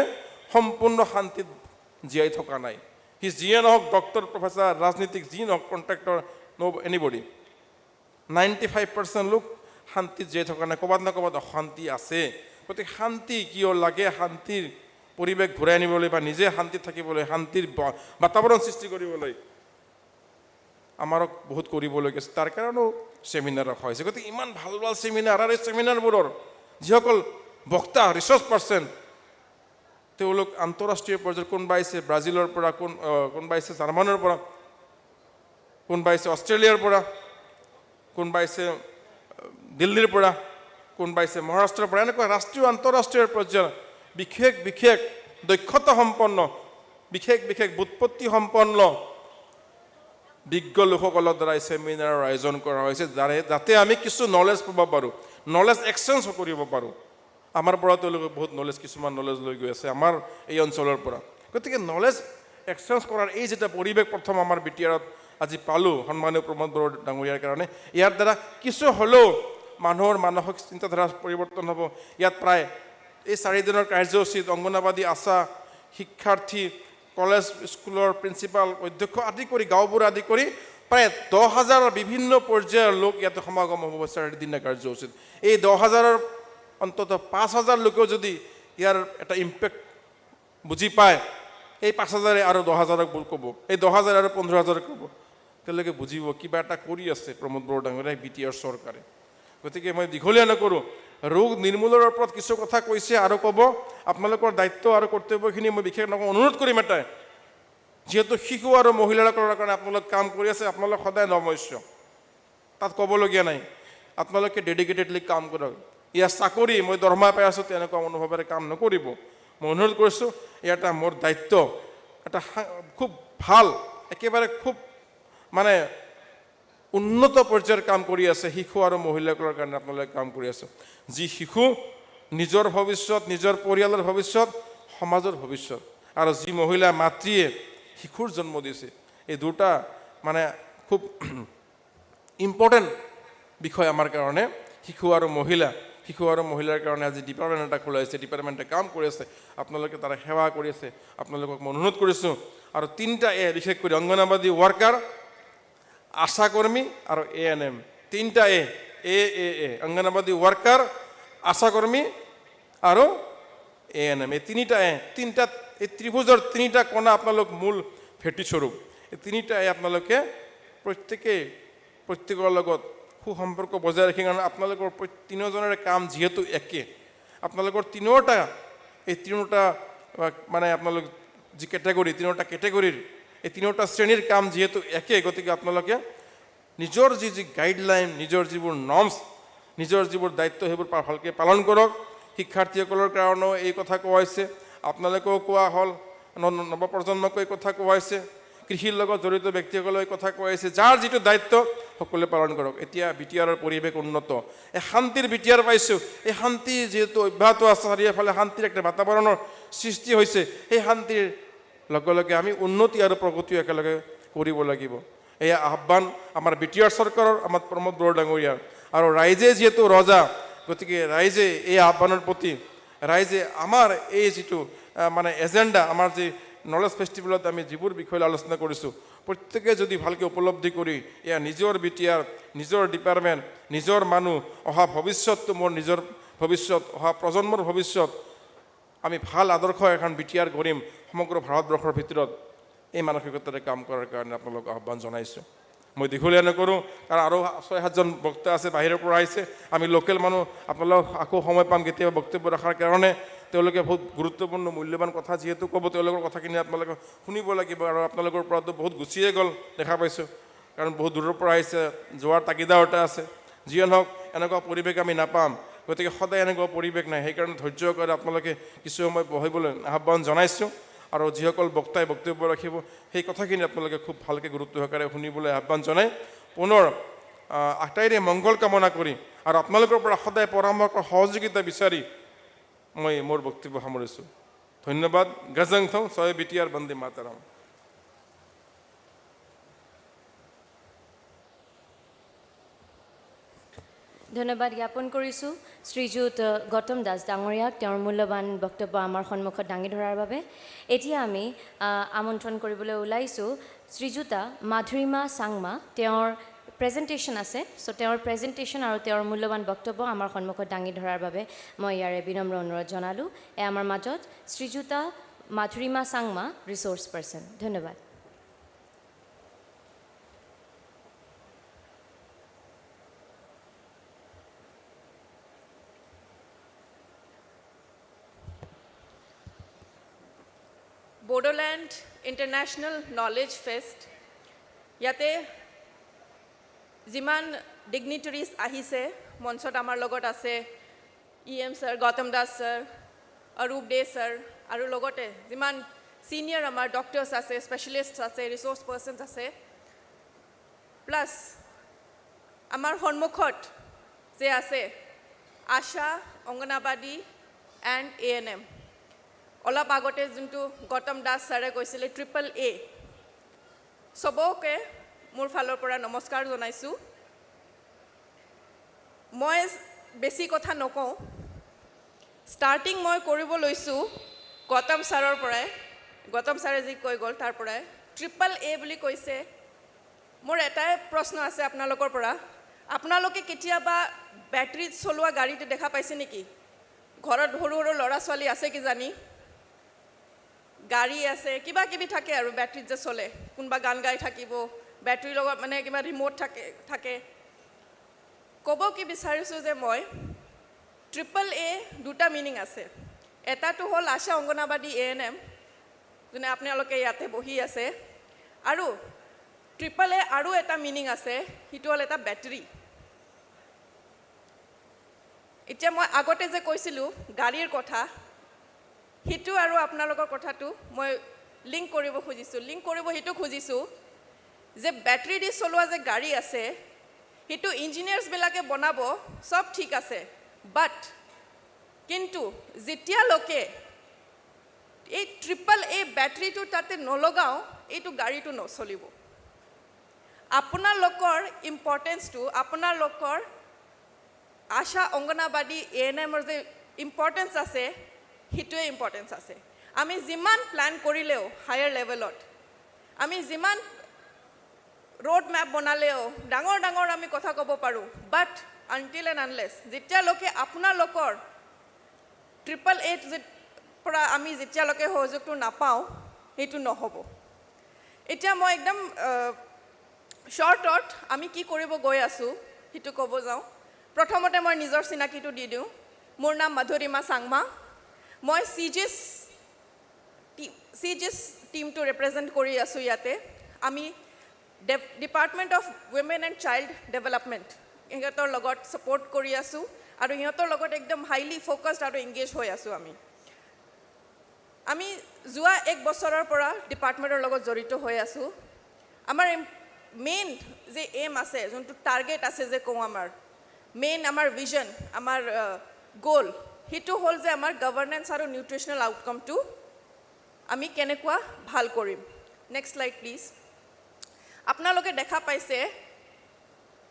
সম্পূৰ্ণ শান্তিত জীয়াই থকা নাই। সি যিয়ে নহওক, ডক্টৰ, প্ৰফেচাৰ, ৰাজনীতিক, যি নহওক, কণ্ট্ৰেক্টৰ, এনিবডি, 95% লোক শান্তিত জীয়াই থকা নাই, ক'ৰবাত না ক'ৰবাত অশান্তি আছে। গতিকে শান্তি কিয় লাগে, শান্তিৰ পৰিৱেশ ঘূৰাই আনিবলৈ বা নিজে শান্তিত থাকিবলৈ, শান্তিৰ বাতাৱৰণ সৃষ্টি কৰিবলৈ আমাৰক বহুত কৰিবলগীয়া আছে। তাৰ কাৰণেও ছেমিনাৰ ৰখা হৈছে। গতিকে ইমান ভাল ভাল ছেমিনাৰ, আৰু এই ছেমিনাৰবোৰৰ যিসকল বক্তা, ৰিচাৰ্চ পাৰ্চন, তেওঁলোক আন্তঃৰাষ্ট্ৰীয় পৰ্যায়ত, কোনোবা আহিছে ব্ৰাজিলৰ পৰা, কোনোবা আহিছে জাৰ্মানৰ পৰা, কোনোবা আহিছে অষ্ট্ৰেলিয়াৰ পৰা, কোনোবা আহিছে দিল্লীৰ পৰা, কোনোবা আহিছে মহাৰাষ্ট্ৰৰ পৰা, এনেকুৱা ৰাষ্ট্ৰীয় আন্তঃৰাষ্ট্ৰীয় পৰ্যায়ৰ বিশেষ বিশেষ দক্ষতা সম্পন্ন, বিশেষ বিশেষ বুৎপত্তি সম্পন্ন বিজ্ঞ লোকসকলৰ দ্বাৰা ছেমিনাৰৰ আয়োজন কৰা হৈছে, যাতে আমি কিছু নলেজ পাব পাৰোঁ, নলেজ এক্সচেঞ্জ কৰিব পাৰোঁ। আমাৰ পৰা তেওঁলোকে বহুত নলেজ, কিছুমান নলেজ লৈ গৈ আছে আমাৰ এই অঞ্চলৰ পৰা। গতিকে নলেজ এক্সচেঞ্জ কৰাৰ এই যেটা পৰিৱেশ প্ৰথম আমাৰ বিটিআৰত আজি পালোঁ সন্মানীয় প্ৰমোদ বড়ো ডাঙৰীয়াৰ কাৰণে, ইয়াৰ দ্বাৰা কিছু হ'লেও মানুহৰ মানসিক চিন্তাধাৰা পৰিৱৰ্তন হ'ব। ইয়াত প্ৰায় এই 4 দিনৰ কাৰ্যসূচীত অংগনাবাদী, আশা, শিক্ষাৰ্থী, কলেজ স্কুলৰ প্ৰিন্সিপাল, অধ্যক্ষ আদি কৰি, গাঁওবোৰ আদি কৰি প্ৰায় 10,000 বিভিন্ন পৰ্যায়ৰ লোক ইয়াতে সমাগম হ'ব 4 দিনৰ কাৰ্যসূচীত। এই 10,000 অন্তত 5,000 লোকেও যদি ইয়াৰ এটা ইম্পেক্ট বুজি পায়, এই 5,000 আৰু 10,000ক ক'ব, এই 10,000 আৰু 15,000ক ক'ব, তেওঁলোকে বুজিব কিবা এটা কৰি আছে প্ৰমোদ বড়ো ডাঙৰীয়াই, বিটিআৰ চৰকাৰে। গতিকে মই দীঘলীয়া নকৰোঁ, ৰোগ নিৰ্মূলৰ ওপৰত কিছু কথা কৈছে আৰু ক'ব। আপোনালোকৰ দায়িত্ব আৰু কৰ্তব্যখিনি মই বিশেষ নকওঁ, অনুৰোধ কৰিম এটাই, যিহেতু শিশু আৰু মহিলাসকলৰ কাৰণে আপোনালোক কাম কৰি আছে, আপোনালোক সদায় নমস্য, তাত ক'বলগীয়া নাই। আপোনালোকে ডেডিকেটেডলি কাম কৰক। ইয়াৰ চাকৰি মই দৰমহা পাই আছোঁ তেনেকুৱা অনুভৱেৰে কাম নকৰিব। মই অনুৰোধ কৰিছোঁ, ইয়াৰ এটা মোৰ দায়িত্ব, এটা খুব ভাল, একেবাৰে খুব মানে উন্নত পৰ্যায়ৰ কাম কৰি আছে শিশু আৰু মহিলাসকলৰ কাৰণে আপোনালোকে কাম কৰি আছে। যি শিশু নিজৰ ভৱিষ্যত, নিজৰ পৰিয়ালৰ ভৱিষ্যত, সমাজৰ ভৱিষ্যত, আৰু যি মহিলা মাতৃয়ে শিশুৰ জন্ম দিছে, এই দুটা মানে খুব ইম্পৰ্টেণ্ট বিষয় আমাৰ কাৰণে। শিশু আৰু মহিলাৰ কাৰণে আজি ডিপাৰ্টমেণ্ট এটা খোলা হৈছে, ডিপাৰ্টমেণ্টে কাম কৰি আছে, আপোনালোকে তাৰে সেৱা কৰি আছে, আপোনালোকক মই অনুৰোধ কৰিছোঁ। আৰু 3টা এ, বিশেষ কৰি অংগনাবাদী ৱাৰ্কাৰ, আশাকৰ্মী আৰু ANM, 3টা এ, অংগনাবাদী ৱাৰ্কাৰ, আশাকৰ্মী আৰু ANM, এই 3টা এ, এই ত্ৰিভুজৰ 3টা কোণা আপোনালোক মূল ভেটিস্বৰূপ। এই 3টা এ আপোনালোকে প্ৰত্যেকৰ লগত সুসম্পৰ্ক বজাই ৰাখি, কাৰণ আপোনালোকৰ 3জনৰে কাম যিহেতু একে, আপোনালোকৰ 3টা মানে আপোনালোক যি কেটেগৰী, 3টা কেটেগৰীৰ, এই 3টা শ্ৰেণীৰ কাম যিহেতু একে, গতিকে আপোনালোকে নিজৰ যি গাইডলাইন, নিজৰ যিবোৰ নৰ্মছ, নিজৰ যিবোৰ দায়িত্ব, সেইবোৰ ভালকৈ পালন কৰক। শিক্ষাৰ্থীসকলৰ কাৰণেও এই কথা কোৱা হৈছে, আপোনালোকেও কোৱা হ'ল, নৱপ্ৰজন্মকো এই কথা কোৱা হৈছে, কৃষিৰ লগত জড়িত ব্যক্তিসকলেও এই কথা কোৱা হৈছে। যাৰ যিটো দায়িত্ব সকলোৱে পালন কৰক। এতিয়া বিটিআৰৰ পৰিৱেশ উন্নত, এই শান্তিৰ বিটিআৰ পাইছোঁ, এই শান্তি যিহেতু অব্যাহত আছে, চাৰিওফালে শান্তিৰ একটা বাতাবৰণৰ সৃষ্টি হৈছে, সেই শান্তিৰ লগে লগে আমি উন্নতি আৰু প্ৰগতিও একেলগে কৰিব লাগিব। এয়া আহ্বান আমাৰ বিটিআৰ চৰকাৰৰ, আমাৰ প্ৰমোদ বড়ো ডাঙৰীয়াৰ, আৰু ৰাইজে যিহেতু ৰজা, গতিকে ৰাইজে এই আহ্বানৰ প্ৰতি, ৰাইজে আমাৰ এই যিটো মানে এজেণ্ডা, আমাৰ যি নলেজ ফেষ্টিভেলত আমি যিবোৰ বিষয় আলোচনা কৰিছোঁ, প্ৰত্যেকে যদি ভালকৈ উপলব্ধি কৰি এয়া নিজৰ বিটিআৰ, নিজৰ ডিপাৰ্টমেণ্ট, নিজৰ মানুহ, অহা ভৱিষ্যতটো মোৰ নিজৰ ভৱিষ্যত, অহা প্ৰজন্মৰ ভৱিষ্যত, আমি ভাল আদৰ্শ এখন বিটিআৰ কৰিম সমগ্ৰ ভাৰতবৰ্ষৰ ভিতৰত, এই মানসিকতাৰে কাম কৰাৰ কাৰণে আপোনালোকক আহ্বান জনাইছোঁ। মই দীঘলীয়া নকৰোঁ, কাৰণ আৰু 6-7জন বক্তা আছে, বাহিৰৰ পৰা আহিছে, আমি লোকেল মানুহ, আপোনালোক আকৌ সময় পাম কেতিয়াবা বক্তব্য ৰখাৰ কাৰণে। তেওঁলোকে বহুত গুৰুত্বপূৰ্ণ মূল্যৱান কথা যিহেতু ক'ব তেওঁলোকৰ কথাখিনি আপোনালোকে শুনিব লাগিব আৰু আপোনালোকৰ পৰাতো বহুত গুচিয়ে গ'ল দেখা পাইছোঁ কাৰণ বহুত দূৰৰ পৰা আহিছে যোৱাৰ তাগিদা এটা আছে যিয়ে নহওক এনেকুৱা পৰিৱেশ আমি নাপাম গতিকে সদায় এনেকুৱা পৰিৱেশ নাই সেইকাৰণে ধৈৰ্য কৰি আপোনালোকে কিছু সময় বহিবলৈ আহ্বান জনাইছোঁ আৰু যিসকল বক্তাই বক্তব্য ৰাখিব সেই কথাখিনি আপোনালোকে খুব ভালকৈ গুৰুত্ব সহকাৰে শুনিবলৈ আহ্বান জনাই পুনৰ আটাইৰে মংগল কামনা কৰি আৰু আপোনালোকৰ পৰা সদায় পৰামৰ্শ সহযোগিতা বিচাৰি মই মোৰ বক্তব্য সামৰিছোঁ ধন্যবাদ গজং থওঁ ছয় বিটিয়াৰ বন্দে মাতাৰাম ধন্যবাদ জ্ঞাপন কৰিছোঁ শ্ৰীযুত গৌতম দাস ডাঙৰীয়াক তেওঁৰ মূল্যৱান বক্তব্য আমাৰ সন্মুখত দাঙি ধৰাৰ বাবে এতিয়া আমি আমন্ত্ৰণ কৰিবলৈ ওলাইছোঁ শ্ৰীযুতা মাধুৰিমা চাংমা তেওঁৰ প্ৰেজেণ্টেশ্যন আছে চ' তেওঁৰ প্ৰেজেণ্টেশ্যন আৰু তেওঁৰ মূল্যৱান বক্তব্য আমাৰ সন্মুখত দাঙি ধৰাৰ বাবে মই ইয়াৰে বিনম্ৰ অনুৰোধ জনালোঁ আমাৰ মাজত শ্ৰীযুতা মাধুৰিমা চাংমা ৰিচোৰ্চ পাৰ্চন ধন্যবাদ Bodoland International Knowledge Fest ইয়াতে যিমান ডিগনিটৰিজ আহিছে মঞ্চত আমাৰ লগত আছে EM sir Gautam Das sir Arup De sir আৰু লগতে যিমান সিনিয়ৰ আমাৰ ডক্টৰ্ছ আছে স্পেচিয়েলিষ্ট আছে ৰিচোৰ্চ পাৰ্চনছ আছে প্লাছ আমাৰ সন্মুখত যে আছে আশা অংগনাবাদী এণ্ড ANM অলপ আগতে যোনটো গৌতম দাস ছাৰে কৈছিলে AAA সবকে মোৰ ফালৰ পৰা নমস্কাৰ জনাইছোঁ মই বেছি কথা নকওঁ ষ্টাৰ্টিং মই কৰিব লৈছোঁ গৌতম ছাৰৰ পৰাই গৌতম ছাৰে যি কৈ গ'ল তাৰ পৰাই AAA বুলি কৈছে মোৰ এটাই প্ৰশ্ন আছে আপোনালোকৰ পৰা আপোনালোকে কেতিয়াবা বেটাৰীত চলোৱা গাড়ীটো দেখা পাইছে নেকি ঘৰত সৰু সৰু ল'ৰা ছোৱালী আছে কি জানি গাড়ী আছে কিবা কিবি থাকে আৰু বেটাৰীত যে চলে কোনোবা গান গাই থাকিব বেটাৰীৰ লগত মানে কিবা ৰিম'ট থাকে ক'ব কি বিচাৰিছোঁ যে মই AAA দুটা মিনিং আছে এটাটো হ'ল আশা অংগনাবাদী ANM যোনে আপোনালোকে ইয়াতে বহি আছে আৰু AAA আৰু এটা মিনিং আছে সেইটো হ'ল এটা বেটাৰী এতিয়া মই আগতে যে কৈছিলোঁ গাড়ীৰ কথা সেইটো আৰু আপোনালোকৰ কথাটো মই লিংক কৰিব খুজিছোঁ যে বেটাৰী দি চলোৱা যে গাড়ী আছে সেইটো ইঞ্জিনিয়াৰ্ছবিলাকে বনাব সব ঠিক আছে বাট কিন্তু যেতিয়ালৈকে এই AAA বেটাৰীটো তাতে নলগাওঁ এইটো গাড়ীটো নচলিব আপোনালোকৰ ইম্পৰ্টেঞ্চটো আপোনালোকৰ আশা অংগনাবাদী ANMৰ যে ইম্পৰ্টেঞ্চ আছে সেইটোৱে ইম্পৰ্টেঞ্চ আছে আমি যিমান প্ল্যান কৰিলেও হায়াৰ লেভেলত আমি যিমান ৰোড মেপ বনালেও ডাঙৰ ডাঙৰ আমি কথা ক'ব পাৰোঁ বাট আনটিল এণ্ড আনলেছ যেতিয়ালৈকে আপোনালোকৰ AAA পৰা আমি যেতিয়ালৈকে সহযোগটো নাপাওঁ সেইটো নহ'ব এতিয়া মই একদম শ্বৰ্টত আমি কি কৰিব গৈ আছোঁ সেইটো ক'ব যাওঁ প্ৰথমতে মই নিজৰ চিনাকিটো দি দিওঁ মোৰ নাম মাধুৰিমা চাংমা মই CGIS টিমটো ৰিপ্ৰেজেণ্ট কৰি আছোঁ ইয়াতে আমি department of women and child development ইহঁতৰ লগত ছাপোৰ্ট কৰি আছোঁ আৰু ইহঁতৰ লগত একদম হাইলি ফ'কাছড আৰু এংগেজ হৈ আছোঁ আমি যোৱা এক বছৰৰ পৰা ডিপাৰ্টমেণ্টৰ লগত জড়িত হৈ আছোঁ আমাৰ মেইন যে এইম আছে যোনটো টাৰ্গেট আছে যে কওঁ আমাৰ মেইন আমাৰ ভিজন আমাৰ গ'ল সেইটো হ'ল যে আমাৰ গভৰ্নেন্স আৰু নিউট্ৰিশ্যনেল আউটকামটো আমি কেনেকুৱা ভাল কৰিম নেক্সট শ্লাইড প্লিজ আপোনালোকে দেখা পাইছে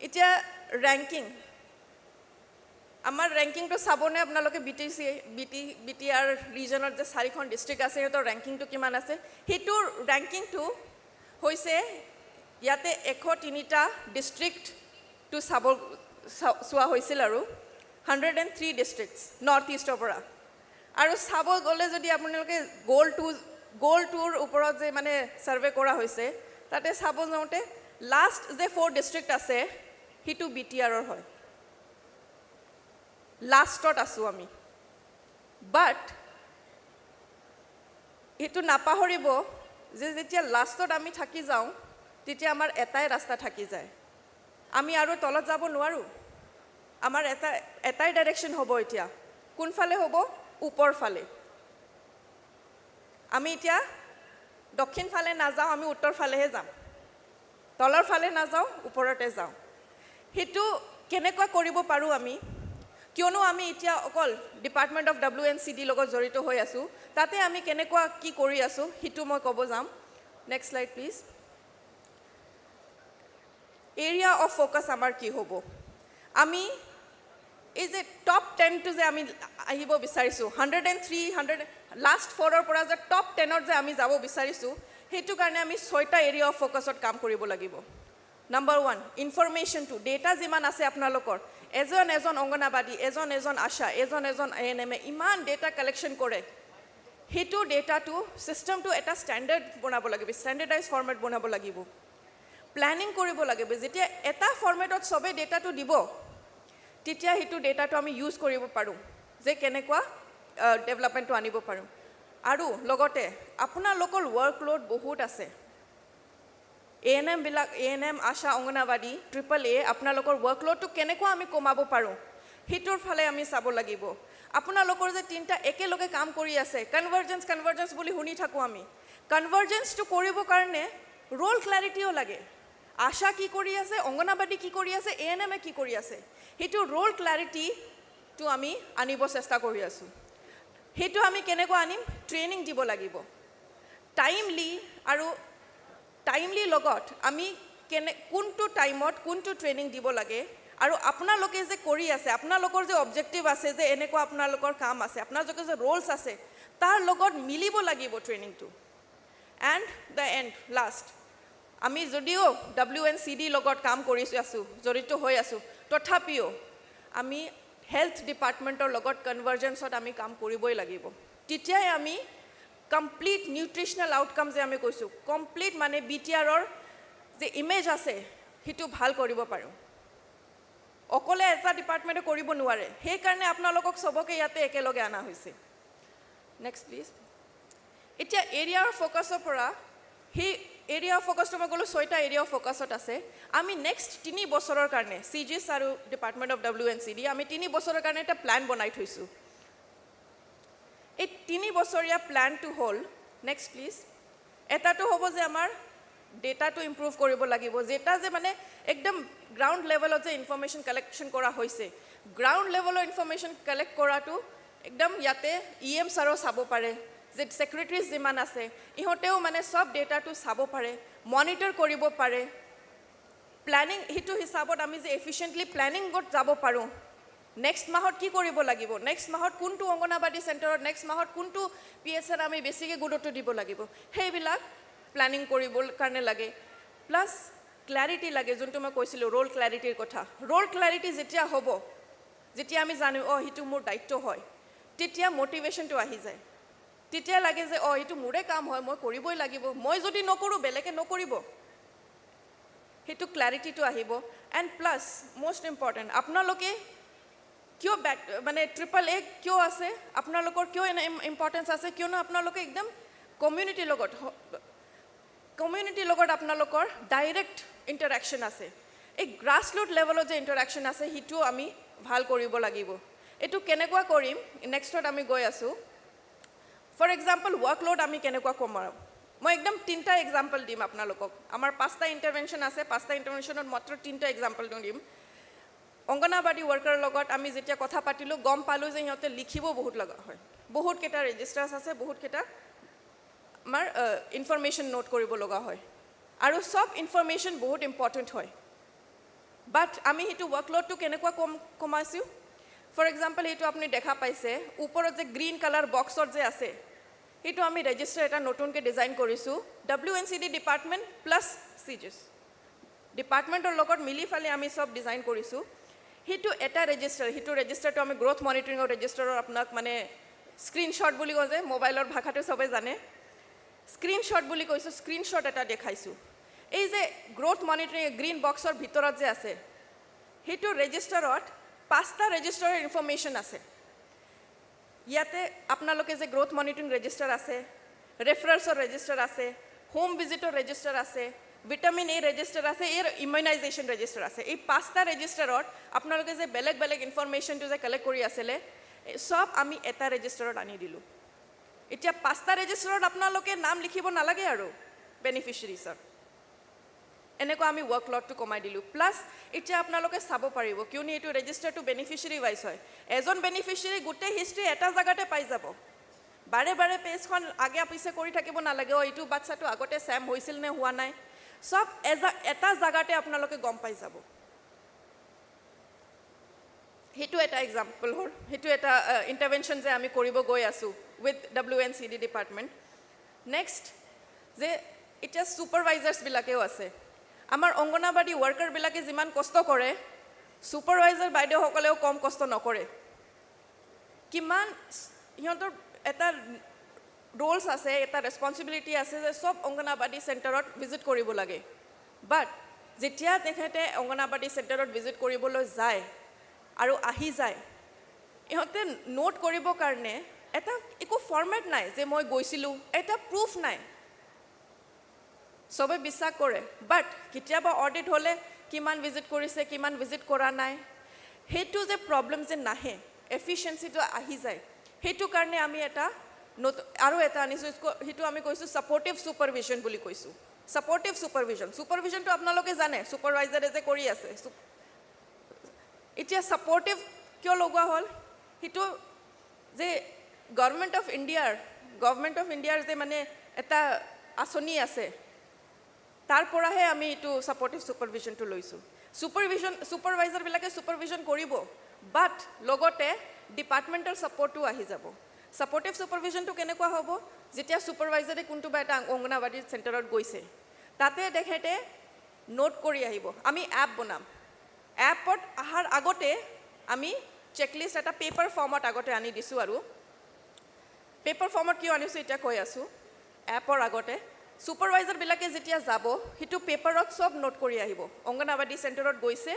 এতিয়া ৰেংকিং আমাৰ ৰেংকিংটো চাবনে আপোনালোকে BTR ৰিজনত যে 4খন ডিষ্ট্ৰিক্ট আছে সিহঁতৰ ৰেংকিংটো কিমান আছে সেইটোৰ ৰেংকিংটো হৈছে ইয়াতে 103টা ডিষ্ট্ৰিক্টটো চোৱা হৈছিল আৰু 103 ডিষ্ট্ৰিক্টছ নৰ্থ ইষ্টৰ পৰা আৰু চাব গ'লে যদি আপোনালোকে গ'ল টুৰ ওপৰত যে মানে ছাৰ্ভে কৰা হৈছে তাতে চাব যাওঁতে লাষ্ট যে 4 ডিষ্ট্ৰিক্ট আছে সেইটো BTRৰ হয় লাষ্টত আছোঁ আমি বাট সেইটো নাপাহৰিব যে যেতিয়া লাষ্টত আমি থাকি যাওঁ তেতিয়া আমাৰ এটাই ৰাস্তা থাকি যায় আমি আৰু তলত যাব নোৱাৰোঁ আমাৰ এটাই ডাইৰেকশ্যন হ'ব এতিয়া কোনফালে হ'ব ওপৰ ফালে আমি এতিয়া দক্ষিণ ফালে নাযাওঁ আমি উত্তৰ ফালেহে যাম তলৰ ফালে নাযাওঁ ওপৰতে যাওঁ সেইটো কেনেকুৱা কৰিব পাৰোঁ আমি কিয়নো আমি এতিয়া অকল ডিপাৰ্টমেণ্ট অফ WNCD লগত জড়িত হৈ আছোঁ তাতে আমি কেনেকুৱা কি কৰি আছোঁ সেইটো মই ক'ব যাম next slide please area of focus আমাৰ কি হ'ব আমি এই যে টপ 10টো যে আমি আহিব বিচাৰিছোঁ 103 লাষ্ট 4ৰ পৰা যে টপ 10ত যে আমি যাব বিচাৰিছোঁ সেইটো কাৰণে আমি 6টা এৰিয়া অফ ফ'কাছত কাম কৰিব লাগিব নাম্বাৰ 1 ইনফৰমেশ্যনটো ডেটা যিমান আছে আপোনালোকৰ এজন অংগনাবাদী এজন আশা এজন ANM ইমান ডেটা কালেকশ্যন কৰে সেইটো ডেটাটো চিষ্টেমটো এটা ষ্টেণ্ডাৰ্ড বনাব লাগিব ষ্টেণ্ডাৰ্ডাইজ ফৰ্মেট বনাব লাগিব প্লেনিং কৰিব লাগিব যেতিয়া এটা ফৰ্মেটত সবে ডেটাটো দিব তেতিয়া সেইটো ডেটাটো আমি ইউজ কৰিব পাৰোঁ যে কেনেকুৱা ডেভেলপমেণ্টটো আনিব পাৰোঁ আৰু লগতে আপোনালোকৰ ৱৰ্কলোড বহুত আছে ANM আশা অংগনাবাদী AAA আপোনালোকৰ ৱৰ্কলোডটো কেনেকুৱা আমি কমাব পাৰোঁ সেইটোৰ ফালে আমি চাব লাগিব আপোনালোকৰ যে তিনিটা একেলগে কাম কৰি আছে কনভাৰ্জেন্স বুলি শুনি থাকোঁ আমি কনভাৰ্জেন্সটো কৰিবৰ কাৰণে ৰোল ক্লাৰিটিও লাগে আশা কি কৰি আছে অংগনাবাদী কি কৰি আছে ANM কি কৰি আছে সেইটো ৰোল ক্লাৰিটিটো আমি আনিব চেষ্টা কৰি আছোঁ সেইটো আমি কেনেকুৱা আনিম ট্ৰেইনিং দিব লাগিব টাইমলি লগত আমি কোনটো টাইমত কোনটো ট্ৰেইনিং দিব লাগে আৰু আপোনালোকে যে কৰি আছে আপোনালোকৰ যে অবজেক্টিভ আছে যে এনেকুৱা আপোনালোকৰ কাম আছে আপোনালোকৰ যে ৰোলছ আছে তাৰ লগত মিলিব লাগিব ট্ৰেইনিংটো এণ্ড দ্য এণ্ড লাষ্ট আমি যদিও WNCD লগত কাম কৰি আছোঁ জড়িত হৈ আছোঁ তথাপিও আমি হেল্থ ডিপাৰ্টমেণ্টৰ লগত কনভাৰ্জেন্সত আমি কাম কৰিবই লাগিব তেতিয়াই আমি কমপ্লিট নিউট্ৰিশ্যনেল আউটকাম যে আমি কৈছোঁ কমপ্লিট মানে BTRৰ যে ইমেজ আছে সেইটো ভাল কৰিব পাৰোঁ অকলে এটা ডিপাৰ্টমেণ্টে কৰিব নোৱাৰে সেইকাৰণে আপোনালোকক সবকে ইয়াতে একেলগে অনা হৈছে নেক্সট প্লিজ এতিয়া এৰিয়াৰ ফ'কাছৰ পৰা সেই এৰিয়া অফ ফ'কাছটো মই ক'লোঁ 6টা এৰিয়া অফ ফ'কাছত আছে আমি নেক্সট 3 বছৰৰ কাৰণে CGS আৰু ডিপাৰ্টমেণ্ট অফ WNCD আমি 3 বছৰৰ কাৰণে এটা প্লেন বনাই থৈছোঁ এই 3 বছৰীয়া প্লেনটো হ'ল নেক্সট প্লিজ এটাটো হ'ব যে আমাৰ ডেটাটো ইম্প্ৰুভ কৰিব লাগিব যেটা যে মানে একদম গ্ৰাউণ্ড লেভেলত যে ইনফৰমেশ্যন কালেকশ্যন কৰা হৈছে গ্ৰাউণ্ড লেভেলৰ ইনফৰমেশ্যন কালেক্ট কৰাটো একদম ইয়াতে EM ছাৰো চাব পাৰে যে সেক্ৰেটাৰিজ যিমান আছে ইহঁতেও মানে সব ডেটাটো চাব পাৰে মনিটৰ কৰিব পাৰে প্লেনিং সেইটো হিচাপত আমি যে এফিচিয়েণ্টলি প্লেনিঙত যাব পাৰোঁ নেক্সট মাহত কি কৰিব লাগিব নেক্সট মাহত কোনটো অংগনাবাদী চেণ্টাৰত নেক্সট মাহত কোনটো PSR আমি বেছিকৈ গুৰুত্ব দিব লাগিব সেইবিলাক প্লেনিং কৰিবৰ কাৰণে লাগে প্লাছ ক্লাৰিটি লাগে যোনটো মই কৈছিলোঁ ৰোল ক্লাৰিটিৰ কথা ৰোল ক্লাৰিটি যেতিয়া হ'ব যেতিয়া আমি জানো সেইটো মোৰ দায়িত্ব হয় তেতিয়া মটিভেশ্যনটো আহি যায় তেতিয়া লাগে যে এইটো মোৰে কাম হয় মই কৰিবই লাগিব মই যদি নকৰোঁ বেলেগে নকৰিব সেইটো ক্লাৰিটিটো আহিব এণ্ড প্লাছ মষ্ট ইম্পৰ্টেণ্ট আপোনালোকে কিয় মানে AAA কিয় আছে আপোনালোকৰ কিয় ইম্পৰ্টেঞ্চ আছে কিয়নো আপোনালোকে একদম কমিউনিটিৰ লগত আপোনালোকৰ ডাইৰেক্ট ইণ্টাৰেকশ্যন আছে এই গ্ৰাছৰুট লেভেলত যে ইণ্টাৰেকশ্যন আছে সেইটো আমি ভাল কৰিব লাগিব এইটো কেনেকুৱা কৰিম নেক্সটত আমি গৈ আছোঁ ফৰ এক্সাম্পল ৱৰ্কলোড আমি কেনেকুৱা কমাম মই একদম 3টা এক্সাম্পল দিম আপোনালোকক আমাৰ 5টা ইণ্টাৰভেনশ্যন আছে 5টা ইণ্টাৰভেনশ্যনত মাত্ৰ 3টা এক্সাম্পল দিম অংগনাবাদী ৱৰ্কাৰৰ লগত আমি যেতিয়া কথা পাতিলোঁ গম পালোঁ যে সিহঁতে লিখিব বহুত লগা হয় বহুতকেইটা ৰেজিষ্টাৰ্ছ আছে বহুতকেইটা আমাৰ ইনফৰমেশ্যন নোট কৰিব লগা হয় আৰু সব ইনফৰমেশ্যন বহুত ইম্পৰ্টেণ্ট হয় বাট আমি সেইটো ৱৰ্কলোডটো কেনেকুৱা কমাইছোঁ ফৰ এক্সাম্পল সেইটো আপুনি দেখা পাইছে ওপৰত যে গ্ৰীণ কালাৰ বক্সত যে আছে সেইটো আমি ৰেজিষ্টাৰ এটা নতুনকৈ ডিজাইন কৰিছোঁ WNCD ডিপাৰ্টমেণ্ট প্লাছ CGS ডিপাৰ্টমেণ্টৰ লগত মিলি ফালে আমি সব ডিজাইন কৰিছোঁ সেইটো এটা ৰেজিষ্টাৰ সেইটো ৰেজিষ্টাৰটো আমি গ্ৰ'থ মনিটৰিঙৰ ৰেজিষ্টাৰৰ আপোনাক মানে স্ক্ৰীনশ্বট বুলি কওঁ যে মোবাইলৰ ভাষাটো সবে জানে স্ক্ৰীনশ্বট বুলি কৈছোঁ স্ক্ৰীনশ্বট এটা দেখাইছোঁ এই যে গ্ৰ'থ মনিটৰিং গ্ৰীণ বক্সৰ ভিতৰত যে আছে সেইটো ৰেজিষ্টাৰত 5টা ৰেজিষ্টাৰৰ ইনফৰমেশ্যন আছে ইয়াতে আপোনালোকে যে গ্ৰ'থ মনিটৰিং ৰেজিষ্টাৰ আছে ৰেফাৰেলছৰ ৰেজিষ্টাৰ আছে, হোম ভিজিটৰ ৰেজিষ্টাৰ আছে, ভিটামিন এ ৰেজিষ্টাৰ আছে, এই ইমিউনাইজেশ্যন ৰেজিষ্টাৰ আছে। এই 5টা ৰেজিষ্টাৰত আপোনালোকে যে বেলেগ বেলেগ ইনফৰমেশ্যনটো যে কালেক্ট কৰি আছিলে সব আমি এটা ৰেজিষ্টাৰত আনি দিলোঁ। এতিয়া 5টা ৰেজিষ্টাৰত আপোনালোকে নাম লিখিব নালাগে আৰু বেনিফিচিয়াৰিছৰ। এনেকুৱা আমি ৱৰ্কলোডটো কমাই দিলোঁ। প্লাছ এতিয়া আপোনালোকে চাব পাৰিব, কিয়নো এইটো ৰেজিষ্টাৰটো বেনিফিচিয়াৰী ৱাইজ হয়। এজন বেনিফিচিয়াৰী গোটেই হিষ্ট্ৰী এটা জেগাতে পাই যাব। বাৰে বাৰে পেজখন আগে পিছে কৰি থাকিব নালাগে, এইটো বাচ্চাটো আগতে ছেম হৈছিল নে হোৱা নাই, সব এটা জেগাতে আপোনালোকে গম পাই যাব। সেইটো এটা এক্সাম্পল হ'ল, সেইটো এটা ইণ্টাৰভেনশ্যন যে আমি কৰিব গৈ আছোঁ উইথ WNCD ডিপাৰ্টমেণ্ট। নেক্সট যে এতিয়া ছুপাৰভাইজাৰ্ছবিলাকেও আছে। আমাৰ অংগনাবাদী ৱৰ্কাৰবিলাকে যিমান কষ্ট কৰে ছুপাৰভাইজাৰ বাইদেউসকলেও কম কষ্ট নকৰে। কিমান সিহঁতৰ এটা ৰোলছ আছে, এটা ৰেছপনচিবিলিটি আছে যে সব অংগনাবাদী চেণ্টাৰত ভিজিট কৰিব লাগে। বাট যেতিয়া তেখেতে অংগনাবাদী চেণ্টাৰত ভিজিট কৰিবলৈ যায় আৰু আহি যায়, ইহঁতে নোট কৰিবৰ কাৰণে এটা একো ফৰ্মেট নাই যে মই গৈছিলোঁ, এটা প্ৰুফ নাই। চবে বিশ্বাস কৰে, বাট কেতিয়াবা অডিট হ'লে কিমান ভিজিট কৰিছে, কিমান ভিজিট কৰা নাই, সেইটো যে প্ৰব্লেম যে নাহে, এফিচিয়েঞ্চিটো আহি যায়। সেইটো কাৰণে আমি এটা আৰু এটা আনিছোঁ, সেইটো আমি কৈছোঁ ছাপৰ্টিভ ছুপাৰভিজন বুলি কৈছোঁ। ছাপৰ্টিভ ছুপাৰভিজন, ছুপাৰভিজনটো আপোনালোকে জানে ছুপাৰভাইজাৰে যে কৰি আছে। এতিয়া ছাপৰ্টিভ কিয় লগোৱা হ'ল, সেইটো যে গভৰ্ণমেণ্ট অফ ইণ্ডিয়াৰ যে মানে এটা আঁচনি আছে, তাৰ পৰাহে আমি এইটো ছাপৰ্টিভ ছুপাৰভিজনটো লৈছোঁ। ছুপাৰভাইজাৰবিলাকে ছুপাৰভিজন কৰিব, বাট লগতে ডিপাৰ্টমেণ্টেল ছাপৰ্টো আহি যাব। ছাপৰ্টিভ ছুপাৰভিজনটো কেনেকুৱা হ'ব, যেতিয়া ছুপাৰভাইজাৰে কোনোবা এটা অংগনাবাদী চেণ্টাৰত গৈছে, তাতে তেখেতে নোট কৰি আহিব। আমি এপ বনাম, এপত অহাৰ আগতে আমি চেকলিষ্ট এটা পেপাৰ ফৰ্মত আগতে আনি দিছোঁ। আৰু পেপাৰ ফৰ্মত কিয় আনিছোঁ এতিয়া কৈ আছোঁ। এপৰ আগতে ছুপাৰভাইজাৰবিলাকে যেতিয়া যাব, সেইটো পেপাৰত চব নোট কৰি আহিব। অংগনাবাদী চেণ্টাৰত গৈছে,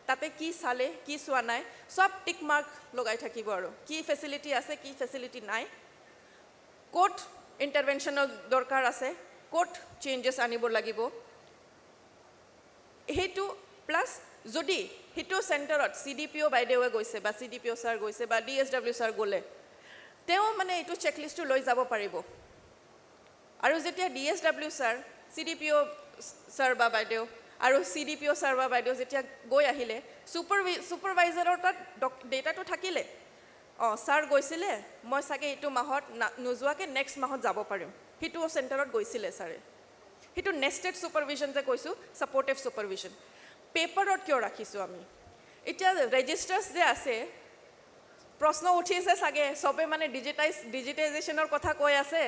তাতে কি চালে, কি চোৱা নাই, চব টিক মাৰ্ক লগাই থাকিব। আৰু কি ফেচিলিটি আছে, কি ফেচিলিটি নাই, ক'ত ইণ্টাৰভেনশ্যনৰ দৰকাৰ আছে, ক'ত চেঞ্জেছ আনিব লাগিব, সেইটো প্লাছ যদি সেইটো চেণ্টাৰত CDPO বাইদেৱে গৈছে বা CDPO ছাৰ গৈছে বা DSW ছাৰ গ'লে, তেওঁ মানে এইটো চেকলিষ্টটো লৈ যাব পাৰিব। আৰু যেতিয়া DSW ছাৰ, CDPO ছাৰ বা বাইদেউ আৰু CDPO ছাৰ বা বাইদেউ যেতিয়া গৈ আহিলে, ছুপাৰভাইজাৰৰ তাত ডেটাটো থাকিলে, ছাৰ গৈছিলে, মই চাগে এইটো মাহত নোযোৱাকৈ নেক্সট মাহত যাব পাৰিম, সেইটো চেণ্টাৰত গৈছিলে ছাৰে। সেইটো নেষ্টেড ছুপাৰভিজন যে কৈছোঁ, ছাপৰ্টিভ ছুপাৰভিজন। পেপাৰত কিয় ৰাখিছোঁ আমি, এতিয়া ৰেজিষ্টাৰ্ছ যে আছে, প্ৰশ্ন উঠিছে চাগে, চবে মানে ডিজিটাইজেশ্যনৰ কথা কৈ আছে,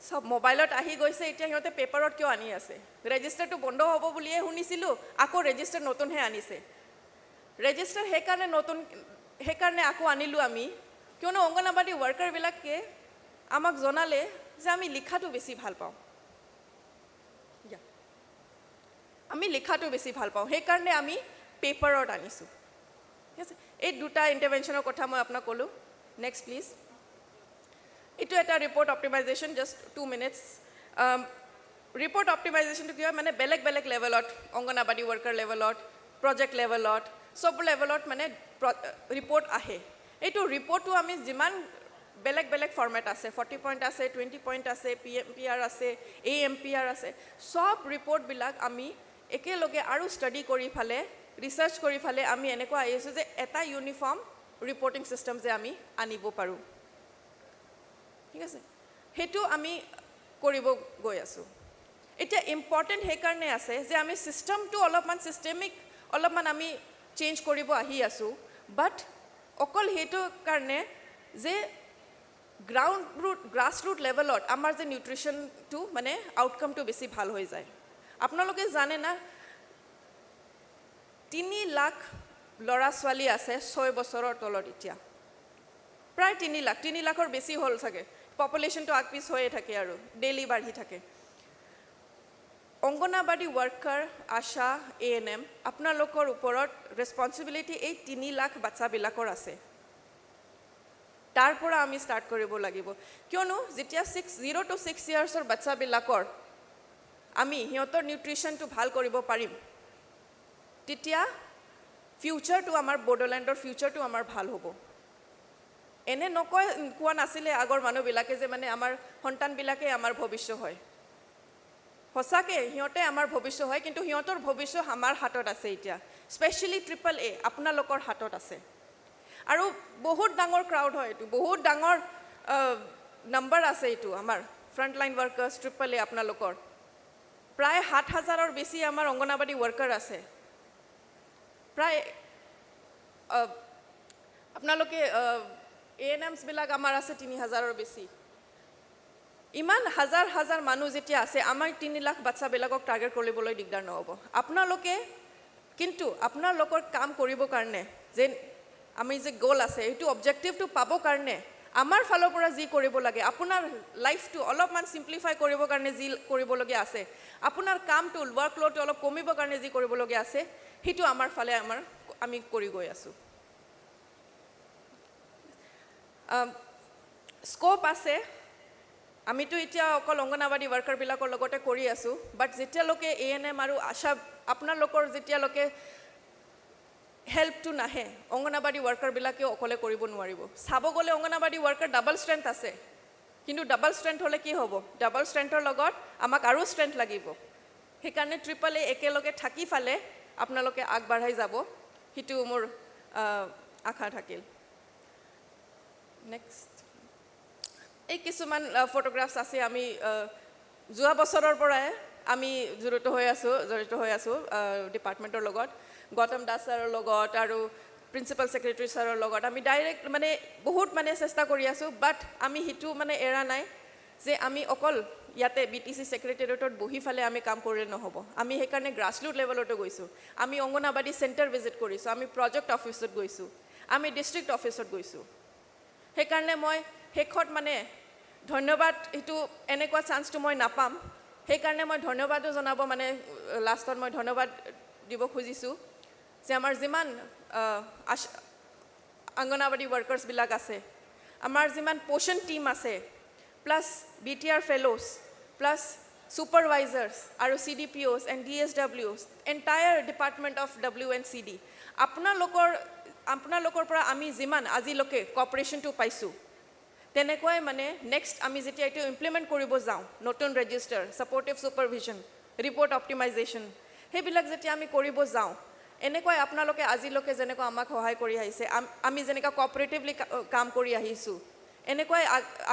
সব মোবাইলত আহি গৈছে, এতিয়া সিহঁতে পেপাৰত কিয় আনি আছে। ৰেজিষ্টাৰটো বন্ধ হ'ব বুলিয়ে শুনিছিলোঁ, আকৌ ৰেজিষ্টাৰ নতুনহে আনিছে। ৰেজিষ্টাৰ সেইকাৰণে আকৌ আনিলোঁ আমি, কিয়নো অংগনাবাদী ৱৰ্কাৰবিলাকে আমাক জনালে যে আমি লিখাটো বেছি ভাল পাওঁ, সেইকাৰণে আমি পেপাৰত আনিছোঁ। ঠিক আছে, এই দুটা ইণ্টাৰভেনশ্যনৰ কথা মই আপোনাক ক'লোঁ। Next please. এইটো এটা report optimization, just 2 minutes. Report অপ্টিমাইজেশ্যনটো কি হয়, মানে বেলেগ বেলেগ লেভেলত, অংগনাবাদী ৱৰ্কাৰ লেভেলত, প্ৰজেক্ট লেভেলত, চব লেভেলত মানে ৰিপৰ্ট আহে। এইটো ৰিপৰ্টটো আমি যিমান বেলেগ বেলেগ ফৰ্মেট আছে, 40 পইণ্ট আছে, 20 পইণ্ট আছে, PMPR আছে, AMPR আছে, চব ৰিপৰ্টবিলাক আমি একেলগে আৰু ষ্টাডি কৰি ফালে, ৰিচাৰ্চ কৰি ফালে আমি এনেকুৱা আহিছোঁ যে এটা ইউনিফৰ্ম ৰিপৰ্টিং ছিষ্টেম যে আমি আনিব পাৰোঁ। ঠিক আছে, সেইটো আমি কৰিব গৈ আছোঁ। এতিয়া ইম্পৰ্টেণ্ট সেইকাৰণে আছে যে আমি ছিষ্টেমটো অলপমান আমি চেঞ্জ কৰিব আহি আছোঁ, বাট অকল সেইটো কাৰণে যে গ্ৰাছ ৰুট লেভেলত আমাৰ যে নিউট্ৰিশ্যনটো মানে আউটকামটো বেছি ভাল হৈ যায়। আপোনালোকে জানে না, 3 লাখ ল'ৰা ছোৱালী আছে 6 বছৰৰ তলত। এতিয়া প্ৰায় 3 লাখৰ বেছি হ'ল চাগে, পপুলেশ্যনটো আগপিছ হৈয়ে থাকে আৰু ডেইলি বাঢ়ি থাকে। অংগনাবাদী ৱৰ্কাৰ, আশা, ANM, আপোনালোকৰ ওপৰত ৰেছপনচিবিলিটি এই 3 লাখ বাচ্চাবিলাকৰ আছে। তাৰ পৰা আমি ষ্টাৰ্ট কৰিব লাগিব কিয়নো যেতিয়া 0 to 6 ইয়াৰ্ছৰ বাচ্চাবিলাকৰ আমি সিহঁতৰ নিউট্ৰিশ্যনটো ভাল কৰিব পাৰিম তেতিয়া ফিউচাৰটো আমাৰ বড়োলেণ্ডৰ ফিউচাৰটো আমাৰ ভাল হ'ব এনে নকয় কোৱা নাছিলে আগৰ মানুহবিলাকে যে মানে আমাৰ সন্তানবিলাকে আমাৰ ভৱিষ্য হয় সঁচাকৈ সিহঁতে আমাৰ ভৱিষ্য হয় কিন্তু সিহঁতৰ ভৱিষ্য আমাৰ হাতত আছে এতিয়া স্পেচিয়েলি AAA আপোনালোকৰ হাতত আছে আৰু বহুত ডাঙৰ ক্ৰাউড হয় এইটো বহুত ডাঙৰ নম্বৰ আছে এইটো আমাৰ ফ্ৰণ্টলাইন ৱৰ্কাৰ্ছ AAA আপোনালোকৰ প্ৰায় 7,000ৰ বেছি আমাৰ অংগনবাড়ী ৱৰ্কাৰ আছে প্ৰায় আপোনালোকে ANMsবিলাক আমাৰ আছে 3,000ৰ বেছি ইমান হাজাৰ হাজাৰ মানুহ যেতিয়া আছে আমাৰ 3 লাখ বাচ্চাবিলাকক টাৰ্গেট কৰিবলৈ দিগদাৰ নহ'ব আপোনালোকে কিন্তু আপোনালোকৰ কাম কৰিবৰ কাৰণে যে আমি যে গ'ল আছে এইটো অবজেক্টিভটো পাবৰ কাৰণে আমাৰ ফালৰ পৰা যি কৰিব লাগে আপোনাৰ লাইফটো অলপমান সিম্পলিফাই কৰিবৰ কাৰণে যি কৰিবলগীয়া আছে আপোনাৰ কামটো ৱৰ্কলোডটো অলপ কমিবৰ কাৰণে যি কৰিবলগীয়া আছে সেইটো আমাৰ ফালে আমি কৰি গৈ আছোঁ স্কোপ আছে আমিতো এতিয়া অকল অংগনবাড়ী ৱৰ্কাৰবিলাকৰ লগতে কৰি আছোঁ বাট যেতিয়ালৈকে ANM আৰু আশা আপোনালোকৰ যেতিয়ালৈকে হেল্পটো নাহে অংগনবাড়ী ৱৰ্কাৰবিলাকেও অকলে কৰিব নোৱাৰিব চাব গ'লে অংগনবাড়ী ৱৰ্কাৰ ডাবল ষ্ট্ৰেংথ আছে কিন্তু ডাবল ষ্ট্ৰেংথ হ'লে কি হ'ব ডাবল ষ্ট্ৰেংথৰ লগত আমাক আৰু ষ্ট্ৰেংথ লাগিব সেইকাৰণে AAA একেলগে থাকি ফালে আপোনালোকে আগবাঢ়াই যাব সেইটো মোৰ আশা থাকিল নেক্সট এই কিছুমান ফটোগ্ৰাফছ আছে আমি যোৱা বছৰৰ পৰাই আমি জড়িত হৈ আছোঁ ডিপাৰ্টমেণ্টৰ লগত গৌতম দাস ছাৰৰ লগত আৰু প্ৰিন্সিপাল ছেক্ৰেটাৰী ছাৰৰ লগত আমি ডাইৰেক্ট মানে বহুত মানে চেষ্টা কৰি আছোঁ বাট আমি সেইটো মানে এৰা নাই যে আমি অকল ইয়াতে BTC ছেক্ৰেটেৰিয়েটত বহি ফালে আমি কাম কৰিলে নহ'ব আমি সেইকাৰণে গ্ৰাছৰুট লেভেলতো গৈছোঁ আমি অংগনবাড়ী চেণ্টাৰ ভিজিট কৰিছোঁ আমি প্ৰজেক্ট অফিচত গৈছোঁ আমি ডিষ্ট্ৰিক্ট অফিচত গৈছোঁ সেইকাৰণে মই শেষত মানে ধন্যবাদ এইটো এনেকুৱা চান্সটো মই নাপাম সেইকাৰণে মই ধন্যবাদো জনাব মানে লাষ্টত মই ধন্যবাদ দিব খুজিছোঁ যে আমাৰ যিমান অংগনবাড়ী ৱৰ্কাৰ্ছবিলাক আছে আমাৰ যিমান পোষণ টীম আছে প্লাছ BTR ফেলোজ প্লাছ ছুপাৰভাইজাৰ্ছ আৰু CDPOs and DSWs entire department of WNCD আপোনালোকৰ পৰা আমি যিমান আজিলৈকে কপাৰেশ্যনটো পাইছোঁ তেনেকুৱাই মানে নেক্সট আমি যেতিয়া এইটো ইমপ্লিমেণ্ট কৰিব যাওঁ নতুন ৰেজিষ্টাৰ ছাপৰ্টিভ ছুপাৰভিজন ৰিপৰ্ট অপটিমাইজেশ্যন সেইবিলাক যেতিয়া আমি কৰিব যাওঁ এনেকুৱাই আপোনালোকে আজিলৈকে যেনেকুৱা আমাক সহায় কৰি আহিছে আমি যেনেকুৱা কপাৰেটিভলি কাম কৰি আহিছোঁ এনেকুৱাই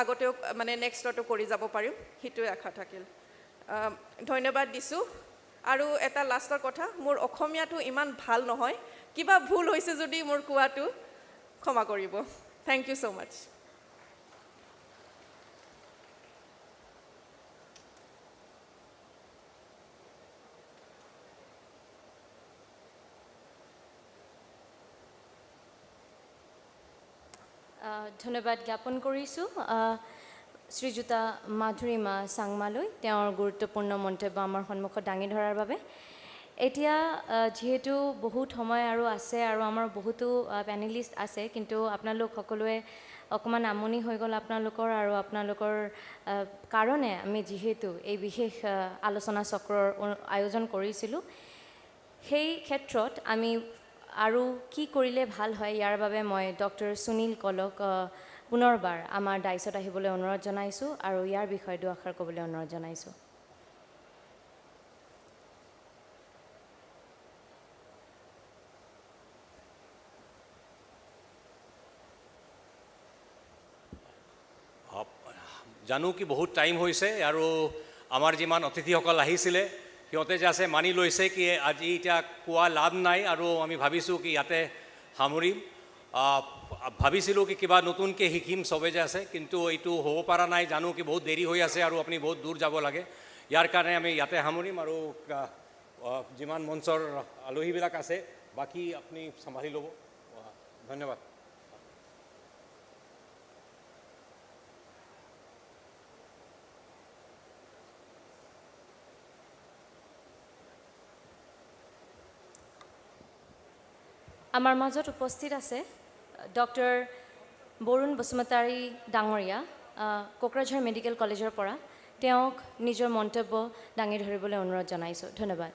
আগতেও মানে নেক্সটতো কৰি যাব পাৰিম সেইটোৱে আশা থাকিল ধন্যবাদ দিছোঁ আৰু এটা লাষ্টৰ কথা মোৰ অসমীয়াটো ইমান ভাল নহয় কিবা ভুল হৈছে যদি মোৰ কোৱাটো ক্ষমা কৰিব থেংক ইউ ছ' মাছ ধন্যবাদ জ্ঞাপন কৰিছোঁ শ্ৰীযুতা মাধুৰিমা চাংমালৈ তেওঁৰ গুৰুত্বপূৰ্ণ মন্তব্য আমাৰ সন্মুখত দাঙি ধৰাৰ বাবে এতিয়া যিহেতু বহুত সময় আৰু আছে আৰু আমাৰ বহুতো পেনেলিষ্ট আছে কিন্তু আপোনালোক সকলোৱে অকণমান আমনি হৈ গ'ল আপোনালোকৰ কাৰণে আমি যিহেতু এই বিশেষ আলোচনা চক্ৰৰ আয়োজন কৰিছিলোঁ সেই ক্ষেত্ৰত আমি আৰু কি কৰিলে ভাল হয় ইয়াৰ বাবে মই ডক্টৰ সুনীল কলক পুনৰবাৰ আমাৰ ডাইচত আহিবলৈ অনুৰোধ জনাইছোঁ আৰু ইয়াৰ বিষয়ে দুআষাৰ ক'বলৈ অনুৰোধ জনাইছোঁ জানো কি বহুত টাইম হৈছে আৰু আমাৰ যিমান অতিথিসকল আহিছিলে সিহঁতে যে আছে মানি লৈছে কি আজি এতিয়া কোৱা লাভ নাই আৰু আমি ভাবিছোঁ কি ইয়াতে সামৰিম ভাবিছিলোঁ কি কিবা নতুনকৈ শিকিম চবে যে আছে কিন্তু এইটো হ'ব পৰা নাই জানো কি বহুত দেৰি হৈ আছে আৰু আপুনি বহুত দূৰ যাব লাগে ইয়াৰ কাৰণে আমি ইয়াতে সামৰিম আৰু যিমান মঞ্চৰ আলহীবিলাক আছে বাকী আপুনি চম্ভালি ল'ব ধন্যবাদ আমাৰ মাজত উপস্থিত আছে ডক্টৰ বৰুণ বসুমতাৰী ডাঙৰীয়া কোকৰাঝাৰ মেডিকেল কলেজৰ পৰা তেওঁক নিজৰ মন্তব্য দাঙি ধৰিবলৈ অনুৰোধ জনাইছোঁ। ধন্যবাদ।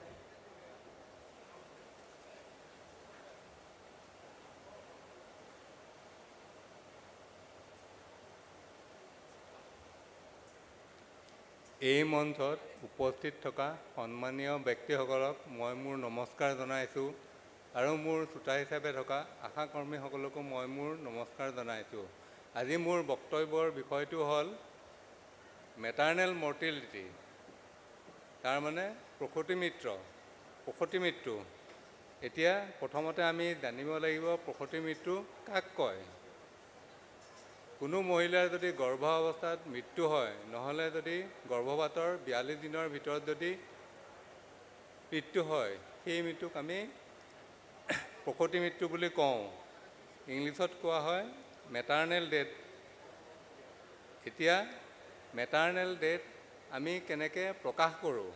এই মঞ্চত উপস্থিত থকা সন্মানীয় ব্যক্তিসকলক মই মোৰ নমস্কাৰ জনাইছোঁ আৰু মোৰ শ্ৰোতা হিচাপে থকা আশাকৰ্মীসকলকো মই মোৰ নমস্কাৰ জনাইছোঁ। আজি মোৰ বক্তব্যৰ বিষয়টো হ'ল মেটাৰ্নেল মৰ্টেলিটি, তাৰমানে প্ৰসূতি মৃত্যু। এতিয়া প্ৰথমতে আমি জানিব লাগিব প্ৰসূতি মৃত্যু কাক কয়। কোনো মহিলাৰ যদি গৰ্ভাৱস্থাত মৃত্যু হয়, নহ'লে যদি গৰ্ভপাতৰ 42 দিনৰ ভিতৰত যদি মৃত্যু হয়, সেই মৃত্যুক আমি প্ৰসূতি মৃত্যু বুলি কওঁ। ইংলিছত কোৱা হয় মেটাৰ্নেল ডেথ। এতিয়া মেটাৰ্নেল ডেথ আমি কেনেকৈ প্ৰকাশ কৰোঁ?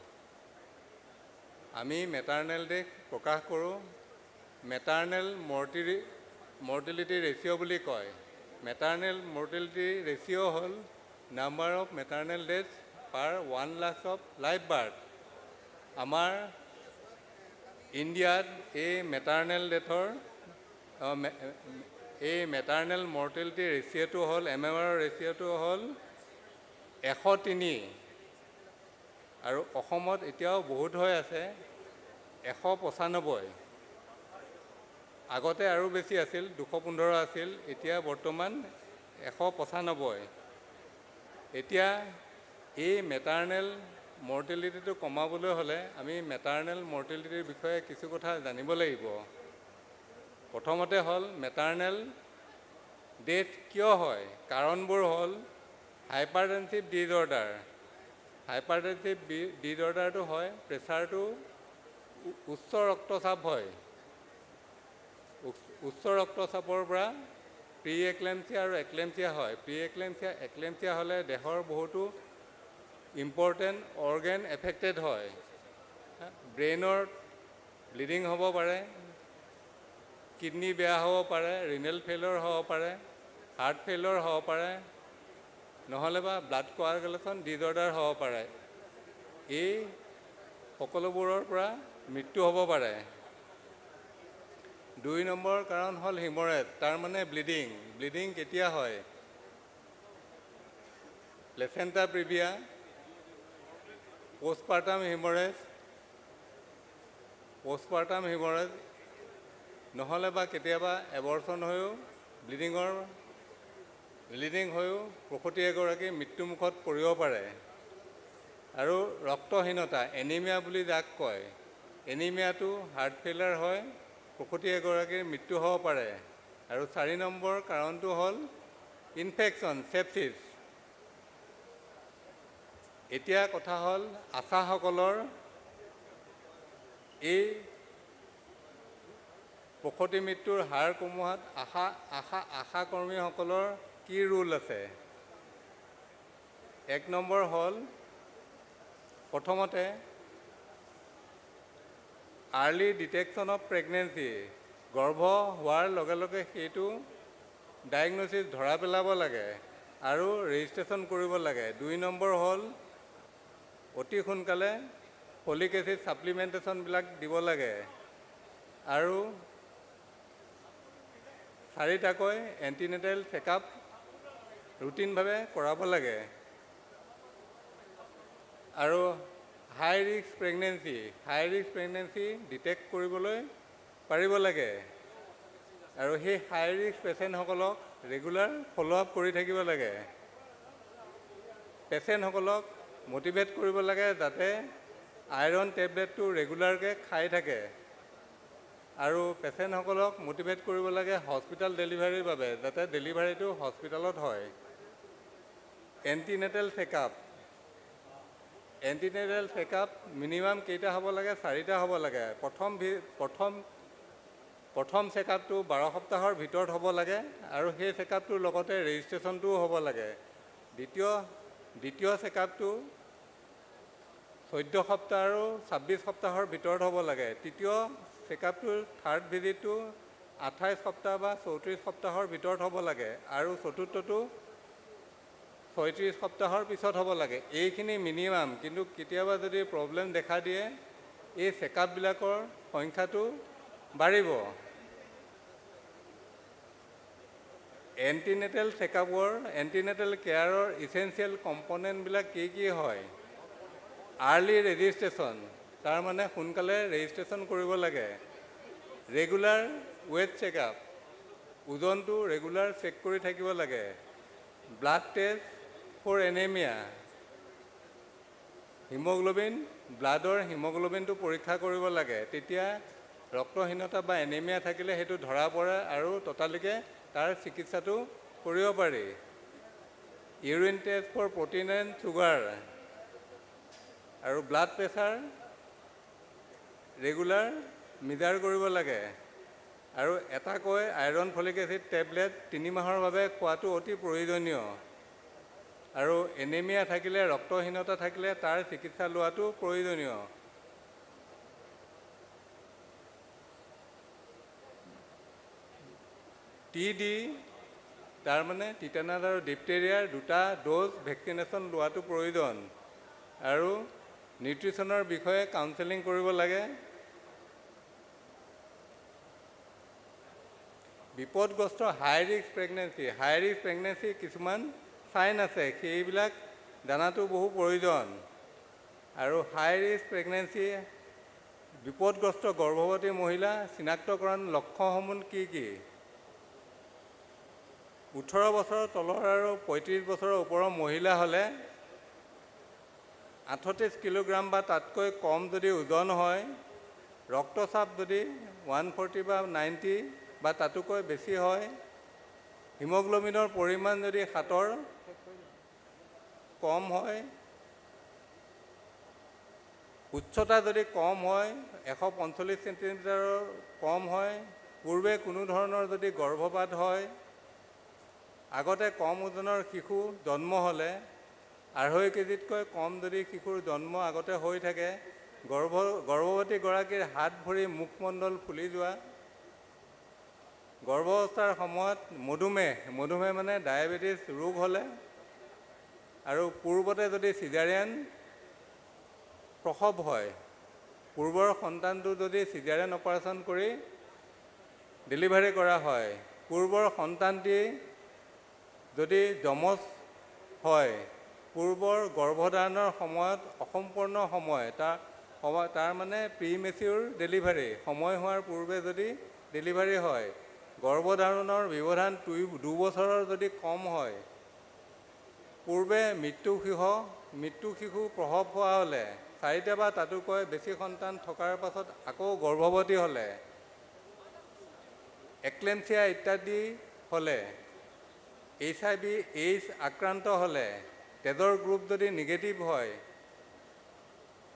আমি মেটাৰ্নেল ডেথ প্ৰকাশ কৰোঁ মেটাৰ্নেল মৰ্টেলিটি ৰেচিঅ' বুলি কয়। মেটাৰ্নেল মৰ্টেলিটি ৰেচিঅ' হ'ল number of maternal death per 1 lakh of live birth. আমাৰ ইণ্ডিয়াত এই মেটাৰ্নেল মৰ্টেলিটি ৰেচিঅ'টো হ'ল MMR ৰেচিঅ'টো হ'ল 103 আৰু অসমত এতিয়াও বহুত হৈ আছে 195। আগতে আৰু বেছি আছিল, 215 আছিল, এতিয়া বৰ্তমান 195। এতিয়া এই মেটাৰ্নেল মৰ্টেলিটিটো কমাবলৈ হ'লে আমি মেটাৰ্নেল মৰ্টেলিটিৰ বিষয়ে কিছু কথা জানিব লাগিব। প্ৰথমতে হ'ল মেটাৰ্নেল ডেথ কিয় হয়? কাৰণবোৰ হ'ল হাইপাৰটেনছিভ ডিজঅৰ্ডাৰ। হাইপাৰটেনছিভ ডিজঅৰ্ডাৰটো হয় প্ৰেছাৰটো উচ্চ ৰক্তচাপ হয়। উচ্চ ৰক্তচাপৰ পৰা প্ৰি এক্লেম্পচিয়া আৰু এক্লেম্পচিয়া হয়। প্ৰি এক্লেম্পচিয়া হ'লে দেহৰ বহুতো ইম্পৰ্টেণ্ট অৰ্গেন এফেক্টেড হয়। ব্ৰেইনৰ ব্লিডিং হ'ব পাৰে, কিডনি বেয়া হ'ব পাৰে, ৰিনেল ফেইলিয়ৰ হ'ব পাৰে, হাৰ্ট ফেইলিয়ৰ হ'ব পাৰে, নহ'লে বা ব্লাড কোৱাগুলেশ্যন ডিজঅৰ্ডাৰ হ'ব পাৰে। এই সকলোবোৰৰ পৰা মৃত্যু হ'ব পাৰে। 2 নম্বৰ কাৰণ হ'ল হিমৰেজ, তাৰমানে ব্লিডিং। ব্লিডিং কেতিয়া হয়? প্লেচেণ্টা প্ৰিভিয়া, পষ্টপাৰ্টাম হিমৰেজ, নহ'লে বা কেতিয়াবা এবৰ্চন হৈও ব্লিডিং হৈও প্ৰসূতি এগৰাকী মৃত্যুমুখত পৰিব পাৰে। আৰু ৰক্তহীনতা, এনিমিয়া বুলি যাক কয়, এনিমিয়াটো হাৰ্ট ফেইলিয়াৰ হয়, প্ৰসূতি এগৰাকীৰ মৃত্যু হ'ব পাৰে। আৰু 4 নম্বৰ কাৰণটো হ'ল ইনফেকশ্যন, চেপচিছ। এতিয়া কথা হ'ল আশাসকলৰ এই প্ৰসূতি মৃত্যুৰ হাৰ কমোৱাত আশাকৰ্মীসকলৰ কি ৰোল আছে? 1 নম্বৰ হ'ল প্ৰথমতে আৰ্লি ডিটেকশ্যন অফ প্ৰেগনেঞ্চি। গৰ্ভ হোৱাৰ লগে লগে সেইটো ডায়েগনচিছ ধৰা পেলাব লাগে আৰু ৰেজিষ্ট্ৰেশ্যন কৰিব লাগে। 2 নম্বৰ হ'ল অতি সোনকালে ফলিক এচিড ছাপ্লিমেণ্টেশ্যনবিলাক দিব লাগে আৰু 4টাকৈ এণ্টিনেটেল চেকআপ ৰুটিনভাৱে কৰাব লাগে। আৰু হাই ৰিস্ক প্ৰেগনেঞ্চি ডিটেক্ট কৰিবলৈ পাৰিব লাগে আৰু সেই হাই ৰিস্ক পেচেণ্টসকলক ৰেগুলাৰ ফ'ল' আপ কৰি থাকিব লাগে। পেচেণ্টসকলক মটিভেট কৰিব লাগে যাতে আইৰণ টেবলেটটো ৰেগুলাৰকৈ খাই থাকে আৰু পেচেণ্টসকলক মটিভেট কৰিব লাগে হস্পিটেল ডেলিভাৰীৰ বাবে, যাতে ডেলিভাৰীটো হস্পিটেলত হয়। এণ্টিনেটেল চেকআপ মিনিমাম কেইটা হ'ব লাগে? 4টা হ'ব লাগে। প্ৰথম চেকআপটো 12 সপ্তাহৰ ভিতৰত হ'ব লাগে আৰু সেই চেকআপটোৰ লগতে ৰেজিষ্ট্ৰেশ্যনটোও হ'ব লাগে। দ্বিতীয় চেকআপটো 14 সপ্তাহ আৰু 26 সপ্তাহৰ ভিতৰত হ'ব লাগে। তৃতীয় চেকআপটোৰ থাৰ্ড ভিজিটটো 28 সপ্তাহ বা 34 সপ্তাহৰ ভিতৰত হ'ব লাগে আৰু চতুৰ্থটো 36 সপ্তাহৰ পিছত হ'ব লাগে। এইখিনি মিনিমাম, কিন্তু কেতিয়াবা যদি প্ৰব্লেম দেখা দিয়ে এই চেকআপবিলাকৰ সংখ্যাটো বাঢ়িব। এণ্টিনেটেল চেকআপৰ এণ্টিনেটেল কেয়াৰৰ ইছেঞ্চিয়েল কম্পনেণ্টবিলাক কি কি হয়? আৰ্লি ৰেজিষ্ট্ৰেশ্যন, তাৰমানে সোনকালে ৰেজিষ্ট্ৰেশ্যন কৰিব লাগে। ৰেগুলাৰ ৱেট চেকআপ, ওজনটো ৰেগুলাৰ চেক কৰি থাকিব লাগে। Blood test for anaemia, haemoglobin, ব্লাডৰ হিমোগ্ল'বিনটো পৰীক্ষা কৰিব লাগে। তেতিয়া ৰক্তহীনতা বা এনেমিয়া থাকিলে সেইটো ধৰা পৰে আৰু ততালিকে তাৰ চিকিৎসাটো কৰিব পাৰি। Urine test for protein and sugar আৰু ব্লাড প্ৰেছাৰ ৰেগুলাৰ মিজাৰ কৰিব লাগে। আৰু এটাকৈ আইৰণ ফলিক এচিড টেবলেট 3 মাহৰ বাবে খোৱাটো অতি প্ৰয়োজনীয়। আৰু এনেমিয়া থাকিলে, ৰক্তহীনতা থাকিলে তাৰ চিকিৎসা লোৱাটো প্ৰয়োজনীয়। TD, তাৰমানে টিটানাছ আৰু ডিপটেৰিয়াৰ 2টা ড'জ ভেকচিনেশ্যন লোৱাটো প্ৰয়োজন। আৰু নিউট্ৰিশ্যনৰ বিষয়ে কাউন্সেলিং কৰিব লাগে। বিপদগ্ৰস্ত হাই ৰিস্ক প্ৰেগনেঞ্চি কিছুমান চাইন আছে, সেইবিলাক জানাটো বহু প্ৰয়োজন। আৰু হাই ৰিস্ক প্ৰেগনেঞ্চি, বিপদগ্ৰস্ত গৰ্ভৱতী মহিলা চিনাক্তকৰণ লক্ষ্যসমূহ কি কি? 18 বছৰৰ তলৰ আৰু 35 বছৰৰ ওপৰৰ মহিলা হ'লে 38 কিলোগ্ৰাম বা তাতকৈ কম যদি ওজন হয়, ৰক্তচাপ যদি 140 বা 90 বা তাতোকৈ বেছি হয়, হিমোগ্ল'বিনৰ পৰিমাণ যদি 7ৰ কম হয়, উচ্চতা যদি কম হয়, 145 চেণ্টিমিটাৰৰ কম হয়, পূৰ্বে কোনো ধৰণৰ যদি গৰ্ভপাত হয়, আগতে কম ওজনৰ শিশু জন্ম হ'লে, 2.5 কেজিতকৈ কম যদি শিশুৰ জন্ম আগতে হৈ থাকে, গৰ্ভৱতীগৰাকীৰ হাত ভৰি মুখমণ্ডল ফুলি যোৱা, গৰ্ভাৱস্থাৰ সময়ত মধুমেহ মানে ডায়েবেটিছ ৰোগ হ'লে, আৰু পূৰ্বতে যদি চিজাৰিয়ান প্ৰসৱ হয়, পূৰ্বৰ সন্তানটো যদি চিজাৰিয়ান অপাৰেশ্যন কৰি ডেলিভাৰী কৰা হয়, পূৰ্বৰ সন্তানটি যদি যমজ হয়, পূৰ্বৰ গৰ্ভধাৰণৰ সময়ত অসম্পূৰ্ণ সময়, তাৰ মানে প্ৰিমেচিউৰ ডেলিভাৰী, সময় হোৱাৰ পূৰ্বে যদি ডেলিভাৰী হয়, গৰ্ভধাৰণৰ ব্যৱধান 2 বছৰৰ যদি কম হয়, পূৰ্বে মৃত্যু শিশু প্ৰসৱ হোৱা হ'লে, 4টা বা তাতোকৈ বেছি সন্তান থকাৰ পাছত আকৌ গৰ্ভৱতী হ'লে, এক্লেম্পছিয়া ইত্যাদি হ'লে, HIV/AIDS আক্ৰান্ত হ'লে, তেজৰ গ্ৰুপ যদি নিগেটিভ হয়,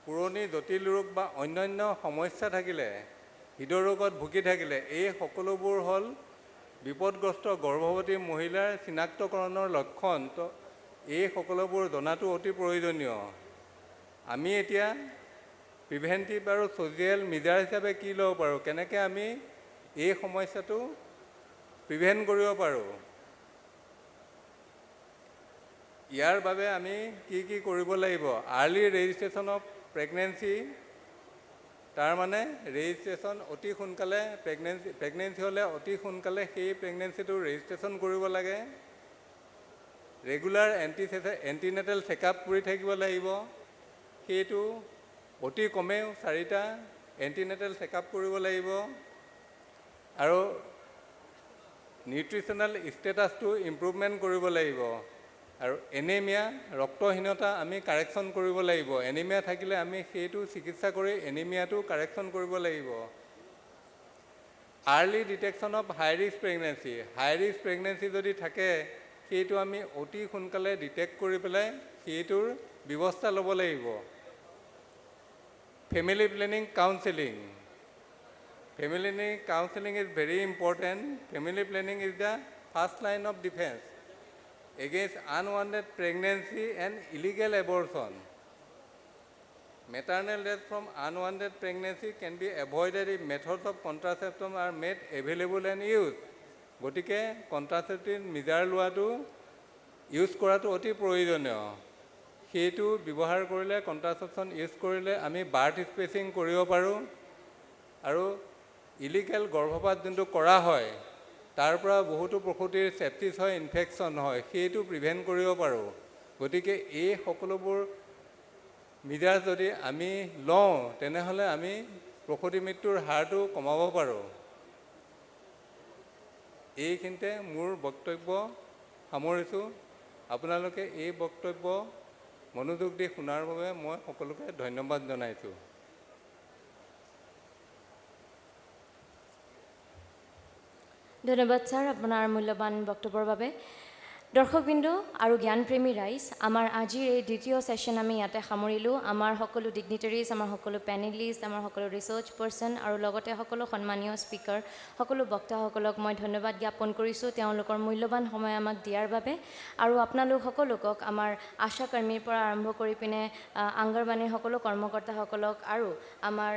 পুৰণি জটিল ৰোগ বা অন্যান্য সমস্যা থাকিলে, হৃদৰোগত ভুগি থাকিলে, এই সকলোবোৰ হ'ল বিপদগ্ৰস্ত গৰ্ভৱতী মহিলাৰ চিনাক্তকৰণৰ লক্ষণ। তো এই সকলোবোৰ জনাটো অতি প্ৰয়োজনীয়। আমি এতিয়া প্ৰিভেণ্টিভ আৰু ছ'চিয়েল মিজাৰ হিচাপে কি ল'ব পাৰোঁ, কেনেকৈ আমি এই সমস্যাটো প্ৰিভেণ্ট কৰিব পাৰোঁ, ইয়াৰ বাবে আমি কি কি কৰিব লাগিব? আৰ্লি ৰেজিষ্ট্ৰেশ্যন অফ প্ৰেগনেঞ্চি, তাৰমানে ৰেজিষ্ট্ৰেশ্যন অতি সোনকালে, প্ৰেগনেঞ্চি হ'লে অতি সোনকালে সেই প্ৰেগনেঞ্চিটো ৰেজিষ্ট্ৰেশ্যন কৰিব লাগে। ৰেগুলাৰ এণ্টিনেটেল চেকআপ কৰি থাকিব লাগিব, সেইটো অতি কমেও 4টা এণ্টিনেটেল চেকআপ কৰিব লাগিব। আৰু নিউট্ৰিশ্যনেল ষ্টেটাছটো ইম্প্ৰুভমেণ্ট কৰিব লাগিব। আৰু এনেমিয়া, ৰক্তহীনতা আমি কাৰেকশ্যন কৰিব লাগিব। এনিমিয়া থাকিলে আমি সেইটো চিকিৎসা কৰি এনিমিয়াটো কাৰেকশ্যন কৰিব লাগিব। Early detection of high risk pregnancy যদি থাকে, সেইটো আমি অতি সোনকালে ডিটেক্ট কৰি পেলাই সেইটোৰ ব্যৱস্থা ল'ব লাগিব। Family planning counselling is very important. Family planning is the first line of defence against unwanted pregnancy and illegal abortion. Maternal death from unwanted pregnancy can be avoided if methods of contraception are made available and used. গতিকে কণ্ট্ৰাচেপ্টিভ মিজাৰ লোৱাটো ইউজ কৰাটো অতি প্ৰয়োজনীয়। সেইটো ব্যৱহাৰ কৰিলে কণ্ট্ৰাচেপশ্যন ইউজ কৰিলে আমি বাৰ্থ স্পেচিং কৰিব পাৰোঁ আৰু ইলিগেল গৰ্ভপাত যোনটো কৰা হয় তাৰ পৰা বহুতো প্ৰসূতিৰ চেপ্টিছ হয়, ইনফেকশ্যন হয়, সেইটো প্ৰিভেণ্ট কৰিব পাৰোঁ। গতিকে এই সকলোবোৰ মিজাৰ যদি আমি লওঁ তেনেহ'লে আমি প্ৰসূতি মৃত্যুৰ হাৰটো কমাব পাৰোঁ। এইখিনিতে মোৰ বক্তব্য সামৰিছোঁ। আপোনালোকে এই বক্তব্য মনোযোগ দি শুনাৰ বাবে মই সকলোকে ধন্যবাদ জনাইছোঁ। ধন্যবাদ ছাৰ আপোনাৰ মূল্যৱান বক্তব্যৰ বাবে। দৰ্শকবৃন্দ আৰু জ্ঞানপ্ৰেমী ৰাইজ, আমাৰ আজিৰ এই দ্বিতীয় ছেশ্যন আমি ইয়াতে সামৰিলোঁ। আমাৰ সকলো ডিগনিটাৰিজ, আমাৰ সকলো পেনেলিষ্ট, আমাৰ সকলো ৰিচাৰ্চ পাৰ্চন আৰু লগতে সকলো সন্মানীয় স্পীকাৰ, সকলো বক্তাসকলক মই ধন্যবাদ জ্ঞাপন কৰিছোঁ তেওঁলোকৰ মূল্যৱান সময় আমাক দিয়াৰ বাবে। আৰু আপোনালোক সকলোকক, আমাৰ আশা কৰ্মীৰ পৰা আৰম্ভ কৰি পিনে আংগনবাড়ীৰ সকলো কৰ্মকৰ্তাসকলক আৰু আমাৰ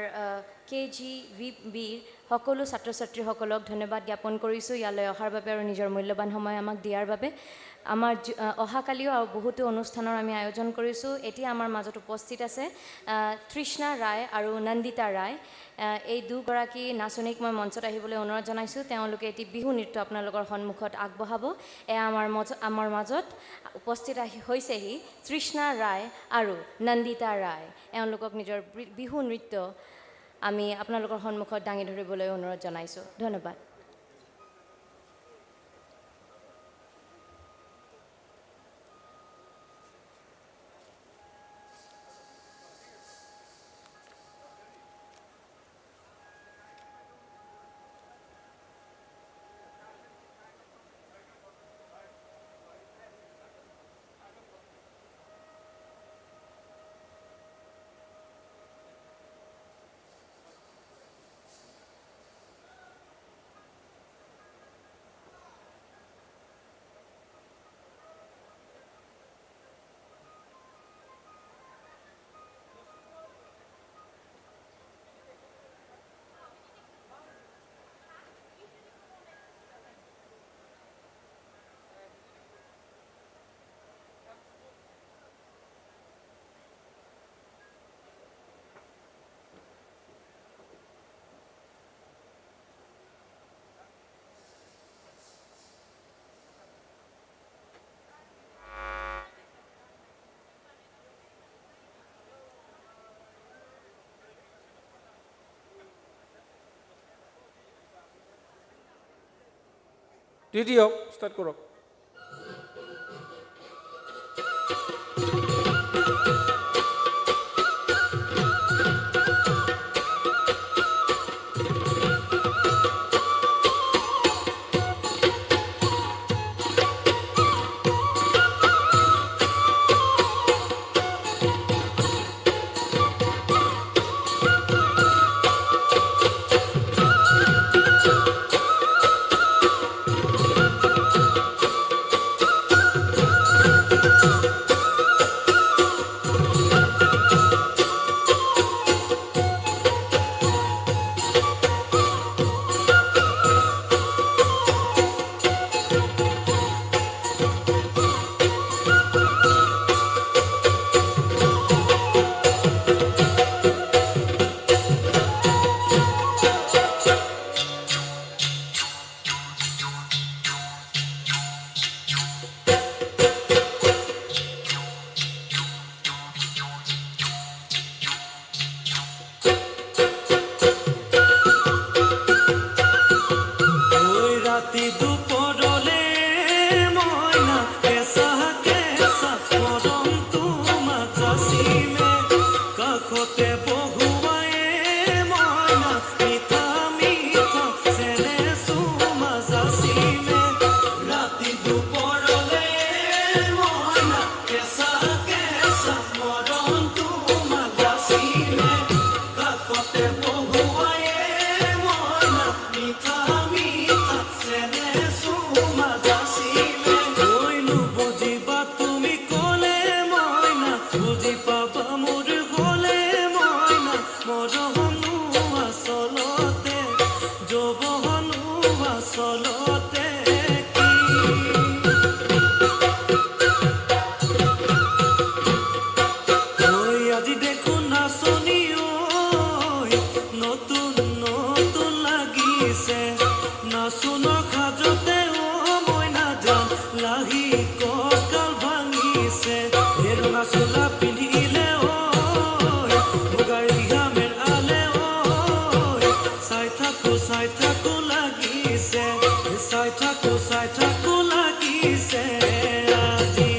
KGVBৰ সকলো ছাত্ৰ ছাত্ৰীসকলক ধন্যবাদ জ্ঞাপন কৰিছোঁ ইয়ালৈ অহাৰ বাবে আৰু নিজৰ মূল্যৱান সময় আমাক দিয়াৰ বাবে। আমাৰ অহাকালিও আৰু বহুতো অনুষ্ঠানৰ আমি আয়োজন কৰিছোঁ। এতিয়া আমাৰ মাজত উপস্থিত আছে তৃষ্ণা ৰায় আৰু নন্দিতা ৰায়। এই দুগৰাকী নাচনীক মই মঞ্চত আহিবলৈ অনুৰোধ জনাইছোঁ। তেওঁলোকে এটি বিহু নৃত্য আপোনালোকৰ সন্মুখত আগবঢ়াব। এয়া আমাৰ মাজত উপস্থিত হৈছেহি তৃষ্ণা ৰায় আৰু নন্দিতা ৰায়। এওঁলোকক নিজৰ বিহু নৃত্য আমি আপোনালোকৰ সন্মুখত দাঙি ধৰিবলৈ অনুৰোধ জনাইছোঁ। ধন্যবাদ। দিয়ক ষ্টাৰ্ট কৰক। আচলতে ঐ আজি দেখোন নাচনি ঐ নতুন নতুন লাগিছে নাচনৰ খাজতে মই নাযাম লাহি কঁকাল ভাঙিছে এই ৰঙা চোলা পিন্ধিলে ঐ মুগাৰ ৰিহা মেলালে ঐ চাই থাকো লাগিছে চাই থাকো লাগিছে আজি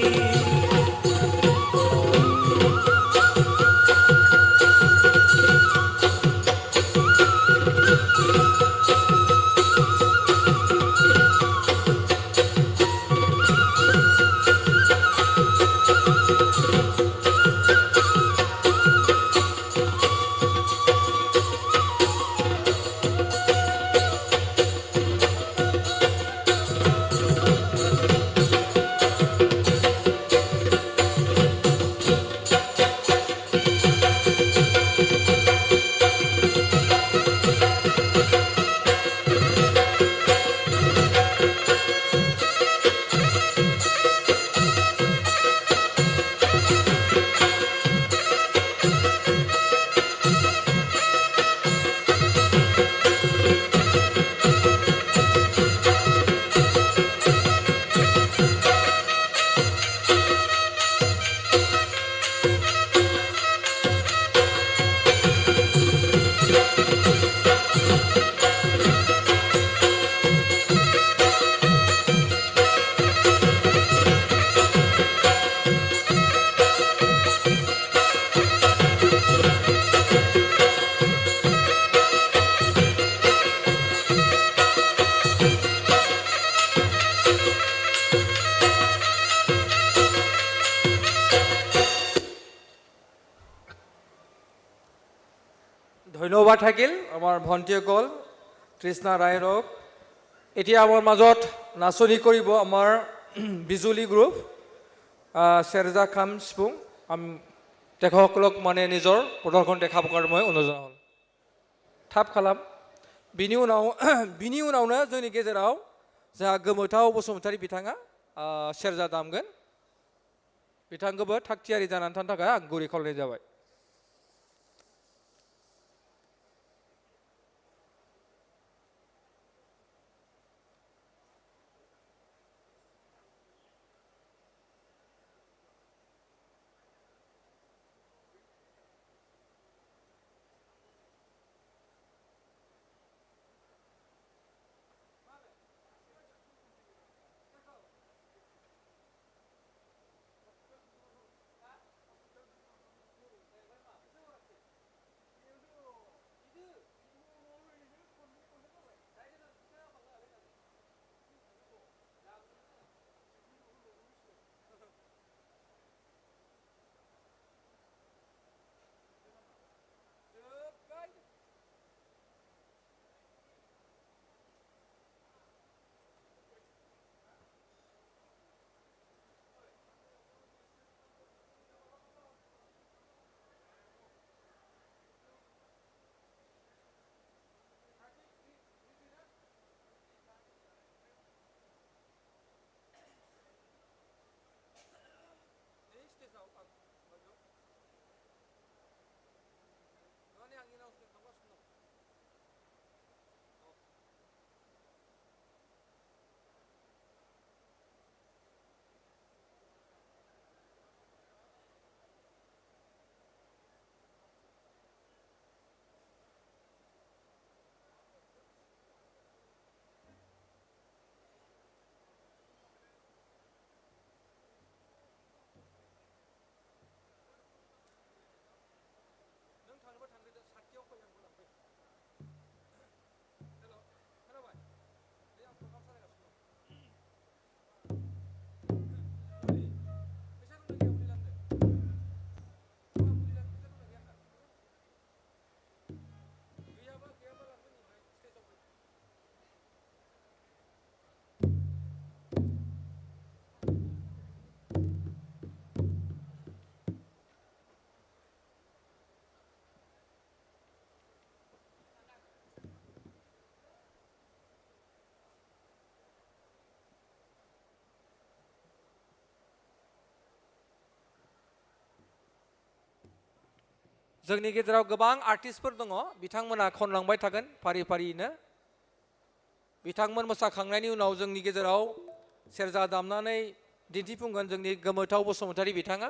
ধন্যবাদ থাকিল আমাৰ ভণ্টিসকল তৃষ্ণা ৰায়ৰক এতিয়া আমাৰ মাজত নাচনি কৰিব আমাৰ বিজুলী গ্ৰুপ চেৰজা খাম স্পুং তেখেতসকলক মানে নিজৰ প্ৰদৰ্শন দেখাবৰ কাৰণে মই অনুৰোধ হ'ল थाब खालाम बिनि उनावनो जोंनि गेजेराव जोंहा गोमोथाव बसुमतारी बिथाङा सेरजा दामगोन बिथांखौबो थाग थियारि जानानै थानो थाखाय आं गुरै खावलायनाय जाबाय जोंनि गेजेराव गोबां आर्टिस्टफोर दङ बिथांमोना खनलांबाय थागोन फारि फारियैनो बिथांमोन मोसाखांनायनि उनाव जोंनि गेजेराव सेरजा दामनानै दिन्थिफुंगोन जोंनि गोमोथाव बसुमतारी बिथाङा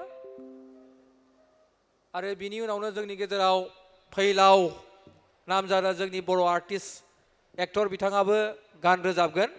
आरो बिनि उनावनो जोंनि गेजेराव फैलाव नामजादा जोंनि बर' आर्टिस्ट एक्टर बिथाङाबो गान रोजाबगोन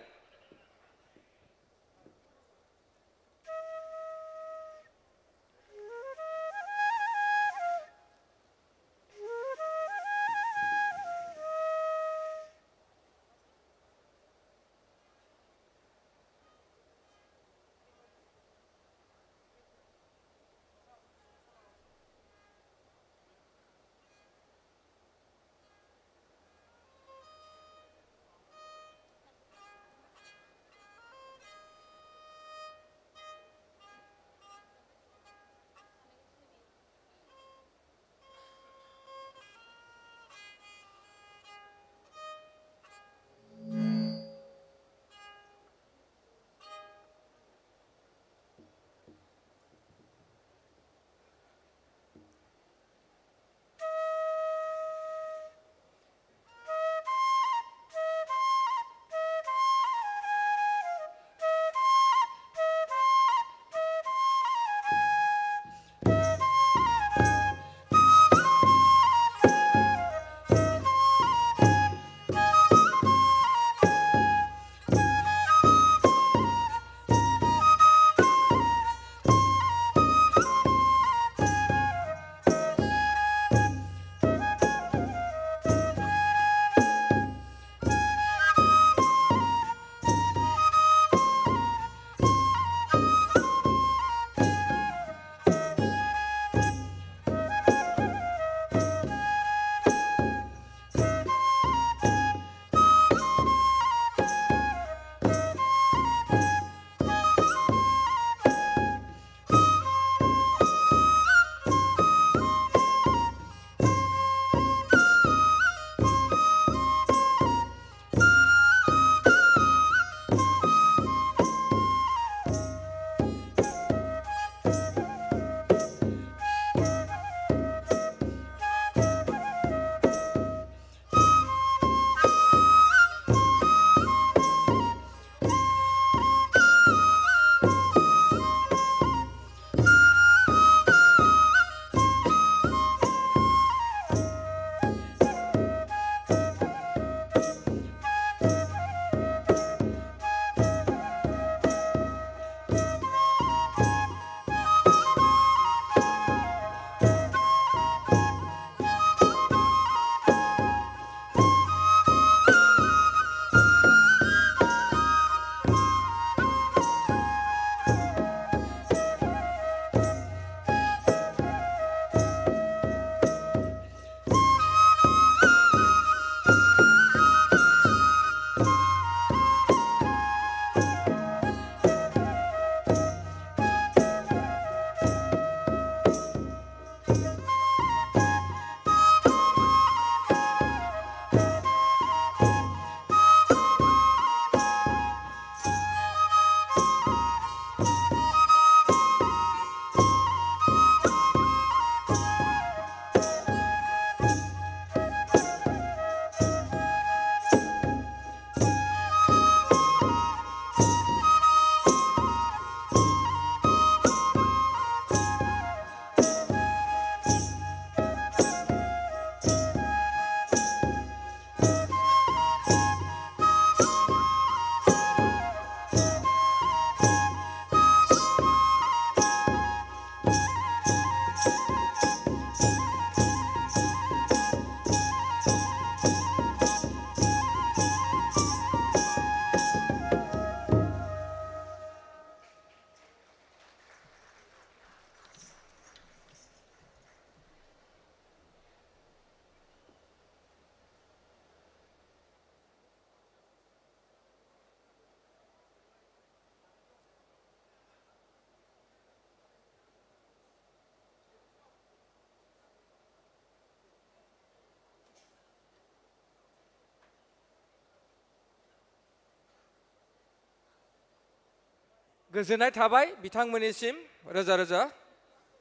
गोजोननाय थाबाय बिथांमोननिसिम रोजा रोजा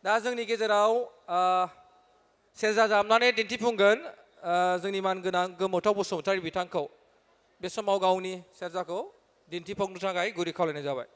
दा जोंनि गेजेराव सेरजा दामनानै दिन्थिफुंगोन जोंनि मानगोनां गोमोथाव बसुमतारी बिथांखौ बे समाव गावनि सेरजाखौ दिन्थिफुंनो थाखाय गुरै खावलायनाय जाबाय।